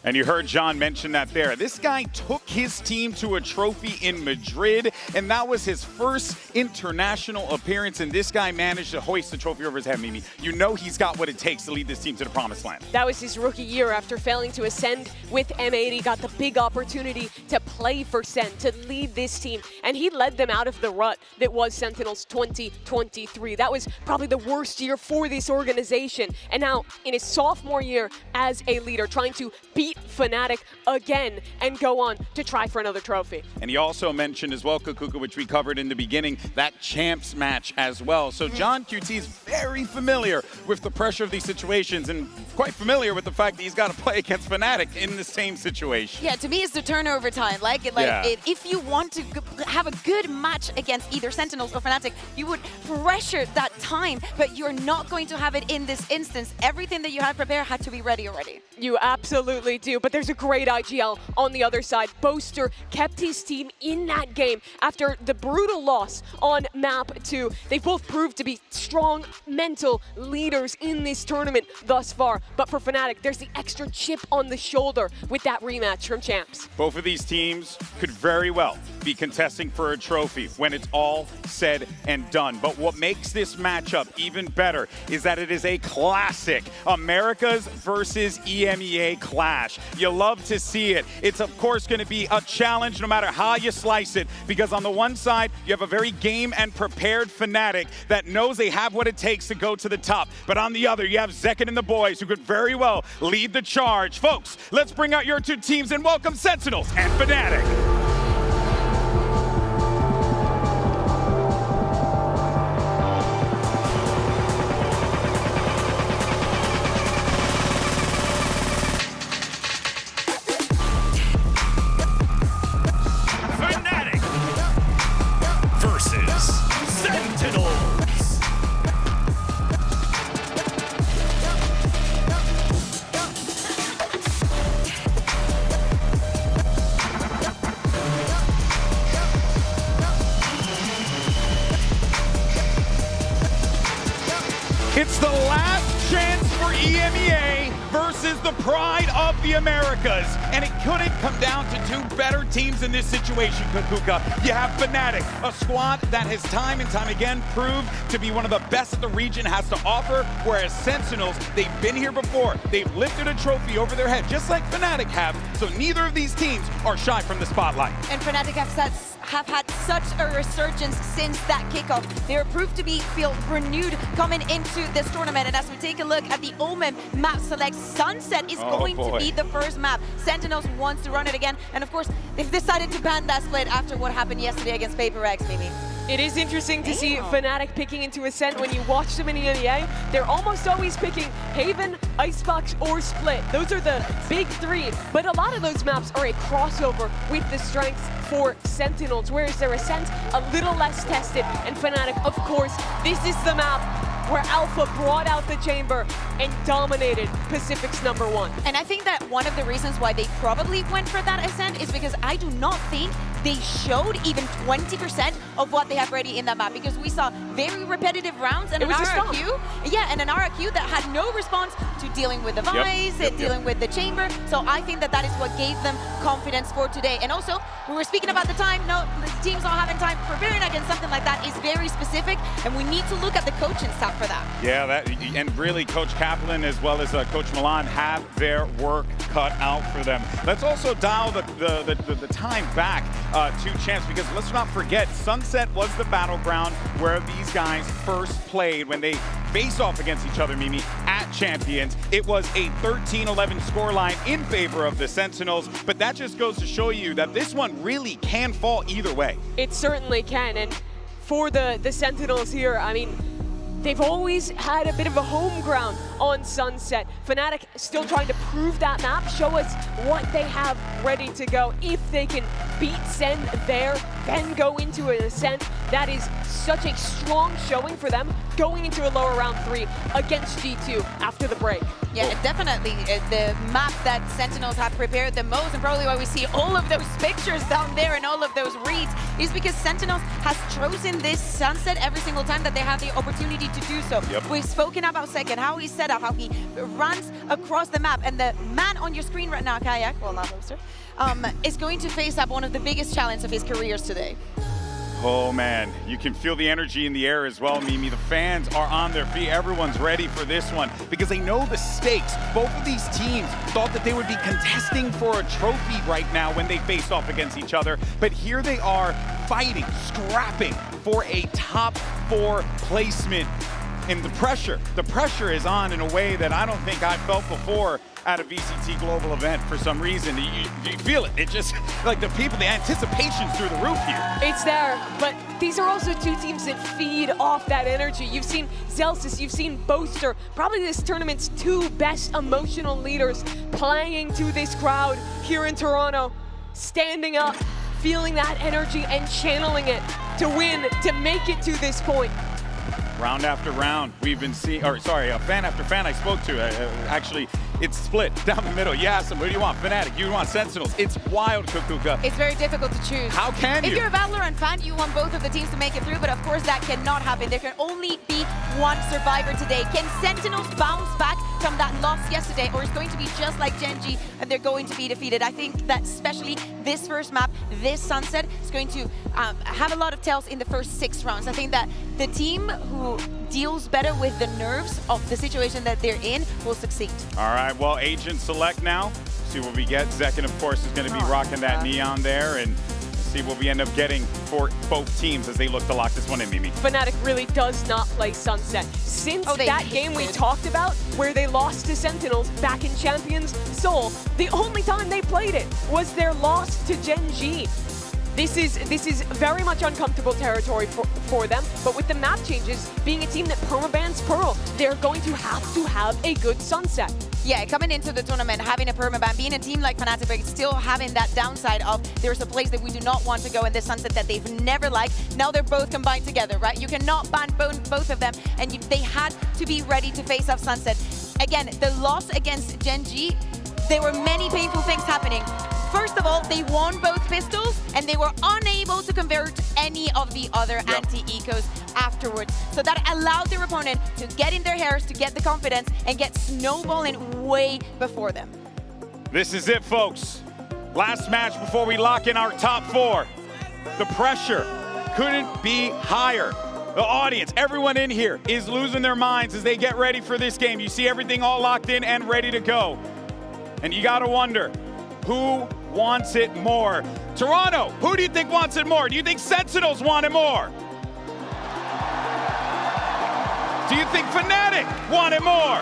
And you heard John mention that there. This guy took his team to a trophy in Madrid, and that was his first international appearance, and this guy managed to hoist the trophy over his head, Mimi. You know he's got what it takes to lead this team to the promised land. That was his rookie year after failing to ascend with M80, got the big opportunity to play for Sen, to lead this team, and he led them out of the rut that was Sentinels 2023. That was probably the worst year for this organization, and now in his sophomore year as a leader, trying to beat Fnatic again and go on to try for another trophy. And he also mentioned as well, Kukuka, which we covered in the beginning, that champs match as well. So John QT is very familiar with the pressure of these situations and quite familiar with the fact that he's got to play against Fnatic in the same situation. Yeah, to me it's the turnover time. If you want to have a good match against either Sentinels or Fnatic, you would pressure that time, but you're not going to have it in this instance. Everything that you had prepared had to be ready already. You absolutely do, but there's a great IGL on the other side. Boaster kept his team in that game after the brutal loss on map 2. They've both proved to be strong mental leaders in this tournament thus far, but for Fnatic, there's the extra chip on the shoulder with that rematch from Champs. Both of these teams could very well be contesting for a trophy when it's all said and done. But what makes this matchup even better is that it is a classic Americas versus EMEA clash. You love to see it. It's of course going to be a challenge no matter how you slice it, because on the one side you have a very game and prepared Fnatic that knows they have what it takes to go to the top, but on the other you have Zekken and the boys who could very well lead the charge. Folks, let's bring out your two teams and welcome Sentinels and Fnatic. It's the last chance for EMEA versus the pride of the Americas. And it couldn't come down to two better teams in this situation, Kukuka. You have Fnatic, a squad that has time and time again proved to be one of the best that the region has to offer, whereas Sentinels, they've been here before. They've lifted a trophy over their head, just like Fnatic have, so neither of these teams are shy from the spotlight. And Fnatic have had such a resurgence since that kickoff. They are proved to feel renewed coming into this tournament. And as we take a look at the Omen map select, Sunset is going to be the first map. Sentinels wants to run it again. And of course, they've decided to ban that split after what happened yesterday against PaperX, Mimi. It is interesting to see Fnatic picking into Ascent. When you watch them in EMEA, they're almost always picking Haven, Icebox, or Split. Those are the big three, but a lot of those maps are a crossover with the strengths for Sentinels, whereas their Ascent a little less tested. And Fnatic, of course, this is the map where Alpha brought out the chamber and dominated Pacific's #1. And I think that one of the reasons why they probably went for that Ascent is because I do not think they showed even 20% of what they have ready in that map, because we saw very repetitive rounds and an RRQ. Yeah, and an RRQ that had no response to dealing with the Vice, dealing with the chamber. So I think that that is what gave them confidence for today. And also, we were speaking about the time. No, the team's not having time. Preparing against something like that is very specific, and we need to look at the coaching staff for that. Yeah, and really Coach Kaplan as well as Coach Milan have their work cut out for them. Let's also dial the time back to Champs, because let's not forget, Sunset was the battleground where these guys first played when they face off against each other, Mimi, at Champions. It was a 13-11 scoreline in favor of the Sentinels, but that just goes to show you that this one really can fall either way. It certainly can, and for the Sentinels here, I mean, they've always had a bit of a home ground on Sunset. Fnatic still trying to prove that map, show us what they have ready to go. If they can beat Sen there, then go into an Ascent, that is such a strong showing for them going into a lower round 3 against G2 after the break. Yeah, definitely the map that Sentinels have prepared the most, and probably why we see all of those pictures down there and all of those reads, is because Sentinels has chosen this Sunset every single time that they have the opportunity to do so. We've spoken about Second, how he's set up, how he runs across the map, and the man on your screen right now, Kayak, well, not Roaster, is going to face up one of the biggest challenges of his careers today. Oh man, you can feel the energy in the air as well, Mimi. The fans are on their feet. Everyone's ready for this one because they know the stakes. Both of these teams thought that they would be contesting for a trophy right now when they face off against each other. But here they are fighting, scrapping for a top 4 placement. And the pressure is on in a way that I don't think I've felt before at a VCT global event for some reason. You feel it. It just, like the people, the anticipation's through the roof here. It's there, but these are also two teams that feed off that energy. You've seen Zelsis, you've seen Boaster, probably this tournament's 2 best emotional leaders playing to this crowd here in Toronto, standing up, feeling that energy and channeling it to win, to make it to this point. Round after round, we've been seeing, or sorry, fan after fan I spoke to, actually, it's split down the middle. You ask them, who do you want? Fnatic, you want Sentinels. It's wild, Kukuka. It's very difficult to choose. How can you? If you're a Valorant fan, you want both of the teams to make it through, but of course that cannot happen. There can only be one survivor today. Can Sentinels bounce back from that loss yesterday, or is it going to be just like Gen.G and they're going to be defeated? I think that especially this first map, this Sunset, is going to have a lot of tells in the first 6 rounds. I think that the team who deals better with the nerves of the situation that they're in will succeed. All right, well, Agent select now. See what we get. Zekin, of course, is going to be rocking that neon there, and see what we end up getting for both teams as they look to lock this one in, Mimi. Fnatic really does not play Sunset. Since that game we talked about, where they lost to Sentinels back in Champions Seoul, the only time they played it was their loss to Gen.G. This is very much uncomfortable territory for them, but with the map changes, being a team that permabans Pearl, they're going to have a good Sunset. Yeah, coming into the tournament, having a permaban, being a team like Fnatic, but still having that downside of there's a place that we do not want to go in this Sunset that they've never liked. Now they're both combined together, right? You cannot ban both of them, and they had to be ready to face off Sunset. Again, the loss against Gen.G there were many painful things happening. First of all, they won both pistols, and they were unable to convert any of the other anti-ecos afterwards. So that allowed their opponent to get in their hairs, to get the confidence, and get snowballing way before them. This is it, folks. Last match before we lock in our top 4. The pressure couldn't be higher. The audience, everyone in here is losing their minds as they get ready for this game. You see everything all locked in and ready to go. And you gotta wonder, who wants it more? Toronto, who do you think wants it more? Do you think Sentinels want it more? Do you think Fnatic want it more?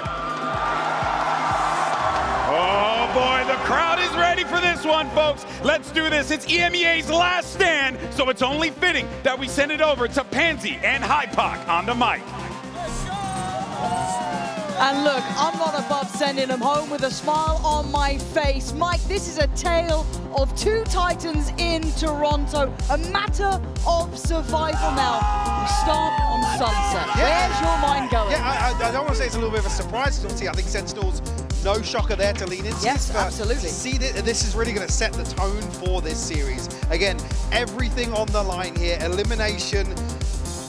Oh boy, the crowd is ready for this one, folks. Let's do this. It's EMEA's last stand, so it's only fitting that we send it over to Pansy and Hypoc on the mic. And look, I'm not above sending them home with a smile on my face. Mike, this is a tale of 2 Titans in Toronto. A matter of survival now. We start on Sunset. Where's your mind going? Yeah, I don't want to say it's a little bit of a surprise, because obviously I think Sentinels, no shocker there to lean into. Yes, absolutely. See, this is really going to set the tone for this series. Again, everything on the line here. Elimination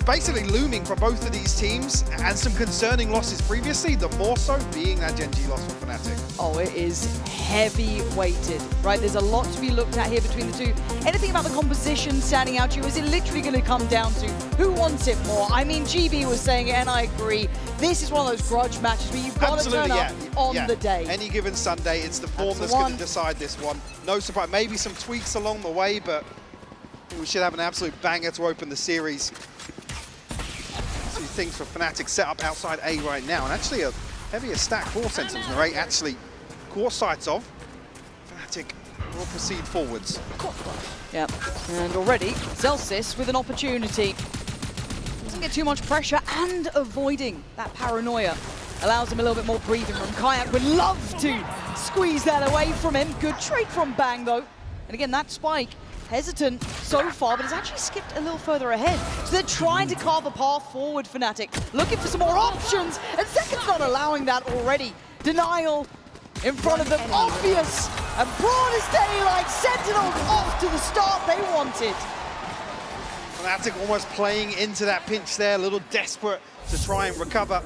basically looming for both of these teams, and some concerning losses previously, the more so being that Gen.G loss for Fnatic. Oh, it is heavy weighted, right? There's a lot to be looked at here between the two. Anything about the composition standing out to you? Is it literally going to come down to who wants it more? I mean, GB was saying it, and I agree. This is one of those grudge matches where you've got to turn up on the day. Any given Sunday, it's the form that's going to decide this one. No surprise, maybe some tweaks along the way, but we should have an absolute banger to open the series. Things for Fnatic set up outside A right now, and actually a heavier stack for Sentinels. Narrate actually core sights of. Fnatic will proceed forwards. Yep, and already Zelsis with an opportunity. Doesn't get too much pressure, and avoiding that paranoia allows him a little bit more breathing room. Kayak would love to squeeze that away from him. Good trade from Bang though. And again, that spike, hesitant so far, but it's actually skipped a little further ahead. So they're trying to carve a path forward, Fnatic, looking for some more options, and Second's not allowing that already. Denial in front of them, obvious, and broad as daylight. Sentinels off to the start they wanted. Fnatic almost playing into that pinch there, a little desperate to try and recover.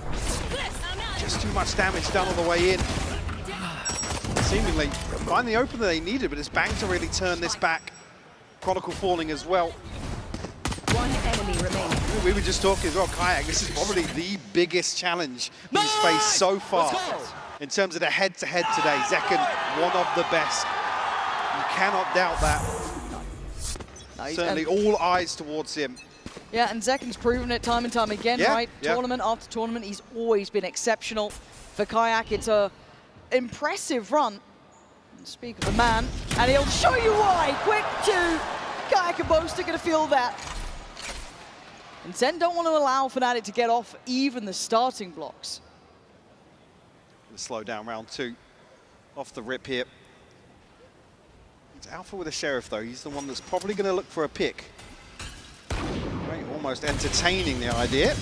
Just too much damage done on the way in. Seemingly find the opener they needed, but it's Bang to really turn this back. Chronicle falling as well. One enemy remaining. We were just talking as well, Kayak, this is probably the biggest challenge he's faced so far. In terms of the head-to-head today, Zekken, one of the best. You cannot doubt that. Certainly all eyes towards him. Yeah, and Zekken's proven it time and time again, right? Yeah. Tournament after tournament, he's always been exceptional. For Kayak, it's a impressive run. Speak of the man, and he'll show you why. Quick 2, Kayak and Boast are going to feel that. And Zen don't want to allow Fnatic to get off even the starting blocks. Slow down round 2, off the rip here. It's Alpha with a Sheriff though, he's the one that's probably going to look for a pick. Right, almost entertaining the idea.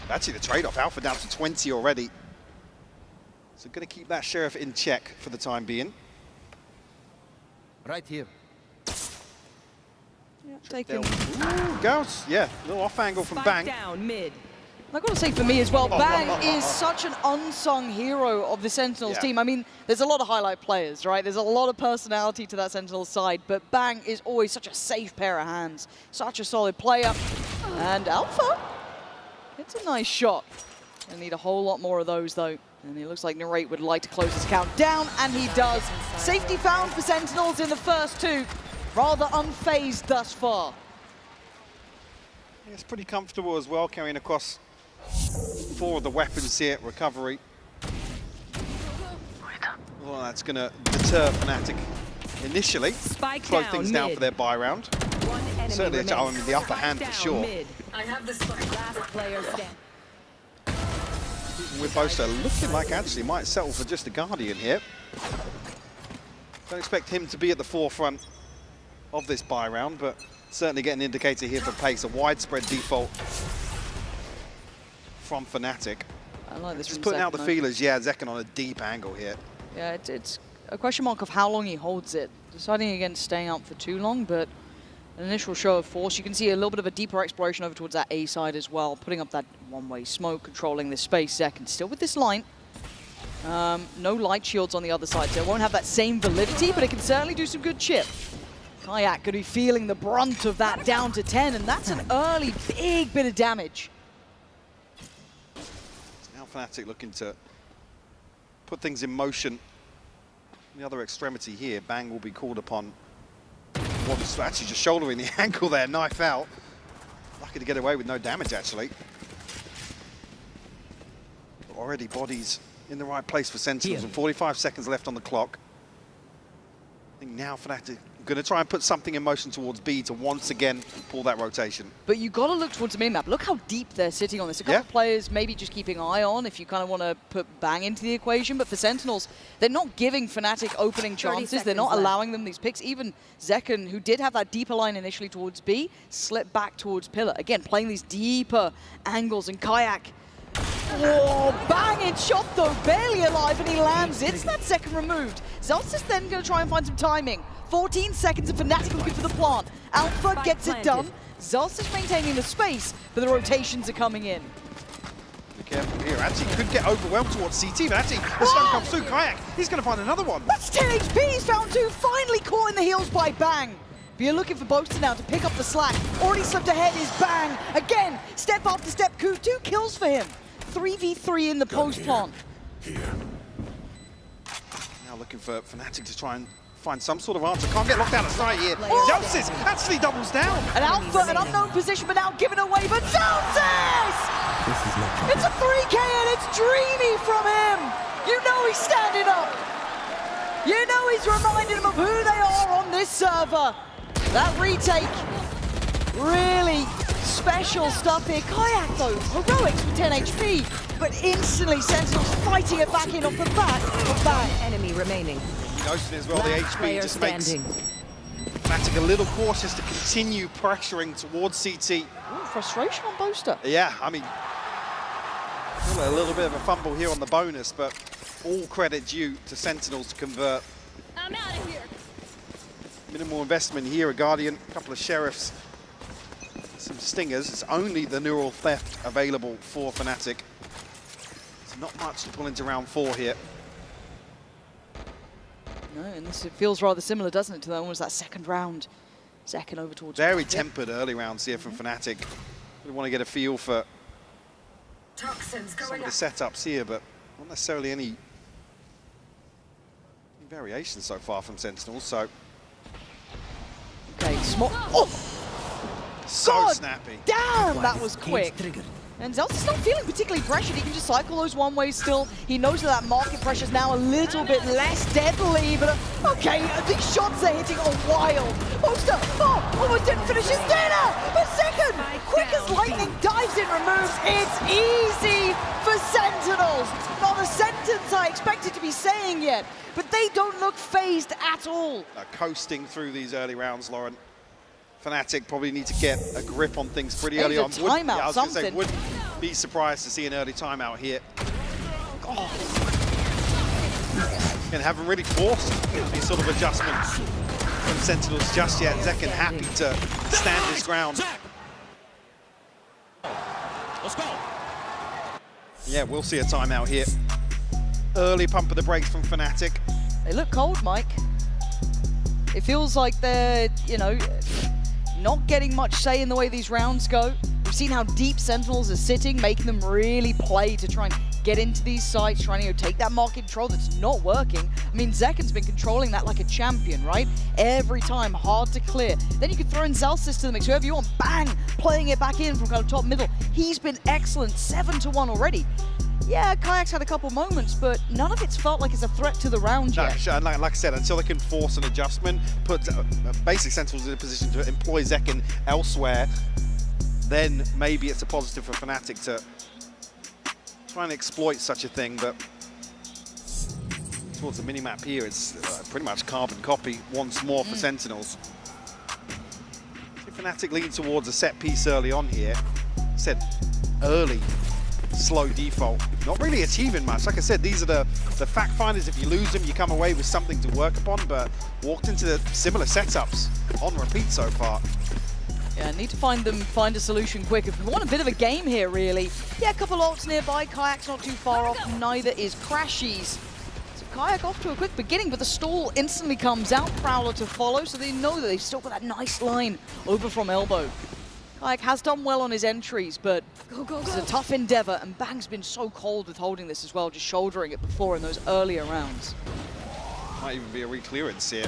Actually the trade-off, Alpha down to 20 already. So going to keep that Sheriff in check for the time being. Right here. Yeah, taking. Goes, yeah, a little off angle from Bang. Down mid. I've got to say for me as well, Bang is such an unsung hero of the Sentinels team. I mean, there's a lot of highlight players, right? There's a lot of personality to that Sentinels side, but Bang is always such a safe pair of hands, such a solid player. And Alpha, it's a nice shot. They need a whole lot more of those though. And it looks like Narrate would like to close his count down, and he does. Safety found for Sentinels in the first 2. Rather unfazed thus far. It's pretty comfortable as well, carrying across 4 of the weapons here. Recovery. Well, that's going to deter Fnatic initially. Slow things down for their buy round. Certainly the upper hand for sure. I have the last player stand. With Bosa looking like actually might settle for just a Guardian here. Don't expect him to be at the forefront of this buy round, but certainly get an indicator here for pace. A widespread default from Fnatic. I like this. Just putting out the feelers. Yeah, Zekken on a deep angle here. Yeah, it's a question mark of how long he holds it. Deciding against staying out for too long, but an initial show of force. You can see a little bit of a deeper exploration over towards that A side as well, putting up that one-way smoke, controlling this space. Zek, and still with this line. No light shields on the other side, so it won't have that same validity, but it can certainly do some good chip. Kayak going to be feeling the brunt of that down to 10, and that's an early big bit of damage. Now Fnatic looking to put things in motion. The other extremity here, Bang will be called upon. One's actually just shouldering the ankle there, knife out. Lucky to get away with no damage, actually. But already bodies in the right place for Sentinels, and 45 seconds left on the clock. I think now Fnatic going to try and put something in motion towards B to once again pull that rotation. But you got to look towards the mid-map. Look how deep they're sitting on this. A couple of players maybe just keeping an eye on if you kind of want to put Bang into the equation. But for Sentinels, they're not giving Fnatic opening chances. They're not allowing them these picks. Even Zekken, who did have that deeper line initially towards B, slipped back towards Pillar. Again, playing these deeper angles. And Kayak, oh, banging shot though, barely alive, and he lands it. It's that second removed. Zelsis then going to try and find some timing. 14 seconds of Fnatic looking for the plant. Alpha gets it done. Zelsis maintaining the space, but the rotations are coming in. Be careful here. Actually could get overwhelmed towards CT, but actually the stun comes through. Kayak, he's going to find another one. That's 10 HP. He's found two. Finally caught in the heels by Bang. But you're looking for Boaster now to pick up the slack. Already slipped ahead is Bang. Again, step after step. 2 kills for him. 3v3 in the post plant. Now looking for Fnatic to try and find some sort of answer. Can't get locked out of sight here. Zelsis actually doubles down. An Alpha, an unknown position, but now given away. But Zelsis! It's a 3K and it's dreamy from him. You know he's standing up. You know he's reminding them of who they are on this server. That retake, really special stuff here. Kayak though, heroics with 10 HP, but instantly Sentinels fighting it back in off the back of Bang. Enemy remaining. You notice it as well, the HP just makes Fnatic a little cautious to continue pressuring towards CT. Ooh, frustration on Boaster. Yeah, I mean, a little bit of a fumble here on the bonus, but all credit due to Sentinels to convert. I'm out of here. Minimal investment here, a Guardian, a couple of Sheriffs, some Stingers. It's only the Neural Theft available for Fnatic. It's not much to pull into round 4 here. No, and this it feels rather similar, doesn't it, to that was that second round. Second over towards... Very tempered early rounds here from Fnatic. We want to get a feel for some of the setups here, but not necessarily any variation so far from Sentinels, so... Okay, small... Oh! So God snappy. Damn, that was quick. And Zelsis not feeling particularly pressured. He can just cycle those one-ways still. He knows that market pressure is now a little bit less deadly, but okay, these shots are hitting a wild. Boaster, almost didn't finish his dinner, but second, quick as lightning, dives in, removes. It's easy for Sentinels. Not a sentence I expected to be saying yet, but they don't look phased at all. Coasting through these early rounds, Lauren. Fnatic probably need to get a grip on things pretty early on. Timeout, I was going to say, something. wouldn't be surprised to see an early timeout here. And haven't really forced any sort of adjustment from Sentinels just yet. Zekken happy to stand his ground. Let's go. Yeah, we'll see a timeout here. Early pump of the brakes from Fnatic. They look cold, Mike. It feels like they're, you know, not getting much say in the way these rounds go. We've seen how deep Sentinels are sitting, making them really play to try and get into these sites, trying to take that market control that's not working. I mean, Zekken's been controlling that like a champion, right? Every time, hard to clear. Then you can throw in Zelsis to the mix, whoever you want, bang, playing it back in from kind of top middle. He's been excellent, 7-1 already. Yeah, Kayak's had a couple moments, but none of it's felt like it's a threat to the round yet. No, like I said, until they can force an adjustment, put basic Sentinels in a position to employ Zekken elsewhere, then maybe it's a positive for Fnatic to try and exploit such a thing, but towards the mini-map here, it's pretty much carbon copy once more for Sentinels. See Fnatic lean towards a set piece early on here. Said early slow default. Not really achieving much. Like I said, these are the fact finders. If you lose them, you come away with something to work upon, but walked into the similar setups on repeat so far. Yeah, need to find a solution quick. If we want a bit of a game here, really. Yeah, a couple ults nearby. Kayak's not too far off. Neither is Crashies. So Kayak off to a quick beginning, but the stall instantly comes out. Prowler to follow, so they know that they've still got that nice line over from elbow. Kayak has done well on his entries, but it's a tough endeavor, and Bang's been so cold with holding this as well, just shouldering it before in those earlier rounds. Might even be a re-clearance here.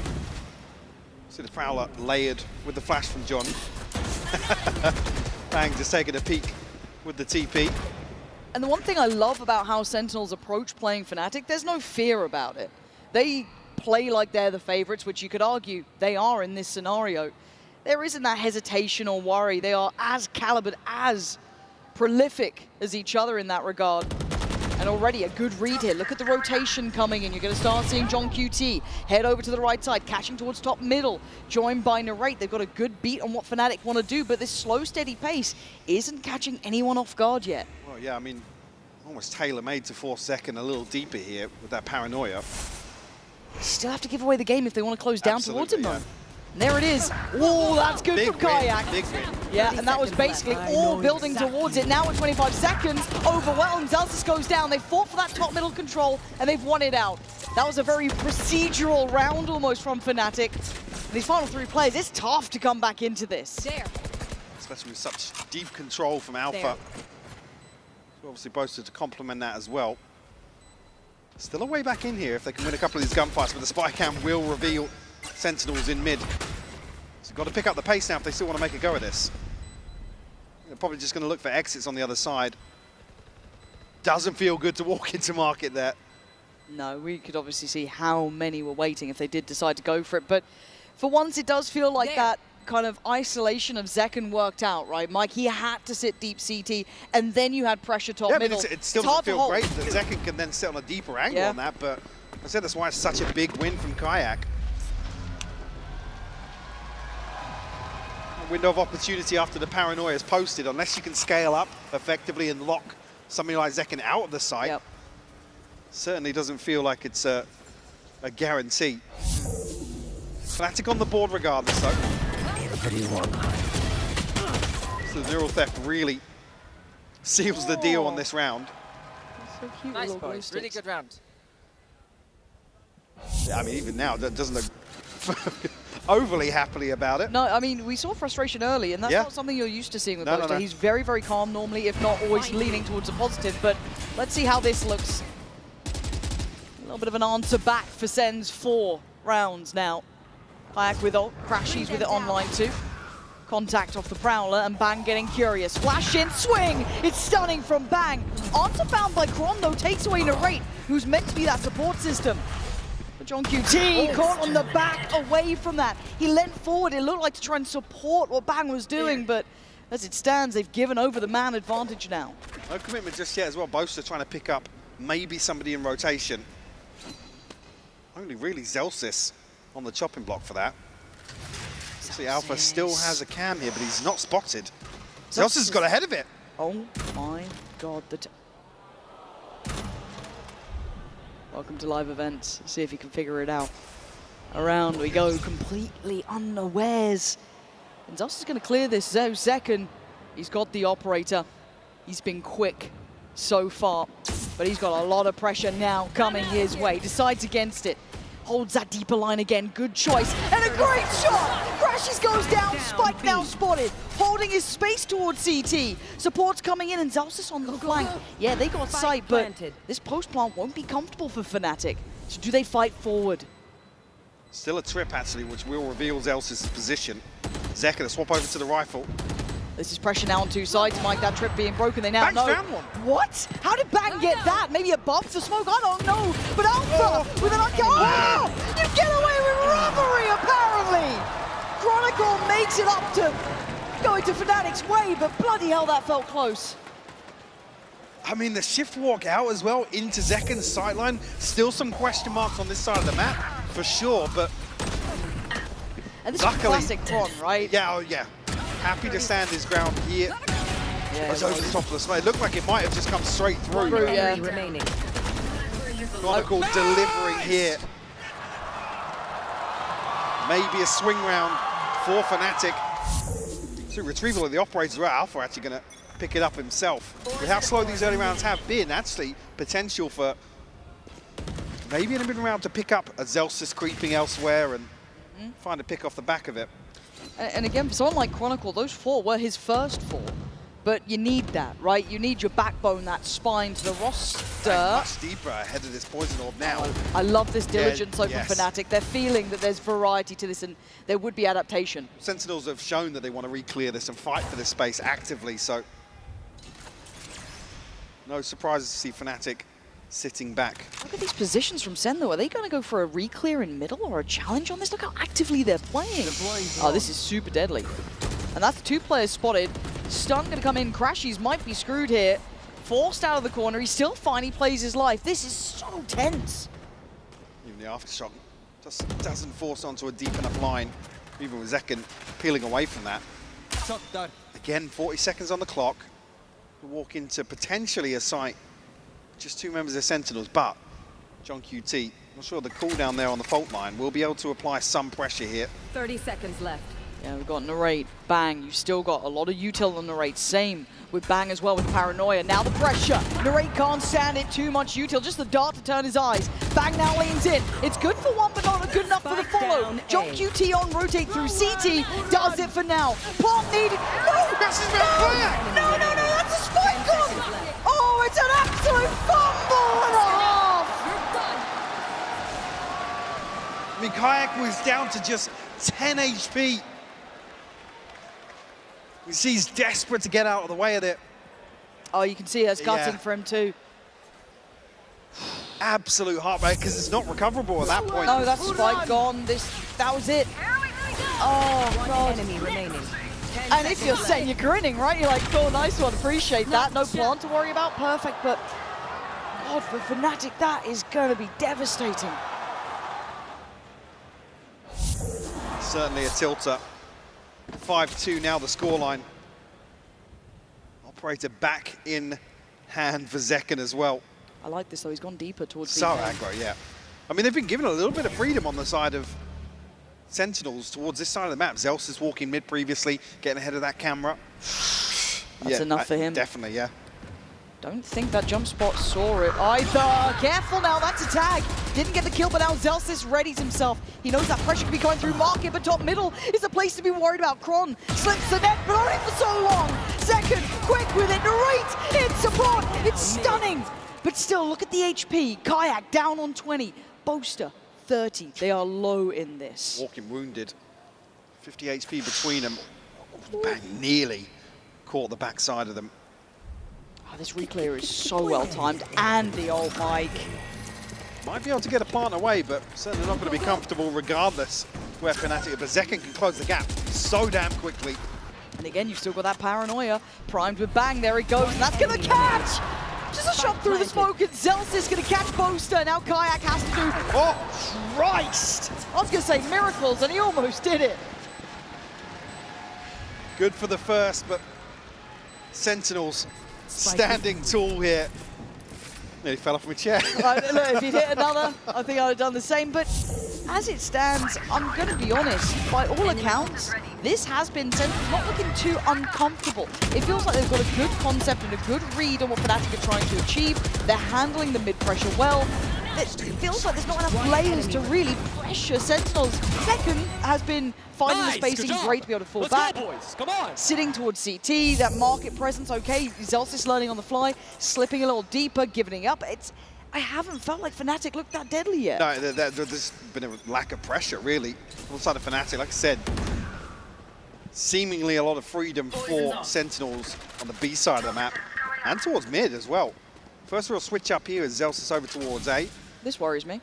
See the Prowler layered with the flash from John. Bang just taking a peek with the TP. And the one thing I love about how Sentinels approach playing Fnatic, there's no fear about it. They play like they're the favorites, which you could argue they are in this scenario. There isn't that hesitation or worry. They are as calibered, as prolific as each other in that regard. And already a good read here. Look at the rotation coming in. You're going to start seeing JonQT head over to the right side, catching towards top middle, joined by Narrate. They've got a good beat on what Fnatic want to do, but this slow, steady pace isn't catching anyone off guard yet. Well, yeah, I mean, almost tailor-made to force Zekken a little deeper here with that paranoia. Still have to give away the game if they want to close down Absolutely, towards him, though. And there it is. Oh, that's good from Kayak. Big win. Yeah, and that was basically all building towards it. Now at 25 seconds, overwhelmed. Zelsis goes down. They fought for that top middle control, and they've won it out. That was a very procedural round almost from Fnatic. These final three players, it's tough to come back into this. Especially with such deep control from Alpha. So obviously boasted to complement that as well. Still a way back in here if they can win a couple of these gunfights, but the spy cam will reveal Sentinels in mid. So got to pick up the pace now if they still want to make a go of this. They're probably just going to look for exits on the other side. Doesn't feel good to walk into market there. No, we could obviously see how many were waiting if they did decide to go for it. But for once, it does feel like that kind of isolation of Zekken worked out, right, Mike? He had to sit deep CT, and then you had pressure top middle. But it still doesn't feel great that Zekken can then sit on a deeper angle on that, but I said that's why it's such a big win from Kayak. A window of opportunity after the paranoia is posted, unless you can scale up effectively and lock something like Zekken out of the site. Certainly doesn't feel like it's a guarantee. Fnatic on the board regardless, though. So Neural Theft really seals the deal on this round. So cute, nice, boys. Really good round. Yeah, I mean, even now, that doesn't look overly happily about it. No, I mean, we saw frustration early, and that's not something you're used to seeing with Boaster. He's very, very calm normally, if not always leaning towards a positive, but let's see how this looks. A little bit of an answer back for Sen's 4 rounds now. Kayak with ult, Crashies with it online too. Contact off the Prowler, and Bang getting curious. Flash in, swing! It's stunning from Bang. Answer found by Kron, though, takes away Narrate, who's meant to be that support system. But JonQT caught on the back, away from that. He leant forward, it looked like to try and support what Bang was doing, but as it stands, they've given over the man advantage now. No commitment just yet as well. Boaster trying to pick up maybe somebody in rotation. Only really Zelsis on the chopping block for that. See, Alpha still has a cam here, but he's not spotted. Zelsis has got ahead of it. Oh my god. Welcome to live events. See if you can figure it out. Around we go, completely unawares. And Zelsis is going to clear this. Zekken, he's got the operator. He's been quick so far, but he's got a lot of pressure now coming his way. Decides against it. Holds that deeper line again. Good choice. And a great shot! Crashes goes down. Spike now spotted. Holding his space towards CT. Support's coming in, and Zelsis on the flank. Yeah, they got sight, but this post plant won't be comfortable for Fnatic. So do they fight forward? Still a trip, actually, which will reveal Zelsis' position. Zekken to swap over to the rifle. This is pressure now on two sides, Mike. That trip being broken, they now know. Found one. What? How did Bang get that? Maybe above the smoke? I don't know. But Alpha with an uncut. You get away with robbery, apparently. Chronicle makes it up to going to Fnatic's way, but bloody hell, that felt close. I mean, the shift walk out as well into Zekken's sideline. Still some question marks on this side of the map, for sure, but and this luckily, is classic Tron, right? Yeah, oh yeah. Happy to stand his ground here. Yeah, It's over the top of the smoke. It looked like it might have just come straight through. Yeah. Remaining. Chronicle delivering here. Maybe a swing round for Fnatic. So retrieval of the operator as well. Alpha actually going to pick it up himself. With how slow these early rounds have been, actually potential for maybe an even round to pick up a Zellsis creeping elsewhere and find a pick off the back of it. And again, for someone like Chronicle, those 4 were his first 4. But you need that, right? You need your backbone, that spine to the roster. And much deeper ahead of this poison orb now. I love this diligence Yeah, from yes. Fnatic. They're feeling that there's variety to this and there would be adaptation. Sentinels have shown that they want to re-clear this and fight for this space actively, so no surprises to see Fnatic sitting back. Look at these positions from Sen, though. Are they going to go for a re-clear in middle or a challenge on this? Look how actively they're playing. Oh, this is super deadly. And that's 2 players spotted. Stun going to come in. Crashies might be screwed here. Forced out of the corner. He's still fine. He plays his life. This is so tense. Even the aftershock just doesn't force onto a deep enough line, even with Zekken peeling away from that. Again, 40 seconds on the clock. We walk into potentially a site, just 2 members of Sentinels, but John QT, not sure the cooldown there on the fault line will be able to apply some pressure here. 30 seconds left. Yeah, we've got Narrate, Bang. You've still got a lot of util on Narrate. Same with Bang as well with Paranoia. Now the pressure. Narrate can't stand it. Too much util. Just the dart to turn his eyes. Bang now leans in. It's good for one, but not good enough for the follow. John QT on rotate through. CT does it for now. Plant needed. No! That's his best player! No, that's a spike gun! Oh, it's an absolute fumble and a half! I mean, Kayak was down to just 10 HP. He's desperate to get out of the way of it. Oh, you can see it's gutting Yeah. for him too. Absolute heartbreak, because it's not recoverable at that point. No, that's spike gone. That was it. Oh, God. Enemy remaining. And if you're saying you're grinning, right? You're like, oh, nice one, appreciate that. No plant to worry about, perfect. But God, for Fnatic, that is going to be devastating. Certainly a tilter. 5-2 now the scoreline. Operator back in hand for Zekken as well. I like this though, he's gone deeper towards So the aggro, yeah. I mean, they've been given a little bit of freedom on the side of Sentinels towards this side of the map. Zels is walking mid previously, getting ahead of that camera. That's enough for him. Definitely, yeah. Don't think that jump spot saw it either. Careful now, that's a tag. Didn't get the kill, but now Zellsis readies himself. He knows that pressure could be going through market, but top middle is a place to be worried about. Kron slips the net, but only for so long. Second, quick with it, Narrate in support. It's stunning. But still, look at the HP. Kayak down on 20. Boaster, 30. They are low in this. Walking wounded. 50 HP between them. Bang, nearly caught the backside of them. Oh, this re-clear is so well timed, and the old mic. Might be able to get a plant away, but certainly not going to be comfortable regardless where Fnatic, but Zekken can close the gap so damn quickly. And again, you've still got that Paranoia primed with Bang. There he goes, and that's going to catch! Just a shot through the smoke, and Zellsis going to catch Boaster. Now Kayak has to do... Oh, Christ! I was going to say miracles, and he almost did it. Good for the first, but Sentinels standing tall here. Nearly fell off my chair. Look, if he'd hit another, I think I'd have done the same. But as it stands, I'm going to be honest, by all accounts, this has been Sentinels not looking too uncomfortable. It feels like they've got a good concept and a good read on what Fnatic are trying to achieve. They're handling the mid-pressure well. It feels like there's not enough layers to really pressure Sentinels. Second has been finding the spacing great to be able to fall back. Go, boys. Come on. Sitting towards CT, that market presence, okay. Zellsis learning on the fly, slipping a little deeper, giving up. I haven't felt like Fnatic looked that deadly yet. No, there's been a lack of pressure, really, on the side of Fnatic. Like I said, seemingly a lot of freedom for Sentinels on the B side of the map, and towards mid as well. First real switch up here is Zellsis over towards A. This worries me.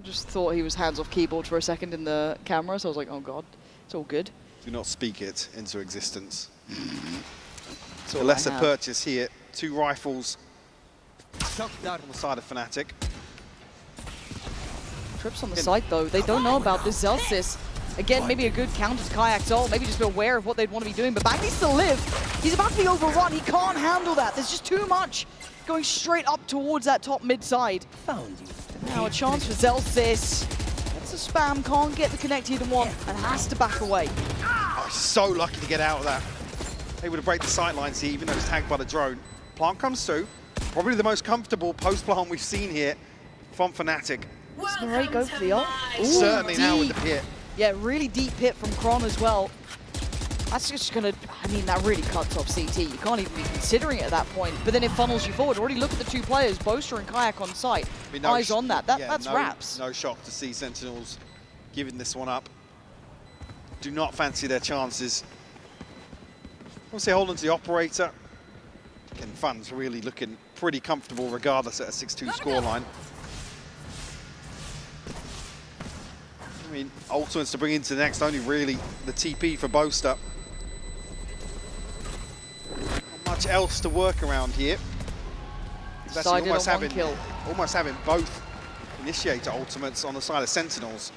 Just thought he was hands off keyboard for a second in the camera, so I was like, oh god, it's all good. Do not speak it into existence. all A lesser I have. purchase here. 2 rifles on the side of Fnatic. Trips on the side though, they don't know about this Zellsis. Again, maybe a good counter to Kayak's ult, maybe just be aware of what they'd want to be doing, but Bang needs to live. He's about to be overrun, he can't handle that. There's just too much going straight up towards that top mid side. Now a chance for Zellsis. That's a spam, can't get the connect he'd want, and has to back away. Oh, he's so lucky to get out of that. Able to break the sight lines here, even though he's tagged by the drone. Plant comes through. Probably the most comfortable post-plant we've seen here from Fnatic. Does Narrate go for the ult? Ooh, certainly deep. now with the pit. Yeah, really deep pit from Kron as well. That's just gonna, I mean, that really cuts off CT. You can't even be considering it at that point. But then it funnels you forward. Already look at the two players, Boaster and Kayak on site. I mean, no Eyes on that. That's wraps. No shock to see Sentinels giving this one up. Do not fancy their chances. Obviously holding to the operator. And Fun's really looking pretty comfortable regardless at a 6-2 scoreline. I mean, ultimates to bring into the next, only really the TP for Boaster. Not much else to work around here. It's actually almost having both initiator ultimates on the side of Sentinels.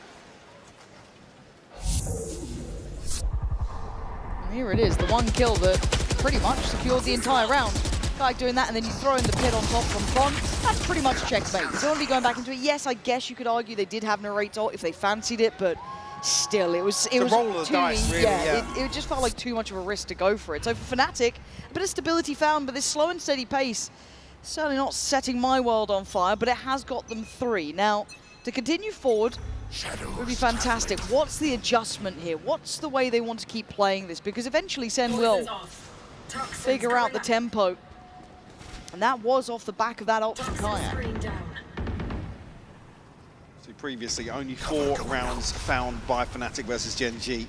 And here it is, the one kill that pretty much secured the entire round. Like doing that, and then you throw in the pit on top from Kron. That's pretty much checkmate. You don't want to be going back into it. Yes, I guess you could argue they did have Narrate ult if they fancied it, but still, it was a roll of the dice, really, it just felt like too much of a risk to go for it. So for Fnatic, a bit of stability found, but this slow and steady pace, certainly not setting my world on fire, but it has got them 3. Now, to continue forward would be fantastic. What's the adjustment here? What's the way they want to keep playing this? Because eventually Sen will figure out the tempo. And that was off the back of that ult from Kayak. So previously, only 4 rounds found by Fnatic versus Gen.G.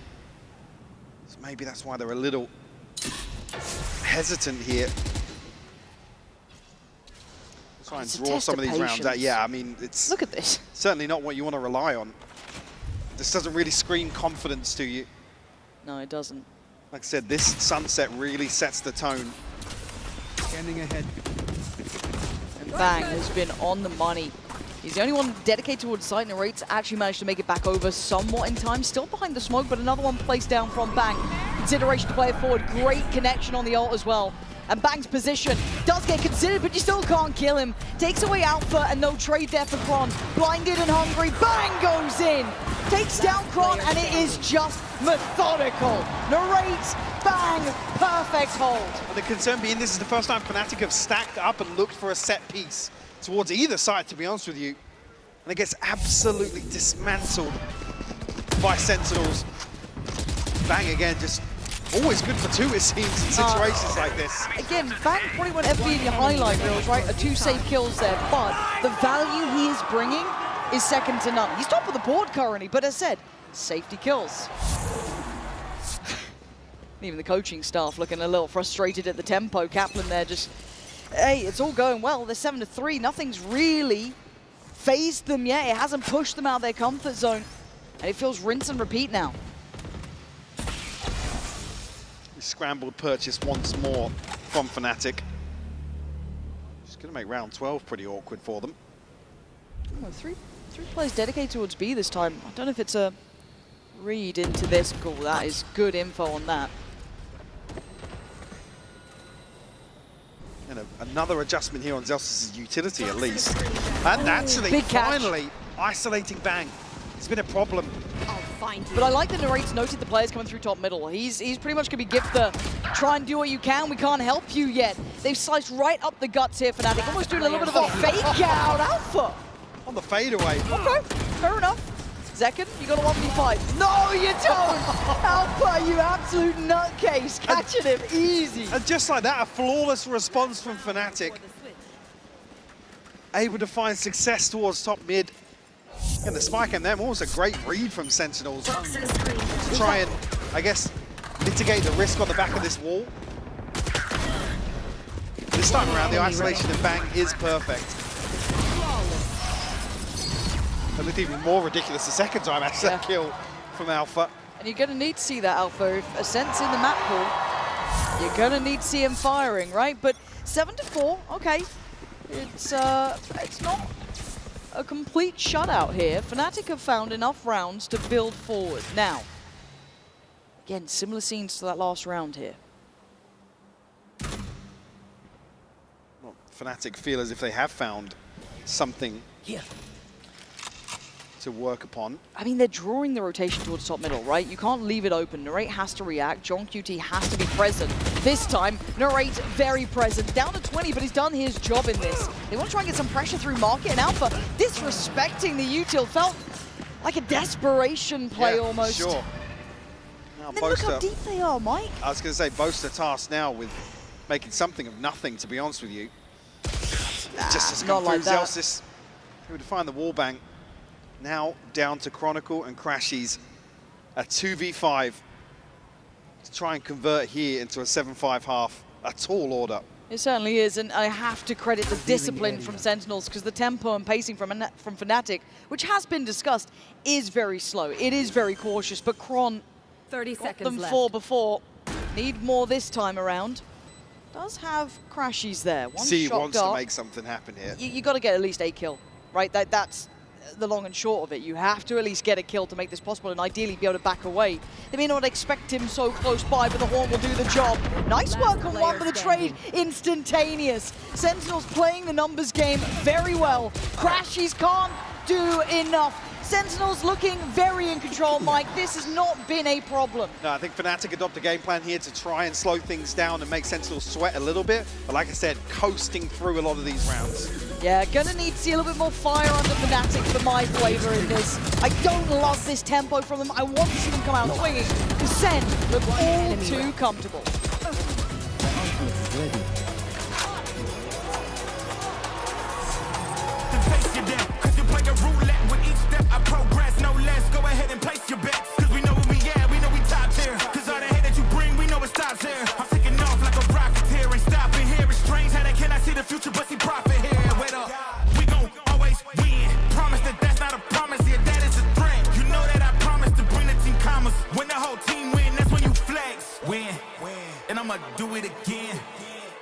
So maybe that's why they're a little hesitant here. Try and draw some of these rounds out. Yeah, I mean, it's look at this. Certainly not what you want to rely on. This doesn't really scream confidence to you. No, it doesn't. Like I said, this sunset really sets the tone. Scanning ahead. And Bang has been on the money. He's the only one dedicated towards site, and Narrate's actually managed to make it back over somewhat in time. Still behind the smoke, but another one placed down from Bang. Consideration to play it forward. Great connection on the ult as well. And Bang's position does get considered, but you still can't kill him. Takes away Alpha, and no trade there for Kron. Blinded and hungry, Bang goes in. Takes down Kron, and it is just methodical. Narrate, Bang, perfect hold. And the concern being this is the first time Fnatic have stacked up and looked for a set piece towards either side, to be honest with you. And it gets absolutely dismantled by Sentinels. Bang again, just always good for 2, it seems, in situations like this. Again, Bang probably won't ever be in your highlight reels, right? 2 safe kills there, but the value he is bringing is second to none. He's top of the board currently, but as said, safety kills. Even the coaching staff looking a little frustrated at the tempo. Kaplan there just, hey, it's all going well. They're 7-3. Nothing's really phased them yet. It hasn't pushed them out of their comfort zone. And it feels rinse and repeat now. Scrambled purchase once more from Fnatic. Just going to make round 12 pretty awkward for them. Oh, three players dedicated towards B this time. I don't know if it's a read into this. Cool, that is good info on that. And another adjustment here on Zellsis' utility at least. And actually, finally, isolating Bang. It's been a problem. But I like that Narrate's noted the players coming through top middle. He's pretty much going to be gift the try and do what you can. We can't help you yet. They've sliced right up the guts here, Fnatic. Almost doing a little bit of a fake out. Alpha! On the fadeaway. Okay, fair enough. Zekin, you got a 1v5. No, you don't! Alpha, you absolute nutcase. Catching him easy. And just like that, a flawless response from Fnatic. Able to find success towards top mid. And the spike and them, almost a great read from Sentinels to try and, I guess, mitigate the risk on the back of this wall. This time around, the isolation of Bang is perfect. It looked even more ridiculous the second time after that kill from Alpha. And you're going to need to see that, Alpha. If Ascent's in the map pool, you're going to need to see him firing, right? But 7-4, okay. It's not a complete shutout here. Fnatic have found enough rounds to build forward. Now, again, similar scenes to that last round here. Well, Fnatic feel as if they have found something to work upon. I mean, they're drawing the rotation towards top middle, right? You can't leave it open. Narrate has to react. JonQT has to be present. This time, Narrate very present. Down to 20, but he's done his job in this. They want to try and get some pressure through Market and Alpha. Disrespecting the util felt like a desperation play almost. Sure. Now, And then look how deep they are, Mike. I was going to say, Boaster tasked now with making something of nothing, to be honest with you. Just as not like that. Zellsis, who would find the wallbang. Now down to Chronicle and Crashies. A 2v5 to try and convert here into a 7-5 half. A tall order. It certainly is, and I have to credit the discipline from Sentinels because the tempo and pacing from Fnatic, which has been discussed, is very slow. It is very cautious, but Kron 30 got seconds them left. 4 before. Need more this time around. Does have Crashies there. One C shot wants dart. to make something happen here. You got to get at least a kill, right? That's the long and short of it. You have to at least get a kill to make this possible and ideally be able to back away. They may not expect him so close by, but the Horn will do the job. Nice work on one, but the trade instantaneous. Sentinels playing the numbers game very well. Crashies can't do enough. Sentinels looking very in control, Mike. This has not been a problem. No, I think Fnatic adopt a game plan here to try and slow things down and make Sentinels sweat a little bit. But like I said, coasting through a lot of these rounds. Yeah, gonna need to see a little bit more fire under Fnatic for my flavor in this. I don't love this tempo from them. I want to see them come out swinging. The Sen look all too comfortable. I progress, no less. Go ahead and place your bets. Cause we know where we at, we know we top tier. Cause all the hate that you bring, we know it stops here. I'm taking off like a rocket here and stopping here. It's strange how they cannot see the future, but see profit here. Wait up, we gon' always win. Promise that that's not a promise, yeah, that is a threat. You know that I promise to bring the team commas. When the whole team win, that's when you flex. Win, and I'ma do it again.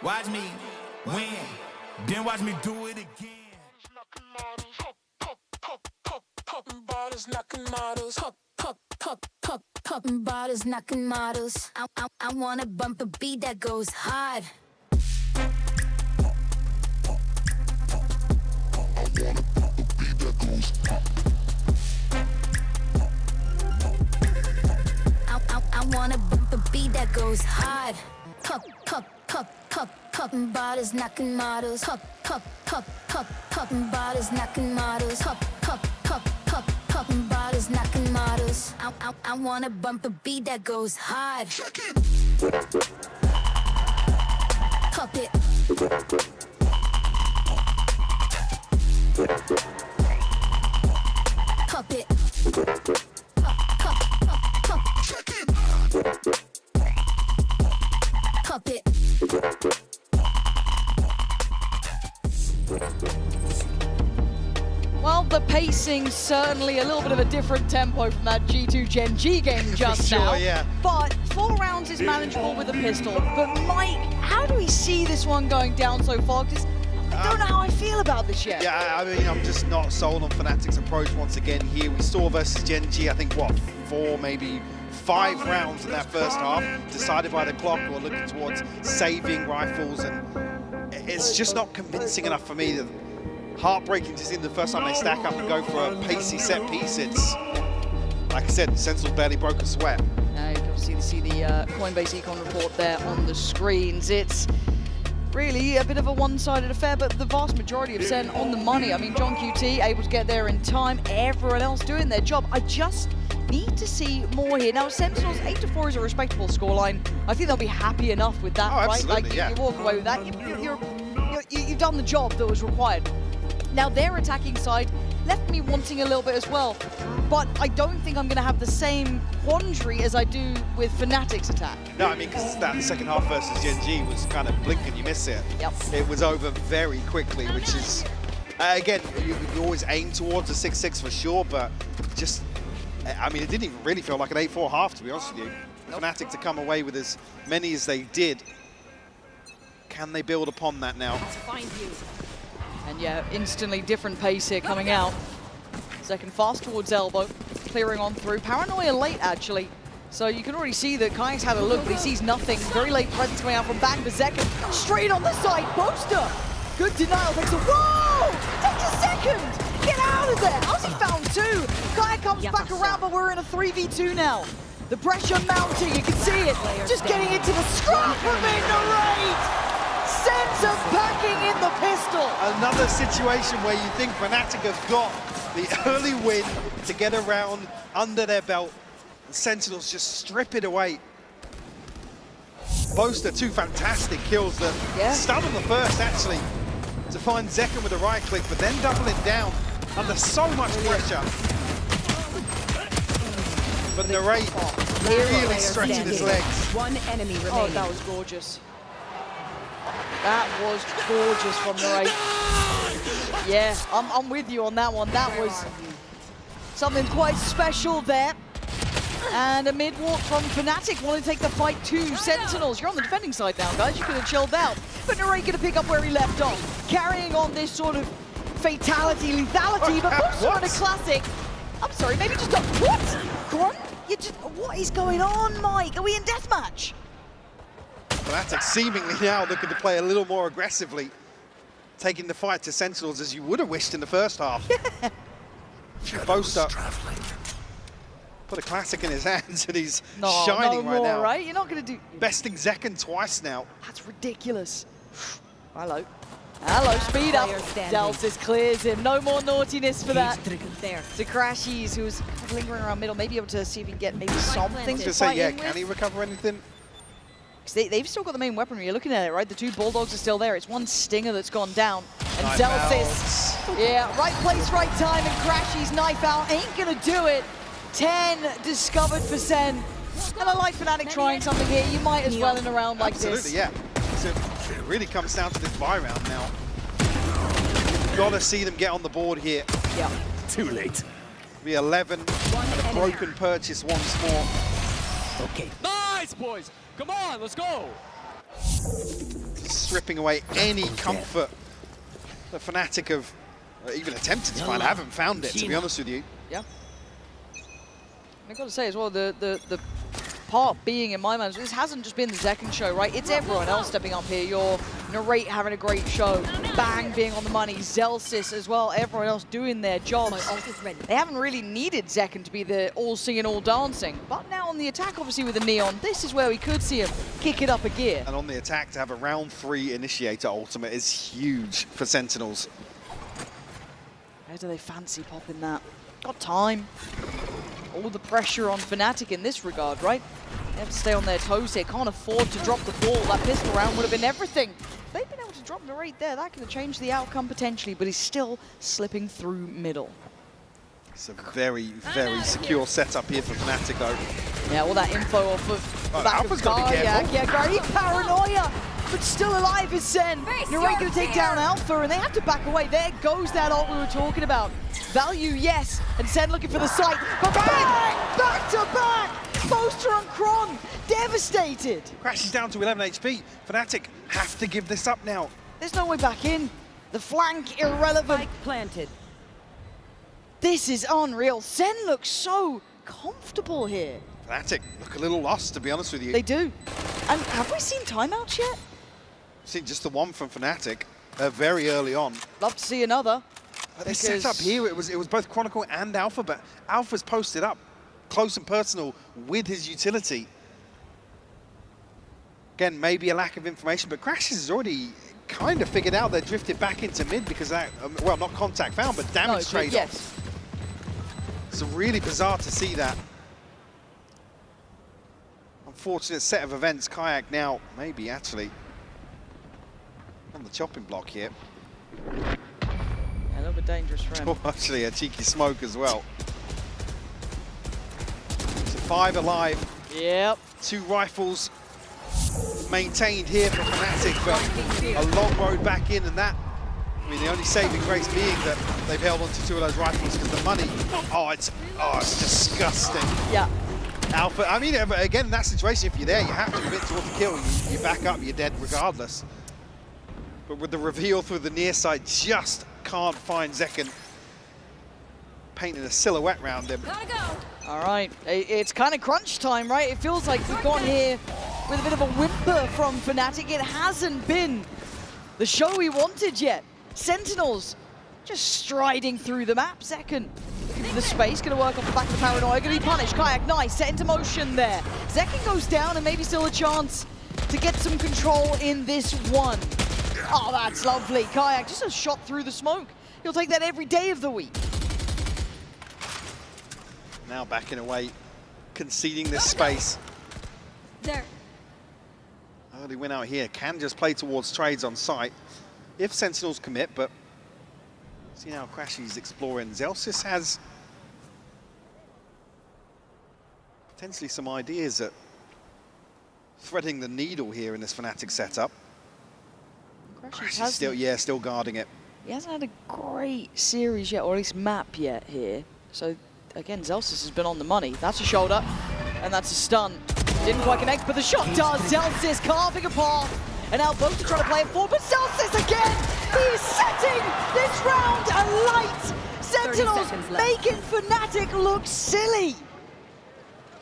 Watch me win, then watch me do it again. Popping bottles, knocking models. Popping bottles, knocking models. I wanna bump a beat that goes hard. I wanna bump a beat that goes hard. Popping bottles, knocking models. Popping bottles, knocking models. Popping bottles, knocking models. I wanna bump a beat that goes hard. Pop it. Pop it. Pop it. Well, the pacing certainly a little bit of a different tempo from that G2 Gen.G game just sure, now. Yeah. But 4 rounds is manageable with a pistol. But Mike, how do we see this one going down so far? Because I don't know how I feel about this yet. Yeah, I mean, I'm just not sold on Fnatic's approach once again here. We saw versus Gen.G, I think, what, 4, maybe 5 rounds in that first half, decided by the clock or looking towards saving rifles, and it's just not convincing enough for me. Heartbreaking to see the first time they stack up and go for a pacey set piece. It's, like I said, Sentinels barely broke a sweat. Now you can see the Coinbase Econ report there on the screens. It's really a bit of a one-sided affair, but the vast majority of Sen on the money. I mean, JonQT able to get there in time, everyone else doing their job. I just need to see more here. Now, Sentinels 8-4 is a respectable scoreline. I think they'll be happy enough with that, right? Like, you walk away with that, you've done the job that was required. Now, their attacking side left me wanting a little bit as well, but I don't think I'm going to have the same quandary as I do with Fnatic's attack. No, I mean, because that second half versus Gen.G was kind of blink and you miss it. Yep. It was over very quickly, which is, again, you always aim towards a 6-6 for sure, but just, I mean, it didn't even really feel like an 8-4 half, to be honest with you. Fnatic to come away with as many as they did. Can they build upon that now? And yeah, instantly different pace here coming out. Second fast towards elbow, clearing on through. Paranoia late, actually. So you can already see that Kayak's had a look, but he sees nothing. Very late presence coming out from Bang Berserker. Straight on the side, Boaster. Good denial, takes a, whoa! Takes a second! Get out of there! How's he found two? Kayak comes back around, but we're in a 3v2 now. The pressure mounting, you can see it. Just getting into the scrap from Narrate! Sends us packing in the pistol. Another situation where you think Fnatic have got the early win to get around under their belt. And Sentinels just strip it away. Boaster, two fantastic kills that stun on the first, actually, to find Zekken with a right click, but then doubling down under so much pressure. But Narrate really stretching his legs. One enemy remaining. Oh, that was gorgeous. That was gorgeous from Narrate. Yeah, I'm with you on that one. That was something quite special there. And a mid-walk from Fnatic wanting to take the fight to Sentinels. You're on the defending side now, guys. You could have chilled out. But Narrate going to pick up where he left off. Carrying on this sort of fatality, lethality, but also on a classic. I'm sorry, maybe just a, what? Grunt? You just, what is going on, Mike? Are we in deathmatch? Fnatic seemingly now looking to play a little more aggressively, taking the fight to Sentinels as you would have wished in the first half. Boaster put a classic in his hands and he's shining right now. Right? You're not going to do... Besting Zekken twice now. That's ridiculous. Hello. Hello, speed up. Delsis clears him. No more naughtiness for that. There. To Crashies, who's lingering around middle, maybe able to see if he can get maybe something to say, fight yeah, in can with. he recover anything? They've still got the main weaponry. You're looking at it, right? The two Bulldogs are still there. It's one Stinger that's gone down. And Delsis, yeah, right place, right time, and Crashies knife out. Ain't gonna do it. 10 discovered for Sen. And I like Fnatic trying something here. You might as well in a round like this. Absolutely, yeah. So it really comes down to this buy round now. You've got to see them get on the board here. Yeah. Too late. Be 11 and a broken purchase once more. Okay. Nice, boys. Come on, let's go. Stripping away any comfort that Fnatic have even attempted to find. I haven't found it, to be honest with you. Yeah. I've got to say as well, the part being in my mind, this hasn't just been the Zekken show, right? It's everyone else stepping up here. Your Narrate having a great show, Bang being on the money, Zelsis as well, everyone else doing their jobs. They haven't really needed Zekken to be the all singing, all dancing. But now on the attack, obviously with the Neon, this is where we could see him kick it up a gear. And on the attack, to have a round 3 initiator ultimate is huge for Sentinels. How do they fancy popping that? Got time. All the pressure on Fnatic in this regard, right? They have to stay on their toes here. Can't afford to drop the ball. That pistol round would have been everything. If they'd been able to drop Narrate there, that could have changed the outcome potentially, but he's still slipping through middle. It's a very, very secure setup here for Fnatic, though. Yeah, all that info off of the back Alpha's of got to be careful. Yeah, great paranoia, but still alive is Sen. Narrate going to take down Alpha, and they have to back away. There goes that ult we were talking about. Value, yes, and Sen looking for the site. But bang! Back to back! Boaster on Kron, devastated. Crashes down to 11 HP. Fnatic have to give this up now. There's no way back in. The flank irrelevant. Planted. This is unreal. Sen looks so comfortable here. Fnatic look a little lost, to be honest with you. They do. And have we seen timeouts yet? Seen just the one from Fnatic very early on. Love to see another. But they set up here, it was both Chronicle and Alpha, but Alpha's posted up close and personal with his utility. Again, maybe a lack of information, but Crashes has already kind of figured out they're drifted back into mid because of that, well, not contact found, but damage trade-offs. Yes. It's really bizarre to see that. Unfortunate set of events. Kayak now, maybe actually, on the chopping block here. A little bit dangerous for him. Oh, actually, a cheeky smoke as well. So 5 alive. Yep. 2 rifles maintained here for Fnatic, but a long road back in, and that, I mean, the only saving grace being that they've held onto 2 of those rifles because the money, it's disgusting. Yeah. Alpha, I mean, again, in that situation, if you're there, you have to commit towards the kill. You back up, you're dead regardless. But with the reveal through the near side, just can't find Zekken. Painting a silhouette around him. All right, it's kind of crunch time, right? It feels like we've gone here with a bit of a whimper from Fnatic. It hasn't been the show we wanted yet. Sentinels just striding through the map. Zekken looking for the space, gonna work off the back of the paranoia, gonna be punished. Kayak, nice, set into motion there. Zekken goes down and maybe still a chance to get some control in this one. Oh, that's lovely. Kayak, just a shot through the smoke. You'll take that every day of the week. Now backing away, conceding this space. There. Early win out here, can just play towards trades on site if Sentinels commit, but see now Crashy's exploring. Zellsis has potentially some ideas at threading the needle here in this Fnatic setup. Crashy's still guarding it. He hasn't had a great series yet, or at least map yet here. So again, Zellsis has been on the money. That's a shoulder, and that's a stun. Didn't quite connect, but the shot does. Zellsis carving a path, and now both are trying to play it forward, but Zellsis again! He's setting this round alight! Sentinels making Fnatic look silly!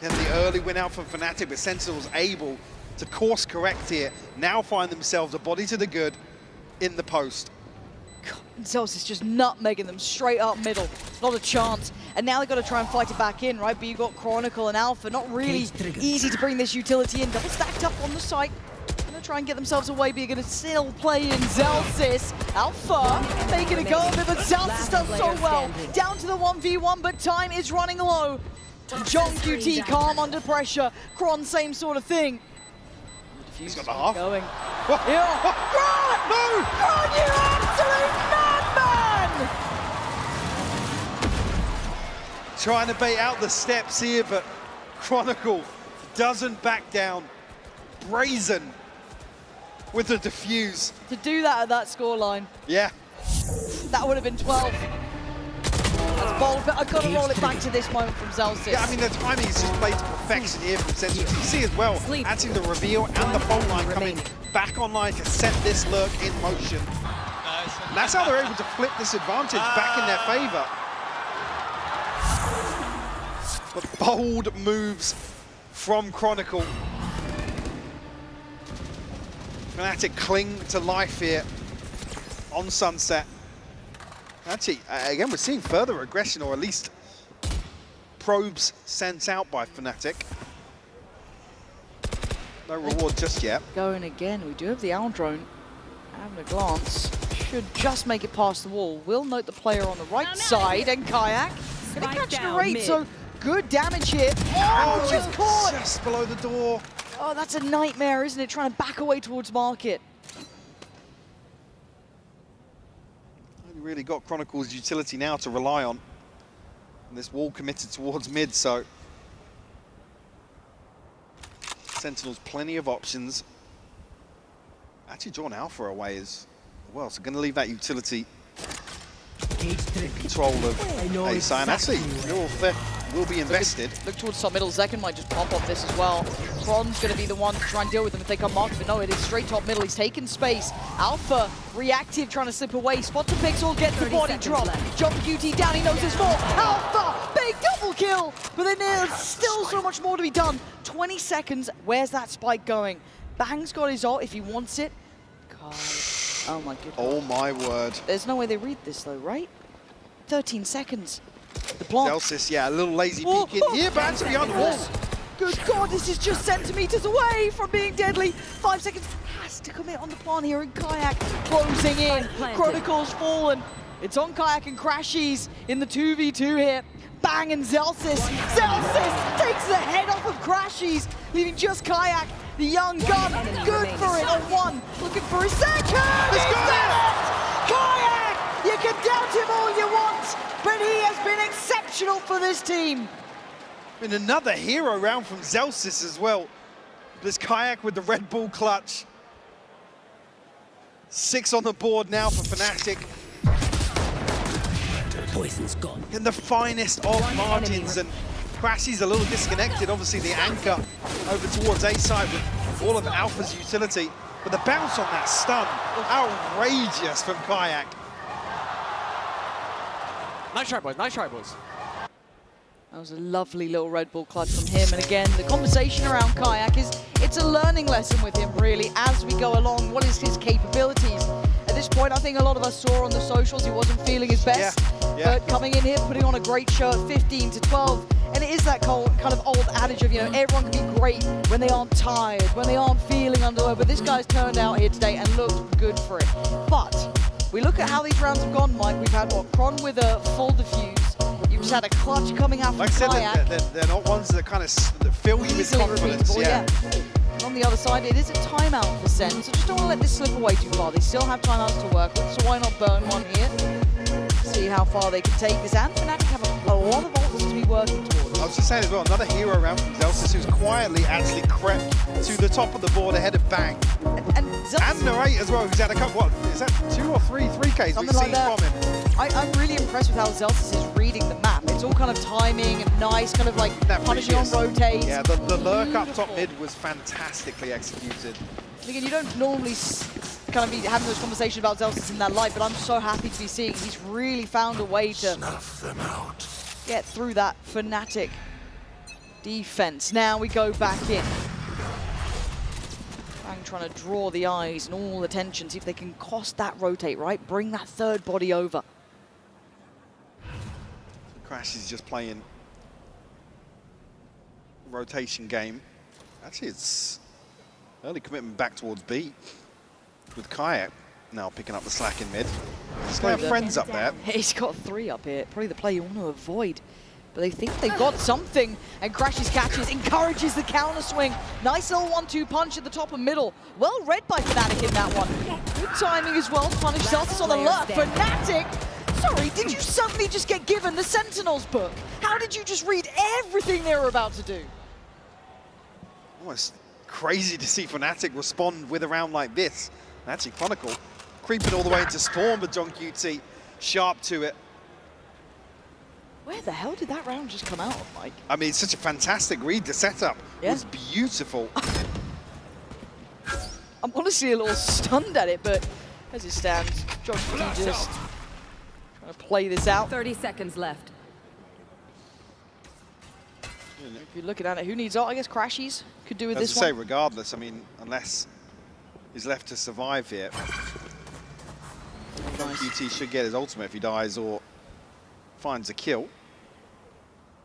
And the early win out from Fnatic, but Sentinels able to course correct here. Now find themselves a body to the good in the post. Zellsis just nutmegging them straight up middle. Not a chance. And now they've got to try and fight it back in, right? But you've got Chronicle and Alpha. Not really easy to bring this utility in. Double stacked up on the site. Gonna try and get themselves away, but you're gonna still play in Zellsis. Alpha making a go of it, but Zellsis does so well. Down to the 1v1, but time is running low. JonQ calm under pressure. Kron, same sort of thing. He's got the half. Going. Yeah. Kron! No! Kron, you absolute madman! Trying to bait out the steps here, but Chronicle doesn't back down. Brazen with the defuse. To do that at that scoreline. Yeah. That would have been 12. That's bold, but I've got to roll it back to this moment from Zellsis. Yeah, I mean, the timing is just played to perfection here from Sentinels. You see as well, actually the reveal and the fault line coming back online to set this lurk in motion. And that's how they're able to flip this advantage back in their favor. But bold moves from Chronicle. Fnatic cling to life here on Sunset. Actually, again, we're seeing further aggression, or at least probes sent out by Fnatic. No reward just yet. Going again, we do have the Owl drone. Having a glance, should just make it past the wall. We'll note the player on the right side, and Kayak gonna catch the rate, so good damage here. Oh, just caught! Just below the door. Oh, that's a nightmare, isn't it? Trying to back away towards market. Only really got Chronicle's utility now to rely on. And this wall committed towards mid, so Sentinels plenty of options. Actually drawn Alpha away as well, so going to leave that utility control of Asai. And actually, will be invested. Look towards top middle. Zekken might just pop off this as well. Kron's going to be the one to try and deal with them if they come market, but no, it is straight top middle. He's taking space. Alpha reactive, trying to slip away. Spot to Pixel, gets the body drop. JonQ down, he knows there's more. Alpha, big double kill, but then there's still so much more to be done. 20 seconds, where's that spike going? Bang's got his ult if he wants it. God. Oh my goodness. Oh my word. There's no way they read this though, right? 13 seconds. The plant. Zellsis, yeah, a little lazy peek in here, but actually on the wall. Good God, this is just centimeters away from being deadly. 5 seconds, has to commit on the plant here, and Kayak closing in. Chronicle's fallen. It's on Kayak and Crashies in the 2v2 here. Bang and Zellsis. Zellsis takes the head off of Crashies, leaving just Kayak, the young gun. Good for it on one. Looking for a second. He's got it! Kayak! You can doubt him all you want, but he has been exceptional for this team. And another hero round from Zellsis as well. This Kayak with the Red Bull clutch. 6 on the board now for Fnatic. Poison's gone. In the finest of margins, and Crashy's a little disconnected. Obviously the anchor over towards A side with all of Alpha's utility. But the bounce on that stun, outrageous from Kayak. Nice try, boys. Nice try, boys. That was a lovely little Red Bull clutch from him. And again, the conversation around Kayak is, it's a learning lesson with him, really, as we go along. What is his capabilities? At this point, I think a lot of us saw on the socials he wasn't feeling his best. But coming in here, putting on a great show at 15 to 12. And it is that kind of old adage of, you know, everyone can be great when they aren't tired, when they aren't feeling underway. But this guy's turned out here today and looked good for it. But we look at how these rounds have gone, Mike. We've had, what, Kron with a full defuse. You've just had a clutch coming out from Kayak. They're not ones that kind of fill you with confidence. And on the other side, it is a timeout for Sen, so just don't want to let this slip away too far. They still have timeouts to work with, so why not burn one here? See how far they can take this. And Fnatic have a lot of ults to be working towards. I was just saying as well, another hero round from Zelsis who's quietly actually crept to the top of the board ahead of Bang. And Narrate as well, who's had a couple, what, is that 2 or 3 3Ks we've seen from him? I'm really impressed with how Zelsis is reading the map. It's all kind of timing and nice, kind of like punishing on rotate. Yeah, the lurk up top mid was fantastically executed. Again, you don't normally kind of be having those conversations about Zelsis in that light, but I'm so happy to be seeing he's really found a way to snuff them out. Get through that Fnatic defense. Now we go back in. Bang trying to draw the eyes and all the attention, see if they can cost that rotate, right? Bring that third body over. Crash is just playing rotation game. Actually, it's early commitment back towards B with Kayak now picking up the slack in mid. He's got friends up there. He's got 3 up here. Probably the play you want to avoid. But they think they've got something. And Crash's catches, encourages the counter swing. Nice little 1-2 punch at the top and middle. Well read by Fnatic in that one. Good timing as well to punish Zelsis on the lurk. Fnatic, sorry, did you suddenly just get given the Sentinels book? How did you just read everything they were about to do? Almost crazy to see Fnatic respond with a round like this. Actually, Chronicle creeping all the way into Storm, but JonahP sharp to it. Where the hell did that round just come out of, Mike? I mean, it's such a fantastic read. The setup was beautiful. I'm honestly a little stunned at it, but as it stands, JonahP just trying to play this out. 30 seconds left. If you're looking at it, who needs ult? I guess Crashies could do with this one. As I say, one. regardless, I mean, unless he's left to survive here, QT should get his ultimate if he dies or finds a kill.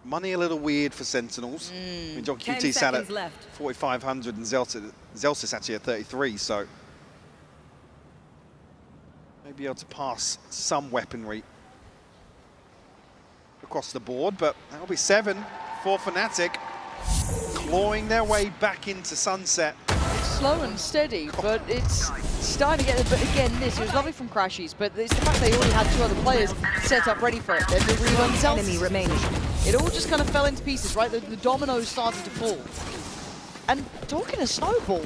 Money a little weird for Sentinels. I mean, JonahP sat at 4,500 and Zelsis actually at 33, so maybe able to pass some weaponry across the board, but that'll be 7 for Fnatic, clawing their way back into Sunset. It's slow and steady, but it's starting to get, but again, it was lovely from Crashies, but it's the fact they already had 2 other players set up ready for it. Then the read on Zelsis. Remaining. It all just kind of fell into pieces, right? The dominoes started to fall. And talking of snowball,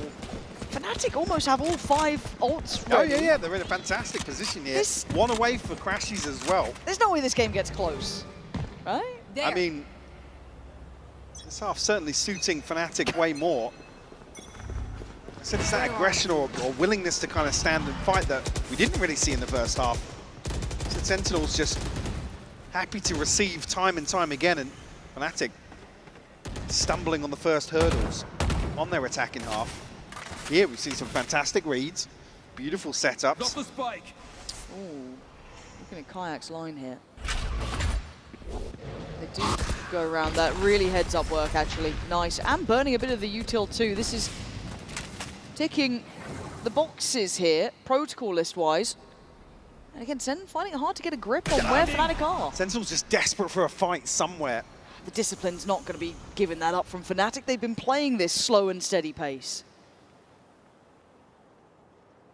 Fnatic almost have all 5 ults ready. Oh yeah, they're in a fantastic position here. One away for Crashies as well. There's no way this game gets close, right? I mean, this half certainly suiting Fnatic way more. I said it's that aggression or willingness to kind of stand and fight that we didn't really see in the first half. So Sentinels just happy to receive time and time again, and Fnatic stumbling on the first hurdles on their attacking half. Here we've seen some fantastic reads, beautiful setups. Got the spike. Ooh, looking at Kayak's line here. They do go around that. Really heads up work, actually. Nice. And burning a bit of the util too. This is ticking the boxes here, protocol list-wise. And again, Sen finding it hard to get a grip on where Fnatic are. Sentinel's just desperate for a fight somewhere. The discipline's not going to be giving that up from Fnatic. They've been playing this slow and steady pace.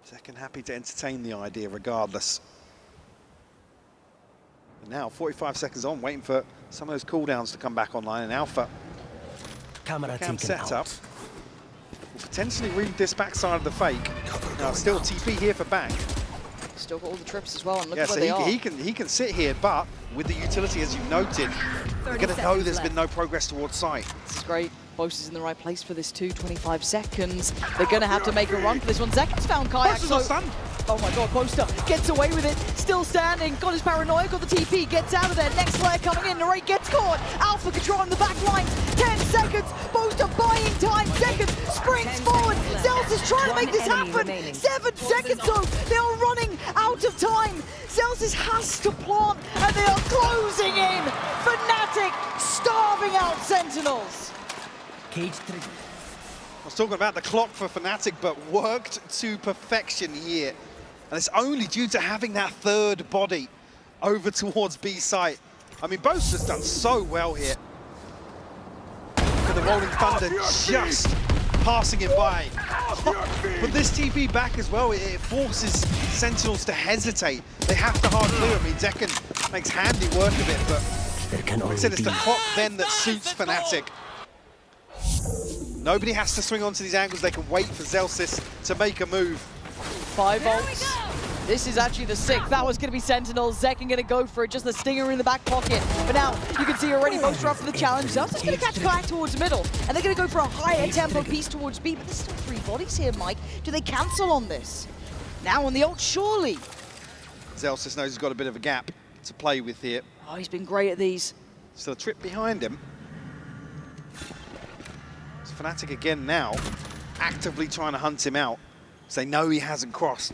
Second happy to entertain the idea regardless. And now, 45 seconds on, waiting for some of those cooldowns to come back online. And Alpha cam set up. Will potentially read this backside of the fake. Now, still TP here for Bang. Still got all the trips as well, and look Yeah, at where so they are. he can sit here, but with the utility, as you've noted, you're going to know there's been no progress towards site. This is great. Boast is in the right place for this too. 25 seconds. They're going to have to make a run for this one. Zekken's found Kayak. Boast is not stunned. Oh my god, Boaster gets away with it. Still standing. Got his paranoia, got the TP, gets out of there. Next player coming in. Narrate gets caught. Alpha controlling the back line. 10 seconds. Boaster buying time. Zekken sprints forward. Zelsis trying to make this happen. 7 seconds though. They are running out of time. Zelsis has to plant, and they are closing in. Fnatic starving out Sentinels. I was talking about the clock for Fnatic, but worked to perfection here. And it's only due to having that third body over towards B site. I mean, Boast has done so well here. For the Rolling Thunder just passing him by. But this TP back as well, it forces Sentinels to hesitate. They have to hard clear. I mean, Zekken makes handy work of it, but like I said, it's the clock then that suits Fnatic. Nobody has to swing onto these angles. They can wait for Zelsis to make a move. 5 volts. This is actually the 6th. That was going to be Sentinels. Zekken going to go for it. Just the stinger in the back pocket. But now you can see already Boaster up for the challenge. Zelsis going to catch Kayak towards the middle. And they're going to go for a higher tempo piece towards B. But there's still 3 bodies here, Mike. Do they cancel on this? Now on the ult, surely. Zelsis knows he's got a bit of a gap to play with here. Oh, he's been great at these. So the trip behind him. Fnatic again now, actively trying to hunt him out, because they know he hasn't crossed.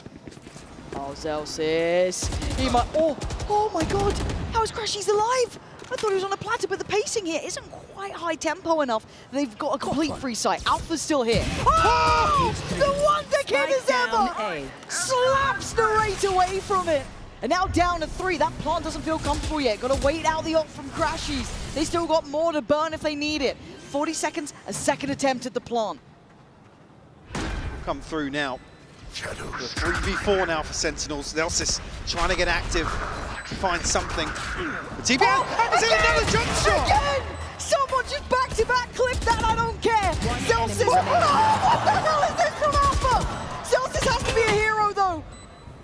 Oh, Zelsis. He might. Oh my god. How is Crashy's alive? I thought he was on a platter, but the pacing here isn't quite high tempo enough. They've got a complete free sight. Alpha's still here. Oh! The wonder kid as ever! Slaps Narrate away from it. And now down to 3. That plant doesn't feel comfortable yet. Got to wait out the ult from Crashies. They still got more to burn if they need it. 40 seconds, a second attempt at the plant. Come through now. The 3v4 now for Sentinels. Zelsis trying to get active, find something. The TPN is in another jump shot! Again! Someone just back-to-back clipped that, I don't care! Zelsis! Oh, what the hell is this from Alpha? Zelsis has to be a hero though.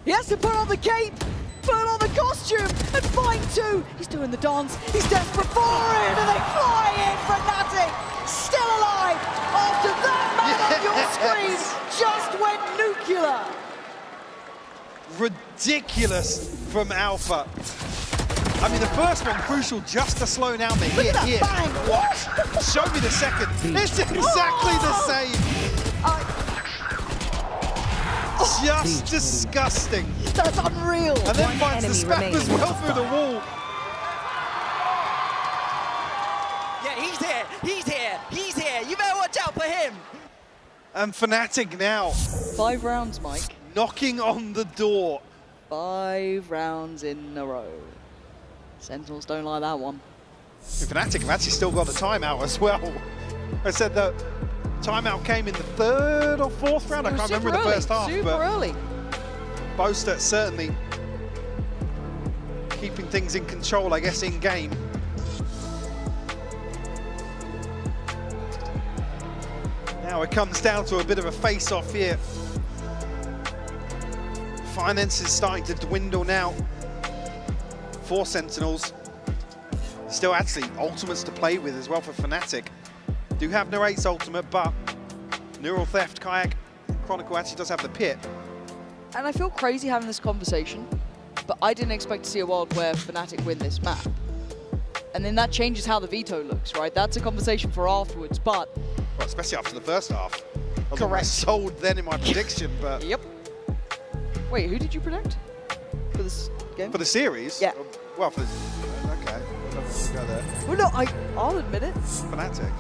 He has to put on the cape, put on the costume, and find 2. He's doing the dance, he's desperate for it, and they fly in. Fnatic still alive after that man on your screen just went nuclear. Ridiculous from Alpha. I mean, the first one crucial just to slow down the hit here. Bang. What? Show me the second. It's exactly the same. Just disgusting. That's unreal. And then finds the spam as well through the wall. Yeah, he's here. He's here. He's here. You better watch out for him. And Fnatic now. 5 rounds, Mike. Knocking on the door. 5 rounds in a row. Sentinels don't like that one. Fnatic have actually still got a timeout as well. I said that timeout came in the 3rd or 4th round. I can't remember the first half. Super but early. Boaster certainly keeping things in control, I guess, in game. Now it comes down to a bit of a face-off here. Finance is starting to dwindle now for Sentinels. Still actually ultimates to play with as well for Fnatic. Do have Narrate's ultimate, but Neural Theft, Kayak, Chronicle actually does have the pit. And I feel crazy having this conversation, but I didn't expect to see a world where Fnatic win this map. And then that changes how the veto looks, right? That's a conversation for afterwards, but... Well, especially after the first half. I was Correct. sold then in my prediction, but... Yep. Wait, who did you predict for this game? For the series? Yeah. Well, for the... Okay. We'll go there. Well, no, I'll admit it. Fnatic.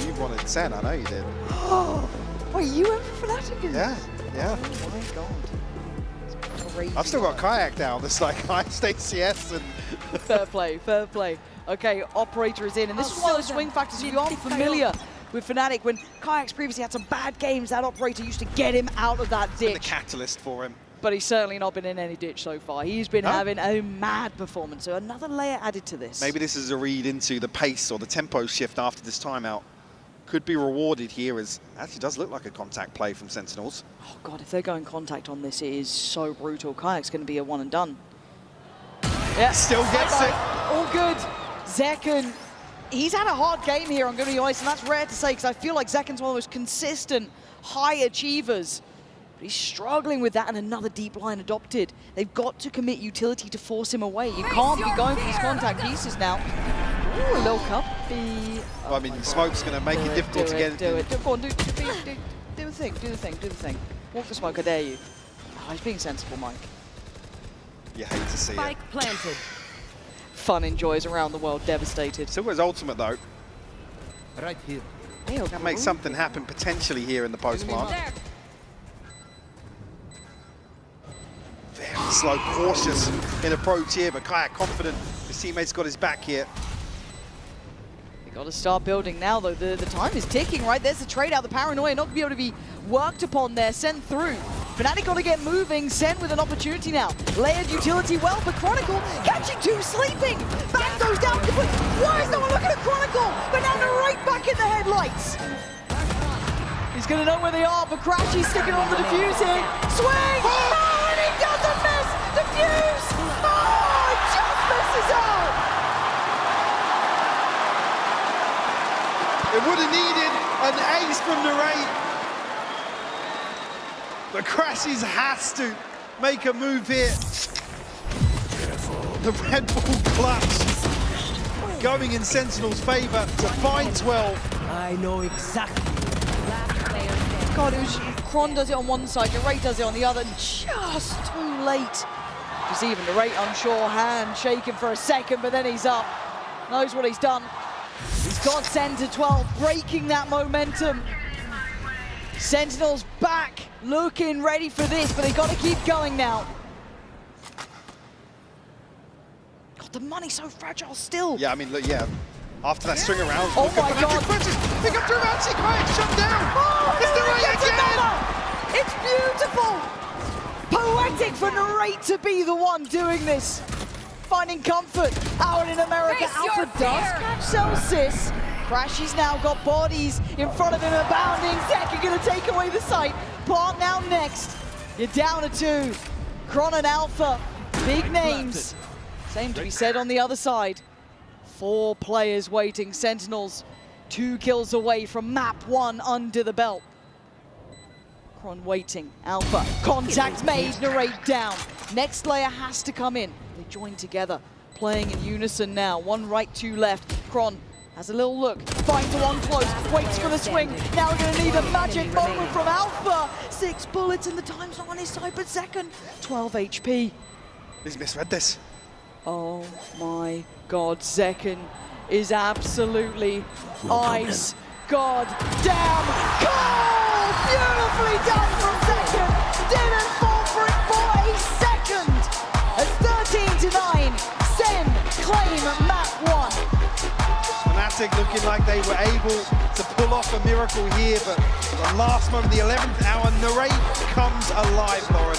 You wanted Sen, I know you did. Wait, you went for Fnatic? Yeah, yeah. Oh my god. It's crazy. I've still got Kayak now. There's like I stayed CS and... Fair play, fair play. Okay, Operator is in, and this is one of those swing factors. If you aren't familiar with Fnatic, when Kayak's previously had some bad games, that Operator used to get him out of that ditch. The catalyst for him. But he's certainly not been in any ditch so far. He's been having a mad performance, so another layer added to this. Maybe this is a read into the pace or the tempo shift after this timeout. could be rewarded here, as actually does look like a contact play from Sentinels. Oh god, if they're going contact on this, it is so brutal. Kayak's going to be a one and done. Yeah, still gets it. All good. Zekken, he's had a hard game here, I'm going to be honest, and that's rare to say because I feel like Zekken's one of the most consistent, high achievers. But he's struggling with that, and another deep line adopted. They've got to commit utility to force him away. You can't be going for these contact pieces now. Ooh, a little cuppy. Well, I mean, the smoke's going to make it difficult to get. Do it. Go on, do the thing. Do the thing. Walk the smoke. I dare you. Oh, he's being sensible, Mike. You hate to see Spike it. planted. Fun enjoys around the world devastated. Still his ultimate though. Right here. Can make something happen potentially here in the post plant. Very slow, cautious in approach here, but Kayak confident. His teammate's got his back here. They got to start building now, though. The time is ticking, right? There's the trade out. The paranoia not going to be able to be worked upon there. Sent through. Fnatic got to get moving. Sen with an opportunity now. Layered utility well, but Chronicle catching two, sleeping. Back goes down. Why is no one looking at Chronicle? But now they're right back in the headlights. He's going to know where they are, but Crashy's sticking on the defuse here. Swing! Oh, and he doesn't miss! Defuse! Oh, it just misses out! It would have needed an ace from Narrate. But Crashies has to make a move here. The Red Bull clutch going in Sentinel's favor to find 12. I know exactly. God, it was Kron does it on one side, Narrate does it on the other, just too late. Just even Narrate unsure, hand shaking for a second, but then he's up. Knows what he's done. He's got Sen to 12, breaking that momentum. Sentinels back, looking ready for this, but they got to keep going now. God, the money's so fragile still. Yeah, I mean, look, yeah. After that string around, oh my God! Pick up Durancy, quiet, shut down! Oh, it's Narrate again! It's beautiful! Poetic for Narrate to be the one doing this. Finding comfort out in America. Alpha does catch Celsius. Crashy's now got bodies in front of him, abounding. Zekken gonna take away the sight. Plant now next. You're down to 2. Kron and Alpha, big names. Same to be said on the other side. 4 players waiting. Sentinels 2 kills away from map 1 under the belt. Kron waiting. Alpha. Contact made. Narrate down. Next layer has to come in. They join together. Playing in unison now. 1 right, 2 left. Kron has a little look. Finds the one close. Waits for the swing. Now we're going to need a magic moment from Alpha. 6 bullets and the time's not on his side, but Zekken 12 HP. He's misread this. Oh my God, Zekken is absolutely ice. God damn cold! Beautifully done from Zekken. Didn't fall for it for a second. At 13-9, Sen claim map 1. Fnatic looking like they were able to pull off a miracle here, but the last moment, the 11th hour, Narrate comes alive, Lauren.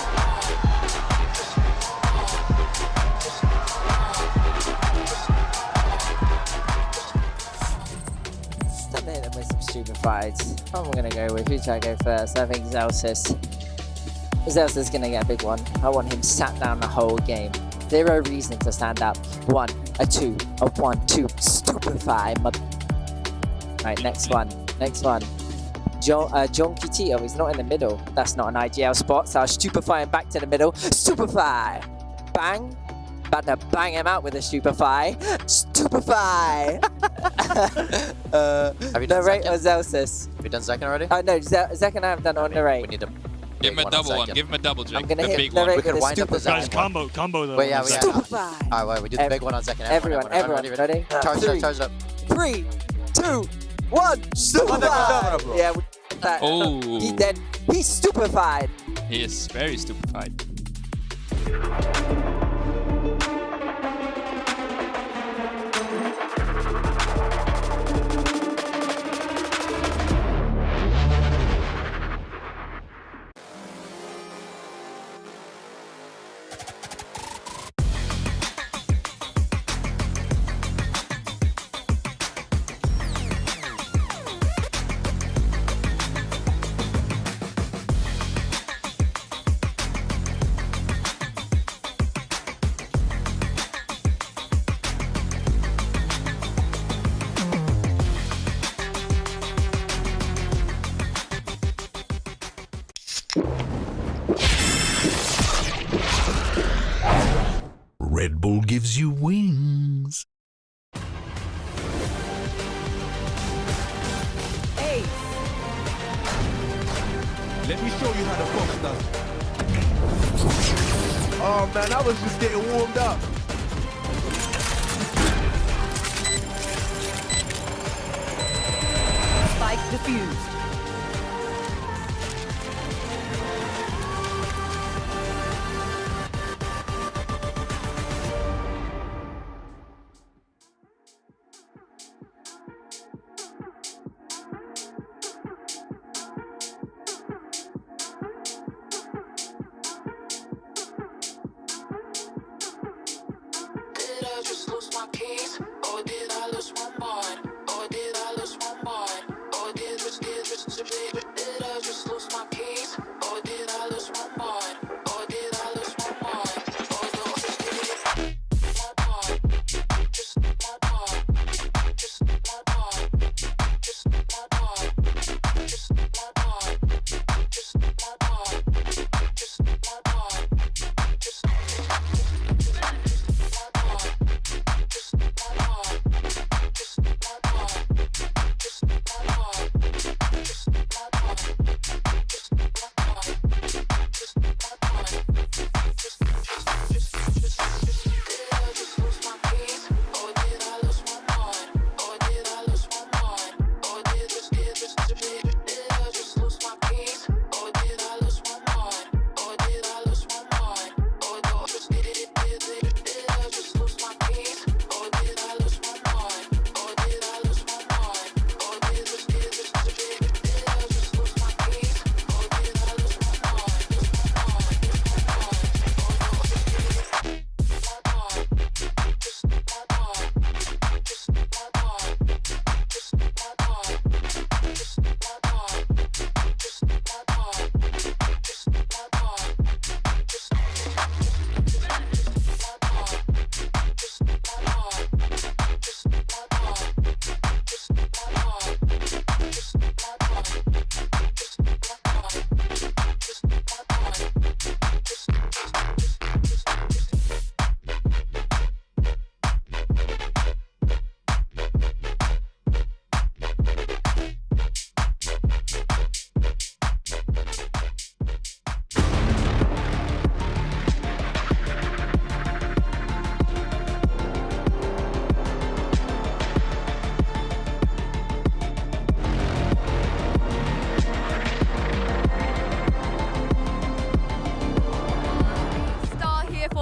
Hit them with some stupefieds. I'm gonna go with who should I go first? I think Zelsis. Zelsis gonna get a big one. I want him sat down the whole game. 0 reason to stand up. 1, a 2, a 1, 2. Stupefy. Right, next one. Gen.G. Oh, he's not in the middle. That's not an IGL spot, so I'll stupefy him back to the middle. Stupefy. Bang. About to bang him out with a stupefy. Stupefy! Have you done Narrate Zekken? or Zelsis? Have you done Zekken already? No, Zekken I haven't done on Narrate. We need to give him a double one. Give him a double, Jake. I'm gonna the hit big one. Narrate We could with a wind up the stupefy. Zekken. Combo though. Wait, yeah, Stupefy! Alright, wait, we do the big one on Zekken. Everyone. Ready? Charge it up. 3, 2, 1. Stupefy! Yeah, that. Oh. He's stupefied. He is very stupefied. Red Bull gives you wings. Hey. Let me show you how the box does. Oh man, I was just getting warmed up. Spike defused.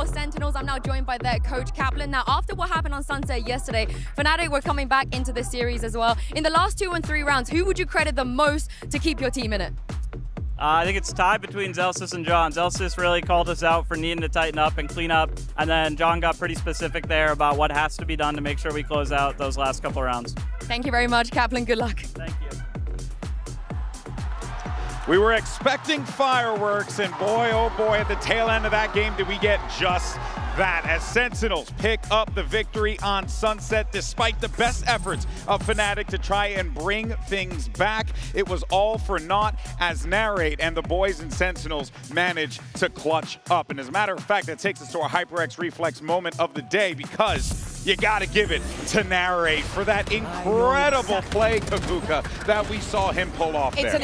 Sentinels. I'm now joined by their coach, Kaplan. Now, after what happened on Sunset yesterday, Fnatic were coming back into the series as well. In the last 2 and 3 rounds, who would you credit the most to keep your team in it? I think it's tied between Zelsis and John. Zelsis really called us out for needing to tighten up and clean up, and then John got pretty specific there about what has to be done to make sure we close out those last couple of rounds. Thank you very much, Kaplan. Good luck. Thank you. We were expecting fireworks, and boy, oh boy, at the tail end of that game did we get just that, as Sentinels pick up the victory on Sunset despite the best efforts of Fnatic to try and bring things back. It was all for naught as Narrate and the boys in Sentinels managed to clutch up. And as a matter of fact, that takes us to our HyperX Reflex moment of the day, because you gotta give it to Narrate for that incredible play, Kakuka, that we saw him pull off there. It's an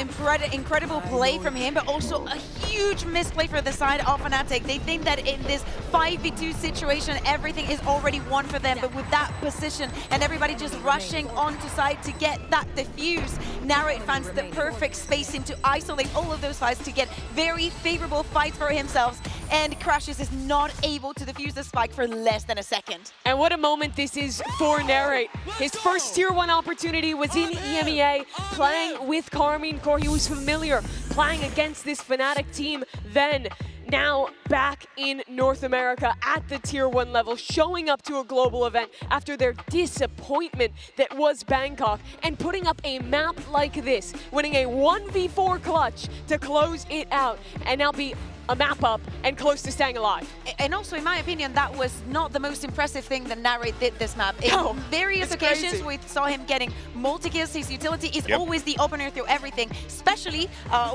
incredible play from him, but also a huge misplay for the side of Fnatic. They think that in this 5v2 situation, everything is already won for them, but with that position and everybody just rushing onto side to get that defuse, Narrate finds the perfect spacing to isolate all of those fights to get very favorable fights for himself, and Crashes is not able to defuse the spike for less than a second. And what a moment this is for Narrate. His first Tier 1 opportunity was in EMEA, playing with Carmine Core. He was familiar playing against this Fnatic team then. Now back in North America at the Tier 1 level, showing up to a global event after their disappointment that was Bangkok, and putting up a map like this, winning a 1v4 clutch to close it out, and now be a map up, and close to staying alive. And also, in my opinion, that was not the most impressive thing that Narrate did this map. No, In various it's occasions, crazy. we saw him getting multi-kills. His utility is always the opener through everything, especially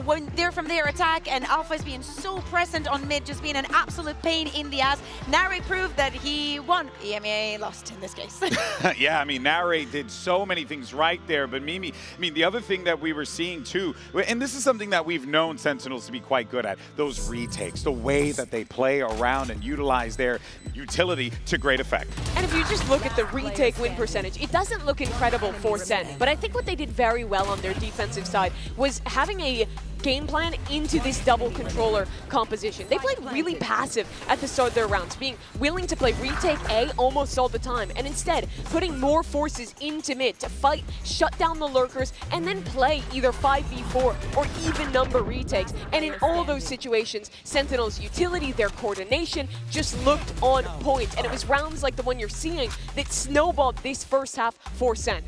when they're from their attack and Alpha is being so present on mid, just being an absolute pain in the ass. Narrate proved that he won. EMEA lost in this case. Yeah, I mean, Narrate did so many things right there, but Mimi, I mean, the other thing that we were seeing too, and this is something that we've known Sentinels to be quite good at, those retakes, the way that they play around and utilize their utility to great effect. And if you just look at the retake win percentage, it doesn't look incredible for Sen, but I think what they did very well on their defensive side was having a game plan into this double controller composition. They played really passive at the start of their rounds, being willing to play retake A almost all the time, and instead putting more forces into mid to fight, shut down the lurkers, and then play either 5v4 or even number retakes. And in all those situations, Sentinel's utility, their coordination just looked on point, and it was rounds like the one you're seeing that snowballed this first half for Sen.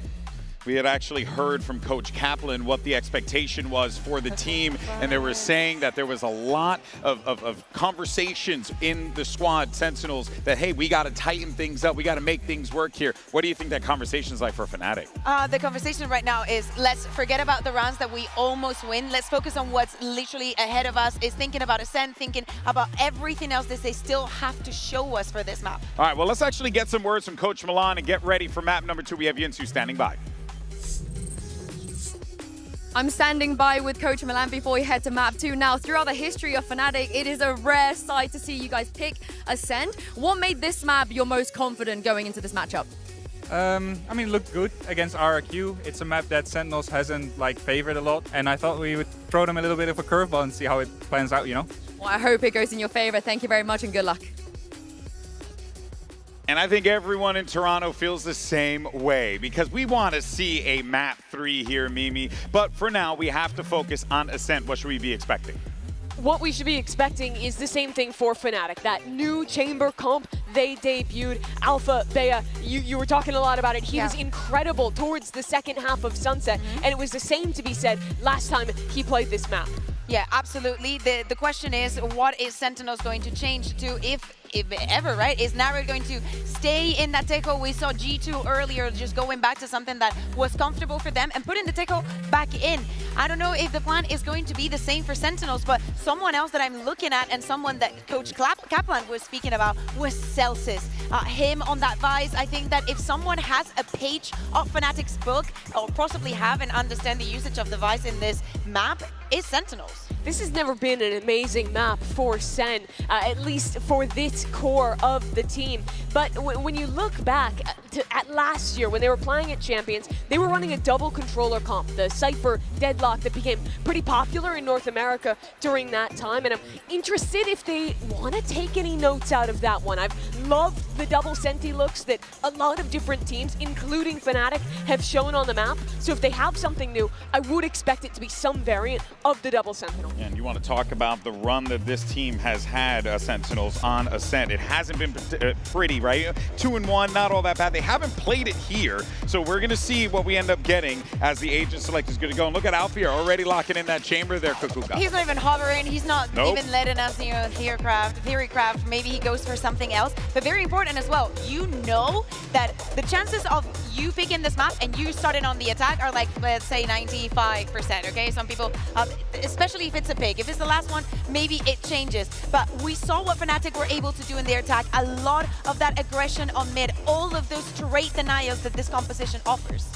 We had actually heard from Coach Kaplan what the expectation was for the team, and they were saying that there was a lot of conversations in the squad, Sentinels, that, hey, we got to tighten things up, we got to make things work here. What do you think that conversation is like for Fnatic? The conversation right now is, let's forget about the rounds that we almost win. Let's focus on what's literally ahead of us, is thinking about Ascent, thinking about everything else that they still have to show us for this map. All right, well, let's actually get some words from Coach Milan and get ready for map number 2. We have Yinsu standing by. I'm standing by with Coach Milan before we head to map 2. Now, throughout the history of Fnatic, it is a rare sight to see you guys pick Ascent. What made this map your most confident going into this matchup? I mean, it looked good against RRQ. It's a map that Sentinels hasn't favored a lot, and I thought we would throw them a little bit of a curveball and see how it plans out, you know? Well, I hope it goes in your favor. Thank you very much and good luck. And I think everyone in Toronto feels the same way, because we want to see a map 3 here, Mimi. But for now, we have to focus on Ascent. What should we be expecting? What we should be expecting is the same thing for Fnatic. That new chamber comp they debuted, Alpha, Bea, you were talking a lot about it. He was incredible towards the second half of Sunset, and it was the same to be said last time he played this map. Yeah, absolutely. The question is, what is Sentinels going to change to, if ever, right? Is Narrate going to stay in that Tejo? We saw G2 earlier just going back to something that was comfortable for them and putting the Tejo back in. I don't know if the plan is going to be the same for Sentinels, but someone else that I'm looking at and someone that Coach Kaplan was speaking about was Celsius. Him on that Vice. I think that if someone has a page of Fnatic's book, or possibly have and understand the usage of the Vice in this map, is Sentinels. This has never been an amazing map for Sen, at least for this core of the team. But when you look back at last year, when they were playing at Champions, they were running a double controller comp, the Cypher Deadlock, that became pretty popular in North America during that time. And I'm interested if they want to take any notes out of that one. I've loved the double Senti looks that a lot of different teams, including Fnatic, have shown on the map. So if they have something new, I would expect it to be some variant of the double Sentinel. And you want to talk about the run that this team has had, Sentinels, on Ascent. It hasn't been pretty, right? 2-1, not all that bad. They haven't played it here, so we're going to see what we end up getting as the agent select is going to go. And look at Alfia already locking in that chamber there, Kukuka. He's not even hovering. He's not even letting us, you know, theorycraft. Maybe he goes for something else. But very important as well, you know that the chances of you picking this map and you starting on the attack are like, let's say 95%, okay? Some people, especially if it's a pick. If it's the last one, maybe it changes. But we saw what Fnatic were able to do in their attack. A lot of that aggression on mid, all of those straight denials that this composition offers.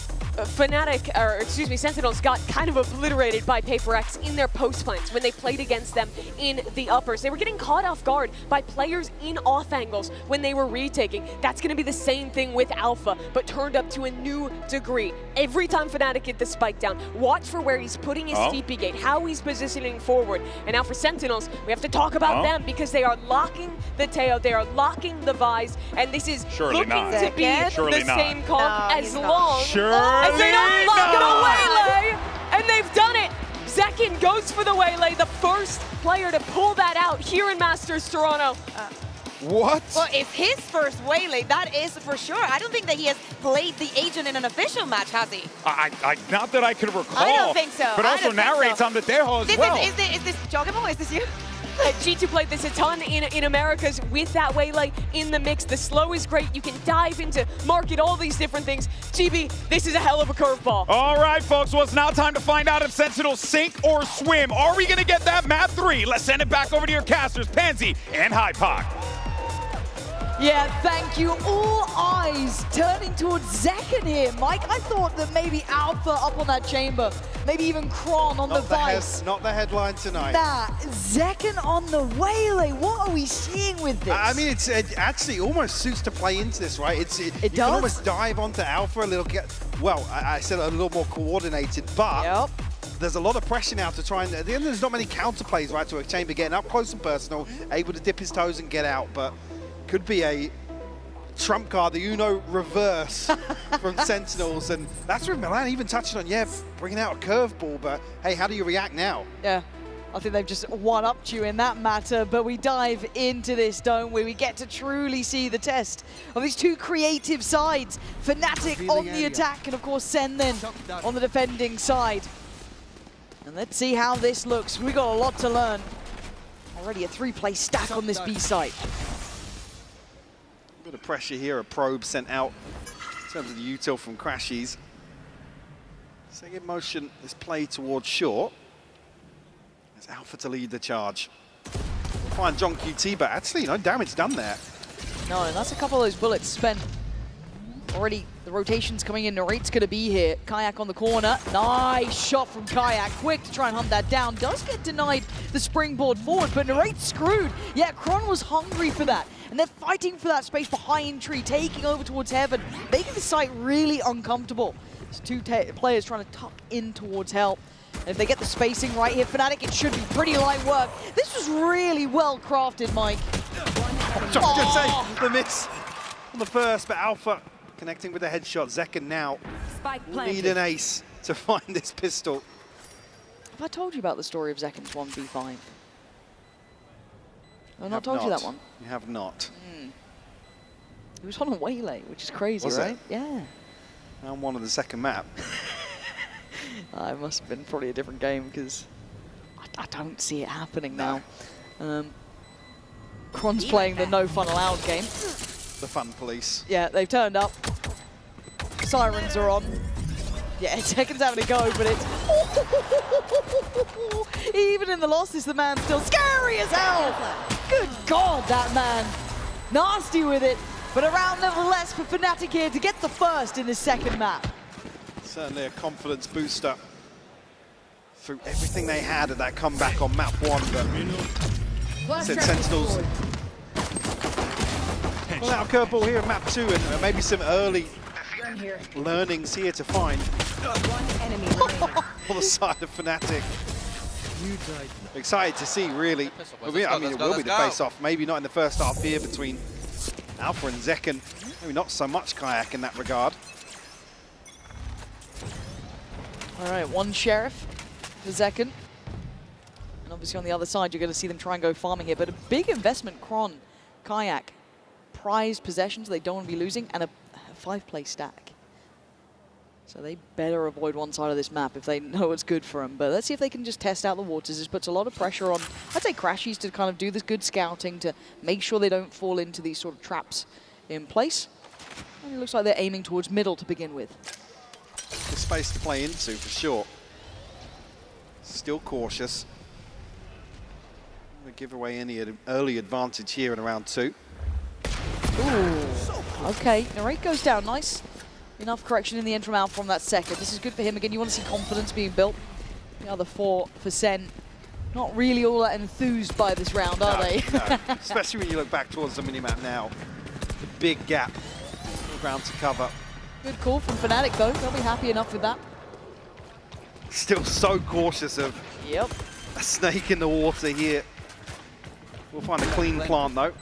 Sentinels got kind of obliterated by Paper X in their post plans when they played against them in the uppers. They were getting caught off guard by players in off angles when they were retaking. That's going to be the same thing with Alpha, but turned up to a new degree. Every time Fnatic get the spike down, watch for where he's putting his TP gate, how he's positioning forward. And now for Sentinels, we have to talk about them because they are locking the Teo, they are locking the Vise, and this is looking to be the same comp as long as they don't lock it away, and they've done it. Zekin goes for the waylay, the first player to pull that out here in Masters Toronto. What? Well, it's his first waylay, that is for sure. I don't think that he has played the agent in an official match, has he? Not that I can recall. I don't think so. But also narrates on the Tejo as well. Is this Jogamo? Is this you? G2 played this a ton in Americas with that Waylay in the mix. The slow is great. You can dive into market, all these different things. GB, this is a hell of a curveball. All right, folks. Well, it's now time to find out if Sentinels sink or swim. Are we going to get that map 3? Let's send it back over to your casters, Pansy and Hypoc. Yeah, thank you. All eyes turning towards Zekken here, Mike. I thought that maybe Alpha up on that chamber, maybe even Kron on the Vice. Not the headline tonight. Nah, Zekken on the Waylay. What are we seeing with this? I mean, it actually almost suits to play into this, right? You does? can almost dive onto Alpha a little, I said a little more coordinated, but there's a lot of pressure now to try and, at the end there's not many counterplays, right, to a chamber getting up close and personal, able to dip his toes and get out, but could be a trump card, the Uno reverse from Sentinels, and that's where Milan even touching on, bringing out a curveball, but hey, how do you react now? Yeah, I think they've just one-upped you in that matter, but we dive into this dome where we get to truly see the test of these two creative sides. Fnatic on the attack, and of course Sen then on the defending side. And let's see how this looks. We got a lot to learn. Already a 3-play stack on this B site. Bit of pressure here, a probe sent out in terms of the util from Crashies. Second motion is played towards short. It's Alpha to lead the charge. We'll find John QT, but actually no damage done there. No, and that's a couple of those bullets spent. Already the rotation's coming in, Narrate's gonna be here. Kayak on the corner, nice shot from Kayak, quick to try and hunt that down. Does get denied the springboard forward, but Narrate's screwed. Yeah, Kron was hungry for that. And they're fighting for that space behind Tree, taking over towards Heaven, making the site really uncomfortable. There's two players trying to tuck in towards Hell. And if they get the spacing right here, Fnatic, it should be pretty light work. This was really well crafted, Mike. Just say the miss on the first, but Alpha connecting with the headshot. Zekken now need an ace to find this pistol. Have I told you about the story of Zekken's 1v5? I've not told you that one. You have not. It was on a Waylay, which is crazy, Was right? it? Yeah. Round 1 of the second map. It must have been probably a different game because I don't see it happening now. Kron's playing the no fun allowed game. The fun police. Yeah, they've turned up. Sirens are on. Yeah, Zekken's having a go, but it's... Even in the losses, the man's still scary as hell. Good God, that man. Nasty with it, but a round nevertheless for Fnatic here to get the first in the second map. Certainly a confidence booster through everything they had at that comeback on map 1, but Sentinels pull out a curveball here in map 2, and maybe some early learnings here to find on the side of Fnatic. Excited to see, really. I mean, it will be the face-off. Maybe not in the first half here between Alpha and Zekken. Maybe not so much Kayak in that regard. All right, one Sheriff for Zekken. And obviously on the other side, you're going to see them try and go farming here. But a big investment, Kron, Kayak, prized possessions they don't want to be losing, and a 5-play stack. So they better avoid one side of this map if they know what's good for them. But let's see if they can just test out the waters. This puts a lot of pressure on, I'd say, Crashies to kind of do this good scouting to make sure they don't fall into these sort of traps in place. And it looks like they're aiming towards middle to begin with. The space to play into, for sure. Still cautious. Don't give away any early advantage here in round 2. Ooh, okay. Narrate goes down, nice. Enough correction in the end from Alpha from that second. This is good for him. Again, you want to see confidence being built. The other 4 for Sen. Not really all that enthused by this round, are they? No. Especially when you look back towards the minimap now. The big gap. Ground to cover. Good call from Fnatic, though. They'll be happy enough with that. Still so cautious of a snake in the water here. We'll find a clean plant, though.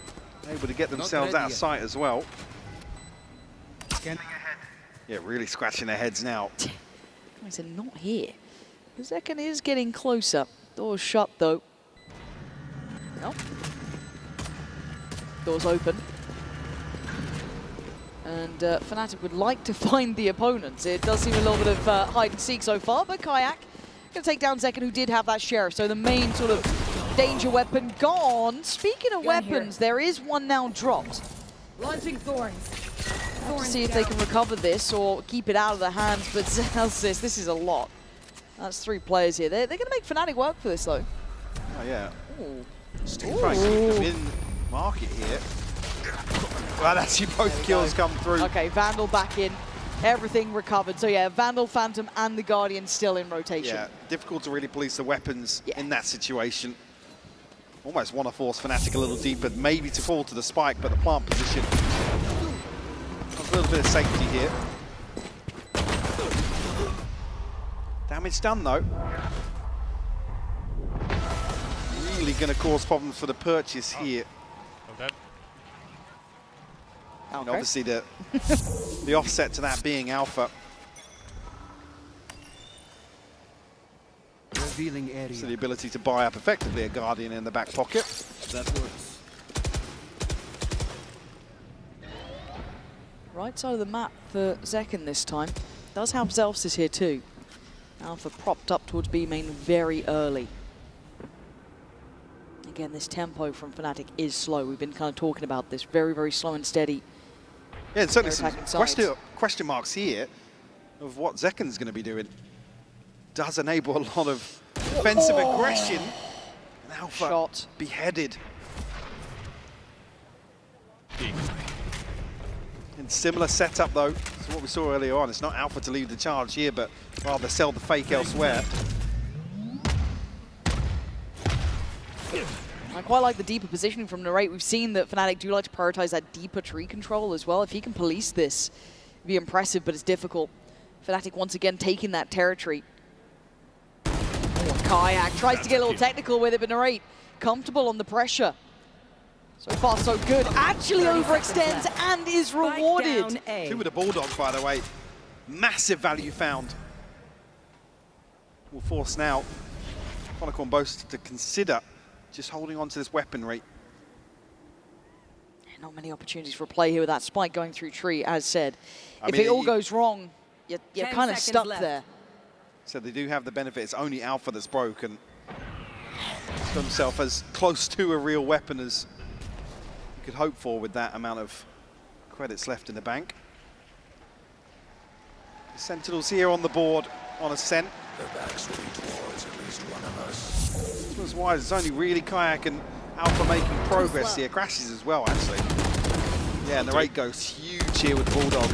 Able to get themselves out of sight as well. Yeah, really scratching their heads now. Guys are not here. Zekken is getting closer. Door's shut, though. Nope. Door's open. And Fnatic would like to find the opponents. It does seem a little bit of hide and seek so far, but Kayak Going to take down Zekken, who did have that Sheriff, so the main sort of danger weapon gone. Speaking of weapons, there is one now dropped. Launching thorns. Have to see if they can recover this or keep it out of their hands, but Zelsis, this is a lot. That's 3 players here. They're going to make Fnatic work for this, though. Oh, yeah. Ooh. Still trying to keep them in market here. Well, that's you both kills come through. Okay, Vandal back in. Everything recovered. So yeah, Vandal, Phantom, and the Guardian still in rotation. Yeah, difficult to really police the weapons in that situation. Almost want to force Fnatic a little deeper, maybe to fall to the spike, but the plant position. A little bit of safety here. Damage done though. Really going to cause problems for the purchase here. And obviously the offset to that being Alpha. Revealing area. So the ability to buy up effectively a Guardian in the back pocket. That works. Right side of the map for Zekken this time. Does have Zelsis here too. Alpha propped up towards B main very early. Again, this tempo from Fnatic is slow. We've been kind of talking about this. Very, very slow and steady. Yeah, and certainly some question marks here of what Zekken's going to be doing. Does enable a lot of defensive aggression. And Alpha beheaded. In similar setup though to what we saw earlier on. It's not Alpha to lead the charge here, but rather sell the fake elsewhere. I quite like the deeper positioning from Narrate. We've seen that Fnatic do like to prioritize that deeper tree control as well. If he can police this, it'd be impressive, but it's difficult. Fnatic once again taking that territory. Kayak tries to get a little technical with it, but Narrate comfortable on the pressure. So far, so good. Actually overextends and is rewarded. 2 with a Bulldog, by the way. Massive value found. Will force now Chronicle and Boast to consider just holding on to this weaponry. Not many opportunities for a play here with that spike going through tree, as said. If it all goes wrong, you're kind of stuck there. So they do have the benefit. It's only Alpha that's broken. He's got himself as close to a real weapon as you could hope for with that amount of credits left in the bank. The Sentinels here on the board on Ascent. The backstreet towards at least one of us. That's why it's only really Kayak and Alpha making progress here. Crashes as well, actually. Yeah, and the rate goes huge here with the Bulldog.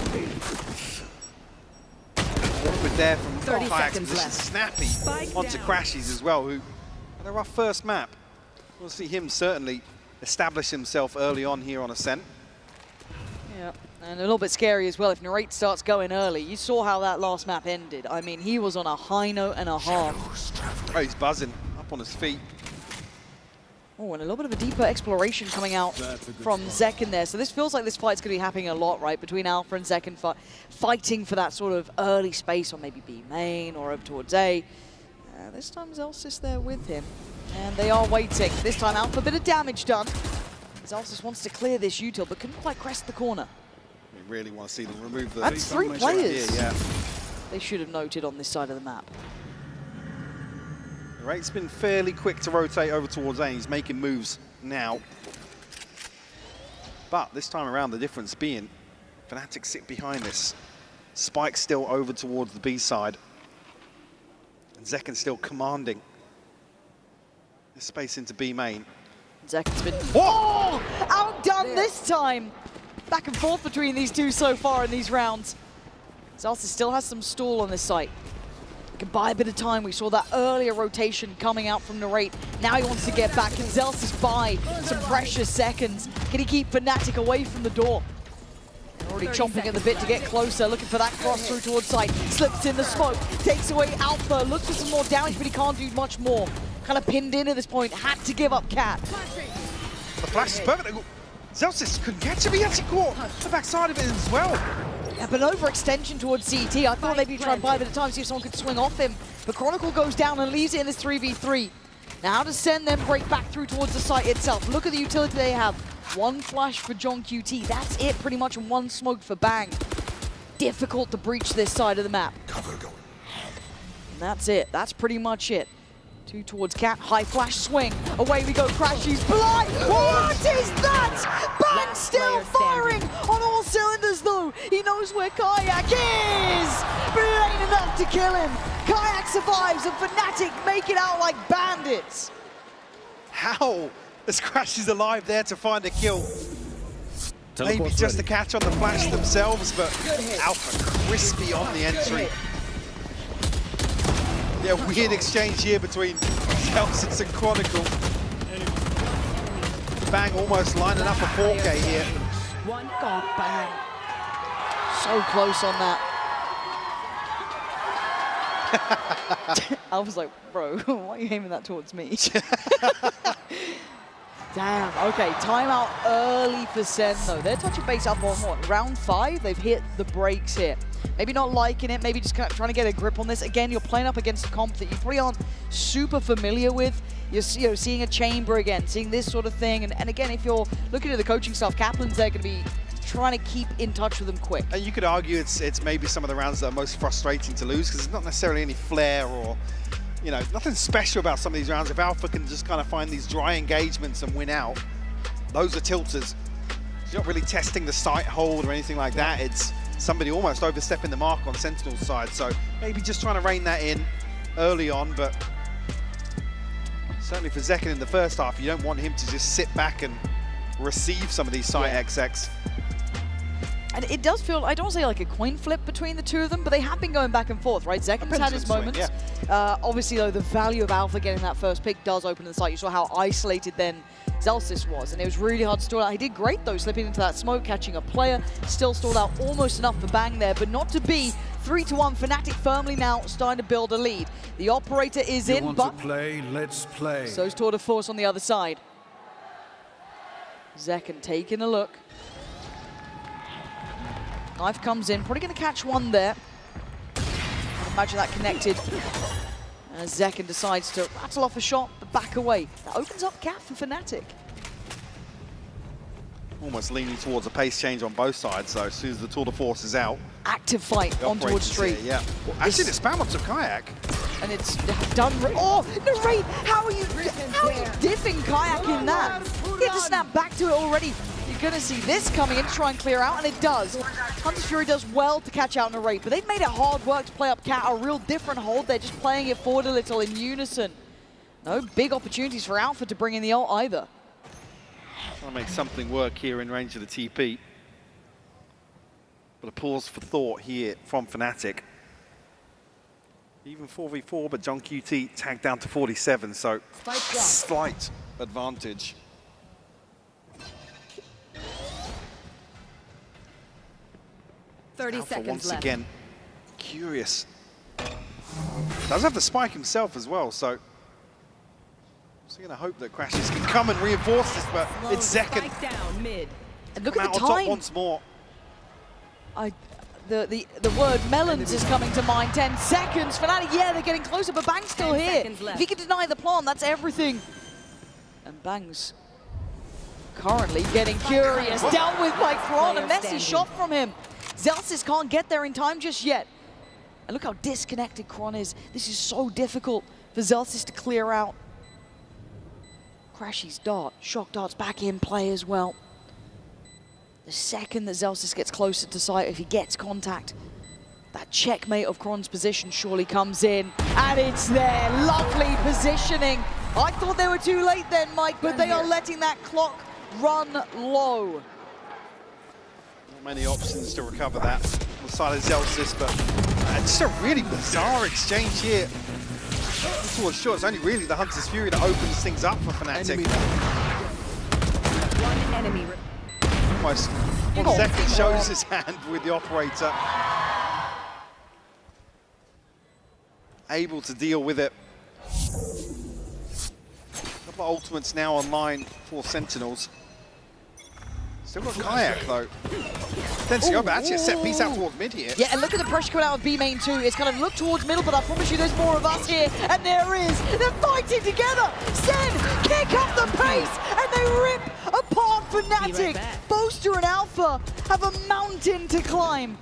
Awkward there from Kayak's position. Snappy onto Crashes as well, who had a rough first map. We'll see him certainly establish himself early on here on Ascent. Yeah, and a little bit scary as well if Narrate starts going early. You saw how that last map ended. I mean, he was on a high note and a half. Oh, he's buzzing up on his feet. Oh, and a little bit of a deeper exploration coming out from Zekken there. So this feels like this fight's going to be happening a lot, right? Between Alpha and Zekken fighting for that sort of early space on maybe B main or up towards A. This time Zelsis there with him. And they are waiting. This time Alpha, a bit of damage done. Zelsis wants to clear this util, but couldn't quite crest the corner. We really want to see them remove the... That's 3 players. Here, yeah. They should have noted on this side of the map. The rate's been fairly quick to rotate over towards A. He's making moves now. But this time around, the difference being Fnatic sit behind this. Spike still over towards the B side. And Zekken still commanding this space into B main. Zekken's been outdone this time. Back and forth between these two so far in these rounds. Zelsis still has some stall on this site. He can buy a bit of time. We saw that earlier rotation coming out from Narrate. Now he wants to get back. Can Zelsis buy some precious seconds? Can he keep Fnatic away from the door? They're already chomping at the bit to get closer, looking for that cross through towards site. Slips in the smoke, takes away Alpha, looks for some more damage, but he can't do much more. Kind of pinned in at this point, had to give up Cat. The flash is perfect. Zelsis couldn't catch him. He actually caught the backside of it as well. Yeah, but overextension towards CT. I thought maybe he'd try and buy a bit of time, see if someone could swing off him. But Chronicle goes down and leaves it in this 3v3. Now how does Sen then break back through towards the site itself? Look at the utility they have. 1 flash for John QT. That's it pretty much, and 1 smoke for Bang. Difficult to breach this side of the map. And that's it. That's pretty much it. 2 towards Cat. High flash swing. Away we go. Crashy's blind. What is that? Bang still firing on all cylinders though. He knows where Kayak is. But it ain't enough to kill him. Kayak survives and Fnatic make it out like bandits. How? As Crashy's alive there to find a kill. Maybe Teleport's just ready. a catch on the flash themselves, but Alpha crispy on the entry. Yeah, weird exchange here between Celsius and Chronicle. Bang almost lining up a 4K here. One god bang. So close on that. I was like, bro, why are you aiming that towards me? Damn, okay, timeout early for Sen though. They're touching base up on what, round 5? They've hit the brakes here. Maybe not liking it, maybe just kind of trying to get a grip on this. Again, you're playing up against a comp that you probably aren't super familiar with. You're seeing a chamber again, seeing this sort of thing. And again, if you're looking at the coaching staff, Kaplan's there going to be trying to keep in touch with them quick. And you could argue it's maybe some of the rounds that are most frustrating to lose because there's not necessarily any flair or, you know, nothing special about some of these rounds. If Alpha can just kind of find these dry engagements and win out, those are tilters. You're not really testing the sight hold or anything like that. It's somebody almost overstepping the mark on Sentinel's side. So maybe just trying to rein that in early on, but certainly for Zekken in the first half, you don't want him to just sit back and receive some of these sight XX. And it does feel, I don't want to say like a coin flip between the two of them, but they have been going back and forth, right? Zekken's had his moments. Yeah. Obviously, though, the value of Alpha getting that first pick does open the site. You saw how isolated then Celsius was, and it was really hard to stall out. He did great, though, slipping into that smoke, catching a player. Still stalled out almost enough for Bang there, but not to be. 3-1, Fnatic firmly now starting to build a lead. The operator is in, but to play, let's play. so's Tour de Force on the other side. Zekken taking a look. Knife comes in, probably going to catch one there. I'd imagine that connected. As Zekken decides to rattle off a shot, but back away. That opens up gap for Fnatic. Almost leaning towards a pace change on both sides, so as soon as the Tour de Force is out. Active fight on towards Street. Yeah. Well, actually, the spam onto Kayak. And it's done. Oh, Narrate! How are you diffing Kayak in that? He had to snap back to it already. You're going to see this coming in to try and clear out, and it does. Hunter's Fury does well to catch out Narrate, but they've made it hard work to play up Cat. A real different hold. They're just playing it forward a little in unison. No big opportunities for Alpha to bring in the ult either. Trying to make something work here in range of the TP. But a pause for thought here from Fnatic. Even 4v4, but John QT tagged down to 47, so slight advantage. Alpha 30 seconds once left. again, curious. Does have the spike himself as well, so going to hope that Crashes can come and reinforce this, but it's Zekken. Down mid. And look at the on top time. once more. The word melons is coming to mind. 10 seconds. Fnatic, yeah, they're getting closer, but Bang's still here. If he can deny the plant, that's everything. And Bang's currently getting curious. Dealt with by Kron. A messy shot from him. Celsius can't get there in time just yet. And look how disconnected Kron is. This is so difficult for Celsius to clear out. Crashy's dart. Shock dart's back in play as well. The second that Celsius gets closer to sight, if he gets contact, that checkmate of Kron's position surely comes in. And it's there. Lovely positioning. I thought they were too late then, Mike, but they are letting that clock run low. Not many options to recover that on the side of Celsius, but just a really bizarre exchange here. Towards short, it's only really the Hunter's Fury that opens things up for Fnatic. One enemy. Almost 1 second shows his hand with the operator. Able to deal with it. A couple of ultimates now online for Sentinels. Still got Kayak though. Tends to go, but actually a set piece out towards mid here. Yeah, and look at the pressure coming out of B main too. It's kind of look towards middle, but I promise you there's more of us here. And there is. They're fighting together. Sen kick up the pace, and they rip apart Fnatic. Boaster and Alpha have a mountain to climb.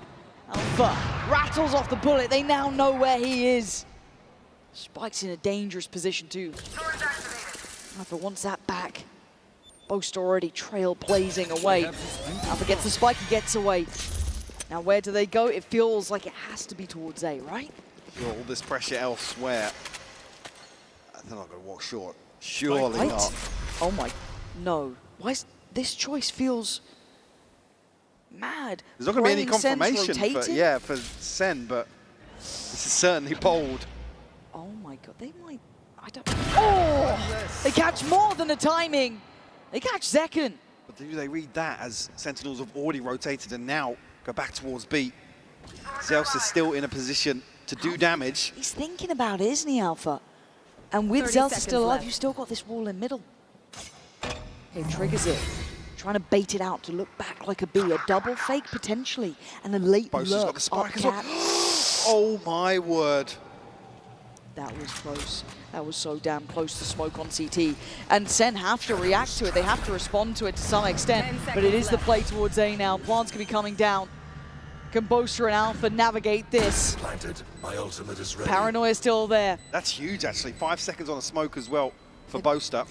Alpha rattles off the bullet. They now know where he is. Spike's in a dangerous position too. Alpha wants that back. Boast already trailblazing away. Alpha gets the spike, he gets away. Now where do they go? It feels like it has to be towards A, right? Got all this pressure elsewhere. They're not going to walk short. Surely not. Oh my, no. Why is this choice feels mad? There's not going to be any Playing Sen's confirmation for Sen, but this is certainly bold. Oh my god, they might, I don't, oh! They catch more than the timing. They catch second. But do they read that as Sentinels have already rotated and now go back towards B? Zeus is still in a position to do damage. He's thinking about it, isn't he, Alpha? And with Zeus still alive, you've still got this wall in middle. He triggers it, trying to bait it out to look back like a B, a double fake potentially, and a late Boaster's got the spike as well. Oh my word. That was close. That was so damn close to smoke on CT. And Sen have to react to it. They have to respond to it to some extent. But it is the play towards A now. Plants can be coming down. Can Boaster and Alpha navigate this? Planted. My ultimate is ready. Paranoia still there. That's huge, actually. 5 seconds on the smoke as well for Boaster.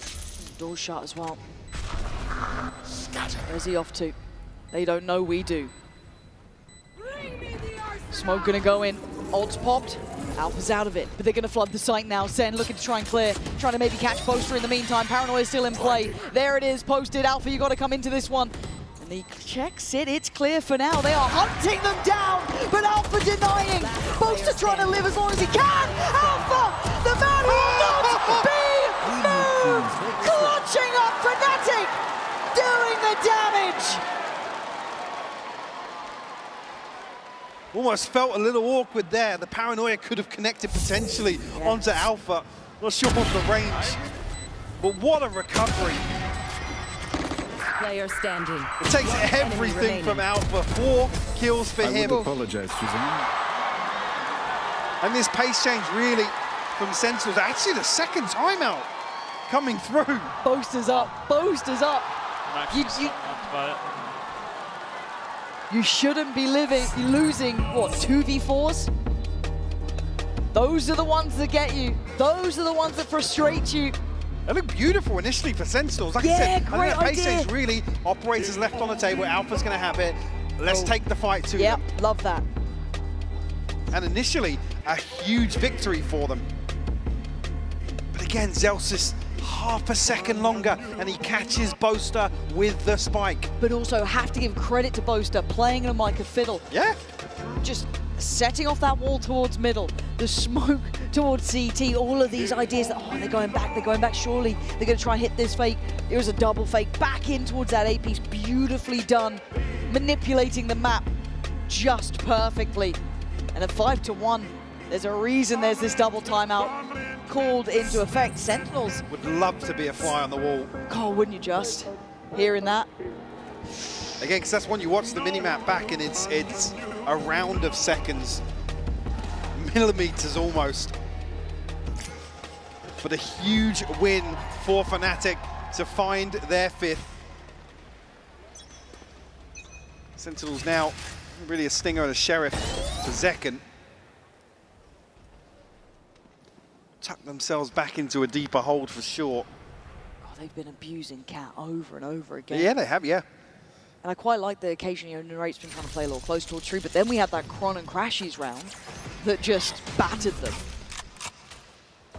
Door shut as well. Where's he off to? They don't know, we do. Smoke gonna go in. Ult's popped. Alpha's out of it, but they're going to flood the site now. Sen looking to try and clear, trying to maybe catch Boaster in the meantime. Paranoia still in play. There it is, posted. Alpha, you got to come into this one. And he checks it. It's clear for now. They are hunting them down, but Alpha denying. Boaster trying to live as long as he can. Alpha, the man who will not be moved. Clutching up Fnatic, doing the damage. Almost felt a little awkward there. The Paranoia could have connected potentially onto Alpha. Not sure of the range, but what a recovery. Player standing. It takes everything from Alpha. 4 kills for him. I would apologize, Suzanne. And this pace change really from Sentinels. Actually, the second timeout coming through. Boaster's up. Boaster's up. You shouldn't be losing, what, 2v4s? Those are the ones that get you. Those are the ones that frustrate you. They look beautiful initially for Sentinels. Like I said, I think that pace change really operators left on the table. Alpha's going to have it. Let's take the fight to them. Yep, love that. And initially, a huge victory for them. But again, Zeus is half a second longer, and he catches Boaster with the spike. But also have to give credit to Boaster, playing him like a fiddle. Yeah. Just setting off that wall towards middle, the smoke towards CT, all of these ideas that, oh, they're going back, surely they're going to try and hit this fake. It was a double fake, back in towards that A piece, beautifully done, manipulating the map just perfectly. And at 5-1, there's a reason there's this double timeout called into effect. Sentinels would love to be a fly on the wall. God, wouldn't you just? Hearing that. Again, because that's when you watch the minimap back and it's a round of seconds, millimeters almost. But a huge win for Fnatic to find their 5th. Sentinels now really a stinger and a sheriff to Zekken. Tuck themselves back into a deeper hold for sure. Oh, they've been abusing Cat over and over again. Yeah, they have, yeah. And I quite like the occasion, you know, Narrate's been trying to play a little close towards tree, but then we had that Kron and Crashies round that just battered them.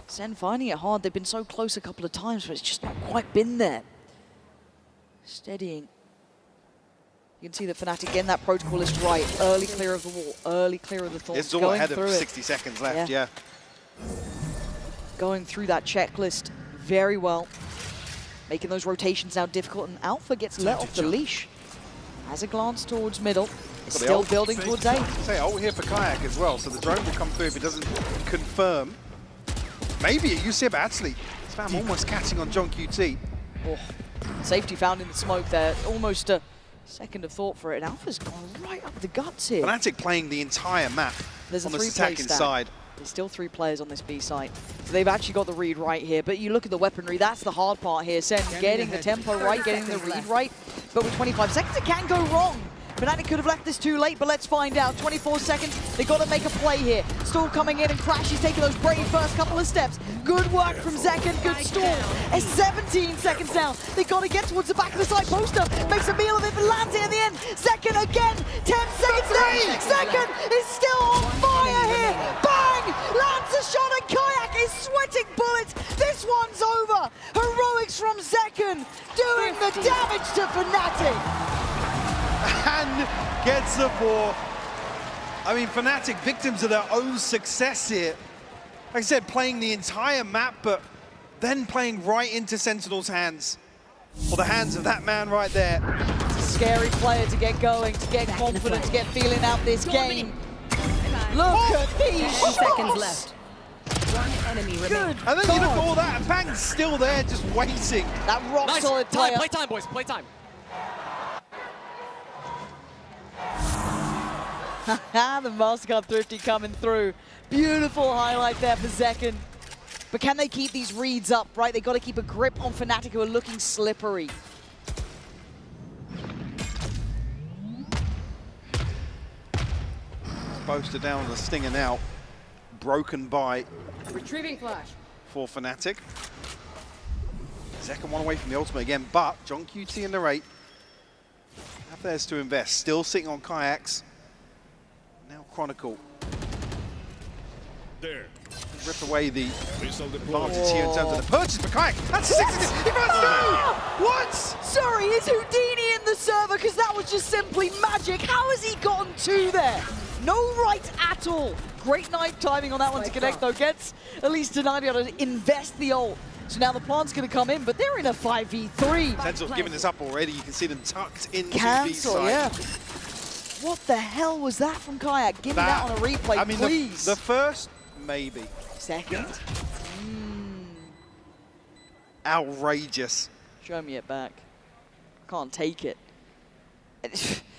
Sen finding it hard. They've been so close a couple of times, but it's just not quite been there. Steadying. You can see that Fnatic, again, that protocol is right. Early clear of the wall, early clear of the thorns. It's all ahead of 60 seconds left, yeah. Going through that checklist very well. Making those rotations now difficult, and Alpha gets let off the leash. Has a glance towards middle. It's still building towards A. Say ult here for Kayak as well, so the drone will come through if it doesn't confirm. Maybe a UC, but actually, Spam almost catching on John QT. Oh, safety found in the smoke there. Almost a second of thought for it, and Alpha's gone right up the guts here. Fnatic playing the entire map There's on a this attacking side. There's still 3 players on this B site. So they've actually got the read right here, but you look at the weaponry, that's the hard part here. Sen getting the tempo right, getting the read right, but with 25 seconds it can go wrong. Fnatic could have left this too late, but let's find out. 24 seconds, they got to make a play here. Stall coming in and Crash is taking those brave first couple of steps. Good work from Zekken, good stall. It's 17 seconds down. They got to get towards the back of the side poster. Makes a meal of it, but lands it in the end. Zekken again, 10 seconds down. Zekken is still on fire here. Bang! Lands a shot and Kayak is sweating bullets. This one's over. Heroics from Zekken doing the damage to Fnatic. And gets the 4. I mean, Fnatic, victims of their own success here. Like I said, playing the entire map, but then playing right into Sentinels' hands. Or the hands of that man right there. It's a scary player to get going, to get confident, to get feeling out this game. Look at these 10 seconds left. One enemy remaining. And then you look at all that, and Bang's still there, just waiting. That rock solid player. Play time, boys. Play time. The Mastercard Thrifty coming through. Beautiful highlight there for Zekken. But can they keep these reads up, right? They got to keep a grip on Fnatic, who are looking slippery. Boaster down on the Stinger now. Broken by Retrieving flash. for Fnatic. Zekken one away from the ultimate again, but JonahP and Narrate have theirs to invest. Still sitting on Kayaks. Now Chronicle. There. Rip away the advantage here in terms of the purchase for Kayak. That's 60. He must do! What? Sorry, is Houdini in the server? Because that was just simply magic. How has he gotten 2 there? No right at all. Great knife timing on that one to connect, though. Gets at least denied to be able to invest the ult. So now the plant's going to come in, but they're in a 5v3. Sentinel's giving this up already. You can see them tucked into Cancel, B side. yeah. What the hell was that from Kayak? Give me that on a replay, I mean, please. The first, maybe. Second? Outrageous. Show me it back. Can't take it.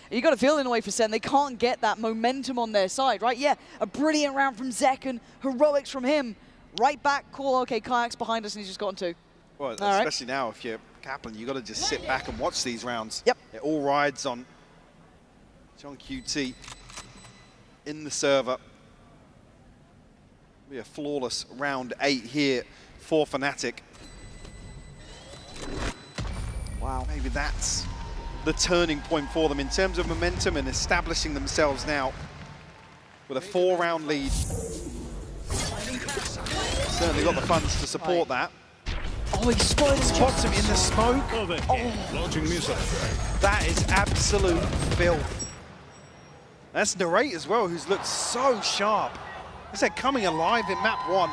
You got to feel in a way for Sen. They can't get that momentum on their side, right? Yeah, a brilliant round from Zekken. Heroics from him. Right back, call, okay, Kayak's behind us and he's just gotten 2. Well, All especially now, if you're Kaplan, you got to just sit back and watch these rounds. Yep. It all rides on JonahP in the server. Be a flawless round 8 here for Fnatic. Wow. Maybe that's the turning point for them in terms of momentum and establishing themselves now with a 4-round lead. Certainly got the funds to support that. Oh, he spots him in the smoke. Launching missile. That is absolute filth. That's Narrate as well, who's looked so sharp. I said coming alive in map 1.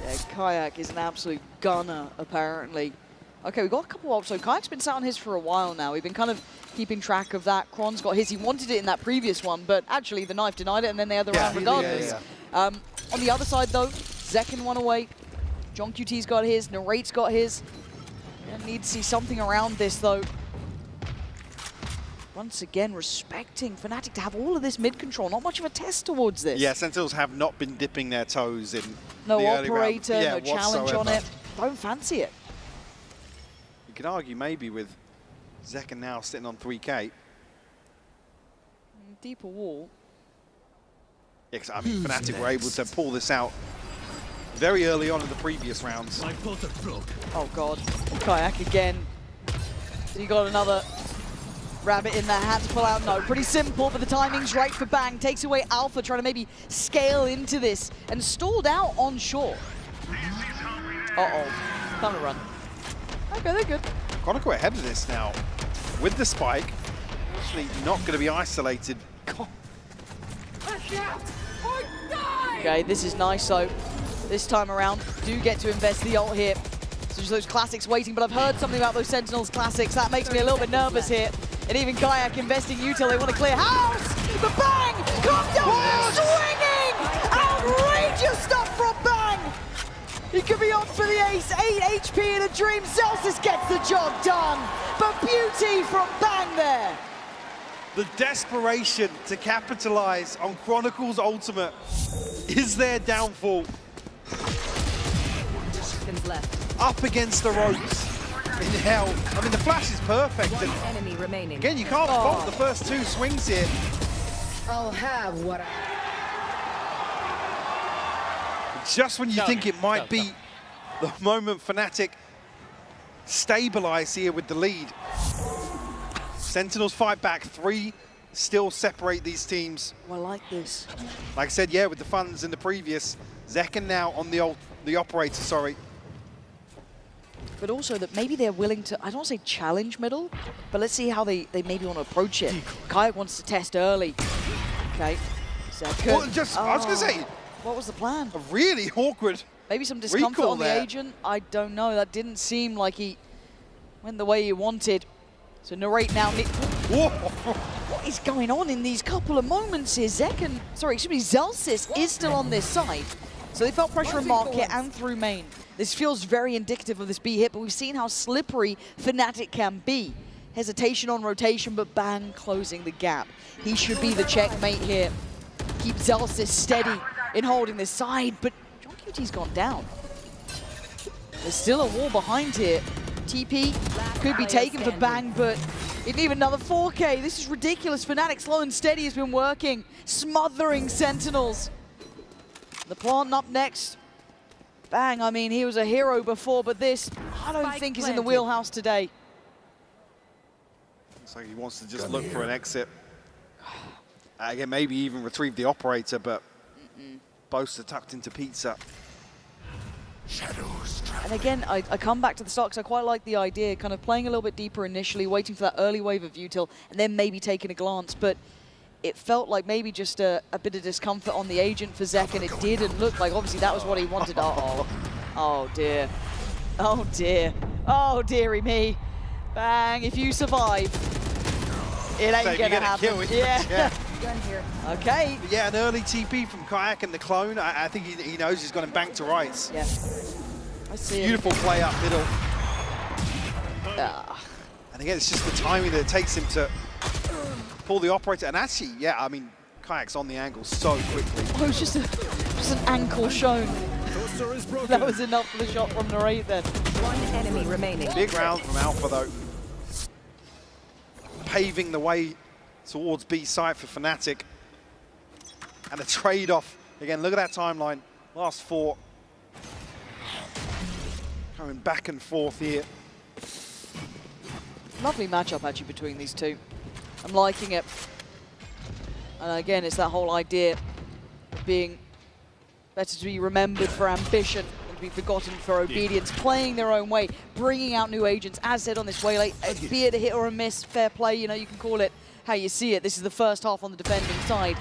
Yeah, Kayak is an absolute gunner, apparently. Okay, we've got a couple of... So Kayak's been sat on his for a while now. We've been kind of keeping track of that. Kron's got his. He wanted it in that previous one, but actually the knife denied it, and then they had the round regardless. On the other side, though, Zekken one away. JonahP's got his. Narrate's got his. Gonna need to see something around this, though. Once again, respecting Fnatic to have all of this mid-control. Not much of a test towards this. Yeah, Sentinels have not been dipping their toes in no the early operator, round. no challenge on it. Don't fancy it. You could argue maybe with Zekken now sitting on 3K. Deeper wall. Yeah, 'cause, I mean, Fnatic were able to pull this out very early on in the previous rounds. Oh, God. Kayak again. You got another rabbit in that hat to pull out. No, pretty simple, but the timing's right for Bang. Takes away Alpha, trying to maybe scale into this, and stalled out on shore. Uh-oh. Time to run. Okay, they're good. Chronicle ahead of this now with the spike. Actually not going to be isolated. Okay, this is nice, though. This time around, do get to invest the ult here. So just those classics waiting, but I've heard something about those Sentinels classics. That makes me a little bit nervous here. And even Kayak investing util, they want to clear house! The Bang comes down, swinging! Outrageous stuff from Bang! He could be on for the ace, 8 HP in a dream. Celsius gets the job done, but beauty from Bang there. The desperation to capitalize on Chronicle's ultimate is their downfall. Seconds left. Up against the ropes. in hell. I mean, the flash is perfect. One And enemy remaining. again, you can't fault the first 2 swings here. I'll have what I... Just when you think it might be the moment Fnatic stabilize here with the lead. Sentinels fight back. 3 still separate these teams. Oh, I like this. Like I said, yeah, with the funds in the previous. Zekken now on the operator, sorry. But also that maybe they're willing to, I don't want to say challenge middle, but let's see how they maybe want to approach it. Kayak wants to test early. Okay. Zekken. Well, I was going to say, what was the plan? A really awkward Maybe some discomfort recall on the there. agent. I don't know. That didn't seem like he went the way he wanted. So Narrate now. What is going on in these couple of moments here? Zellsis is still on this side. So they felt pressure in market and through main. This feels very indicative of this B hit, but we've seen how slippery Fnatic can be. Hesitation on rotation, but bang, closing the gap. He should be the checkmate here. Keep Zellsis steady in holding this side, but JonahP's gone down. There's still a wall behind here. TP could be taken for bang, but it need another 4K. This is ridiculous. Fnatic slow and steady has been working, smothering Sentinels. The plant up next. Bang, I mean, he was a hero before, but this, I don't think is in the wheelhouse today. Looks like he wants to just look for an exit. Again, maybe even retrieve the operator, but both are tucked into pizza. And again, I come back to the start because I quite like the idea, kind of playing a little bit deeper initially, waiting for that early wave of util, and then maybe taking a glance. But it felt like maybe just a bit of discomfort on the agent for Zek, and it didn't look like, obviously, that was what he wanted. Uh-oh. Oh, dear. Oh, dear. Oh, dearie me. Bang, if you survive, it ain't gonna happen. Yeah. Gun here. Okay. But yeah, an early TP from Kayak and the clone. I think he knows he's got him back to rights. Yeah. I see Beautiful play up middle. And again, it's just the timing that it takes him to pull the operator. And actually, yeah, I mean, Kayak's on the angle so quickly. Oh, it was just an ankle shown. That was enough for the shot from Narrate then. One enemy remaining. Big round from Alpha though. Paving the way towards B site for Fnatic. And a trade-off. Again, look at that timeline. Last 4. Going back and forth here. Lovely matchup actually between these two. I'm liking it. And again, it's that whole idea of being better to be remembered for ambition than to be forgotten for obedience, playing their own way, bringing out new agents, as said on this way, like, be it a hit or a miss, fair play, you know, you can call it how you see it. This is the first half on the defending side.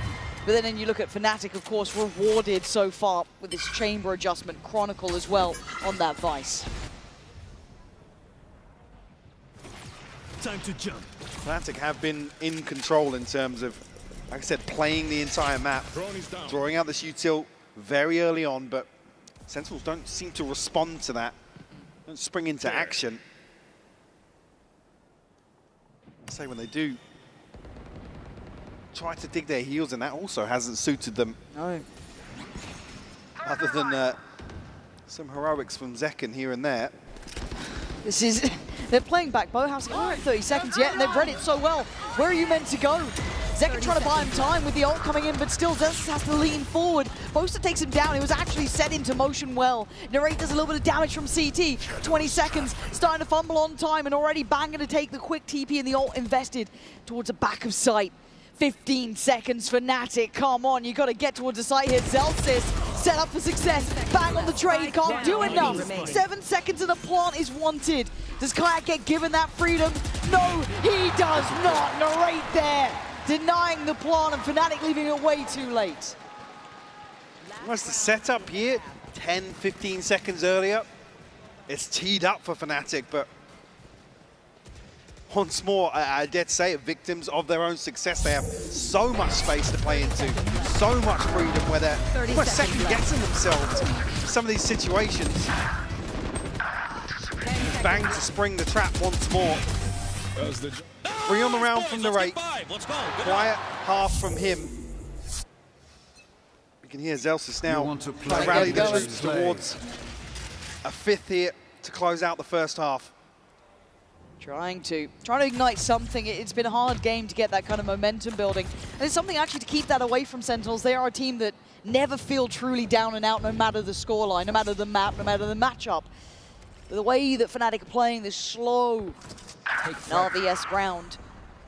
But then you look at Fnatic, of course, rewarded so far with this chamber adjustment, Chronicle as well on that Vice. Time to jump. Fnatic have been in control in terms of, like I said, playing the entire map, drawing out this util very early on, but Sentinels don't seem to respond to that, don't spring into action. I say when they do try to dig their heels, and that also hasn't suited them. No. Other than some heroics from Zekken here and there. This is, they're playing back Bowhouse, we're at 30 seconds yet, and they've read it so well. Where are you meant to go? Zekken trying to buy him time with the ult coming in, but still Zellsis has to lean forward. Boaster takes him down. He was actually set into motion well. Narrate does a little bit of damage from CT. 20 seconds, starting to fumble on time, and already banging to take the quick TP and the ult invested towards the back of sight. 15 seconds, Fnatic, come on, you got to get towards the site here. Zellsis set up for success, bang on the trade, can't do enough. 7 seconds and a plant is wanted. Does Kayak get given that freedom? No, he does not. Narrate there, denying the plant, and Fnatic leaving it way too late. Almost the setup here, 10, 15 seconds earlier. It's teed up for Fnatic, but once more, I dare to say it, victims of their own success. They have so much space to play into, so much freedom where they're almost second-guessing themselves in some of these situations. Bang to spring the trap once more. 3 on the round from Narrate. Quiet half from him. We can hear Zellsis now rally the troops towards a 5th here to close out the first half. Trying to ignite something. It's been a hard game to get that kind of momentum building. And it's something actually to keep that away from Sentinels. They are a team that never feel truly down and out no matter the scoreline, no matter the map, no matter the matchup. The way that Fnatic are playing this slow RVS ground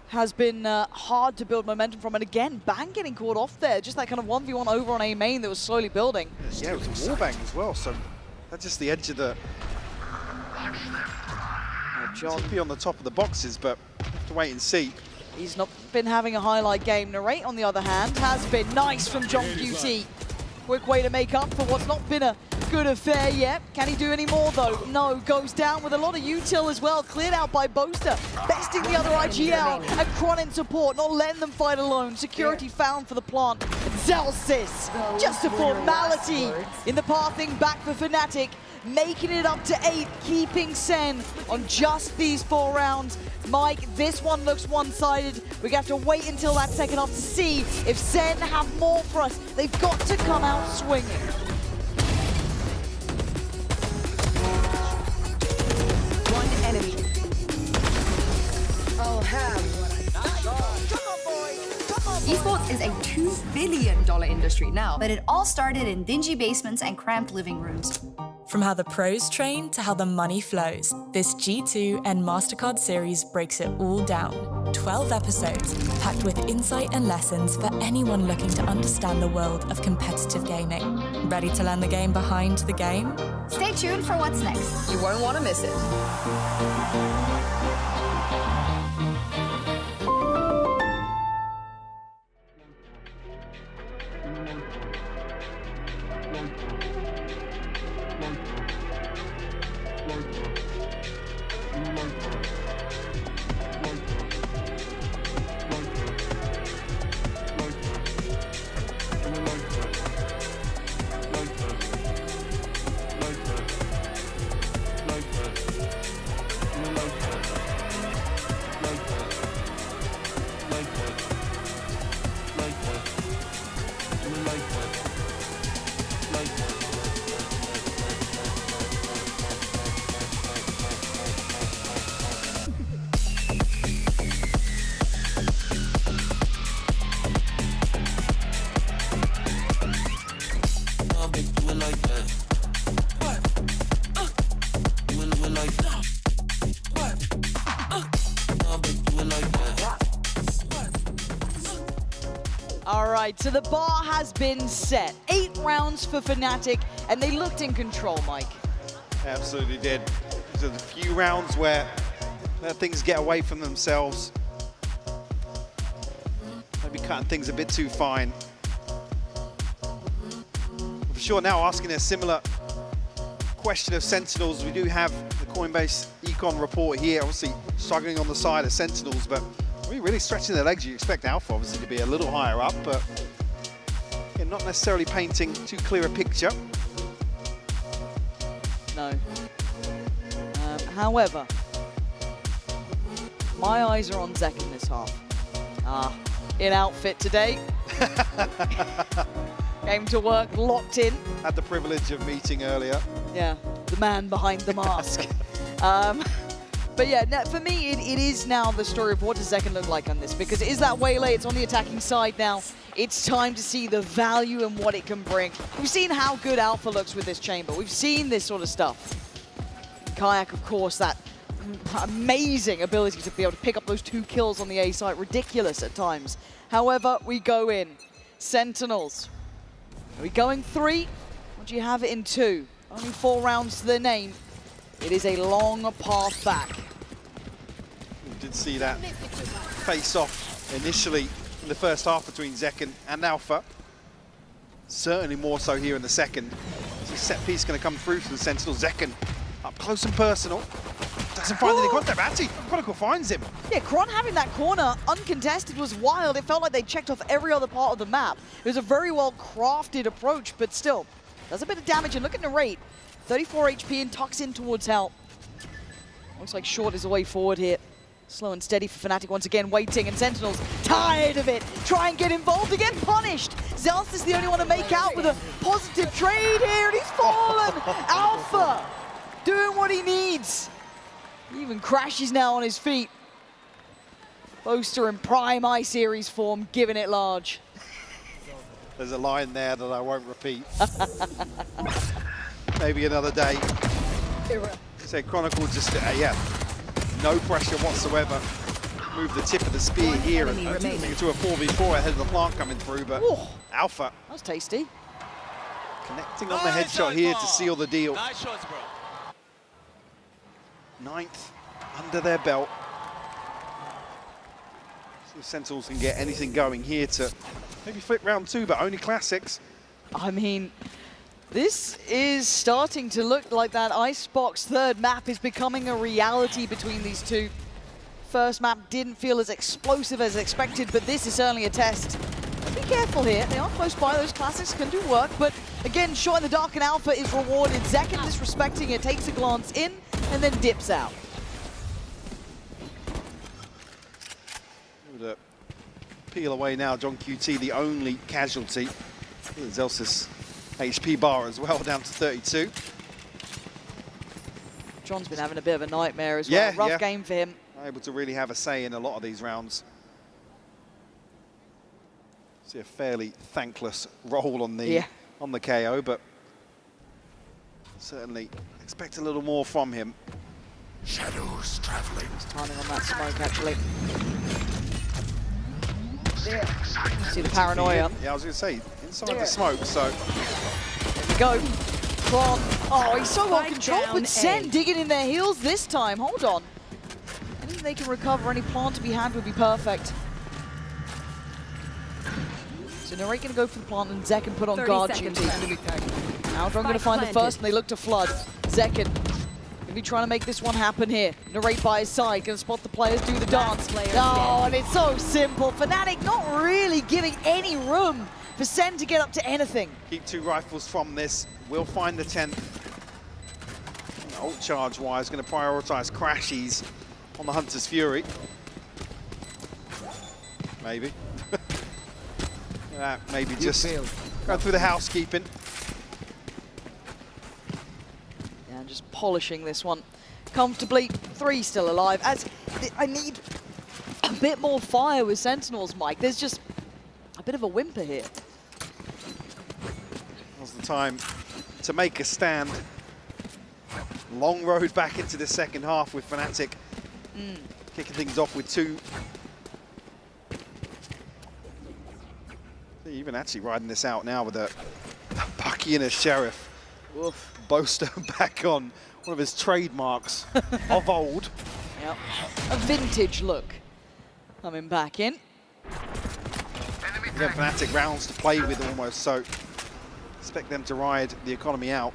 has been hard to build momentum from. And again, Bang getting caught off there. Just that kind of 1v1 over on A main that was slowly building. Yeah, it was a warbang as well, so that's just the edge of the... John be on the top of the boxes, but have to wait and see. He's not been having a highlight game. Narrate, on the other hand, has been nice from JonahP. Quick way to make up for what's not been a good affair yet. Can he do any more, though? No, goes down with a lot of util as well. Cleared out by Boaster, besting the other IGL. And Kron in support, not letting them fight alone. Security found for the plant. Zelsis, just a formality in the pathing back for Fnatic. Making it up to 8, keeping Sen on just these 4 rounds. Mike, this one looks one-sided. We're going to have to wait until that second half to see if Sen have more for us. They've got to come out swinging. One enemy. I'll have what Esports is a $2 billion industry now, but it all started in dingy basements and cramped living rooms. From how the pros train to how the money flows, this G2 and MasterCard series breaks it all down. 12 episodes, packed with insight and lessons for anyone looking to understand the world of competitive gaming. Ready to learn the game behind the game? Stay tuned for what's next. You won't want to miss it. So the bar has been set. 8 rounds for Fnatic, and they looked in control, Mike. Absolutely did. These are the few rounds where things get away from themselves. Maybe cutting things a bit too fine. For sure, now asking a similar question of Sentinels. We do have the Coinbase Econ report here, obviously struggling on the side of Sentinels, but really stretching their legs. You expect Alpha obviously to be a little higher up, but yeah, not necessarily painting too clear a picture. No. However, my eyes are on Zek in this half. In outfit today. Came to work, locked in. Had the privilege of meeting earlier. Yeah, the man behind the mask. But yeah, for me, it is now the story of what does Zekken look like on this, because it is that waylay, it's on the attacking side now. It's time to see the value and what it can bring. We've seen how good Alpha looks with this chamber. We've seen this sort of stuff. Kayak, of course, that amazing ability to be able to pick up those 2 kills on the A site. Ridiculous at times. However, we go in. Sentinels. Are we going 3? Or do you have it in 2? Only 4 rounds to their name. It is a long path back. We did see that face-off initially in the first half between Zekken and Alpha. Certainly more so here in the second. There's a set piece going to come through for the Sentinels. Zekken up close and personal. Doesn't find any contact. Actually, Chronicle finds him. Yeah, Kron having that corner uncontested was wild. It felt like they checked off every other part of the map. It was a very well-crafted approach, but still, does a bit of damage. And look at Narrate. 34 HP and tucks in towards help. Looks like Short is the way forward here. Slow and steady for Fnatic once again, waiting, and Sentinels tired of it. Try and get involved again, punished. Zelsis is the only one to make out with a positive trade here, and he's fallen. Alpha doing what he needs. Even Crashes now on his feet. Boaster in prime I-Series form, giving it large. There's a line there that I won't repeat. Maybe another day. Say Chronicle just, yeah, no pressure whatsoever. Move the tip of the spear here and into a 4v4 ahead of the plant coming through, but Alpha. That's tasty. Connecting on the headshot here to seal the deal. Nice shots, bro. 9th under their belt. See if Sentinels can get anything going here to maybe flip round 2, but only classics. I mean, this is starting to look like that Icebox third map is becoming a reality between these two. First map didn't feel as explosive as expected, but this is certainly a test. Be careful here, they are close by, those classics can do work, but again, shot in the dark and Alpha is rewarded. Zekin disrespecting it, takes a glance in, and then dips out. Able to peel away now, John QT, the only casualty. Zelsis HP bar as well, down to 32. John's been having a bit of a nightmare as well. Rough game for him. Able to really have a say in a lot of these rounds. See a fairly thankless role on the KO, but certainly expect a little more from him. Shadows traveling. Timing on that smoke, actually. See the paranoia. Yeah, I was going to say, inside the smoke, so. There we go. Tron. Oh, he's so well controlled, but Zen digging in their heels this time. Hold on. Anything they can recover, any plant to be had would be perfect. So Narrate going to go for the plant and Zekin put on guard duty. Aldron going to find the first and they look to flood. Zekin going to be trying to make this one happen here. Narrate by his side, going to spot the players do the dance. Oh, and it's so simple. Fnatic not really giving any room for Sen to get up to anything. Keep 2 rifles from this. We'll find the 10th. Ult charge-wise, going to prioritize Crashies on the Hunter's Fury. Maybe. Maybe just go through the housekeeping. Yeah, just polishing this one comfortably. 3 still alive. As I need a bit more fire with Sentinels, Mike. There's just a bit of a whimper here. Now's the time to make a stand. Long road back into the second half with Fnatic kicking things off with 2. Even actually riding this out now with a Bucky and a Sheriff. Oof. Boaster back on one of his trademarks of old. Yep. A vintage look coming back in. Again, Fnatic rounds to play with almost, so expect them to ride the economy out.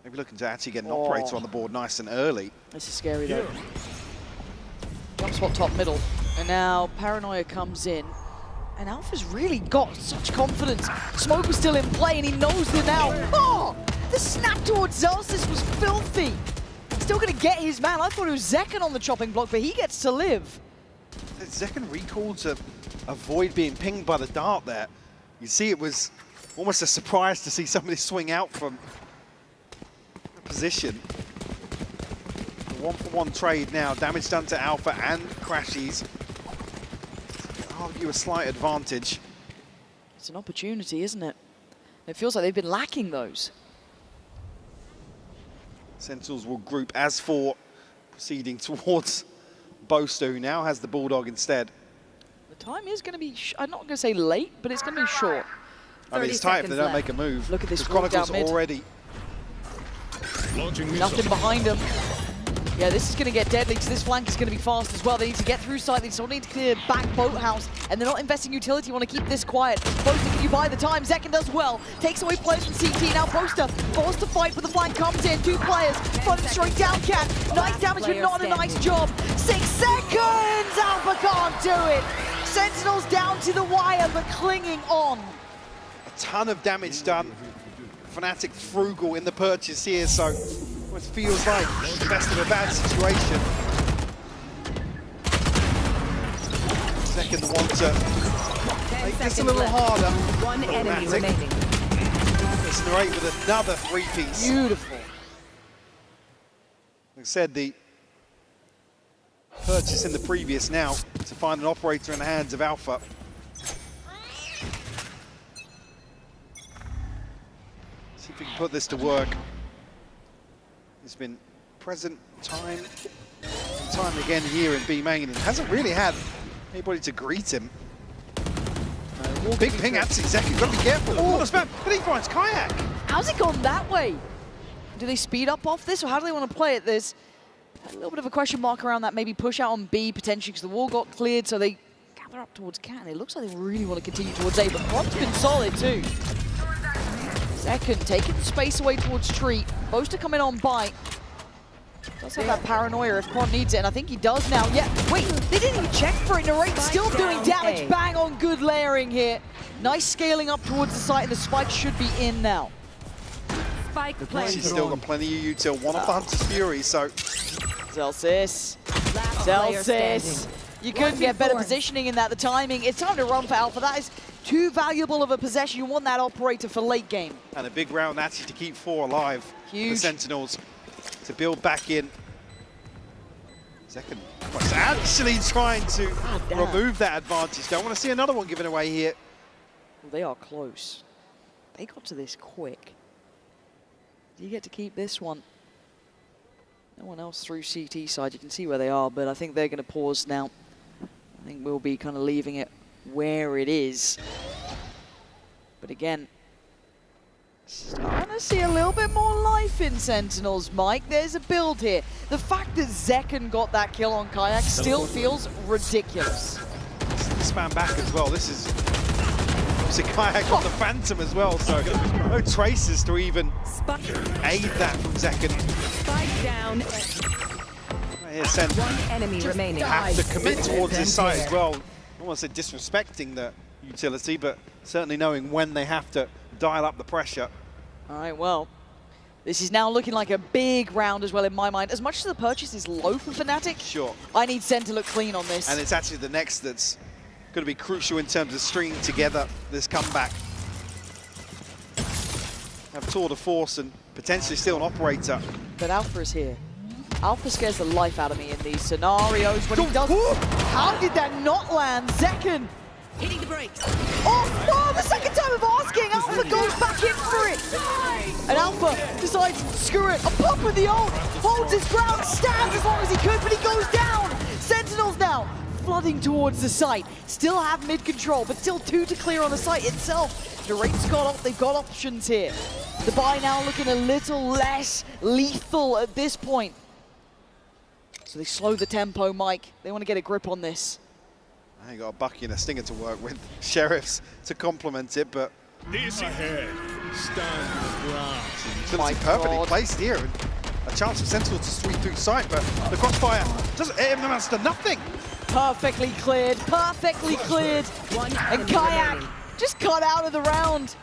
Maybe looking to actually get an operator on the board nice and early. This is scary though. Jump spot top middle. And now Paranoia comes in. And Alpha's really got such confidence. Smoke was still in play and he knows that now. Oh! The snap towards Zelsis was filthy. Still gonna get his man. I thought it was Zekin on the chopping block, but he gets to live. Zekin recalled to avoid being pinged by the dart there. You see it was almost a surprise to see somebody swing out from position. The 1-for-1 trade now. Damage done to Alpha and Crashies. Argue a slight advantage. It's an opportunity, isn't it? It feels like they've been lacking those. Sentinels will group as for proceeding towards Boaster, who now has the Bulldog instead. The time is going to be, I'm not going to say late, but it's going to be short. I mean, it's tight if they don't make a move. Look at this Chronicles down mid. already. Nothing behind them. Yeah, this is going to get deadly because this flank is going to be fast as well. They need to get through site. They still need to clear back Boathouse, and they're not investing utility. You want to keep this quiet. Boaster, can you buy the time? Zekin does well. Takes away players from CT. Now Boaster forced to fight, but the flank comes in. 2 players. Front straight down, Cat. Nice damage, but not a nice job. 6 seconds! Alpha can't do it. Sentinels down to the wire, but clinging on. A ton of damage done. Fnatic frugal in the purchase here, so it feels like the best of a bad situation. Second, the one to make this a little harder. 1 enemy remaining. It's Narrate with another 3-piece. Beautiful. Like I said, the purchase in the previous now to find an operator in the hands of Alpha. See if we can put this to work. He's been present time and time again here in B main and hasn't really had anybody to greet him. Big ping at Zeki, gotta be careful. Oh, the spam, but he finds Kayak. How's it gone that way? Do they speed up off this, or how do they want to play it? There's a little bit of a question mark around that, maybe push out on B potentially because the wall got cleared, so they gather up towards Cat. It looks like they really want to continue towards A, but Quad's been solid too. Second, taking the space away towards Tree. Boaster coming on by. Does have that paranoia if Quad needs it, and I think he does now. Yeah, wait, they didn't even check for it. Narrate's still doing damage. Bang on, good layering here. Nice scaling up towards the site, and the spike should be in now. She's still got plenty of util. One of the Hunter's Fury, so... Zelsis. You couldn't get better positioning in that. The timing. It's time to run for Alpha. That is too valuable of a possession. You want that operator for late game. And a big round actually to keep 4 alive. Huge. The Sentinels to build back in. Second was actually trying to remove that advantage. Don't want to see another one given away here. Well, they are close. They got to this quick. Do you get to keep this one? No one else through CT side. You can see where they are, but I think they're going to pause now. I think we'll be kind of leaving it where it is. But again, starting to see a little bit more life in Sentinels, Mike. There's a build here. The fact that Zekken got that kill on Kayak still feels ridiculous. Spam back as well. This is obviously Kayak on the Phantom as well, so no traces to even aid that from Zekken. Spike down. Here, Sen One enemy remaining. have to commit towards this side as well. I don't want to say disrespecting the utility, but certainly knowing when they have to dial up the pressure. All right, well, this is now looking like a big round as well in my mind. As much as the purchase is low for Fnatic, sure, I need Sen to look clean on this. And it's actually the next that's going to be crucial in terms of stringing together this comeback. Have tour de force and potentially still an operator. But Alpha is here. Alpha scares the life out of me in these scenarios when he does. How did that not land? Zekken! Hitting the brakes. Oh, the second time of asking, Alpha goes back in for it. And Alpha decides, screw it, a pop with the ult, holds his ground, stands as long as he could, but he goes down. Sentinels now flooding towards the site. Still have mid control, but still 2 to clear on the site itself. The rate's got up, they've got options here. The buy now looking a little less lethal at this point. So they slow the tempo, Mike. They want to get a grip on this. I got a Bucky and a Stinger to work with. Sheriffs to complement it, but... Easy ahead. Stand your ground. Utility perfectly placed here. And a chance for Sentinel to sweep through sight, but the crossfire doesn't amounts to nothing. Perfectly cleared, perfectly cleared. And Kayak just cut out of the round.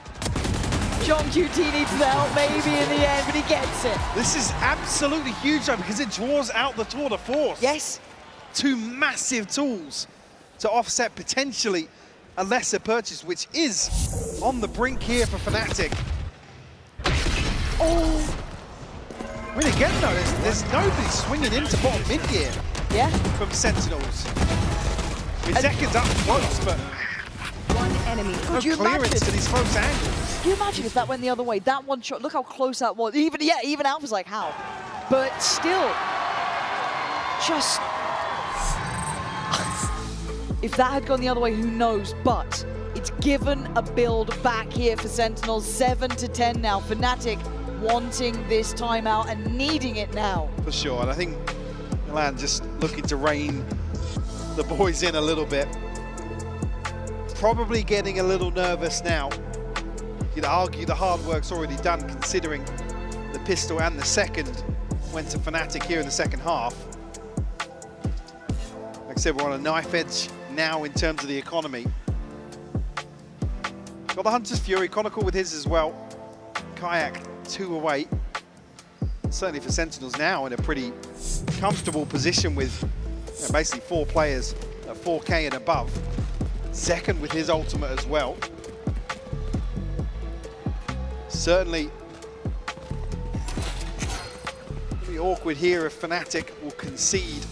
John QT needs the help maybe in the end, but he gets it. This is absolutely huge though, because it draws out the tour de force. Yes. 2 massive tools to offset potentially a lesser purchase, which is on the brink here for Fnatic. Oh! I mean, again though, there's nobody swinging into bottom mid here. Yeah. From Sentinels. Zekken's up close, but one enemy. No clearance to these close angles. Can you imagine if that went the other way? That one shot, look how close that was. Even Alpha's like, how? But still, just... if that had gone the other way, who knows? But it's given a build back here for Sentinels. 7 to 10 now. Fnatic wanting this timeout and needing it now. For sure, and I think Milan just looking to rein the boys in a little bit. Probably getting a little nervous now. You'd argue the hard work's already done, considering the pistol and the second went to Fnatic here in the second half. Like I said, we're on a knife edge now in terms of the economy. Got the Hunter's Fury, Chronicle with his as well. Kayak 2 away. Certainly for Sentinels now in a pretty comfortable position with basically 4 players at 4K and above. Zekken with his ultimate as well. Certainly Be awkward here if Fnatic will concede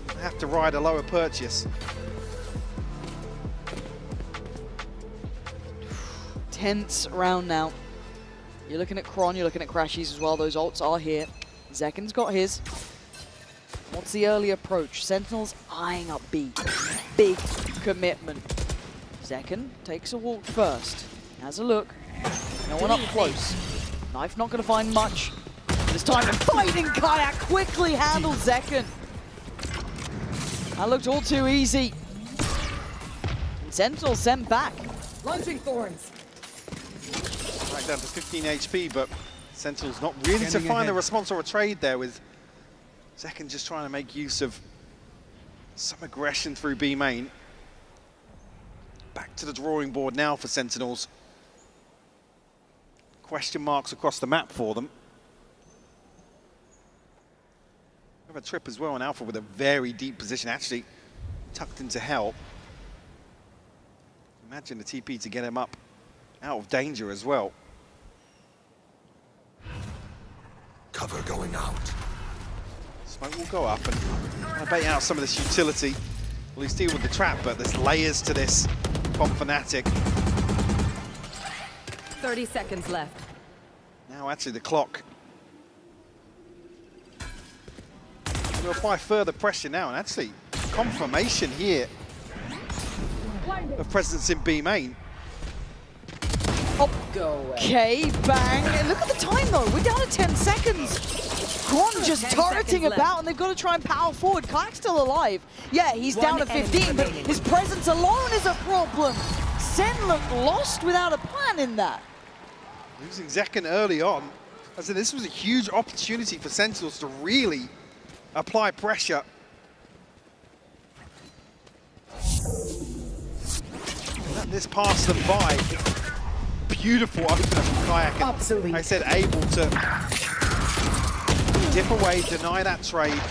and have to ride a lower purchase. Tense round now. You're looking at Kron, you're looking at Crashies as well. Those ults are here. Zekken's got his. What's the early approach? Sentinels eyeing up B. Big commitment. Zekken takes a walk first. Has a look. No one up close. Knife not going to find much. This time to fighting Kayak quickly handles Zekken. That looked all too easy. Sentinel sent back. Launching thorns. Back down to 15 HP, but Sentinel's not really to find a response or a trade there, with Zekken just trying to make use of some aggression through B main. Back to the drawing board now for Sentinels. Question marks across the map for them. Have a trip as well on Alpha with a very deep position, actually tucked into hell. Imagine the TP to get him up out of danger as well. Cover going out. Smoke will go up and bait out some of this utility. Well, he's deal with the trap, but there's layers to this from Fnatic. 30 seconds left. Now actually the clock. We'll apply further pressure now, and actually confirmation here of presence in B main. Okay, bang. And look at the time though, we're down to 10 seconds. Kron just turreting about, and they've got to try and power forward. Kayak's still alive. Yeah, he's down to 15, but his presence alone is a problem. Sen looked lost without a plan in that. Losing Zekken early on. I said this was a huge opportunity for Sentinels to really apply pressure. Let this pass them by. Beautiful opener from Kayak. Absolutely. Like I said, able to dip away, deny that trade.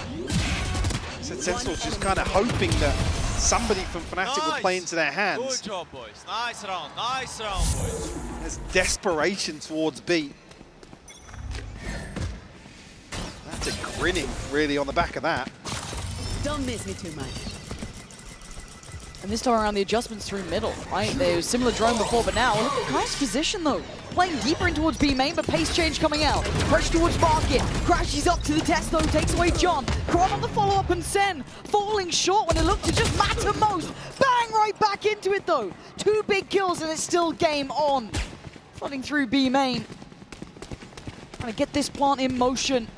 So Sentinels just kind of hoping that somebody from Fnatic would play into their hands. Good job, boys. Nice round, boys. There's desperation towards B. That's a grinning, really, on the back of that. Don't miss me too much. And this time around, the adjustments through middle, right? There was similar drone before, but now, look at Kayak's position, though. Playing deeper in towards B main, but pace change coming out. Pressure towards market. Crashes up to the test, though. Takes away John. Kron on the follow-up, and Sen falling short when it looked to just matter most. Bang! Right back into it, though. 2 big kills, and it's still game on. Flooding through B main. Trying to get this plant in motion.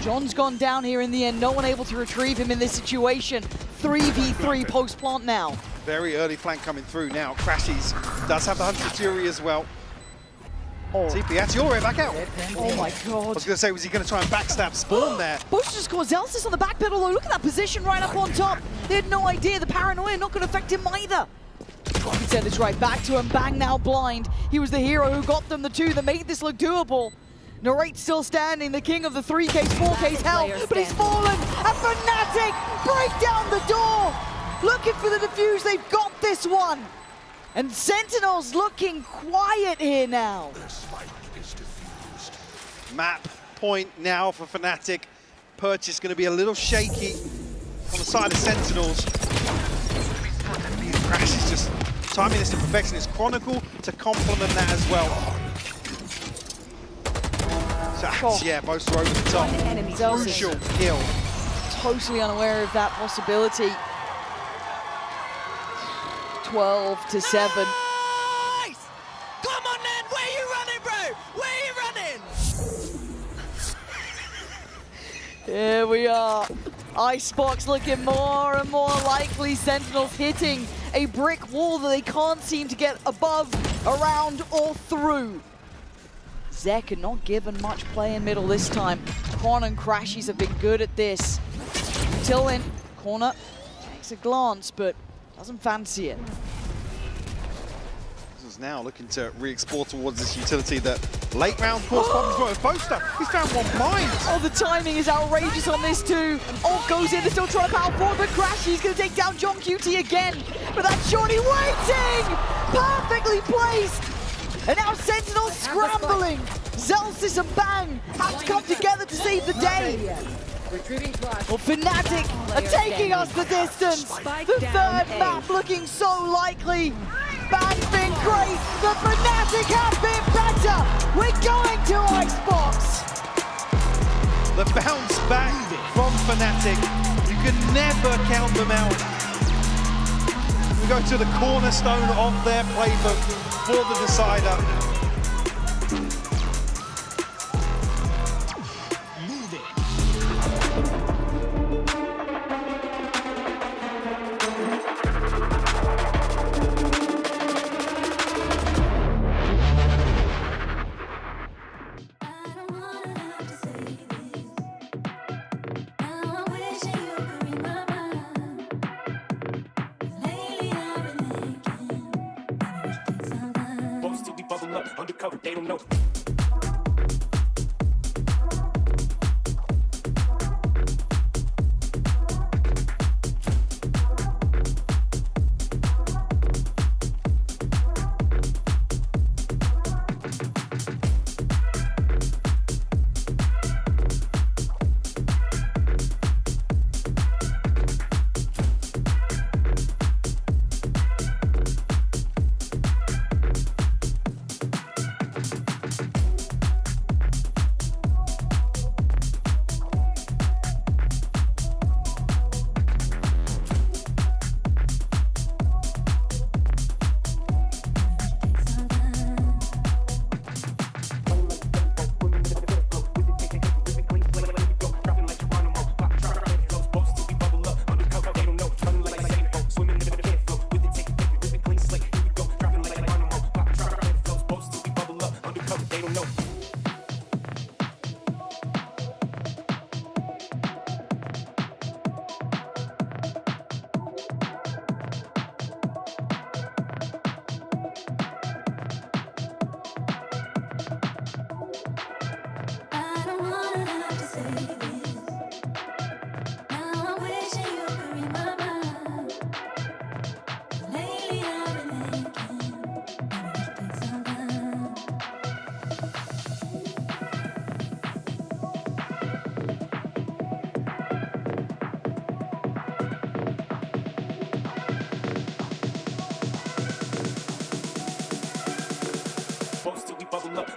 John's gone down here in the end. No one able to retrieve him in this situation. 3v3 post-plant now. Very early flank coming through now. Crashies does have the Hunter Fury as well. TP actually all the way back out. Oh my god. I was going to say, was he going to try and backstab Spawn there? Bush just got Zelsis on the back pedal though. Look at that position right up on top. They had no idea. The paranoia not going to affect him either. He can send this right back to him. Bang now blind. He was the hero who got them the 2 that made this look doable. Narrate's still standing, the king of the 3Ks, 4Ks hell, but he's fallen. And Fnatic break down the door. Looking for the defuse, they've got this one. And Sentinels looking quiet here now. Map point now for Fnatic. Purchase going to be a little shaky on the side of Sentinels. Crash is just timing this to perfection. It's Chronicle to complement that as well. So, yeah, both are over the top. Crucial kill. Totally unaware of that possibility. 12-7. Nice! Come on then, where you running, bro? Where you running? Here we are. Icebox looking more and more likely. Sentinels hitting a brick wall that they can't seem to get above, around, or through. Zekken not given much play in middle this time. Kron and Crashies have been good at this. Until then, corner takes a glance, but doesn't fancy it. This is now looking to re-explore towards this utility that late round caused problems for Boaster. He's found one blind. Oh, the timing is outrageous on this too. Ult goes in, they're still trying to power forward, but Crashy's going to take down John QT again. But that's Shorty waiting! Perfectly placed! And now Sentinels scrambling. Zellsis and Bang have to come together to save the day. Retrieving flash. Well, Fnatic are taking us the distance. The third map looking so likely. Bang's been great, but Fnatic have been better. We're going to Icebox. The bounce back from Fnatic. You can never count them out. We go to the cornerstone of their playbook for the decider. Undercover, they don't know.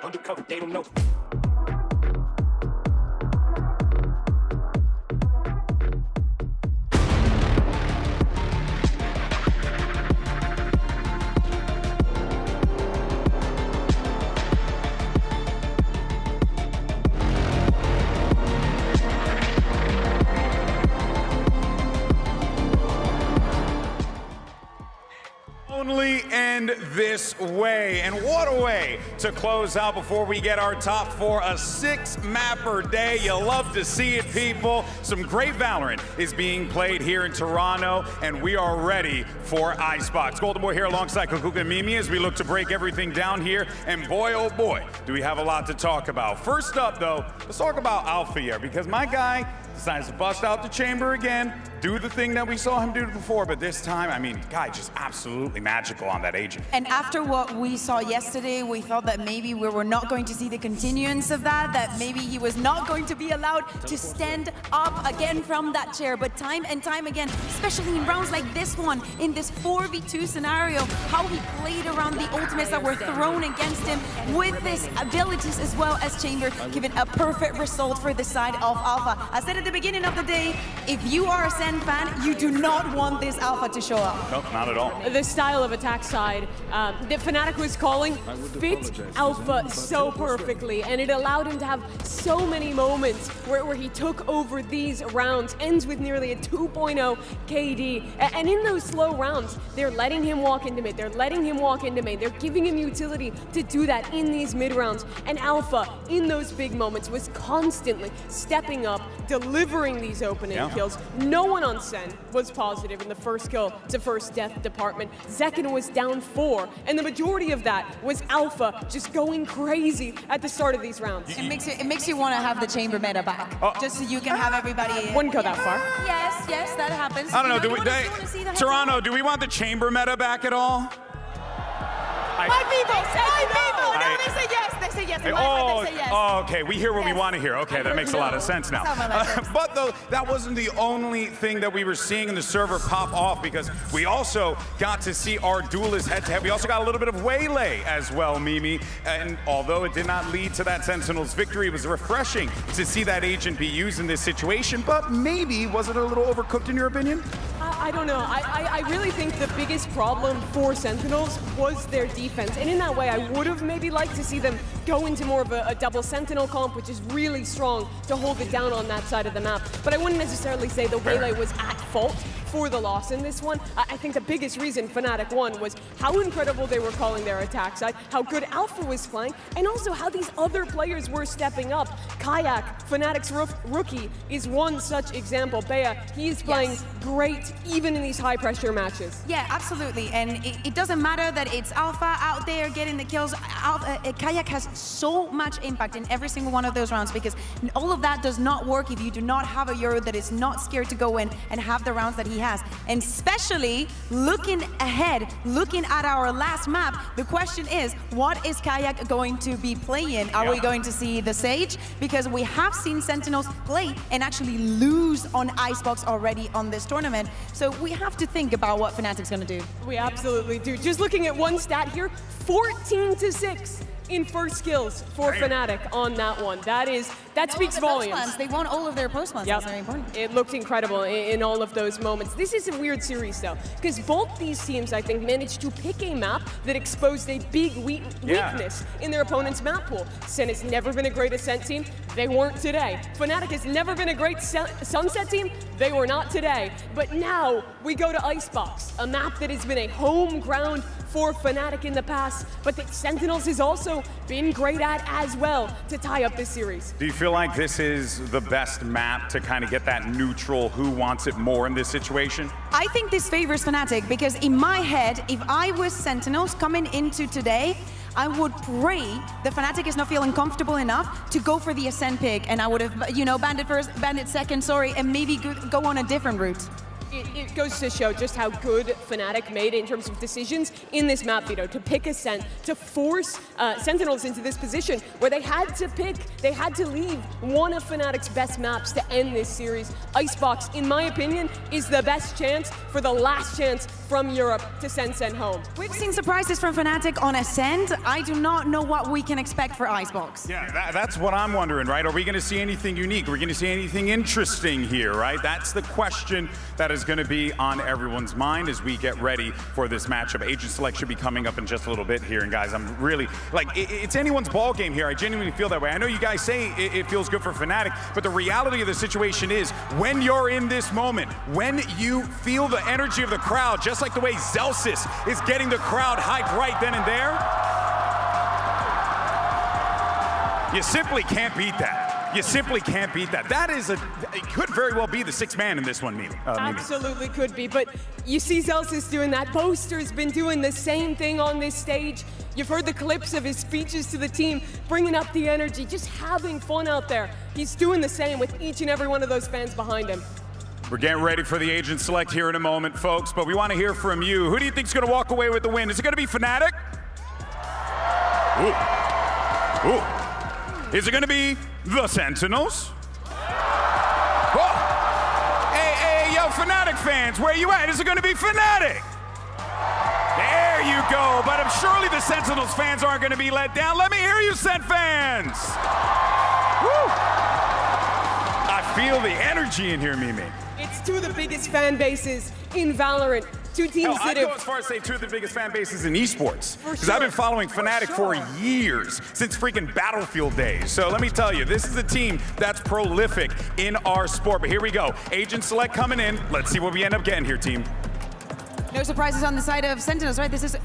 Undercover, they don't know. Only end this way, and what a way to close out before we get our top four. A 6-mapper day. You love to see it, people. Some great Valorant is being played here in Toronto, and we are ready for Icebox. Golden Boy here alongside Kukuka and Mimi as we look to break everything down here, and boy, oh boy, do we have a lot to talk about. First up, though, let's talk about Alpha here, because my guy decides to bust out the chamber again, do the thing that we saw him do before, but this time, I mean, guy just absolutely magical on that agent. And after what we saw yesterday, we thought that maybe we were not going to see the continuance of that maybe he was not going to be allowed to stand up again from that chair. But time and time again, especially in rounds like this one, in this 4v2 scenario, how he played around the ultimates that were thrown against him with his abilities as well as Chamber, giving a perfect result for the side of Alpha. I said at the beginning of the day, if you are a Sen fan, you do not want this Alpha to show up. Nope, not at all. The style of attack side that Fnatic was calling fit Alpha so perfectly, and it allowed him to have so many moments where he took over these rounds, ends with nearly a 2.0 KD, and in those slow rounds, they're letting him walk into mid, they're letting him walk into main, they're giving him utility to do that in these mid rounds, and Alpha, in those big moments, was constantly stepping up, delivering these opening kills. No one on Sen was positive in the first kill to first death department. Zekin was down 4, and the majority of that was Alpha just going crazy at the start of these rounds. It makes you want to have the chamber meta back, just so you can have everybody. Wouldn't go that far. Yes, that happens. I don't know, Toronto, do we want the chamber meta back at all? My people! No, they say yes. They say yes. In my heart, they say yes. Oh, okay. We hear what we want to hear. Okay, that makes a lot of sense now. But though, that wasn't the only thing that we were seeing in the server pop off, because we also got to see our duelist head-to-head. We also got a little bit of Waylay as well, Mimi. And although it did not lead to that Sentinels victory, it was refreshing to see that agent be used in this situation. But maybe, was it a little overcooked in your opinion? I don't know. I really think the biggest problem for Sentinels was their defense. And in that way, I would have maybe liked to see them go into more of a double Sentinel comp, which is really strong to hold it down on that side of the map. But I wouldn't necessarily say the Waylay was at fault for the loss in this one. I think the biggest reason Fnatic won was how incredible they were calling their attack side, how good Alpha was playing, and also how these other players were stepping up. Kayak, Fnatic's rookie, is one such example. Bea, he is playing great even in these high-pressure matches. Yeah, absolutely. And it doesn't matter that it's Alpha out there getting the kills. Kayak has so much impact in every single one of those rounds, because all of that does not work if you do not have a Euro that is not scared to go in and have the rounds that he has. And especially looking ahead, looking at our last map, the question is, what is Kayak going to be playing? Are we going to see the Sage? Because we have seen Sentinels play and actually lose on Icebox already on this tournament. So we have to think about what Fnatic's going to do. We absolutely do. Just looking at one stat here, 14-6 in first kills for Fnatic on that one. That speaks volumes. They won all of their post-plans. That's very important. It looked incredible in all of those moments. This is a weird series, though, because both these teams, I think, managed to pick a map that exposed a big weakness in their opponent's map pool. Sen has never been a great Ascent team. They weren't today. Fnatic has never been a great Sunset team. They were not today. But now we go to Icebox, a map that has been a home ground for Fnatic in the past, but that Sentinels has also been great at as well to tie up this series. Do you feel like this is the best map to kind of get that neutral who wants it more in this situation? I think this favors Fnatic, because in my head, if I was Sentinels coming into today, I would pray that Fnatic is not feeling comfortable enough to go for the Ascent pick, and I would have, Bandit first, Bandit second, and maybe go on a different route. It goes to show just how good Fnatic made in terms of decisions in this map, Vito, to pick Ascent, to force Sentinels into this position where they had to leave one of Fnatic's best maps to end this series. Icebox, in my opinion, is the best chance for the last chance from Europe to send Sen home. We've seen surprises from Fnatic on Ascent. I do not know what we can expect for Icebox. Yeah, that's what I'm wondering, right? Are we going to see anything unique? Are we going to see anything interesting here, right? That's the question that is going to be on everyone's mind as we get ready for this matchup. Agent Select should be coming up in just a little bit here. And guys, I'm really, it's anyone's ball game here. I genuinely feel that way. I know you guys say it feels good for Fnatic, but the reality of the situation is when you're in this moment, when you feel the energy of the crowd, just like the way Zelsis is getting the crowd hyped right then and there, you simply can't beat that. You simply can't beat that. It could very well be the sixth man in this one, Mimi. Absolutely could be, but you see Zelsis doing that. Boaster's been doing the same thing on this stage. You've heard the clips of his speeches to the team, bringing up the energy, just having fun out there. He's doing the same with each and every one of those fans behind him. We're getting ready for the Agent Select here in a moment, folks, but we want to hear from you. Who do you think is going to walk away with the win? Is it going to be Fnatic? Ooh. Is it going to be the Sentinels? Oh. Hey, yo, Fnatic fans, where you at? Is it going to be Fnatic? There you go, but surely the Sentinels fans aren't going to be let down. Let me hear you, Sent fans. Woo. I feel the energy in here, Mimi. It's two of the biggest fan bases in Valorant. Two teams that I'd go as far as say two of the biggest fan bases in esports. Because I've been following Fnatic for years, since freaking Battlefield days. So let me tell you, this is a team that's prolific in our sport. But here we go. Agent Select coming in. Let's see what we end up getting here, team. No surprises on the side of Sentinels, right? This is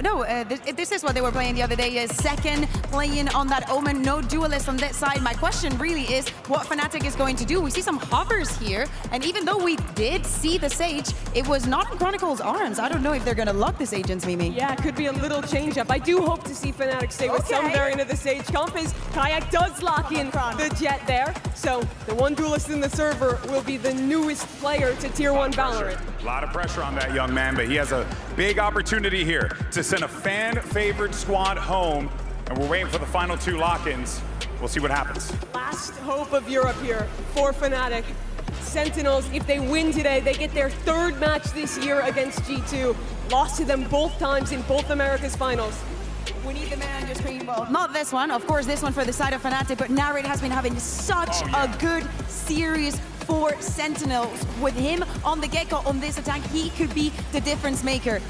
what they were playing the other day. Second, playing on that Omen, no duelist on that side. My question really is what Fnatic is going to do. We see some hovers here, and even though we did see the Sage, it was not in Chronicles' arms. I don't know if they're going to lock this Agents, Mimi. Yeah, it could be a little change-up. I do hope to see Fnatic stay with some variant of the Sage comp, as Kayak does lock in the Jet there. So the one duelist in the server will be the newest player to Tier 1 Valorant. A lot of pressure on that young man, but he has a big opportunity here to send a fan-favorite squad home, and we're waiting for the final 2 lock-ins. We'll see what happens. Last hope of Europe here for Fnatic. Sentinels, if they win today, they get their 3rd match this year against G2. Lost to them both times in both America's finals. We need the man on your screen. Well, not this one, of course, this one for the side of Fnatic, but Narrate has been having such a good series for Sentinels. With him on the get-go on this attack, he could be the difference maker.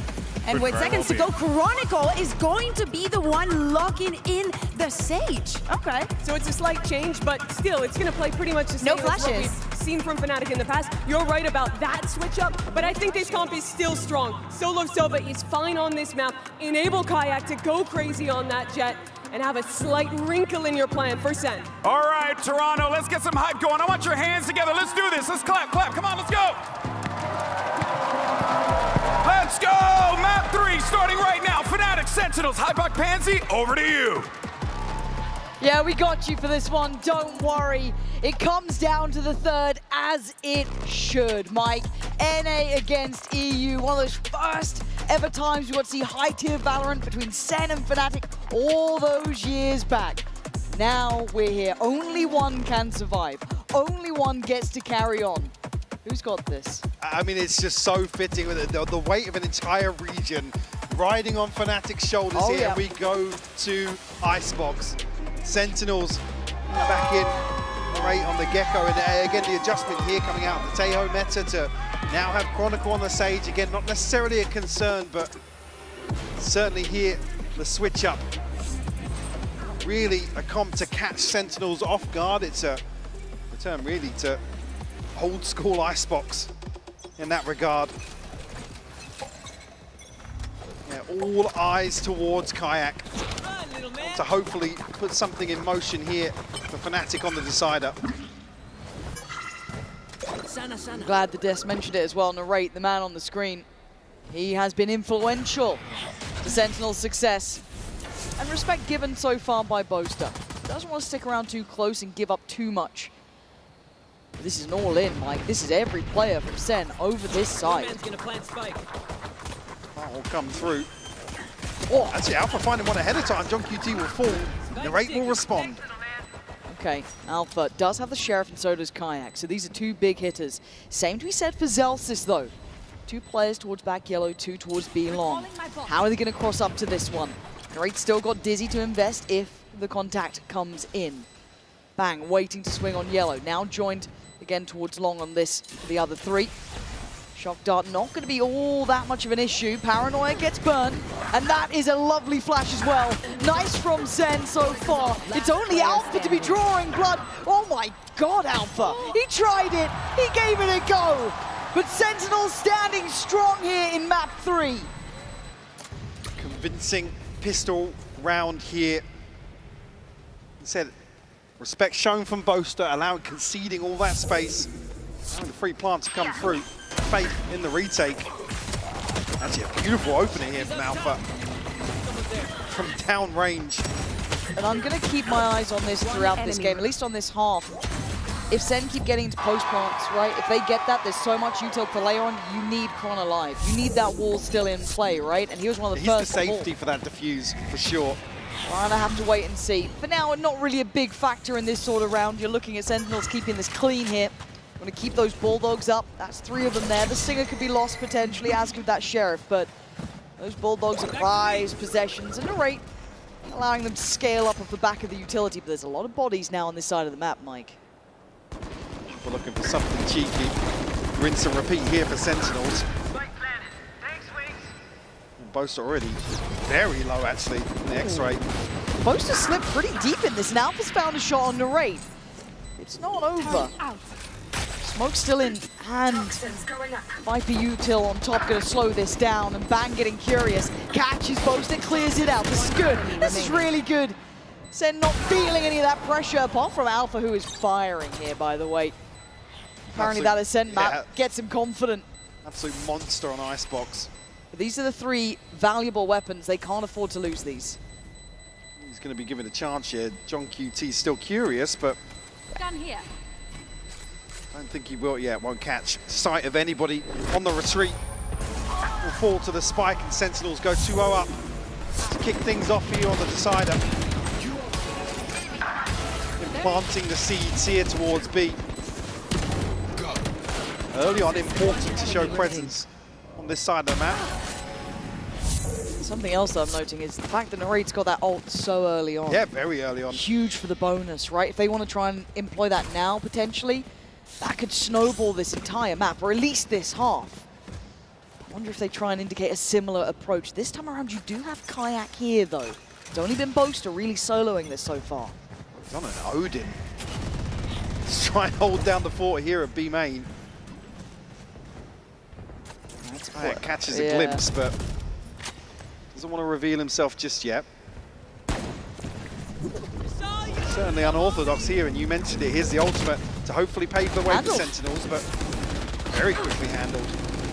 And with seconds to go, Chronicle is going to be the one locking in the Sage. Okay. So it's a slight change, but still, it's going to play pretty much the same No as what flashes. we've seen from Fnatic in the past. You're right about that switch up, but I think this comp is still strong. Solo Silva is fine on this map. Enable Kayak to go crazy on that jet and have a slight wrinkle in your plan for Sen. All right, Toronto, let's get some hype going. I want your hands together. Let's do this. Let's clap, clap. Come on, let's go. Let's go! Map 3 starting right now. Fnatic, Sentinels, Hypoc Pansy, over to you. Yeah, we got you for this one. Don't worry. It comes down to the 3rd, as it should, Mike. NA against EU, one of those first ever times we got to see high-tier Valorant between Sen and Fnatic all those years back. Now we're here. Only one can survive. Only one gets to carry on. Who's got this? I mean, it's just so fitting with the weight of an entire region riding on Fnatic's shoulders here. Yeah. We go to Icebox. Sentinels back in right on the Gecko. And again, the adjustment here coming out of the Tejo meta to now have Chronicle on the Sage. Again, not necessarily a concern, but certainly here, the switch up. Really a comp to catch Sentinels off guard. It's a return really to old school Icebox in that regard. Yeah, all eyes towards Kayak to hopefully put something in motion here for Fnatic on the decider. I'm glad the Des mentioned it as well. Narrate, the man on the screen, he has been influential to Sentinel's success. And respect given so far by Boaster. Doesn't want to stick around too close and give up too much. This is an all-in, Mike. This is every player from Sen over this side. That will come through. Oh, actually, Alpha finding one ahead of time. JonahP will fall. Narrate will respond. Okay, Alpha does have the Sheriff and so does Kayak. So these are 2 big hitters. Same to be said for Zelsis, though. 2 players towards back yellow, 2 towards B long. How are they going to cross up to this one? Narrate still got Dizzy to invest if the contact comes in. Bang, waiting to swing on yellow. Now joined again towards long on this for the other 3. Shock Dart not going to be all that much of an issue. Paranoia gets burned, and that is a lovely flash as well. Nice from Sen so far. It's only Alpha to be drawing blood. Oh my god, Alpha. He tried it. He gave it a go. But Sentinel standing strong here in map 3. Convincing pistol round here. He said, respect shown from Boaster, allowing conceding all that space. Allowing the free plant to come through. Faith in the retake. Actually a beautiful opening here from Alpha. From down range. And I'm going to keep my eyes on this throughout this game, at least on this half. If Sen keep getting into post plants, right, if they get that, there's so much util for Leon, you need Chron alive. You need that wall still in play, right? And he was one of the first. He's the safety for that defuse, for sure. Well, and I have to wait and see. For now, not really a big factor in this sort of round. You're looking at Sentinels keeping this clean here. Want to keep those Bulldogs up. That's 3 of them there. The Singer could be lost potentially, as could that Sheriff, but those Bulldogs are prized possessions, and Narrate allowing them to scale up off the back of the utility. But there's a lot of bodies now on this side of the map, Mike. We're looking for something cheeky. Rinse and repeat here for Sentinels. Boaster already very low, actually, in the X-ray. Boaster slipped pretty deep in this, and Alpha's found a shot on Narrate. It's not over. Smoke's still in hand. Viper util on top, gonna slow this down, and Bang getting curious. Catches Boaster, clears it out. This is good. This is really good. Sen not feeling any of that pressure, apart from Alpha, who is firing here, by the way. Apparently that Ascent map gets him confident. Absolute monster on Icebox. But these are the 3 valuable weapons. They can't afford to lose these. He's going to be given a chance here. JonahP still curious, but Gun here. Don't think he will yet. Won't catch sight of anybody on the retreat. Will fall to the spike and Sentinels go 2-0 up to kick things off here on the decider. Implanting the seeds here towards B. Early on, important to show presence on this side of the map. Something else that I'm noting is the fact that Narrate's got that ult so early on. Yeah, very early on. Huge for the bonus, right? If they want to try and employ that now, potentially, that could snowball this entire map, or at least this half. I wonder if they try and indicate a similar approach. This time around, you do have Kayak here, though. It's only been Boaster really soloing this so far. He's on an Odin. Let's try and hold down the fort here at B main. Kayak catches a glimpse, but doesn't want to reveal himself just yet. Certainly unorthodox here, and you mentioned it. Here's the ultimate to hopefully pave the way for Sentinels, but very quickly handled.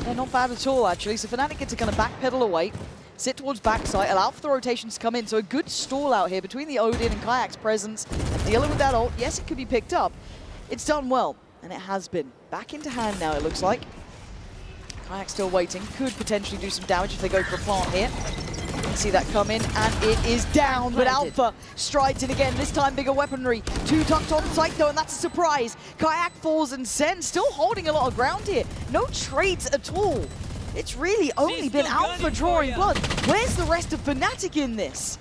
Yeah, not bad at all, actually. So Fnatic get to kind of backpedal away, sit towards backside, allow for the rotations to come in. So a good stall out here between the Odin and Kayak's presence. And dealing with that ult, yes, it could be picked up. It's done well, and it has been. Back into hand now, it looks like. Kayak still waiting, could potentially do some damage if they go for a plant here. See that come in, and it is down, but Alpha strides in again, this time bigger weaponry. Two tucked on site though, and that's a surprise. Kayak falls, and Sen still holding a lot of ground here. No trades at all. It's really only been Alpha drawing blood. Where's the rest of Fnatic in this?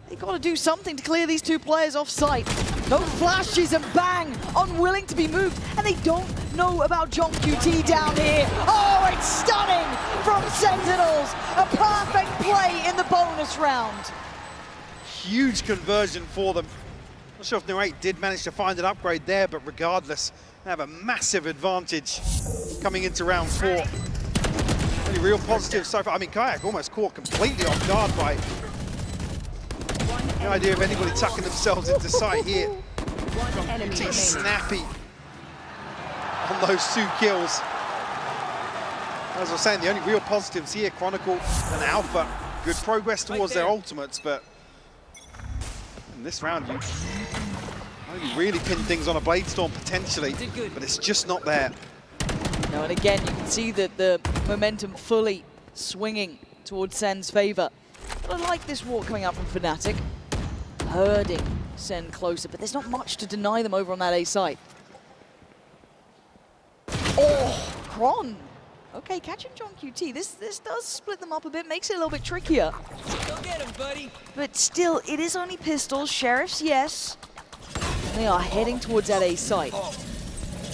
They've got to do something to clear these two players off site. No flashes, and bang, unwilling to be moved, and they don't know about JonahP down here. Oh, it's stunning from Sentinels. A perfect play in the bonus round. Huge conversion for them. Not sure if Narrate did manage to find an upgrade there, but regardless, they have a massive advantage coming into round 4. Only real positive so far. I mean, Kayak almost caught completely off guard by no idea of anybody tucking themselves into sight here. JonahP snappy on those 2 kills. As I was saying, the only real positives here, Chronicle and Alpha. Good progress towards their ultimates, but in this round, you only really pin things on a Bladestorm potentially, but it's just not there. No, and again, you can see that the momentum fully swinging towards Sen's favor. But I like this walk coming out from Fnatic, herding Sen closer, but there's not much to deny them over on that A site. Oh, Kron. Okay, catching JonahP. This does split them up a bit, makes it a little bit trickier. Go get him, buddy. But still, it is only pistols. Sheriffs, yes. They are heading towards that A site.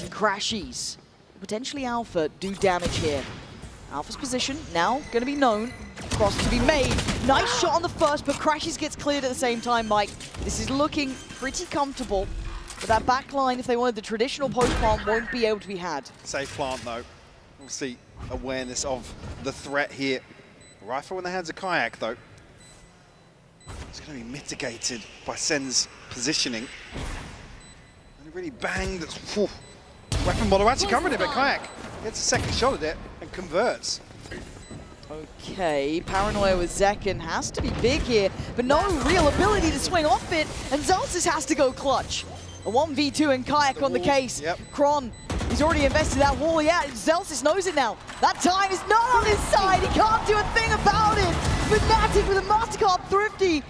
Crashies. Potentially Alpha do damage here. Alpha's position now going to be known. Cross to be made. Nice shot on the first, but Crashies gets cleared at the same time, Mike. This is looking pretty comfortable. But that back line, if they wanted the traditional post plant, won't be able to be had. Safe plant though. We'll see awareness of the threat here. Rifle in the hands of Kayak though. It's going to be mitigated by Sen's positioning. And it really banged. Whew. Weapon model actually covering it, but Kayak gets a second shot at it and converts. Okay, Paranoia with Zekken has to be big here, but no real ability to swing off it, and Zelsis has to go clutch. A 1v2 and Kayak on the case. Yep. Kron, he's already invested that wall. Yeah, Zelsis knows it now. That time is not on his side. He can't do a thing about it. Fnatic with a Mastercard Thrifty,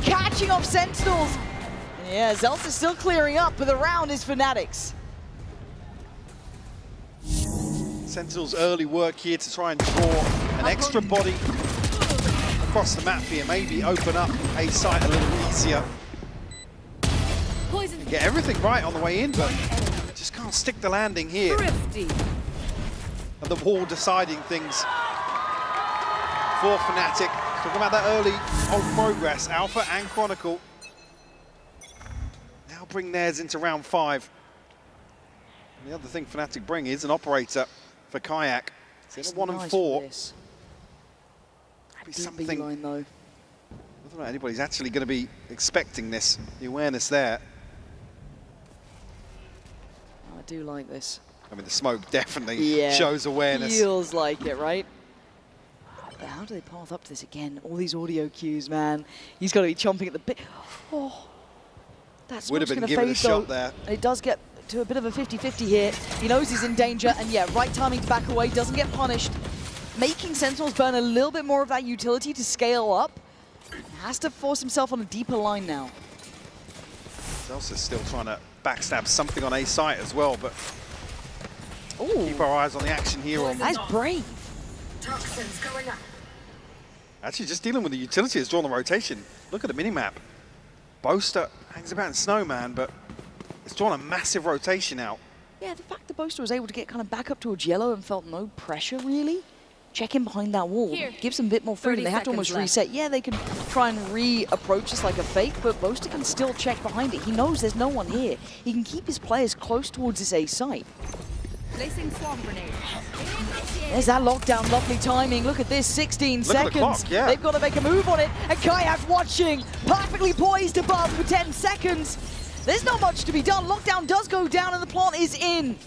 catching off Sentinels. And yeah, Zelsis still clearing up, but the round is Fnatic's. Sentinel's early work here to try and draw an extra body across the map here, maybe open up a site a little easier. And get everything right on the way in, but just can't stick the landing here. And the wall deciding things for Fnatic. Talking about that early progress, Alpha and Chronicle now bring theirs into round 5. And the other thing Fnatic bring is an operator for Kayak. It's 1 and 4. Be something. Line, though. I don't know anybody's actually going to be expecting this. The awareness there. I do like this. I mean, the smoke definitely shows awareness. Feels like it, right? But how do they path up to this again? All these audio cues, man. He's got to be chomping at the bit. Oh. That Would have smoke's been gonna given fade, a shot though. there. It does get to a bit of a 50-50 here. He knows he's in danger, and yeah, right timing to back away, doesn't get punished. Making Sentinels burn a little bit more of that utility to scale up. Has to force himself on a deeper line now. Zelsis still trying to backstab something on A site as well, but Ooh. keep our eyes on the action here. That's brave. Toxins going up. Actually, just dealing with the utility has drawn the rotation. Look at the minimap. Boaster hangs about in Snowman, but it's drawn a massive rotation out. Yeah, the fact that Boaster was able to get kind of back up towards yellow and felt no pressure, really. Checking behind that wall gives them a bit more freedom. They have to almost reset. Yeah, they can try and re-approach this like a fake, but Boaster can still check behind it. He knows there's no one here. He can keep his players close towards this A site. Placing swarm grenade. There's that lockdown, lovely timing. Look at this, 16 seconds. At the clock, yeah. They've got to make a move on it, and Kayak watching, perfectly poised above for 10 seconds. There's not much to be done. Lockdown does go down, and the plant is in.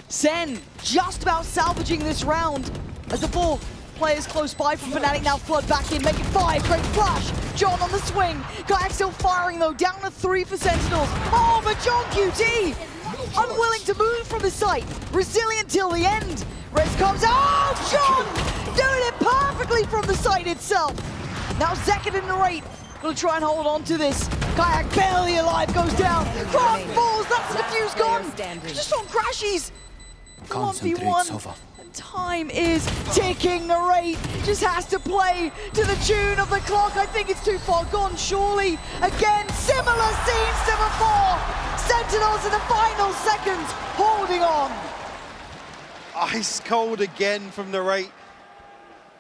Sen just about salvaging this round as the 4 players close by from Fnatic now flood back in, make it 5. Great flash. John on the swing. Kayak still firing though, down to 3 for Sentinels. Oh, but JonahP unwilling to move from the site, resilient till the end. Rez comes, oh, John doing it perfectly from the site itself. Now Zekid and Narrate gonna try and hold on to this. Kayak barely alive, goes down. Cross falls, that's the defuse gone. Just on crashes. 1v1. Time is ticking. Narrate just has to play to the tune of the clock. I think it's too far gone, surely. Again, similar scenes to before. Sentinels in the final seconds, holding on. Ice cold again from Narrate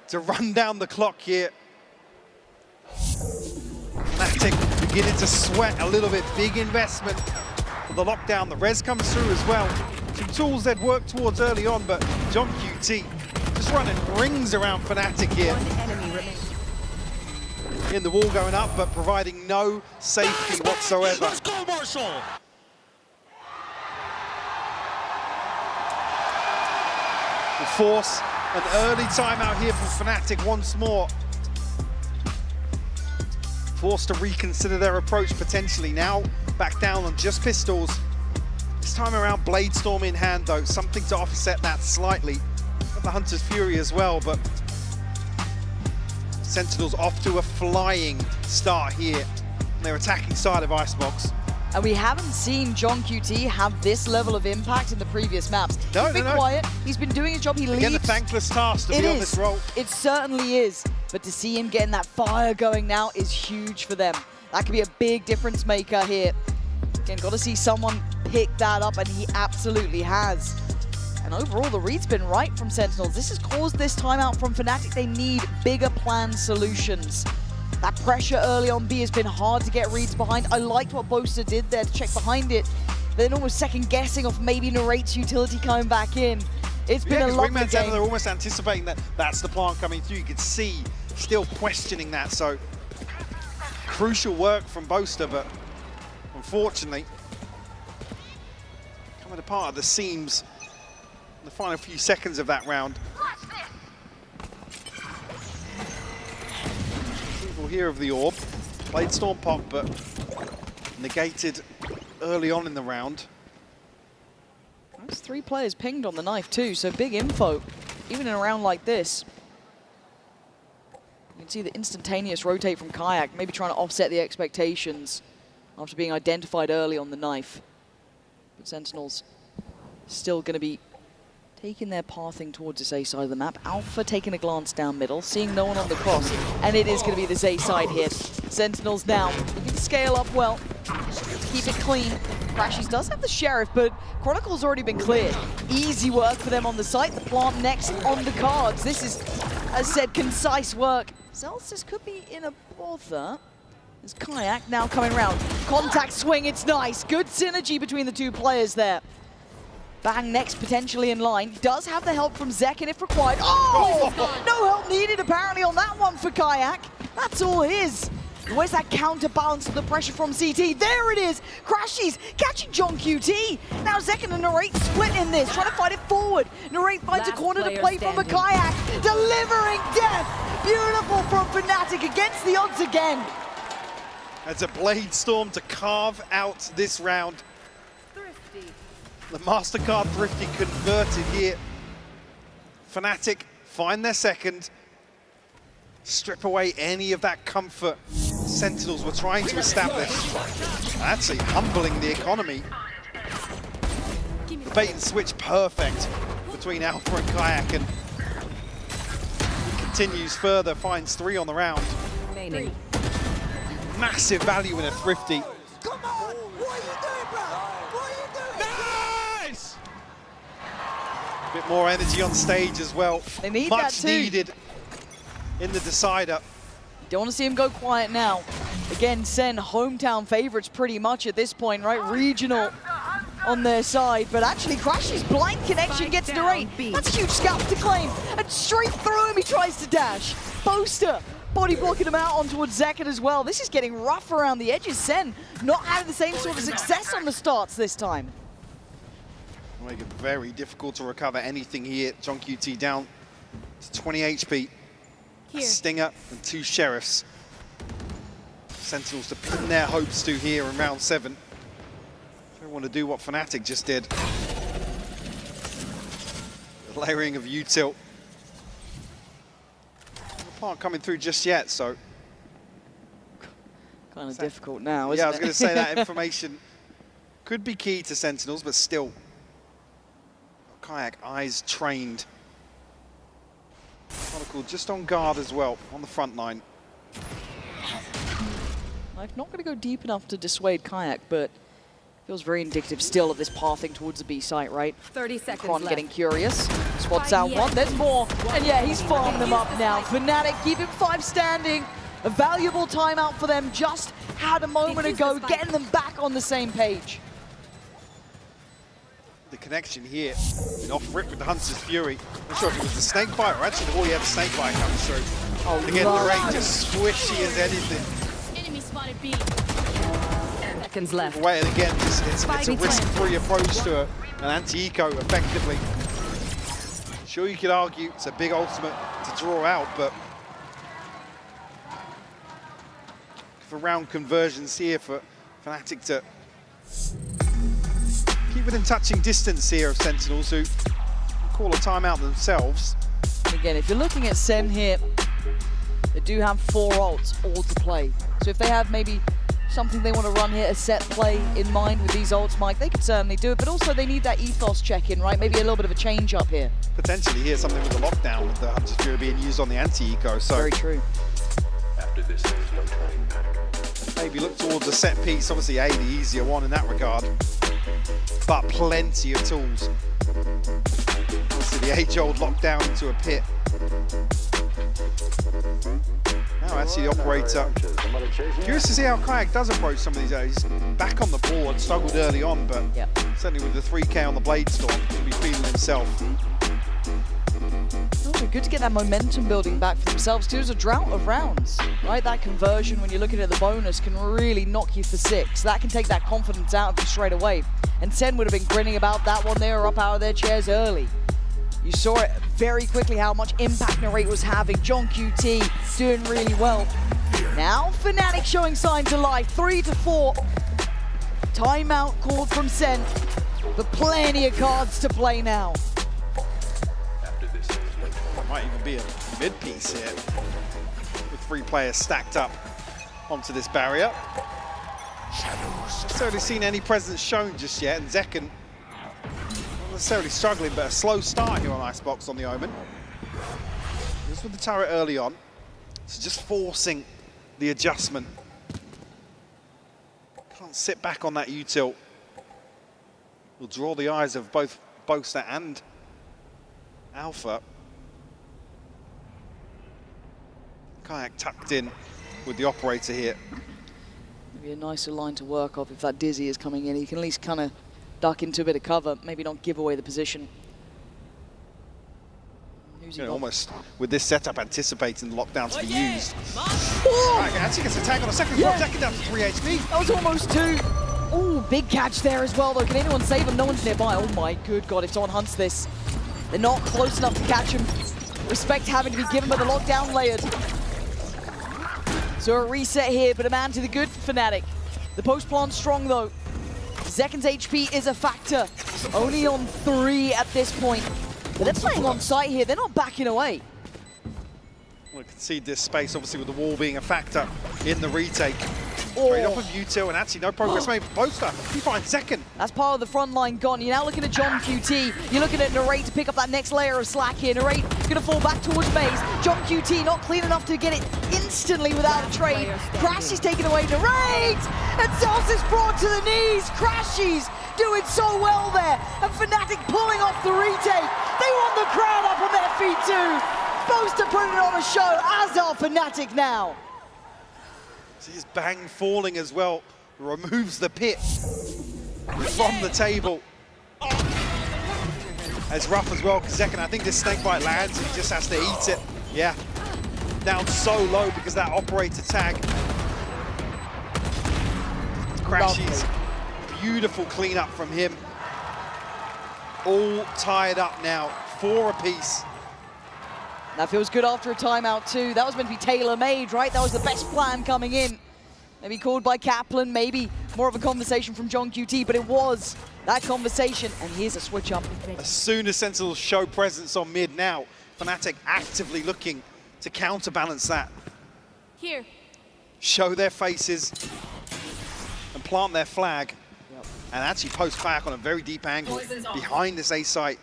to run down the clock here. Fnatic beginning to sweat a little bit. Big investment for the lockdown. The res comes through as well. Some tools they'd worked towards early on, but JonahP just running rings around Fnatic here. In the wall going up, but providing no safety whatsoever. Let's go, Marshall! Will force an early timeout here from Fnatic once more. Forced to reconsider their approach potentially. Now back down on just pistols. This time around, Blade Storm in hand though, something to offset that slightly. Got the Hunter's Fury as well, but Sentinels off to a flying start here on their attacking side of Icebox. And we haven't seen JonahP have this level of impact in the previous maps. He's been quiet, he's been doing his job, he leads. Again, a thankless task to be on this role. It certainly is, but to see him getting that fire going now is huge for them. That could be a big difference maker here. Again, got to see someone pick that up, and he absolutely has. And overall, the read's been right from Sentinels. This has caused this timeout from Fnatic. They need bigger planned solutions. That pressure early on B has been hard to get reads behind. I liked what Boaster did there to check behind it. Then almost second guessing of maybe Narrate's utility coming back in. It's been a lovely game. They're almost anticipating that that's the plant coming through. You could see still questioning that. So crucial work from Boaster, but unfortunately, coming apart at the seams in the final few seconds of that round. Approval here of the orb. Blade Storm pop, but negated early on in the round. There's 3 players pinged on the knife too, so big info, even in a round like this. You can see the instantaneous rotate from Kayak, maybe trying to offset the expectations after being identified early on the knife. But Sentinels still going to be taking their pathing towards this A side of the map. Alpha taking a glance down middle, seeing no one on the cross, and it is going to be this A side hit. Sentinels now looking to scale up well, to keep it clean. Crashies does have the Sheriff, but Chronicle's already been cleared. Easy work for them on the site. The plant next on the cards. This is, as said, concise work. Zelsis could be in a bother. There's Kayak now coming around. Contact swing, it's nice. Good synergy between the 2 players there. Bang next, potentially in line. Does have the help from Zekin if required. Oh! No help needed apparently on that one for Kayak. That's all his. Where's that counterbalance of the pressure from CT? There it is! Crashies catching JonahP. Now Zekin and Narrate split in this, trying to fight it forward. Narrate finds a corner to play from a Kayak, delivering death. Beautiful from Fnatic against the odds again. As a Blade Storm to carve out this round. The MasterCard Thrifty converted here. Fnatic find their second. Strip away any of that comfort Sentinels were trying to establish. Actually humbling the economy. The bait and switch perfect between Alpha and Kayak, and he continues further, finds 3 on the round. Remaining. Massive value in a Thrifty. Come on! What are you doing, bro? What are you doing? Nice! Bit more energy on stage as well. They need Much that too. needed in the decider. Don't want to see him go quiet now. Again, Sen, hometown favorites pretty much at this point, right? Regional on their side, but actually Crash's blind connection gets the rate. That's a huge scalp to claim. And straight through him, he tries to dash. Boaster body blocking him out on towards Zekat as well. This is getting rough around the edges. Sen not having the same sort of success on the starts this time. Make it very difficult to recover anything here. JonahP down to 20 HP. A Stinger and 2 Sheriffs. Sentinels to pin their hopes to here in round 7. Don't want to do what Fnatic just did. The layering of util. The plant coming through just yet, so. Kind of difficult now, isn't it? Yeah, I was going to say that information could be key to Sentinels, but still. Kayak, eyes trained. Chronicle just on guard as well, on the front line. Like, not going to go deep enough to dissuade Kayak, but feels very indicative still of this pathing towards the B site, right? 30 seconds Kron left. getting curious. Spots out one, there's more. And yeah, he's farming them up now. Fnatic keeping 5 standing. A valuable timeout for them just had a moment ago, getting them back on the same page. The connection here, and off rip with the Hunter's Fury. Not sure if it was the snake bite or actually the he had the snake bite coming through. Oh, again, the rate just squishy as anything. Enemy spotted B. Seconds left. Wait, and again, it's a risk-free approach to an anti-eco effectively. Sure, you could argue it's a big ultimate to draw out, but for round conversions here for Fnatic to keep within touching distance here of Sentinels, who call a timeout themselves. Again, if you're looking at Sen here, they do have 4 ults all to play. So if they have maybe something they want to run here, a set play in mind with these ults, Mike, they could certainly do it. But also they need that ethos check-in, right? Maybe a little bit of a change up here. Potentially here, something with the lockdown, with the Hunter's Fury being used on the anti-eco. So very true. After this, there's no turning back. Maybe look towards a set piece. Obviously, the easier one in that regard. But plenty of tools. Obviously, the age-old lockdown into a pit. Now, actually, the operator. Curious to see how Kayak does approach some of these. He's back on the board, struggled early on, but certainly with the 3K on the Blade Storm, he'll be feeling himself. Also good to get that momentum building back for themselves too. There's a drought of rounds, right? That conversion, when you're looking at the bonus, can really knock you for 6. That can take that confidence out of you straight away. And Sen would have been grinning about that one. They were up out of their chairs early. You saw it very quickly how much impact Narrate was having. JonahP doing really well. Now Fnatic showing signs of life. 3-4. Timeout called from Sen, but plenty of cards to play now. Might even be a mid-piece here, with 3 players stacked up onto this barrier. Not necessarily seen any presence shown just yet, and Zekan not necessarily struggling, but a slow start here on Icebox on the Omen. Just with the turret early on, so just forcing the adjustment. Can't sit back on that util. Will draw the eyes of both Boaster and Alpha. Kayak tucked in with the operator here. Maybe a nicer line to work off if that Dizzy is coming in. He can at least kind of duck into a bit of cover, maybe not give away the position. Almost with this setup anticipating the lockdown to be used. Kayak actually gets a tag on a second floor, Zekat down to 3 HP. That was almost 2. Oh, big catch there as well though. Can anyone save him? No one's nearby. Oh my good God, if someone hunts this. They're not close enough to catch him. Respect having to be given by the lockdown layered. So a reset here, but a man to the good for Fnatic. The post plant strong though. Zeken's HP is a factor. Only on 3 at this point. But they're playing on site here. They're not backing away. We'll concede this space, obviously, with the wall being a factor in the retake. Straight off of U2, and actually no progress made for Poster. He finds Zeken. That's part of the front line gone. You're now looking at JonQT. You're looking at Narrate to pick up that next layer of slack here. Narrate going to fall back towards Maze. JonQT not clean enough to get it instantly without a trade. Crash is taken away. Narrate! And Zelsis brought to the knees. Crashies doing so well there. And Fnatic pulling off the retake. They want the crowd up on their feet too. Poster putting it on a show, as are Fnatic now. Sees Bang falling as well. Removes the pit from the table. It's rough as well, because Zeken, I think this snakebite lands and he just has to eat it. Yeah. Down so low because that operator tag. Crashes. Beautiful cleanup from him. All tied up now. 4 apiece. That feels good after a timeout too. That was meant to be tailor-made, right? That was the best plan coming in. Maybe called by Kaplan, maybe more of a conversation from JonQT, but it was that conversation, and here's a switch up. As soon as Sentinels show presence on mid now, Fnatic actively looking to counterbalance that. Here. Show their faces and plant their flag, and actually post back on a very deep angle behind this A site.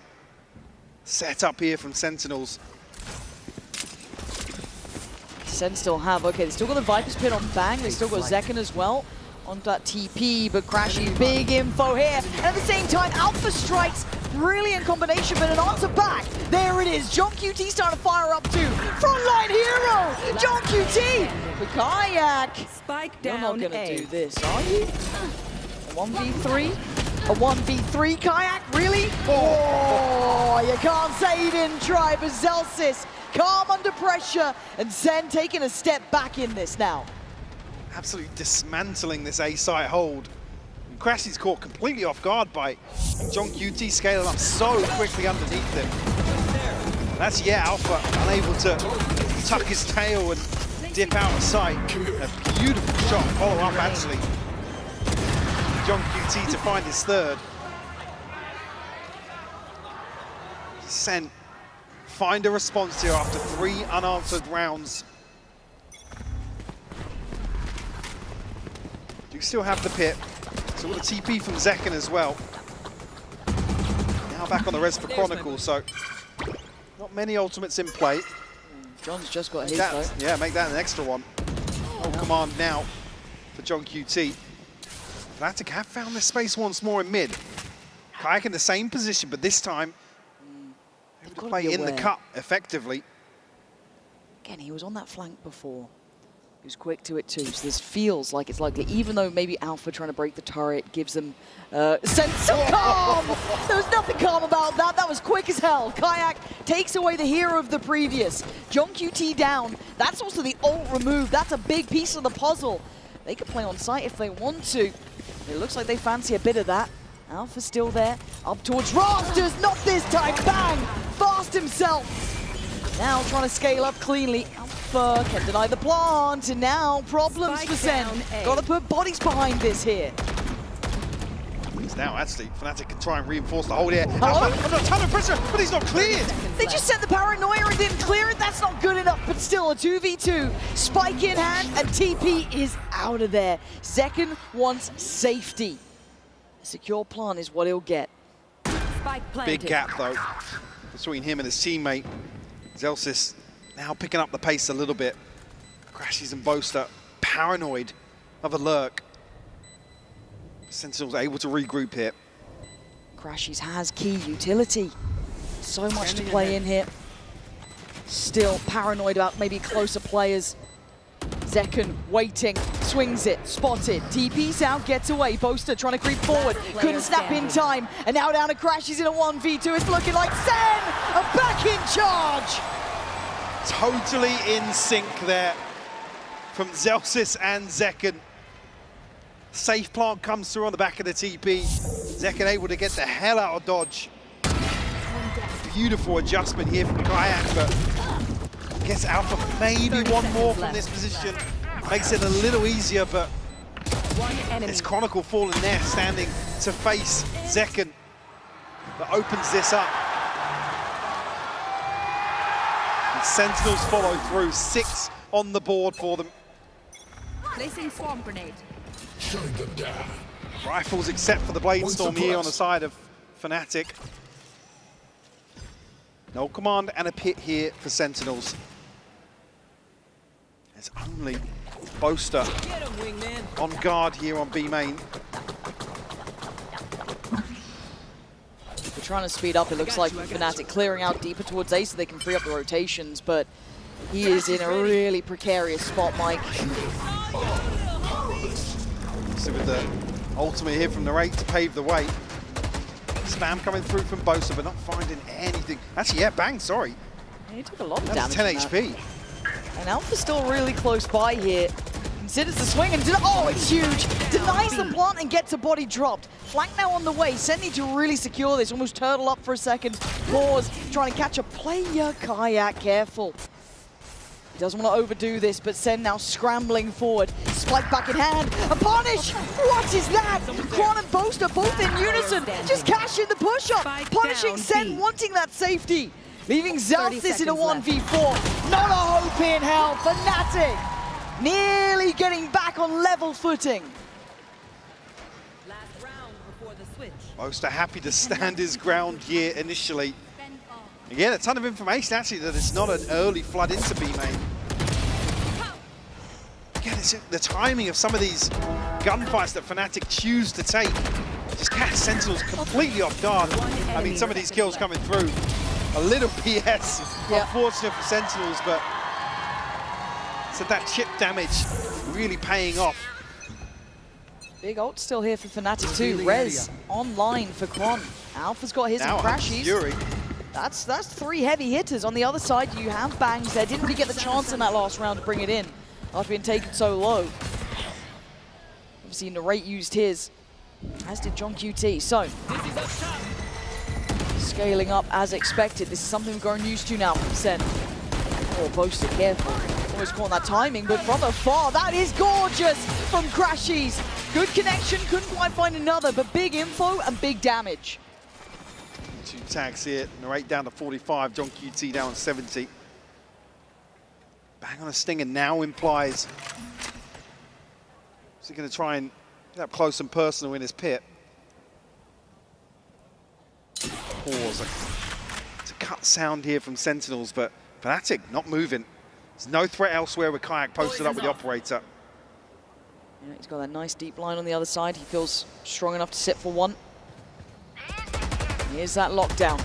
Set up here from Sentinels. Sen still have, okay, they still got the Viper's Pit on Bang, they still got Zeken as well on that TP, but Crashy, big info here. And at the same time, Alpha strikes, brilliant combination, but an answer back. There it is, JonQT starting to fire up too. Frontline hero, JonQT, the Kayak. Spike You're down. not gonna do this, are you? A 1v3? A 1v3 Kayak, really? Oh, you can't say he didn't try, but Zelsis calm under pressure, and Zen taking a step back in this now. Absolutely dismantling this A site hold. And Crashy's caught completely off guard by JonQT scaling up so quickly underneath him. That's, yeah, Alpha unable to tuck his tail and dip out of sight. A beautiful shot, follow up actually. JonQT to find his third. Sent. Find a response here after 3 unanswered rounds. Do still have the pit. So we've got a TP from Zeken as well. Now back on the res for Chronicle, so not many ultimates in play. John's just got his though. Yeah, make that an extra one. Oh, command now for JonQT. Fnatic have found this space once more in mid. Kayak in the same position, but this time able to play in the cut effectively. Again, he was on that flank before. He was quick to it too, so this feels like it's likely, even though maybe Alpha trying to break the turret gives them sense of calm. There was nothing calm about that. That was quick as hell. Kayak takes away the hero of the previous. JonQT down. That's also the ult removed. That's a big piece of the puzzle. They could play on site if they want to. It looks like they fancy a bit of that. Alpha's still there, up towards Rasters, not this time, Bang! Fast himself! Now trying to scale up cleanly. Alpha can deny the plant, and now problems for Sen. Gotta put bodies behind this here. Now, actually, Fnatic can try and reinforce the hold here. Alpha under a ton of pressure, but he's not cleared! They just sent the Paranoia and didn't clear it. That's not good enough, but still a 2v2. Spike in hand, and TP is out of there. Zeken wants safety. A secure plant is what he'll get. Big gap, though, between him and his teammate. Zelsis now picking up the pace a little bit. Crashies and Boaster paranoid of a lurk. Sentinels able to regroup here. Crashies has key utility. So much to play in here. Still paranoid about maybe closer players. Zeken waiting, swings it, spotted, TP's out, gets away. Boaster trying to creep forward, couldn't snap in time, and now down to Crashies in a 1v2. It's looking like Sen are back in charge. Totally in sync there from Zelsis and Zeken. Safe plant comes through on the back of the TP. Zeken able to get the hell out of dodge. Beautiful adjustment here from Kayak, but I guess Alpha maybe one more from this position. makes it a little easier, but One enemy. it's Chronicle falling there, standing to face Zekken. That opens this up. And Sentinels follow through, 6 on the board for them. Placing swarm grenade. Shutting them down. Rifles except for the Bladestorm here on the side of Fnatic. No command and a pit here for Sentinels. There's only Boaster on guard here on B main. We're trying to speed up, it looks like, for Fnatic, clearing out deeper towards A so they can free up the rotations, but he is in a really precarious spot, Mike. So with the ultimate here from Narrate to pave the way. Spam coming through from Bosa, but not finding anything. Actually, yeah, bang, sorry. Yeah, he took a lot of That's damage 10 from that. HP. And Alpha's still really close by here. Considers the swing and oh, it's huge! Denies the plant and gets a body dropped. Flank now on the way. Sen need to really secure this. Almost turtle up for a second. Pause, trying to catch a player. Kayak, careful. He doesn't want to overdo this, but Sen now scrambling forward. Spike back in hand. A punish! What is that? Quan and Boaster both in unison. Just cashing the push-up. Punishing Sen, wanting that safety. Leaving Zelsis in a 1v4. Not a hope in hell. Fnatic nearly getting back on level footing. Last round before the switch. Boaster happy to stand his ground here initially. Again, a ton of information actually that it's not an early flood into B main. Again, it's the timing of some of these gunfights that Fnatic choose to take. Just catch Sentinels completely off guard. I mean, some of these kills coming through. A little PS, unfortunate for Sentinels, but so that chip damage really paying off. Big ult still here for Fnatic too. Rez online for Quan. Alpha's got his and Crashies. Fury. That's 3 heavy hitters. On the other side, you have Bangs there. Didn't really get the chance in that last round to bring it in after being taken so low. Obviously, Narrate used his, as did JonahP. So, scaling up as expected. This is something we've grown used to now from Sen. Oh, Boaster, careful. Almost caught that timing, but from afar, that is gorgeous from Crashies. Good connection, couldn't quite find another, but big info and big damage. 2 tags here, Narrate down to 45, JonahP down 70. Bang on a stinger now implies. Is he going to try and get up close and personal in his pit? Pause. It's a cut sound here from Sentinels, but Fnatic not moving. There's no threat elsewhere with Kayak posted up with the operator. Yeah, he's got that nice deep line on the other side. He feels strong enough to sit for one. Here's that lockdown.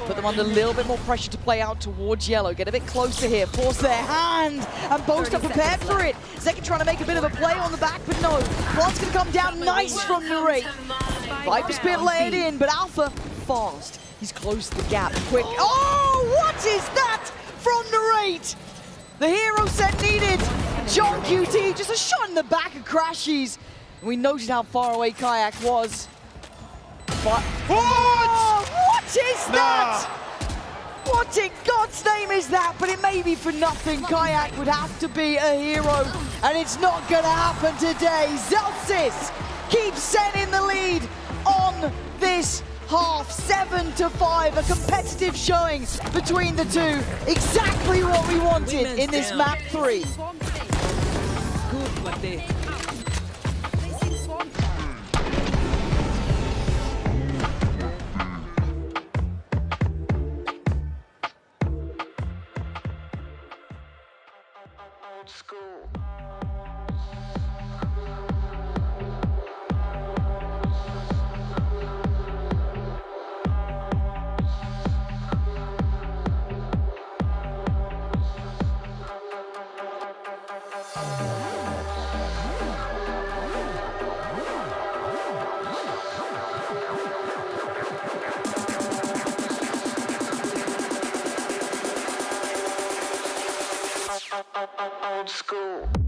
Put them under a little bit more pressure to play out towards yellow. Get a bit closer here. Force their hand. And Boaster prepared for it. Zekken trying to make a bit of a play on the back, but no. Plant's going to come down nice from Narrate. Viper's bit laid in, but Alpha fast. He's closed the gap quick. Oh, what is that from Narrate? The hero set needed. JonahP, just a shot in the back of Crashies. We noted how far away Kayak was. But what is that? What in God's name is that? But it may be for nothing. Kayak would have to be a hero, and it's not going to happen today. Zelsis keeps Sen in the lead on this half, 7-5. A competitive showing between the two. Exactly what we wanted in this map 3. Old school.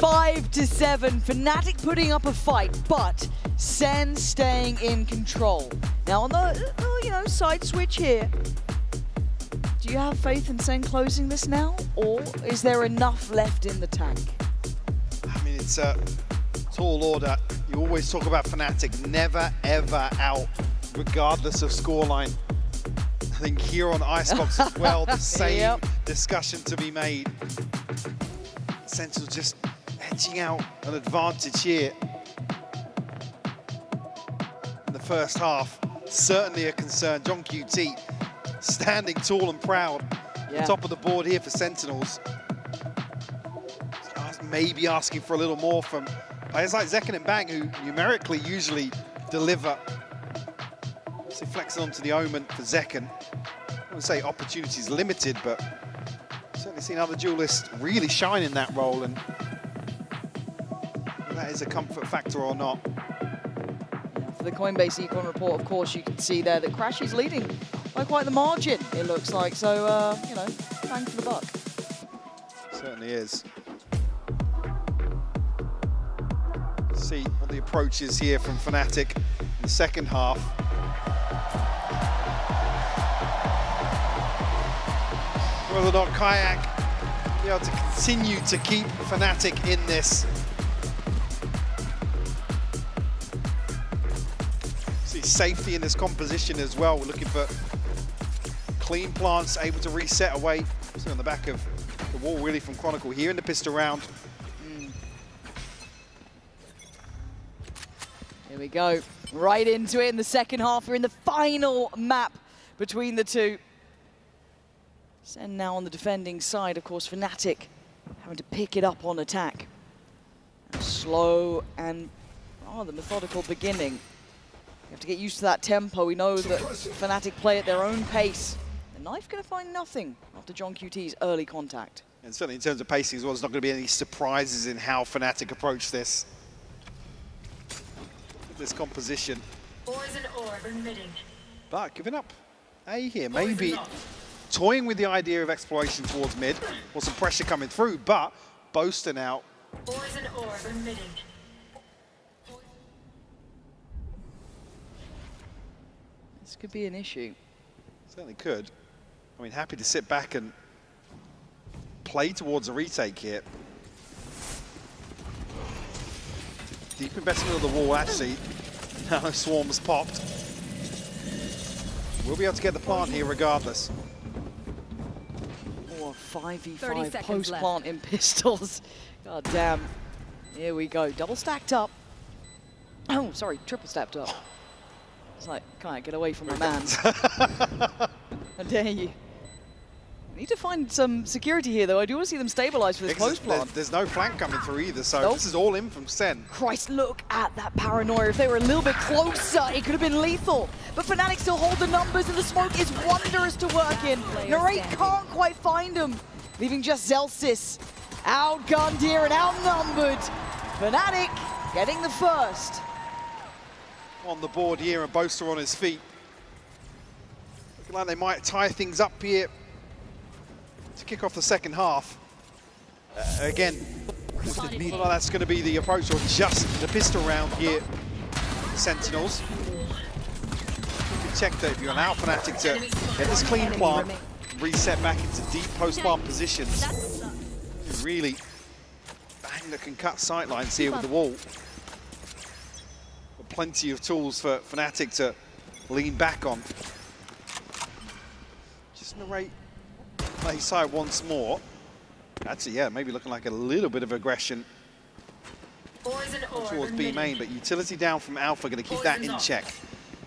5-7. Fnatic putting up a fight, but Sen staying in control. Now on the side switch here, do you have faith in Sen closing this now, or is there enough left in the tank? I mean, it's a tall order. You always talk about Fnatic, never ever out, regardless of scoreline. I think here on Icebox as well, the same discussion to be made. Sentinels just edging out an advantage here in the first half. Certainly a concern. Gen.G standing tall and proud. Top of the board here for Sentinels. Maybe asking for a little more from players like Zekken and Bang, who numerically usually deliver. So flexing onto the Omen for Zekken. I wouldn't say opportunities limited, but certainly seen other duelists really shine in that role, and that is a comfort factor or not. For the Coinbase Econ report, of course, you can see there that Crash is leading by quite the margin, it looks like. So, bang for the buck. Certainly is. See what the approach is here from Fnatic in the second half. Whether or not Kayak be able to continue to keep Fnatic in this. See safety in this composition as well. We're looking for clean plants, able to reset away. See on the back of the wall really from Chronicle here in the pistol round. Here we go, right into it in the second half. We're in the final map between the two. Sen now on the defending side, of course, Fnatic having to pick it up on attack. Slow and rather methodical beginning. You have to get used to that tempo. We know that Fnatic play at their own pace. The Knife going to find nothing after Gen.G's early contact. And certainly in terms of pacing as well, there's not going to be any surprises in how Fnatic approach this. This composition. Poison orb emitting. But giving up A here, maybe toying with the idea of exploration towards mid, or some pressure coming through, but boasting out. Poison orb emitting. This could be an issue. Certainly could. I mean, happy to sit back and play towards a retake here. Deep investment of the wall, actually. Now Swarm's popped. We'll be able to get the plant here regardless. Oh, 5v5 post-plant in pistols. God damn. Here we go. Double stacked up. Oh, sorry, triple stacked up. It's like, can't get away from my man. How dare you. Need to find some security here, though. I do want to see them stabilize for this post-plant. There's no flank coming through either, so this is all in from Sen. Christ, look at that paranoia. If they were a little bit closer, it could have been lethal. But Fnatic still hold the numbers, and the smoke is wondrous to work in. Narrate can't quite find him, leaving just Zelsis outgunned here and outnumbered. Fnatic getting the first. On the board here, and Boaster on his feet. Looking like they might tie things up here to kick off the second half. Again, looks like that's going to be the approach, or just the pistol round here. Sentinels. You can check that if you're an out Fnatic to get this clean plant, reset back into deep post-plant positions. Really bang that can cut sightlines here with the wall. But plenty of tools for Fnatic to lean back on. Just narrate. Play side once more. Actually, yeah, maybe looking like a little bit of aggression towards B main, but utility down from Alpha, going to keep that in check.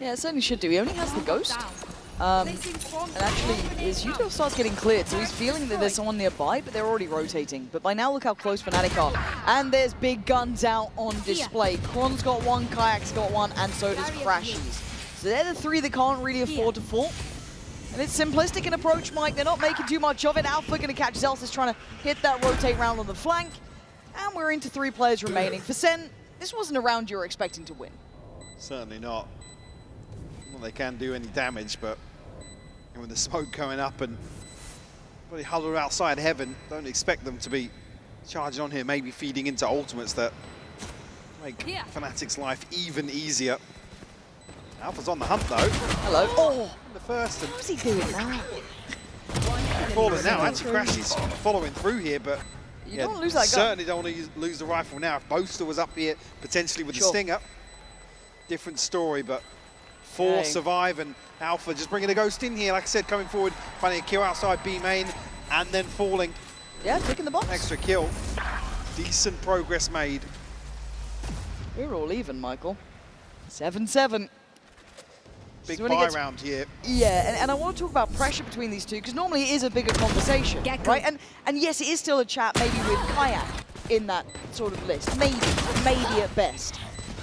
Yeah, it certainly should do. He only has the Ghost. And actually, his util starts getting cleared, so he's feeling that there's someone nearby, but they're already rotating. But by now, look how close Fnatic are. And there's big guns out on display. Kron's got one, Kayak's got one, and so does Crashies. So they're the three that can't really afford to fall. And it's simplistic an approach, Mike. They're not making too much of it. Alpha going to catch Zelsis trying to hit that rotate round on the flank. And we're into 3 players remaining. For Sen, this wasn't a round you were expecting to win. Certainly not. Well, they can do any damage, but with the smoke going up and really huddled outside heaven, don't expect them to be charging on here, maybe feeding into ultimates that make Fnatic's life even easier. Alpha's on the hunt though. Hello. Oh, the first. And what's he doing now? falling now. Actually, Crash is following through here, but you don't lose that gun. Certainly don't want to lose the rifle now. If Boaster was up here potentially with the Stinger, different story, but 4 survive and Alpha just bringing a ghost in here. Like I said, coming forward, finding a kill outside B main and then falling. Yeah, ticking the box. Extra kill. Decent progress made. We're all even, Michael. 7-7. Big buy round here. Yeah, and I want to talk about pressure between these two, because normally it is a bigger conversation, right? And yes, it is still a chat maybe with Kayak in that sort of list. Maybe at best.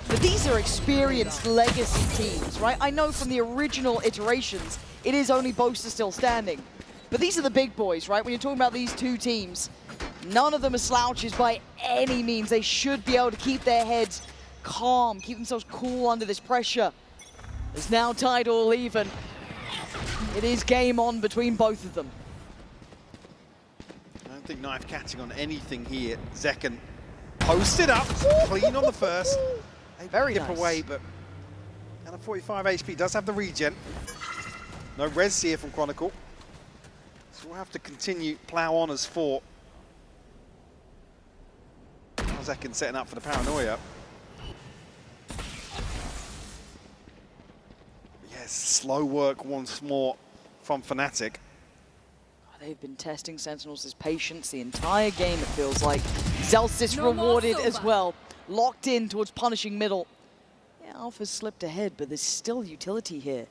But these are experienced legacy teams, right? I know from the original iterations, it is only Boaster still standing. But these are the big boys, right? When you're talking about these two teams, none of them are slouches by any means. They should be able to keep their heads calm, keep themselves cool under this pressure. It's now tied all even. It is game on between both of them. I don't think Knife catching on anything here. Zekken posted up, clean on the first. Very nice. Away, but and a 45 HP does have the regen. No res here from Chronicle. So we'll have to continue plow on as 4. Zekken setting up for the paranoia. Yes, slow work once more from Fnatic. They've been testing Sentinels' patience the entire game, it feels like. Zellsis rewarded as well. Locked in towards punishing middle. Yeah, Alpha's slipped ahead, but there's still utility here.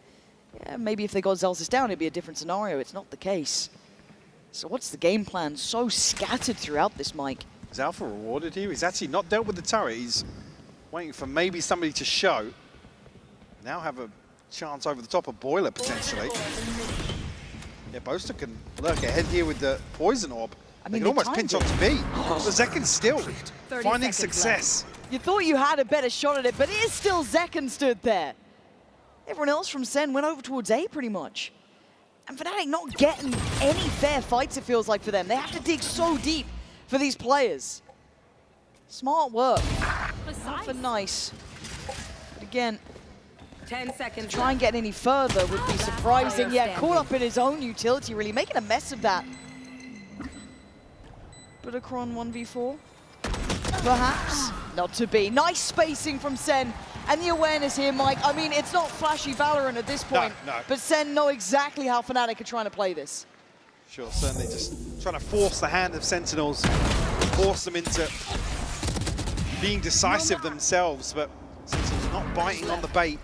Yeah, maybe if they got Zellsis down, it'd be a different scenario. It's not the case. So what's the game plan? So scattered throughout this, Mike. Is Alpha rewarded here? He's actually not dealt with the turret. He's waiting for maybe somebody to show. Now have a chance over the top of Boiler, potentially. Yeah, Boaster can lurk ahead here with the Poison Orb. I mean, they can almost pinch onto B. But Zekken still finding success. You thought you had a better shot at it, but it is still Zekken stood there. Everyone else from Sen went over towards A pretty much. And Fnatic not getting any fair fights, it feels like, for them. They have to dig so deep for these players. Smart work. Alpha nice. But again, 10 seconds. To try and get any further would be surprising. Yeah, caught up in his own utility, really making a mess of that. Budakron 1v4, perhaps? Not to be. Nice spacing from Sen. And the awareness here, Mike. I mean, it's not flashy Valorant at this point, no. But Sen know exactly how Fnatic are trying to play this. Sure, certainly just trying to force the hand of Sentinels, force them into being decisive themselves, but Sentinels not biting on the bait.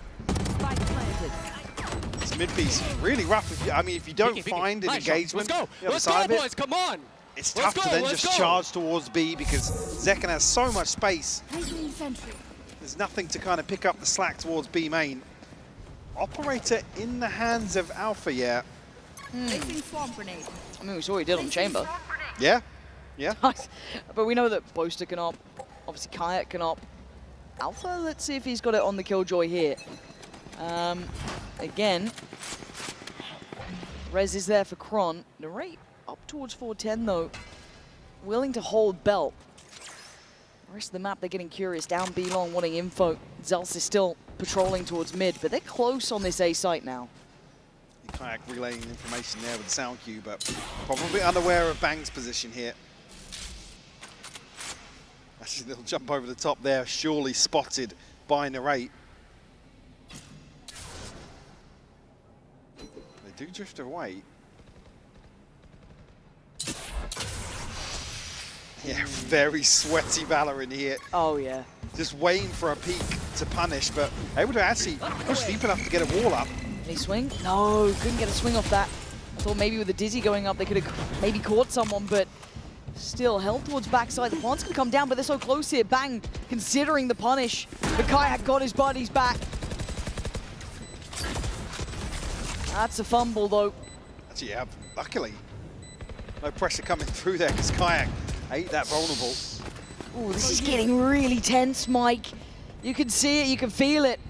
This mid-piece really rough. If you don't find an engagement, Let's go, boys, come on! It's tough to then just charge towards B because Zekken has so much space. There's nothing to kind of pick up the slack towards B main. Operator in the hands of Alpha, yeah. I mean, we saw what he did on Chamber. Yeah. But we know that Boaster can op. Obviously, Kayak can op. Alpha, let's see if he's got it on the Killjoy here. Again, Rez is there for Kron. Narrate up towards 410 though. Willing to hold belt. The rest of the map, they're getting curious. Down B long, wanting info. Zels is still patrolling towards mid, but they're close on this A site now. Kayak relaying information there with the sound cue, but probably unaware of Bang's position here. Actually, they'll jump over the top there, surely spotted by Narrate. They do drift away. Yeah, very sweaty Valorant here. Oh, yeah. Just waiting for a peek to punish, but able to actually push deep enough to get a wall up. Any swing? No, couldn't get a swing off that. I thought maybe with the Dizzy going up, they could have maybe caught someone, but still held towards backside. The plant's going to come down, but they're so close here. Bang, considering the punish. But Kayak got his buddies back. That's a fumble, though. Actually, yeah, luckily, no pressure coming through there because Kayak ain't that vulnerable. Ooh, this is getting really tense, Mike. You can see it, you can feel it.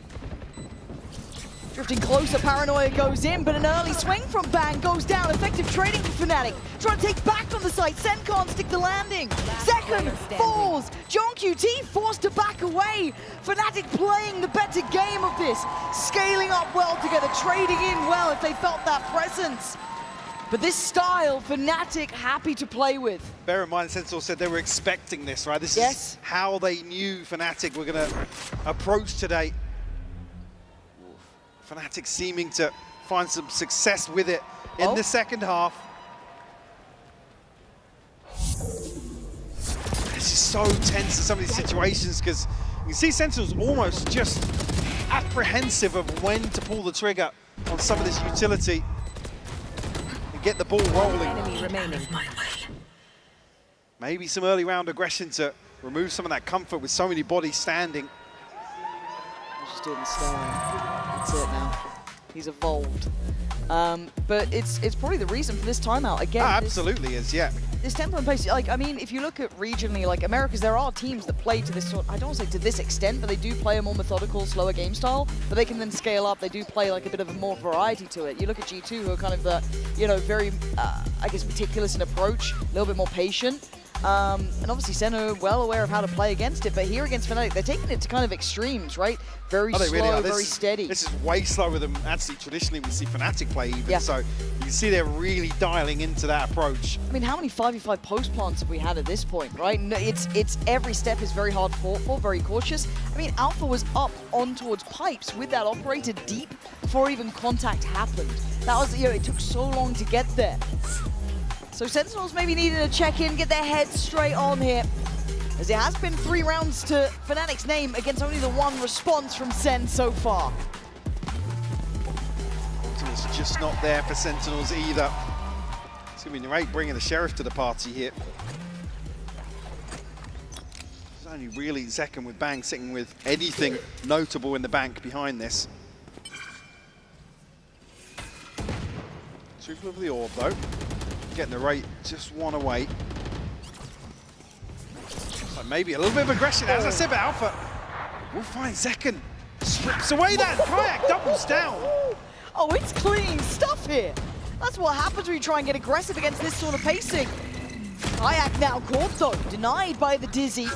Drifting closer, Paranoia goes in, but an early swing from Bang goes down. Effective trading for Fnatic. Trying to take back on the site. Sen can't stick the landing. Second falls. Gen.G forced to back away. Fnatic playing the better game of this. Scaling up well together, trading in well if they felt that presence. But this style, Fnatic happy to play with. Bear in mind, Sentinels said they were expecting this, right? This is how they knew Fnatic were going to approach today. Fnatic seeming to find some success with it in the second half. This is so tense in some of these situations because you can see Sentinels almost just apprehensive of when to pull the trigger on some of this utility and get the ball rolling. Enemy remaining. Maybe some early round aggression to remove some of that comfort with so many bodies standing. Just doing the style. That's it now. He's evolved. But it's probably the reason for this timeout. Again, absolutely is, yeah. This tempo and pace, like, I mean, if you look at regionally, like Americas, there are teams that play to this sort, I don't want to say to this extent, but they do play a more methodical, slower game style, but they can then scale up. They do play like a bit of a more variety to it. You look at G2, who are kind of the, you know, very, I guess, meticulous in approach, a little bit more patient. And obviously Sen are well aware of how to play against it, but here against Fnatic, they're taking it to kind of extremes, right? Very slow, really very steady. This is way slower than actually traditionally we see Fnatic play even, so you can see they're really dialing into that approach. I mean, how many 5v5 post plants have we had at this point, right? No, it's every step is very hard fought for, very cautious. I mean, Alpha was up on towards pipes with that operator deep before even contact happened. That was, you know, it took so long to get there. So Sentinels maybe needed to check in, get their heads straight on here, as it has been 3 rounds to Fnatic's name against only the 1 response from Sen so far. It's just not there for Sentinels either. It's going to be Narrate bringing the Sheriff to the party here. It's only really Zekken with Bang sitting with anything notable in the bank behind this. Triple of the orb though. Getting the rate just 1 away. So maybe a little bit of aggression, as I said, but Alpha will find Zekken. Strips away that kayak, doubles down. Oh, it's clean stuff here. That's what happens when you try and get aggressive against this sort of pacing. Kayak now caught though, denied by the Dizzy.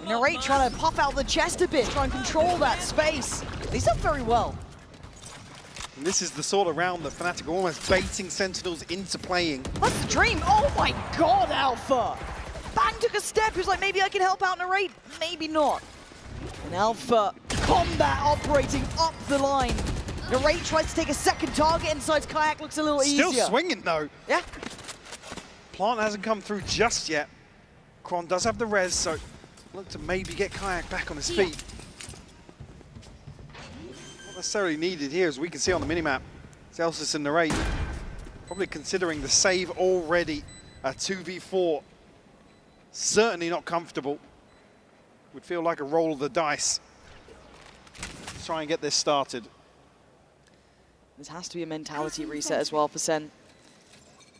Narrate trying to puff out the chest a bit, try and control that space. He's done very well. And this is the sort of round that Fnatic are almost baiting Sentinels into playing. That's the dream. Oh my god, Alpha! Bang took a step. He was like, maybe I can help out Narrate. Maybe not. And Alpha, combat operating up the line. Narrate tries to take a second target inside Kayak, looks a little easier. Still swinging though. Yeah. Plant hasn't come through just yet. Kron does have the res, so look to maybe get Kayak back on his feet. Not necessarily needed here, as we can see on the minimap. Zelsis and Narrate probably considering the save already. A 2v4. Certainly not comfortable. Would feel like a roll of the dice. Let's try and get this started. This has to be a mentality reset as well for Sen,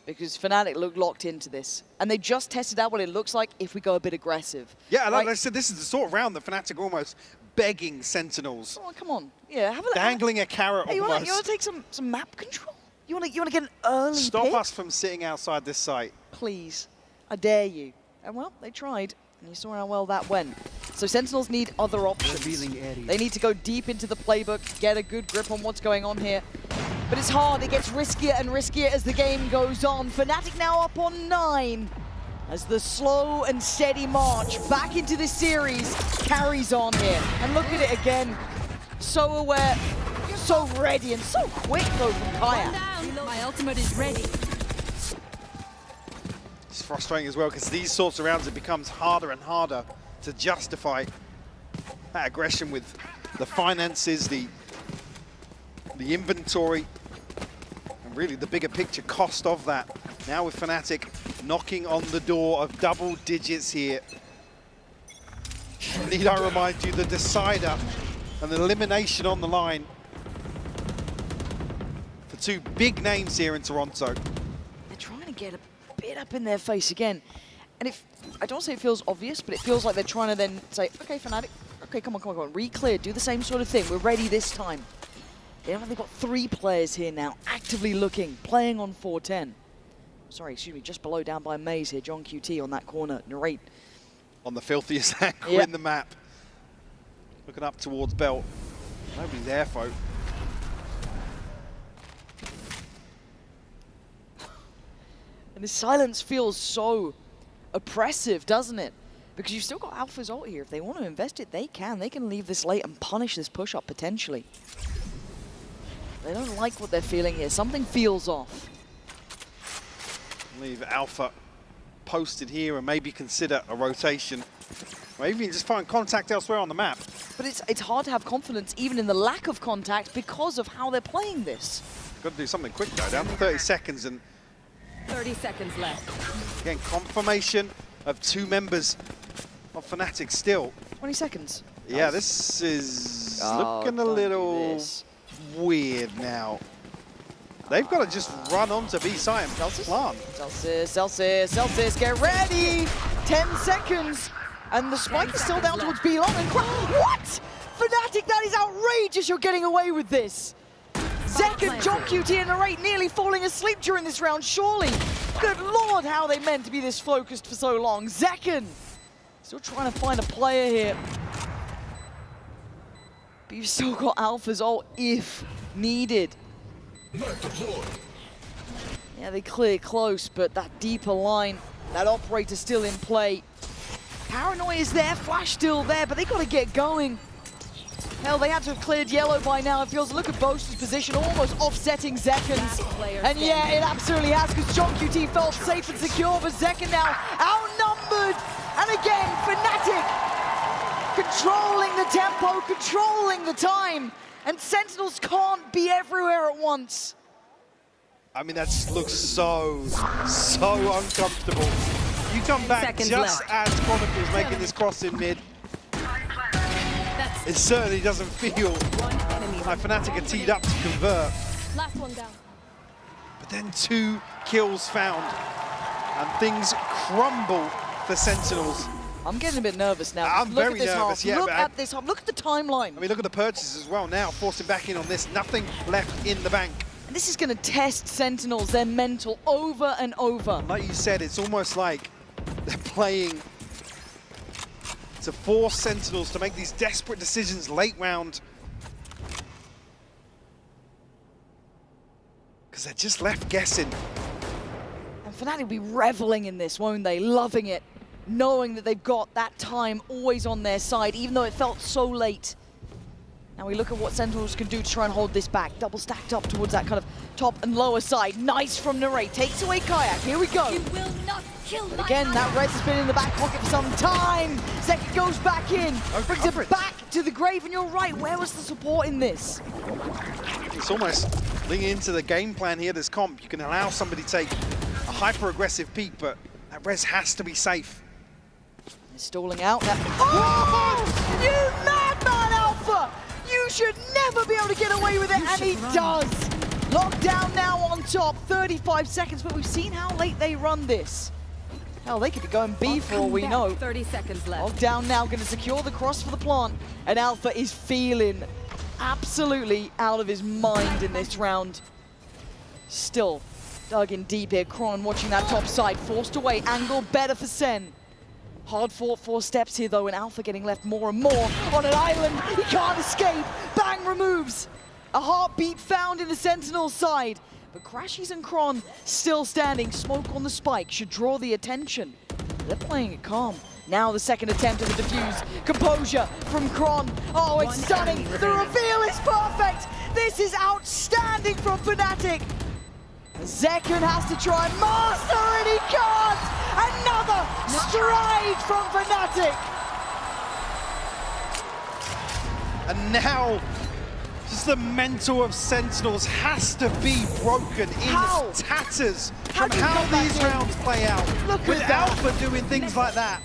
because Fnatic look locked into this. And they just tested out what it looks like if we go a bit aggressive. Yeah, like I said, this is the sort of round that Fnatic are almost begging Sentinels. Oh, come on. Yeah, have a dangling a carrot hey, almost. You want to take some map control? You want to get an early Stop pick? us from sitting outside this site. Please. I dare you. And well, they tried. And you saw how well that went. So Sentinels need other options. They need to go deep into the playbook, get a good grip on what's going on here. But it's hard, it gets riskier and riskier as the game goes on. Fnatic now up on 9 as the slow and steady march back into this series carries on here. And look at it again. So aware, so ready, and so quick though from Kayak. My ultimate is ready. It's frustrating as well, because these sorts of rounds, it becomes harder and harder to justify that aggression with the finances, the inventory, and really the bigger picture cost of that. Now with Fnatic knocking on the door of double digits here. Need I remind you, the decider and the elimination on the line for 2 big names here in Toronto. They're trying to get a bit up in their face again. And if I don't say it feels obvious, but it feels like they're trying to then say, okay, Fnatic, okay, come on, re-clear, do the same sort of thing. We're ready this time. They've got 3 players here now, actively looking, playing on 410. Sorry, excuse me, just below, down by Maze here. John QT on that corner. Narrate. On the filthiest angle in the map. Looking up towards Belt. Nobody there, folk. And the silence feels so oppressive, doesn't it? Because you've still got Alpha's ult here. If they want to invest it, they can. They can leave this late and punish this push-up, potentially. They don't like what they're feeling here. Something feels off. Leave Alpha posted here and maybe consider a rotation. Or even just find contact elsewhere on the map. But it's hard to have confidence even in the lack of contact because of how they're playing this. Got to do something quick though, down to 30 seconds and 30 seconds left. again, confirmation of 2 members of Fnatic still. 20 seconds. Yeah, Nice. this is Oh, looking a don't do little this. weird now. They've got to just run on to B site and plant. Celsius, get ready! 10 seconds! And the spike is still down towards B long and what? Fnatic, that is outrageous you're getting away with this! Zek and John QT and Narrate nearly falling asleep during this round, surely. Good lord, how they meant to be this focused for so long. Zekken still trying to find a player here. But you've still got Alpha's ult if needed. Yeah, they clear close, but that deeper line, that operator's still in play. Paranoia is there, Flash still there, but they got to get going. Hell, they had to have cleared yellow by now. It feels, look at Boast's position, almost offsetting Zekken's. And yeah, it absolutely has, because John QT felt safe and secure, but Zekken now outnumbered. And again, Fnatic controlling the tempo, controlling the time. And Sentinels can't be everywhere at once. I mean, that just looks so uncomfortable. You come back just as Chronicle's making this cross in mid. It certainly doesn't feel like Fnatic are teed up to convert. Last one down. But then 2 kills found, and things crumble for Sentinels. I'm getting a bit nervous now. I'm very nervous, yeah. Look at this half. Look at the timeline. I mean, look at the purchases as well now, forcing back in on this. Nothing left in the bank. And this is going to test Sentinels, their mental, over and over. Like you said, it's almost like they're playing to force Sentinels to make these desperate decisions late round. Because they're just left guessing. And Fnatic will be reveling in this, won't they? Loving it. Knowing that they've got that time always on their side, even though it felt so late. Now we look at what Sentinels can do to try and hold this back. Double stacked up towards that kind of top and lower side. Nice from Narrate. Takes away Kayak. Here we go. You will not kill But my again, that res has been in the back pocket for some time. Zek goes back in. Brings it back to the grave. And you're right. Where was the support in this? It's almost leaning into the game plan here, this comp. You can allow somebody to take a hyper-aggressive peak, but that res has to be safe. He's stalling out. Oh! You madman, Alpha! You should never be able to get away with it, and he does. Lockdown now on top, 35 seconds, but we've seen how late they run this. Hell, they could be going B for all we know. 30 seconds left. Lockdown now going to secure the cross for the plant, and Alpha is feeling absolutely out of his mind in this round. Still dug in deep here. Kron watching that top side, forced away, angle better for Sen. Hard fought 4 steps here though, and Alpha getting left more and more on an island. He can't escape. Bang removes. A heartbeat found in the Sentinel side. But Crashies and Kron still standing. Smoke on the spike should draw the attention. They're playing it calm. Now the second attempt at the defuse. Composure from Kron. Oh, it's stunning. The reveal is perfect. This is outstanding from Fnatic. Zekken has to try and master, and he can't! Another stride from Fnatic! And now, just the mental of Sentinels has to be broken in tatters from how these rounds play out. Look with at that. Alpha doing things like that.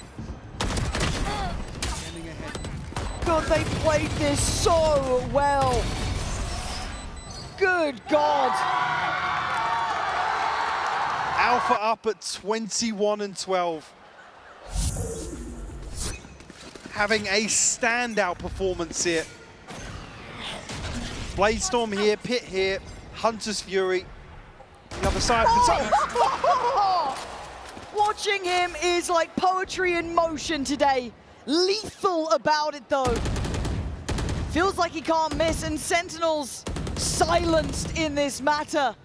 God, they played this so well. Good God. Alpha up at 21-12. Having a standout performance here. Bladestorm here, Pit here, Hunter's Fury. The other side. Watching him is like poetry in motion today. Lethal about it though. Feels like he can't miss, and Sentinels silenced in this matter.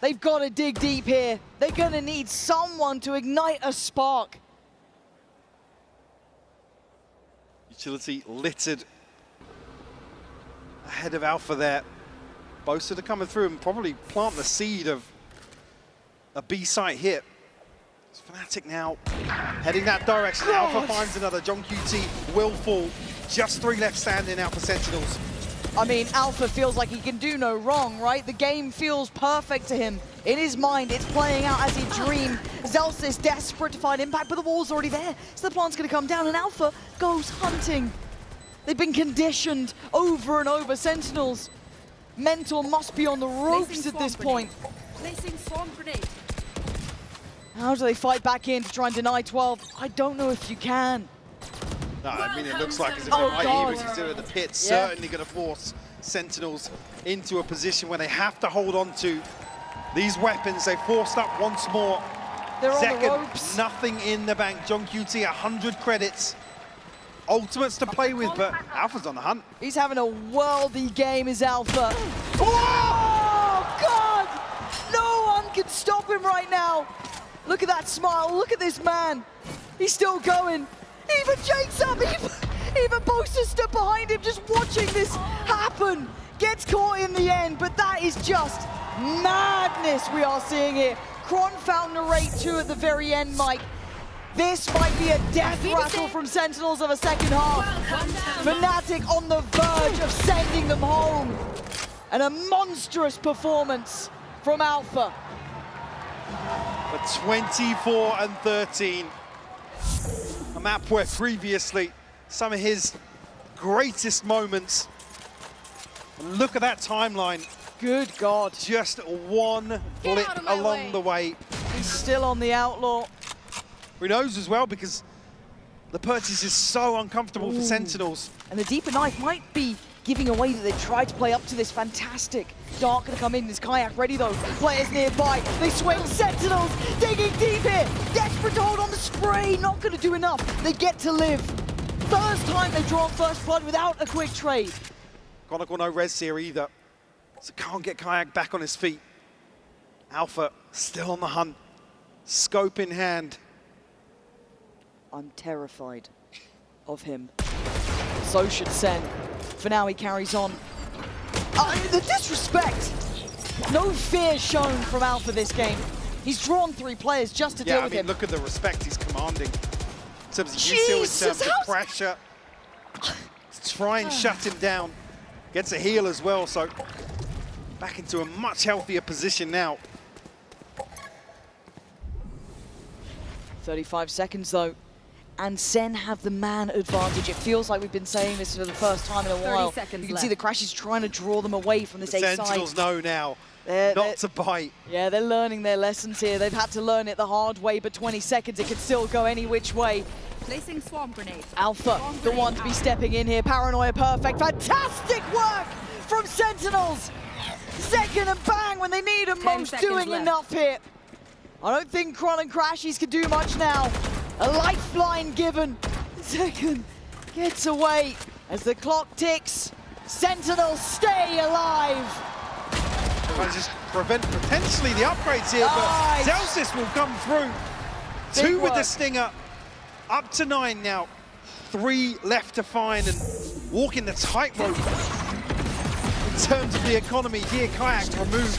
They've got to dig deep here. They're going to need someone to ignite a spark. Utility littered ahead of Alpha there. Both are coming through and probably plant the seed of a B site hit. It's Fnatic now heading that direction. God. Alpha finds another. JonahP will fall. Just 3 left standing now for Sentinels. I mean, Alpha feels like he can do no wrong, right? The game feels perfect to him. In his mind, it's playing out as he dreamed. Zellsis desperate to find impact, but the wall's already there. So the plant's going to come down, and Alpha goes hunting. They've been conditioned over and over. Sentinels, mental must be on the ropes at this point. Placing swarm grenade. How do they fight back in to try and deny 12? I don't know if you can. No, I mean, it looks like as if Oh, right God. here, as he's doing the pit, Yeah. certainly going to force Sentinels into a position where they have to hold on to these weapons. They forced up once more. They're on the Second, ropes. nothing in the bank. JonahP, 100 credits. Ultimates to play with, but Alpha's on the hunt. He's having a worldy game, is Alpha. Oh, God! No one can stop him right now. Look at that smile. Look at this man. He's still going. Even Jake's up. Even Boaster stood behind him just watching this happen. Gets caught in the end, but that is just madness we are seeing here. Kron found narrate 2 at the very end, Mike. This might be a death rattle from Sentinels of a second half. Fnatic on the verge of sending them home. And a monstrous performance from Alpha. But 24 and 13. A map where previously some of his greatest moments. And look at that timeline. Good God. Just one blip along the way. He's still on the Outlaw. Who knows as well, because the purchase is so uncomfortable for Sentinels. And the deeper knife might be giving away that they tried to play up to this. Fantastic. Dark gonna come in, this kayak ready though. Players nearby, they swing. Sentinels digging deep here. Desperate to hold on the spray, not gonna do enough. They get to live. First time they've drawn first blood without a quick trade. Chronicle no res here either, so can't get Kayak back on his feet. Alpha still on the hunt, scope in hand. I'm terrified of him. So should Sen. For now, he carries on. The disrespect! No fear shown from Alpha this game. He's drawn 3 players just to deal with him. Look at the respect he's commanding. In terms of util, in terms of pressure. To try and shut him down. Gets a heal as well, so back into a much healthier position now. 35 seconds though. And Sen have the man advantage. It feels like we've been saying this for the first time in a while. 30 seconds You can left. see the Crashes trying to draw them away from this A side. Sentinels know now not to bite. Yeah, they're learning their lessons here. They've had to learn it the hard way, but 20 seconds, it can still go any which way. Placing swarm grenade. Alpha, the one to be stepping in here. Paranoia perfect. Fantastic work from Sentinels. Second and bang when they need them 10 most, seconds doing left. enough here. I don't think Kron and Crashies can do much now. A lifeline given. Second gets away as the clock ticks. Sentinels stay alive. Trying to just prevent potentially the upgrades here, but Zellsis will come through. Big 2 with the work. stinger. Up to 9 now. 3 left to find and walking the tightrope. In terms of the economy here, Kayak removed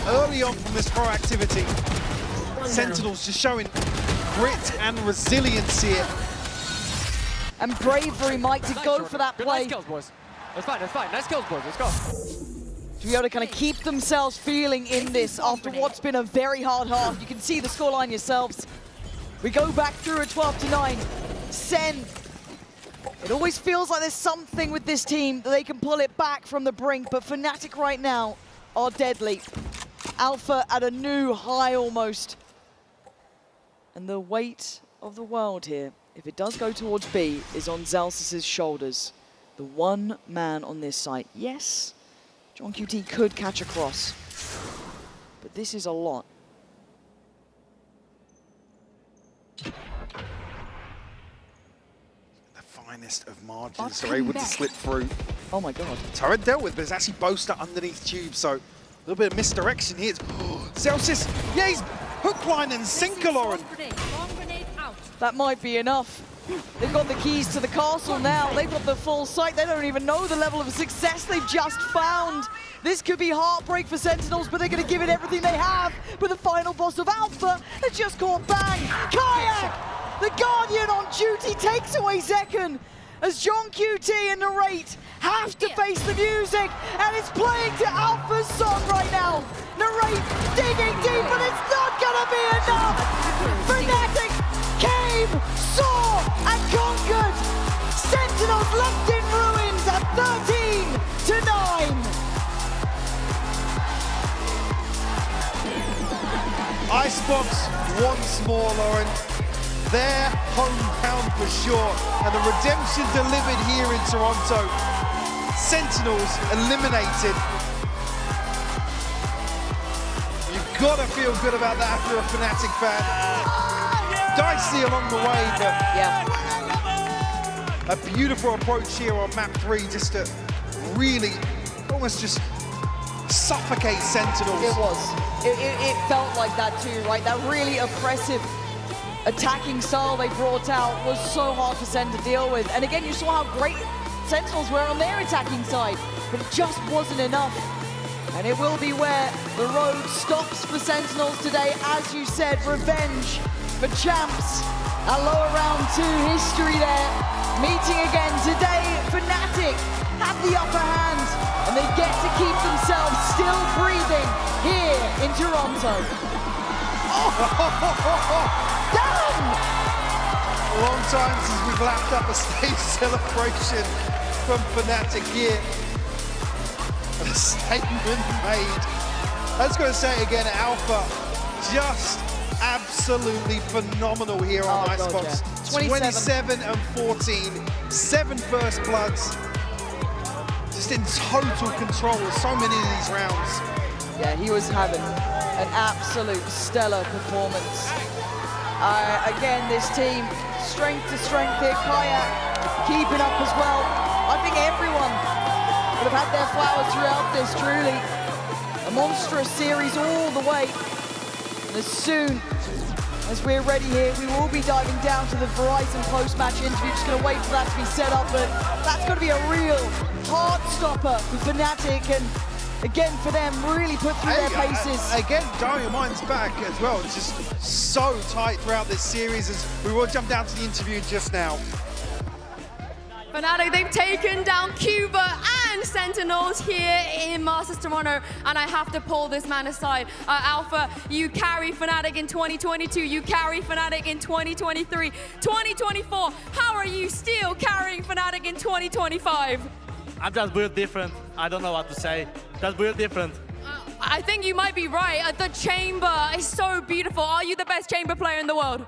early on from this proactivity. Sentinels just showing grit and resilience here. And bravery, Mike, to go for that play. Nice kills, boys. That's fine, that's fine. Nice kills, boys. Let's go. To be able to kind of keep themselves feeling in this after what's been a very hard half. You can see the scoreline yourselves. We go back through a 12-9. Sen. It always feels like there's something with this team that they can pull it back from the brink, but Fnatic right now are deadly. Alpha at a new high almost. And the weight of the world here, if it does go towards B, is on Zellsis' shoulders. the one man on this site. Yes, JonQT could catch a cross, but this is a lot. Finest of margins are able to slip through. Oh my god. Turret dealt with, but it's actually Boaster underneath Tube, so a little bit of misdirection here. Celsius, yeah, he's hook, line, and sinker, Lauren. That might be enough. They've got the keys to the castle now. They've got the full site. They don't even know the level of success they've just found. This could be heartbreak for Sentinels, but they're going to give it everything they have. But the final boss of Alpha has just caught bang. Kayak, the Guardian on duty, takes away Zekken as JonQT and Narrate have to face the music, and it's playing to Alpha's song right now. Narrate digging deep, but it's not going to be enough. Fnatic came, saw, and conquered. Sentinels left in ruins at 13-9. Icebox once more, Lauren. Their hometown for sure. And the redemption delivered here in Toronto. Sentinels eliminated. You've got to feel good about that if you're a Fnatic fan. Dicey along the way, but yeah, a beautiful approach here on map 3, just to really almost just suffocate Sentinels. It was. It felt like that too, right? That really oppressive attacking style they brought out was so hard for Sen to deal with. And again, you saw how great Sentinels were on their attacking side, but it just wasn't enough. And it will be where the road stops for Sentinels today. As you said, revenge for champs. A lower round 2 history there. Meeting again today, Fnatic have the upper hand, and they get to keep themselves still breathing here in Toronto. Damn! A long time since we've lapped up a stage celebration from Fnatic here. A statement made. I was going to say it again, Alpha just absolutely phenomenal here on Icebox. God, yeah. 27 and 14, 7 first bloods. Just in total control of so many of these rounds. Yeah, he was having an absolute stellar performance. Again, this team, strength to strength here. Kayak keeping up as well. I think everyone would have had their flowers throughout this, truly. A monstrous series all the way. And as soon as we're ready here, we will be diving down to the Verizon post-match interview. Just going to wait for that to be set up, but that's going to be a real hard stopper for Fnatic, and again for them, really put through their paces. Again, Dario Mine's back as well. It's just so tight throughout this series, as we will jump down to the interview just now. Fnatic, they've taken down Cuba and Sentinels here in Masters Toronto, and I have to pull this man aside. Alpha, you carry Fnatic in 2022, you carry Fnatic in 2023, 2024. How are you still carrying Fnatic in 2025? I'm just built different. I don't know what to say. Just built different. I think you might be right. The chamber is so beautiful. Are you the best chamber player in the world?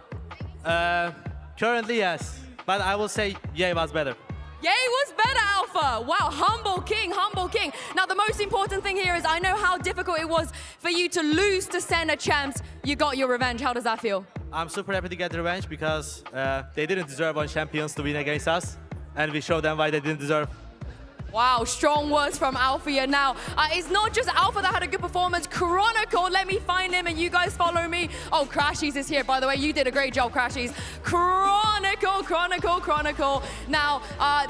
Currently, yes. But I will say Ye was better. Ye was better, Alpha. Wow, humble king, humble king. Now, the most important thing here is I know how difficult it was for you to lose to Senna champs. You got your revenge. How does that feel? I'm super happy to get the revenge because they didn't deserve on champions to win against us. And we showed them why they didn't deserve. Wow, strong words from Alpha here now. It's not just Alpha that had a good performance. Chronicle, let me find him and you guys follow me. Oh, Crashies is here, by the way. You did a great job, Crashies. Chronicle. Now,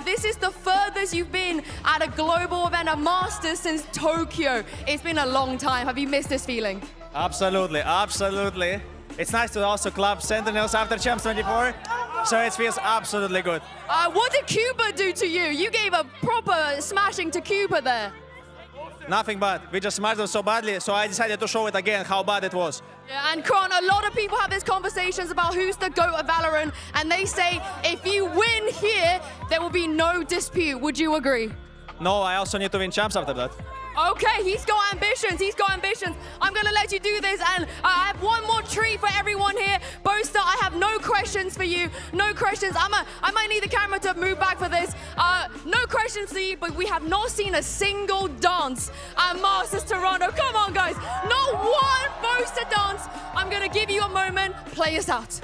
this is the furthest you've been at a global event, a Masters, since Tokyo. It's been a long time. Have you missed this feeling? Absolutely. It's nice to also club Sentinels after Champs 24, so it feels absolutely good. What did Cuba do to you? You gave a proper smashing to Cuba there. Nothing bad. We just smashed them so badly, so I decided to show it again how bad it was. Yeah, and Kron, a lot of people have these conversations about who's the GOAT of Valorant, and they say if you win here, there will be no dispute. Would you agree? No, I also need to win Champs after that. Okay, he's got ambitions. He's got ambitions. I'm going to let you do this. And I have one more treat for everyone here. Boaster, I have no questions for you. No questions. I might need the camera to move back for this. No questions for you, but we have not seen a single dance at Masters Toronto. Come on, guys. Not one Boaster dance. I'm going to give you a moment. Play us out.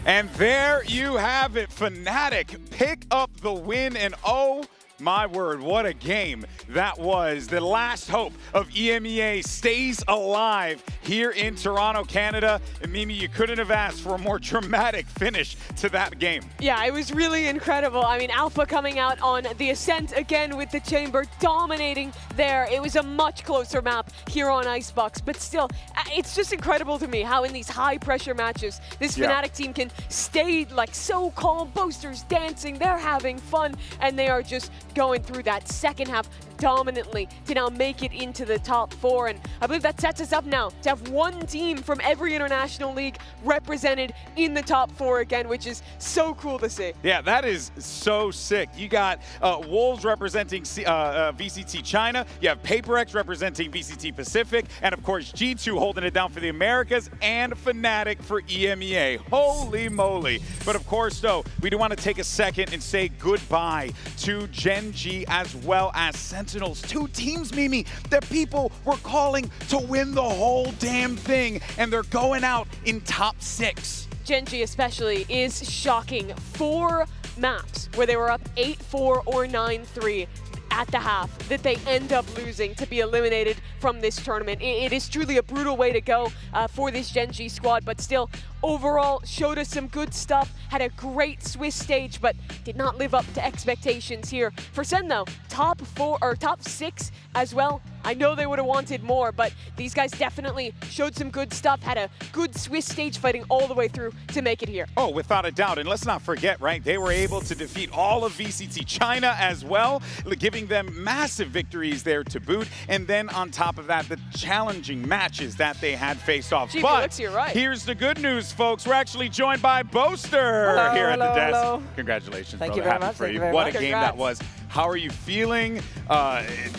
And there you have it. Fnatic pick up the win, and oh my word, what a game that was. The last hope of EMEA stays alive here in Toronto, Canada. And Mimi, you couldn't have asked for a more dramatic finish to that game. Yeah, it was really incredible. I mean, Alpha coming out on the Ascent again with the Chamber, dominating there. It was a much closer map here on Icebox, but still, it's just incredible to me how in these high-pressure matches, this Fnatic team can stay like so calm, Boasters dancing, they're having fun, and they are just going through that second half dominantly to now make it into the top 4. And I believe that sets us up now to have one team from every international league represented in the top 4 again, which is so cool to see. Yeah, that is so sick. You got Wolves representing VCT China, you have PaperX representing VCT Pacific, and of course G2 holding it down for the Americas, and Fnatic for EMEA. Holy moly. But of course, though, we do want to take a second and say goodbye to Gen.G as well as Sentinels. 2 teams, Mimi, that people were calling to win the whole damn thing, and they're going out in top 6. Gen.G especially is shocking. 4 maps where they were up 8-4 or 9-3 at the half that they end up losing to be eliminated from this tournament. It is truly a brutal way to go for this Gen.G squad, but still, overall, showed us some good stuff, had a great Swiss stage, but did not live up to expectations here. For Sen, though, top 4 or top 6 as well. I know they would have wanted more, but these guys definitely showed some good stuff, had a good Swiss stage fighting all the way through to make it here. Oh, without a doubt. And let's not forget, right, they were able to defeat all of VCT China as well, giving them massive victories there to boot. And then on top of that, the challenging matches that they had faced off. Gee, but Felix, you're right. Here's the good news, folks. We're actually joined by Boaster here at the desk. Congratulations, Thank brother. you very Happy much. for Thank you. you very What much. a game that was. How are you feeling?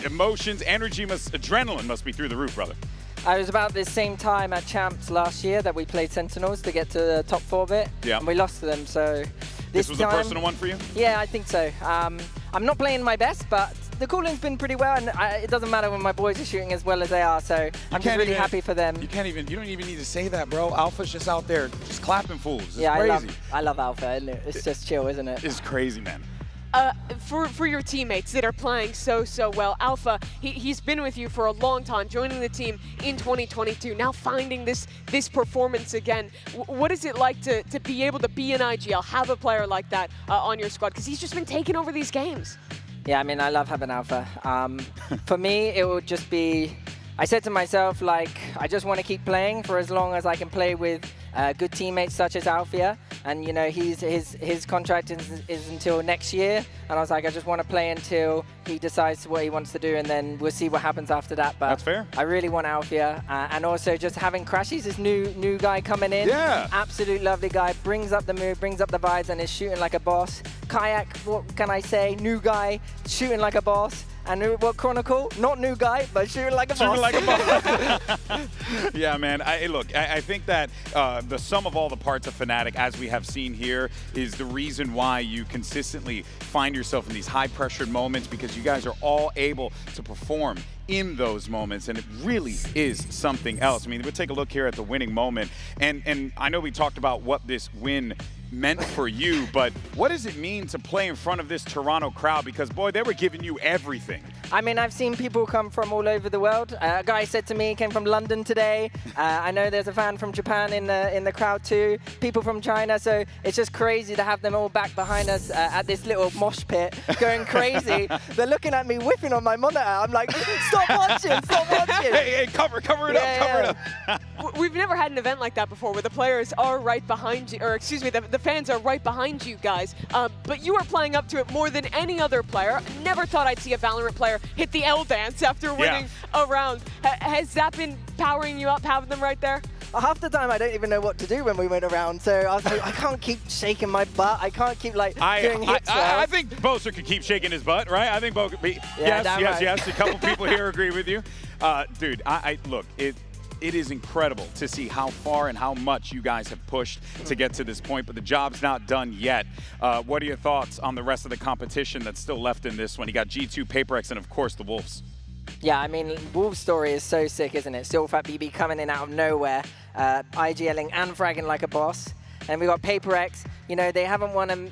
Emotions, energy, adrenaline must be through the roof, brother. I was about the same time at Champs last year that we played Sentinels to get to the top 4 bit. Yeah. And we lost to them, so this was time, a personal one for you? Yeah, I think so. I'm not playing my best, but the calling's been pretty well, and it doesn't matter when my boys are shooting as well as they are, so I'm just really happy for them. You don't even need to say that, bro. Alpha's just out there just clapping fools. It's yeah, crazy. I love Alpha, isn't it? It's just chill, isn't it? It's crazy, man. For your teammates that are playing so well, Alpha, he's been with you for a long time, joining the team in 2022, now finding this performance again. What is it like to be able to be in IGL, have a player like that on your squad? Because he's just been taking over these games. Yeah, I mean, I love having Alpha. For me, it would just be, I said to myself, like, I just want to keep playing for as long as I can play with good teammates such as Alfia. And, you know, his contract is until next year. And I was like, I just want to play until he decides what he wants to do, and then we'll see what happens after that. But that's fair. I really want Alfia. And also just having Crashies, this new guy coming in. Yeah. Absolute lovely guy. Brings up the move, brings up the vibes, and is shooting like a boss. Kayak, what can I say? New guy, shooting like a boss. And what Chronicle? Not new guy, but shooting like a boss. Shooting like a boss. Yeah, man. Look, I think that the sum of all the parts of Fnatic, as we have seen here, is the reason why you consistently find yourself in these high-pressured moments, because you guys are all able to perform in those moments, and it really is something else. I mean, we'll take a look here at the winning moment, and I know we talked about what this win meant for you, but what does it mean to play in front of this Toronto crowd? Because, boy, they were giving you everything. I mean, I've seen people come from all over the world. A guy said to me he came from London today. I know there's a fan from Japan in the crowd too. People from China. So it's just crazy to have them all back behind us at this little mosh pit, going crazy. They're looking at me whipping on my monitor. I'm like, stop watching, stop watching. Hey, cover it up. We've never had an event like that before, where the players are right behind you, or excuse me, the fans are right behind you guys. But you are playing up to it more than any other player. Never thought I'd see a Valorant player there, hit the L dance after winning a round. Has that been powering you up, having them right there? Half the time I don't even know what to do when we went around, so I was like, I can't keep shaking my butt. I can't keep doing hits. I think Boser could keep shaking his butt, right? I think Bo could be. Yes. A couple people here agree with you. Dude, look, it is incredible to see how far and how much you guys have pushed to get to this point, but the job's not done yet. What are your thoughts on the rest of the competition that's still left in this one? You got G2, PaperX, and of course the Wolves. Yeah, I mean, Wolves' story is so sick, isn't it? Silverfat BB coming in out of nowhere, IGLing and fragging like a boss. And we got PaperX. You know, they haven't won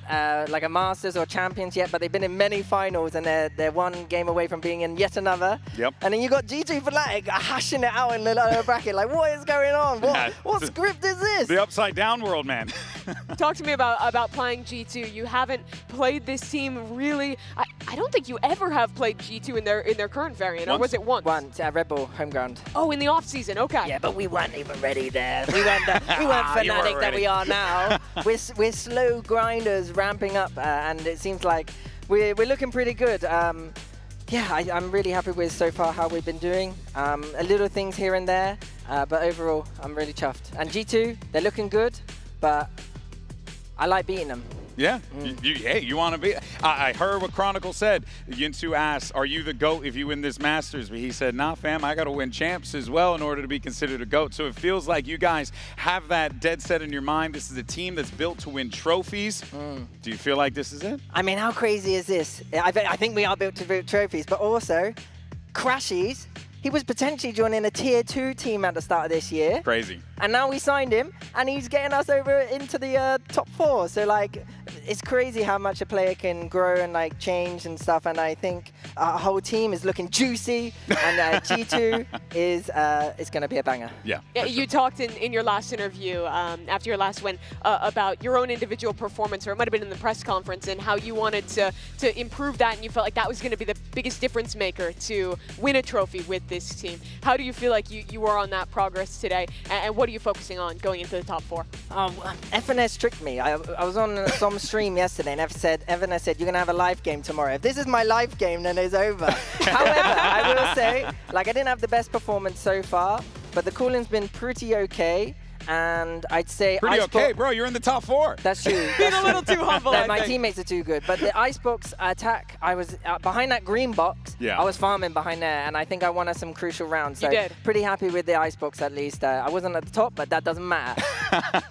like a Masters or Champions yet, but they've been in many finals, and they're one game away from being in yet another. Yep. And then you got G2 Fnatic hashing it out in the lower bracket. Like, what is going on? What script is this? The upside down world, man. Talk to me about playing G2. You haven't played this team really. I don't think you ever have played G2 in their current variant, or was it once? Once, Red Bull home ground. Oh, in the off season, okay. Yeah, but we weren't even ready there. We weren't Fnatic that we are now. We're slow grinders ramping up, and it seems like we're looking pretty good. Yeah, I'm really happy with so far how we've been doing. A little things here and there, but overall, I'm really chuffed. And G2, they're looking good, but I like beating them. Yeah, hey, you want to be? I heard what Chronicle said. Yinsu asked, are you the GOAT if you win this Masters? But he said, nah, fam, I got to win champs as well in order to be considered a GOAT. So it feels like you guys have that dead set in your mind. This is a team that's built to win trophies. Do you feel like this is it? I mean, how crazy is this? I think we are built to win trophies, but also, Crashies, he was potentially joining a tier 2 team at the start of this year. Crazy. And now we signed him, and he's getting us over into the top 4. So, like, it's crazy how much a player can grow and, like, change and stuff. And I think our whole team is looking juicy, and G2 is going to be a banger. Yeah. You talked in your last interview, after your last win, about your own individual performance, or it might have been in the press conference, and how you wanted to improve that, and you felt like that was going to be the biggest difference maker to win a trophy with this team. How do you feel like you were on that progress today, and what are you focusing on going into the top 4? FNS tricked me. I was on some stream yesterday, and FNS said, you're going to have a live game tomorrow. If this is my live game, then it's over. However, I will say, like, I didn't have the best performance so far, but the calling's been pretty okay. And I'd say pretty okay, bro. You're in the top 4. That's true. Being a little too humble. No, my teammates are too good. But the Icebox attack, I was behind that green box. Yeah. I was farming behind there, and I think I won us some crucial rounds. So you did. Pretty happy with the Icebox at least. I wasn't at the top, but that doesn't matter.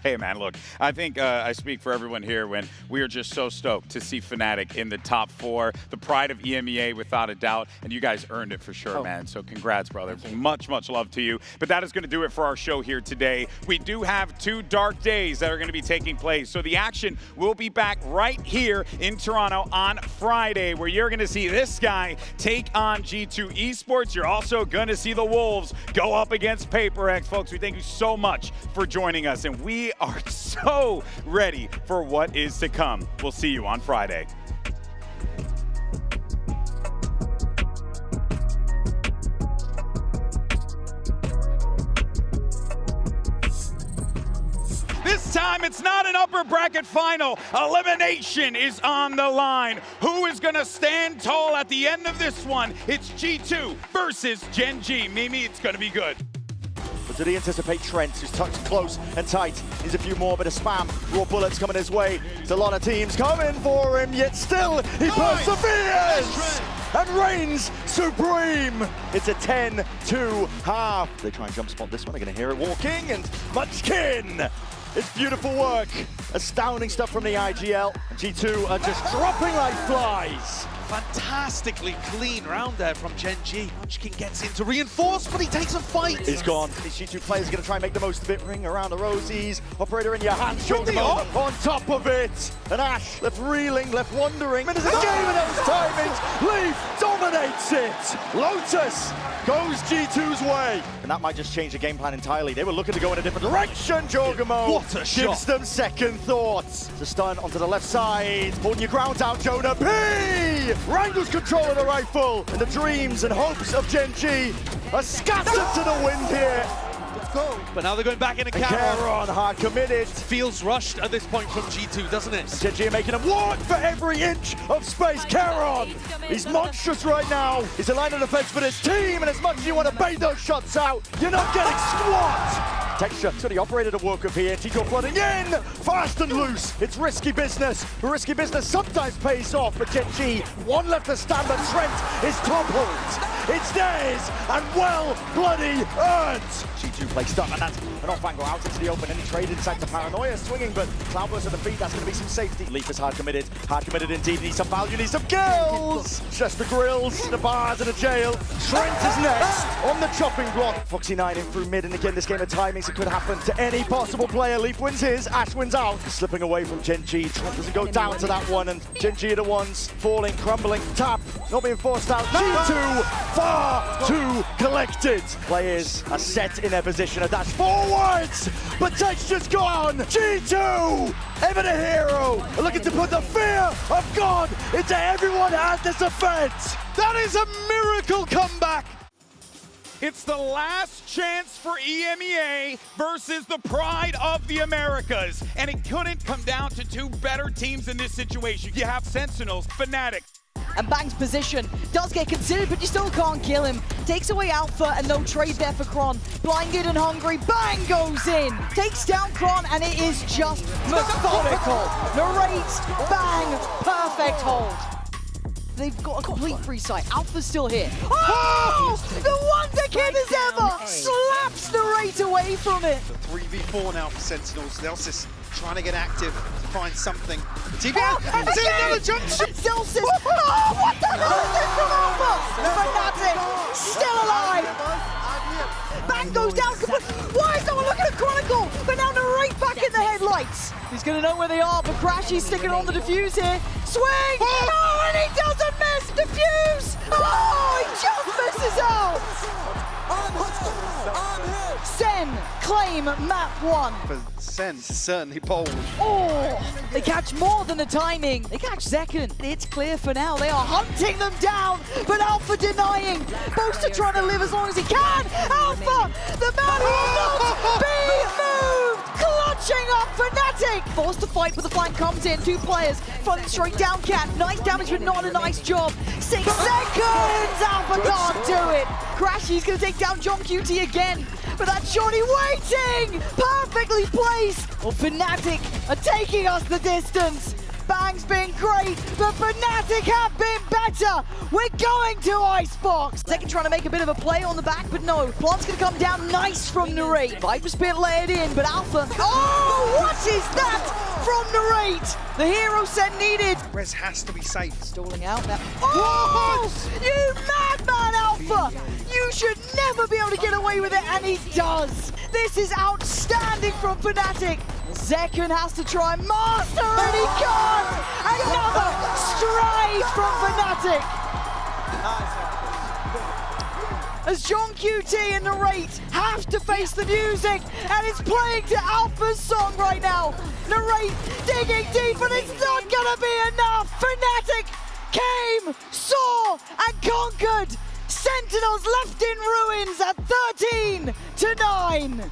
Hey, man, look, I think I speak for everyone here when we are just so stoked to see Fnatic in the top 4. The pride of EMEA, without a doubt, and you guys earned it for sure, man. So congrats, brother. Much, much love to you. But that is going to do it for our show here today. We do have 2 dark days that are going to be taking place. So the action will be back right here in Toronto on Friday, where you're going to see this guy take on G2 Esports. You're also going to see the Wolves go up against PaperX. Folks, we thank you so much for joining us, and we are so ready for what is to come. We'll see you on Friday. This time, it's not an upper bracket final. Elimination is on the line. Who is going to stand tall at the end of this one? It's G2 versus Gen.G. Mimi, it's going to be good. But did he anticipate Trent, who's tucked close and tight? Needs a few more, but a spam. Raw bullets coming his way. There's a lot of teams coming for him, yet still he perseveres and reigns supreme. It's a 10-2 half. They try and jump spot this one. They're going to hear it walking, and Munchkin. It's beautiful work. Astounding stuff from the IGL. G2 are just dropping like flies. Fantastically clean round there from Gen.G. Munchkin gets into reinforce, but he takes a fight. He's gone. These G2 players are going to try and make the most of it. Ring around the rosies. Operator in your hands. JonahP on top of it. And Ash left reeling, left wondering. Minutes of the game and those timings. Leaf dominates it. Lotus goes G2's way. And that might just change the game plan entirely. They were looking to go in a different direction. JonahP what a shot. Gives them second thoughts. The stun onto the left side. Holding your ground out, JonahP. Wrangles controlling the rifle, and the dreams and hopes of Gen.G are scattered to the wind here. But now they're going back into Caron. Caron, hard committed. Feels rushed at this point from G2, doesn't it? Gen.G making him work for every inch of space. Caron, he's monstrous right now. He's a line of defense for his team, and as much as you want to bait those shots out, you're not getting squat. Texture, so he operated a work up here. Tico flooding in, fast and loose. It's risky business. Risky business sometimes pays off, but Gen.G, one left to stand, but Trent is toppled. It's theirs, and well bloody earned. G2 play stuck, and that's an off angle out into the open. Any trade inside the Paranoia swinging, but Cloudburst at the feet, that's going to be some safety. Leaf is hard committed indeed. Needs some value, needs some kills. Just the grills, the bars, and the jail. Trent is next on the chopping block. Foxy9 in through mid, and again, this game of timings, it could happen to any possible player. Leaf wins his, Ash wins out. Slipping away from Gen.G. Trent doesn't go down to that one, and Gen.G are the ones falling, crumbling. Tap, not being forced out. G2, far too collected. Players are set in their position, a dash forwards, but Texture's gone. G2, ever the hero, are looking to put the fear of God into everyone at this event. That is a miracle comeback. It's the last chance for EMEA versus the pride of the Americas. And it couldn't come down to two better teams in this situation. You have Sentinels, Fnatic. And Bang's position does get considered, but you still can't kill him. Takes away Alpha and no trade there for Kron. Blinded and hungry, Bang goes in. Takes down Kron, and it is just methodical. Narrate, Bang, perfect hold. They've got a complete free sight. Alpha's still here. Oh! The Wonder Kid as ever slaps Narrate away from it. 3v4 now for Sentinels. Zelsis trying to get active to find something. TBS! Oh, another jump shot! Zelsis! Oh, what the hell is this from Alpha? Fnatic still alive! Bang goes down. Why is someone looking at Chronicle? But now Narrate back in the headlights. He's going to know where they are, but Crashy's sticking on the defuse here. Swing! Oh, and he doesn't miss! Defuse! Oh, he just misses out! Sen claim map 1. For Sen, certainly bold. Oh, they catch more than the timing. They catch second. It's clear for now. They are hunting them down, but Alpha denying. Boaster trying to live as long as he can. Alpha, the man who will not be moved. Clutching up Fnatic. Forced to fight, but the flank comes in. 2 players running straight down Cat. Nice damage, but not a nice job. 6 seconds. Alpha can't do it. Crashy's going to take down John QT again. But that's Johnny waiting! Perfectly placed! Well, Fnatic are taking us the distance. Bang's been great, but Fnatic have been better. We're going to Icebox. Second trying to make a bit of a play on the back, but no. Plant's going to come down nice from Narrate. Viper Spit layered in, but Alpha... Oh, what is that from Narrate? The hero set needed. Rez has to be safe. Stalling out now. Oh, you madman, Alpha! You should never be able to get away with it, and he does. This is outstanding from Fnatic. Zekken has to try and master, and he can't! Another stride from Fnatic! As John QT and Narrate have to face the music, and it's playing to Alpha's song right now. Narrate digging deep, and it's not gonna be enough! Fnatic came, saw, and conquered! Sentinels left in ruins at 13-9.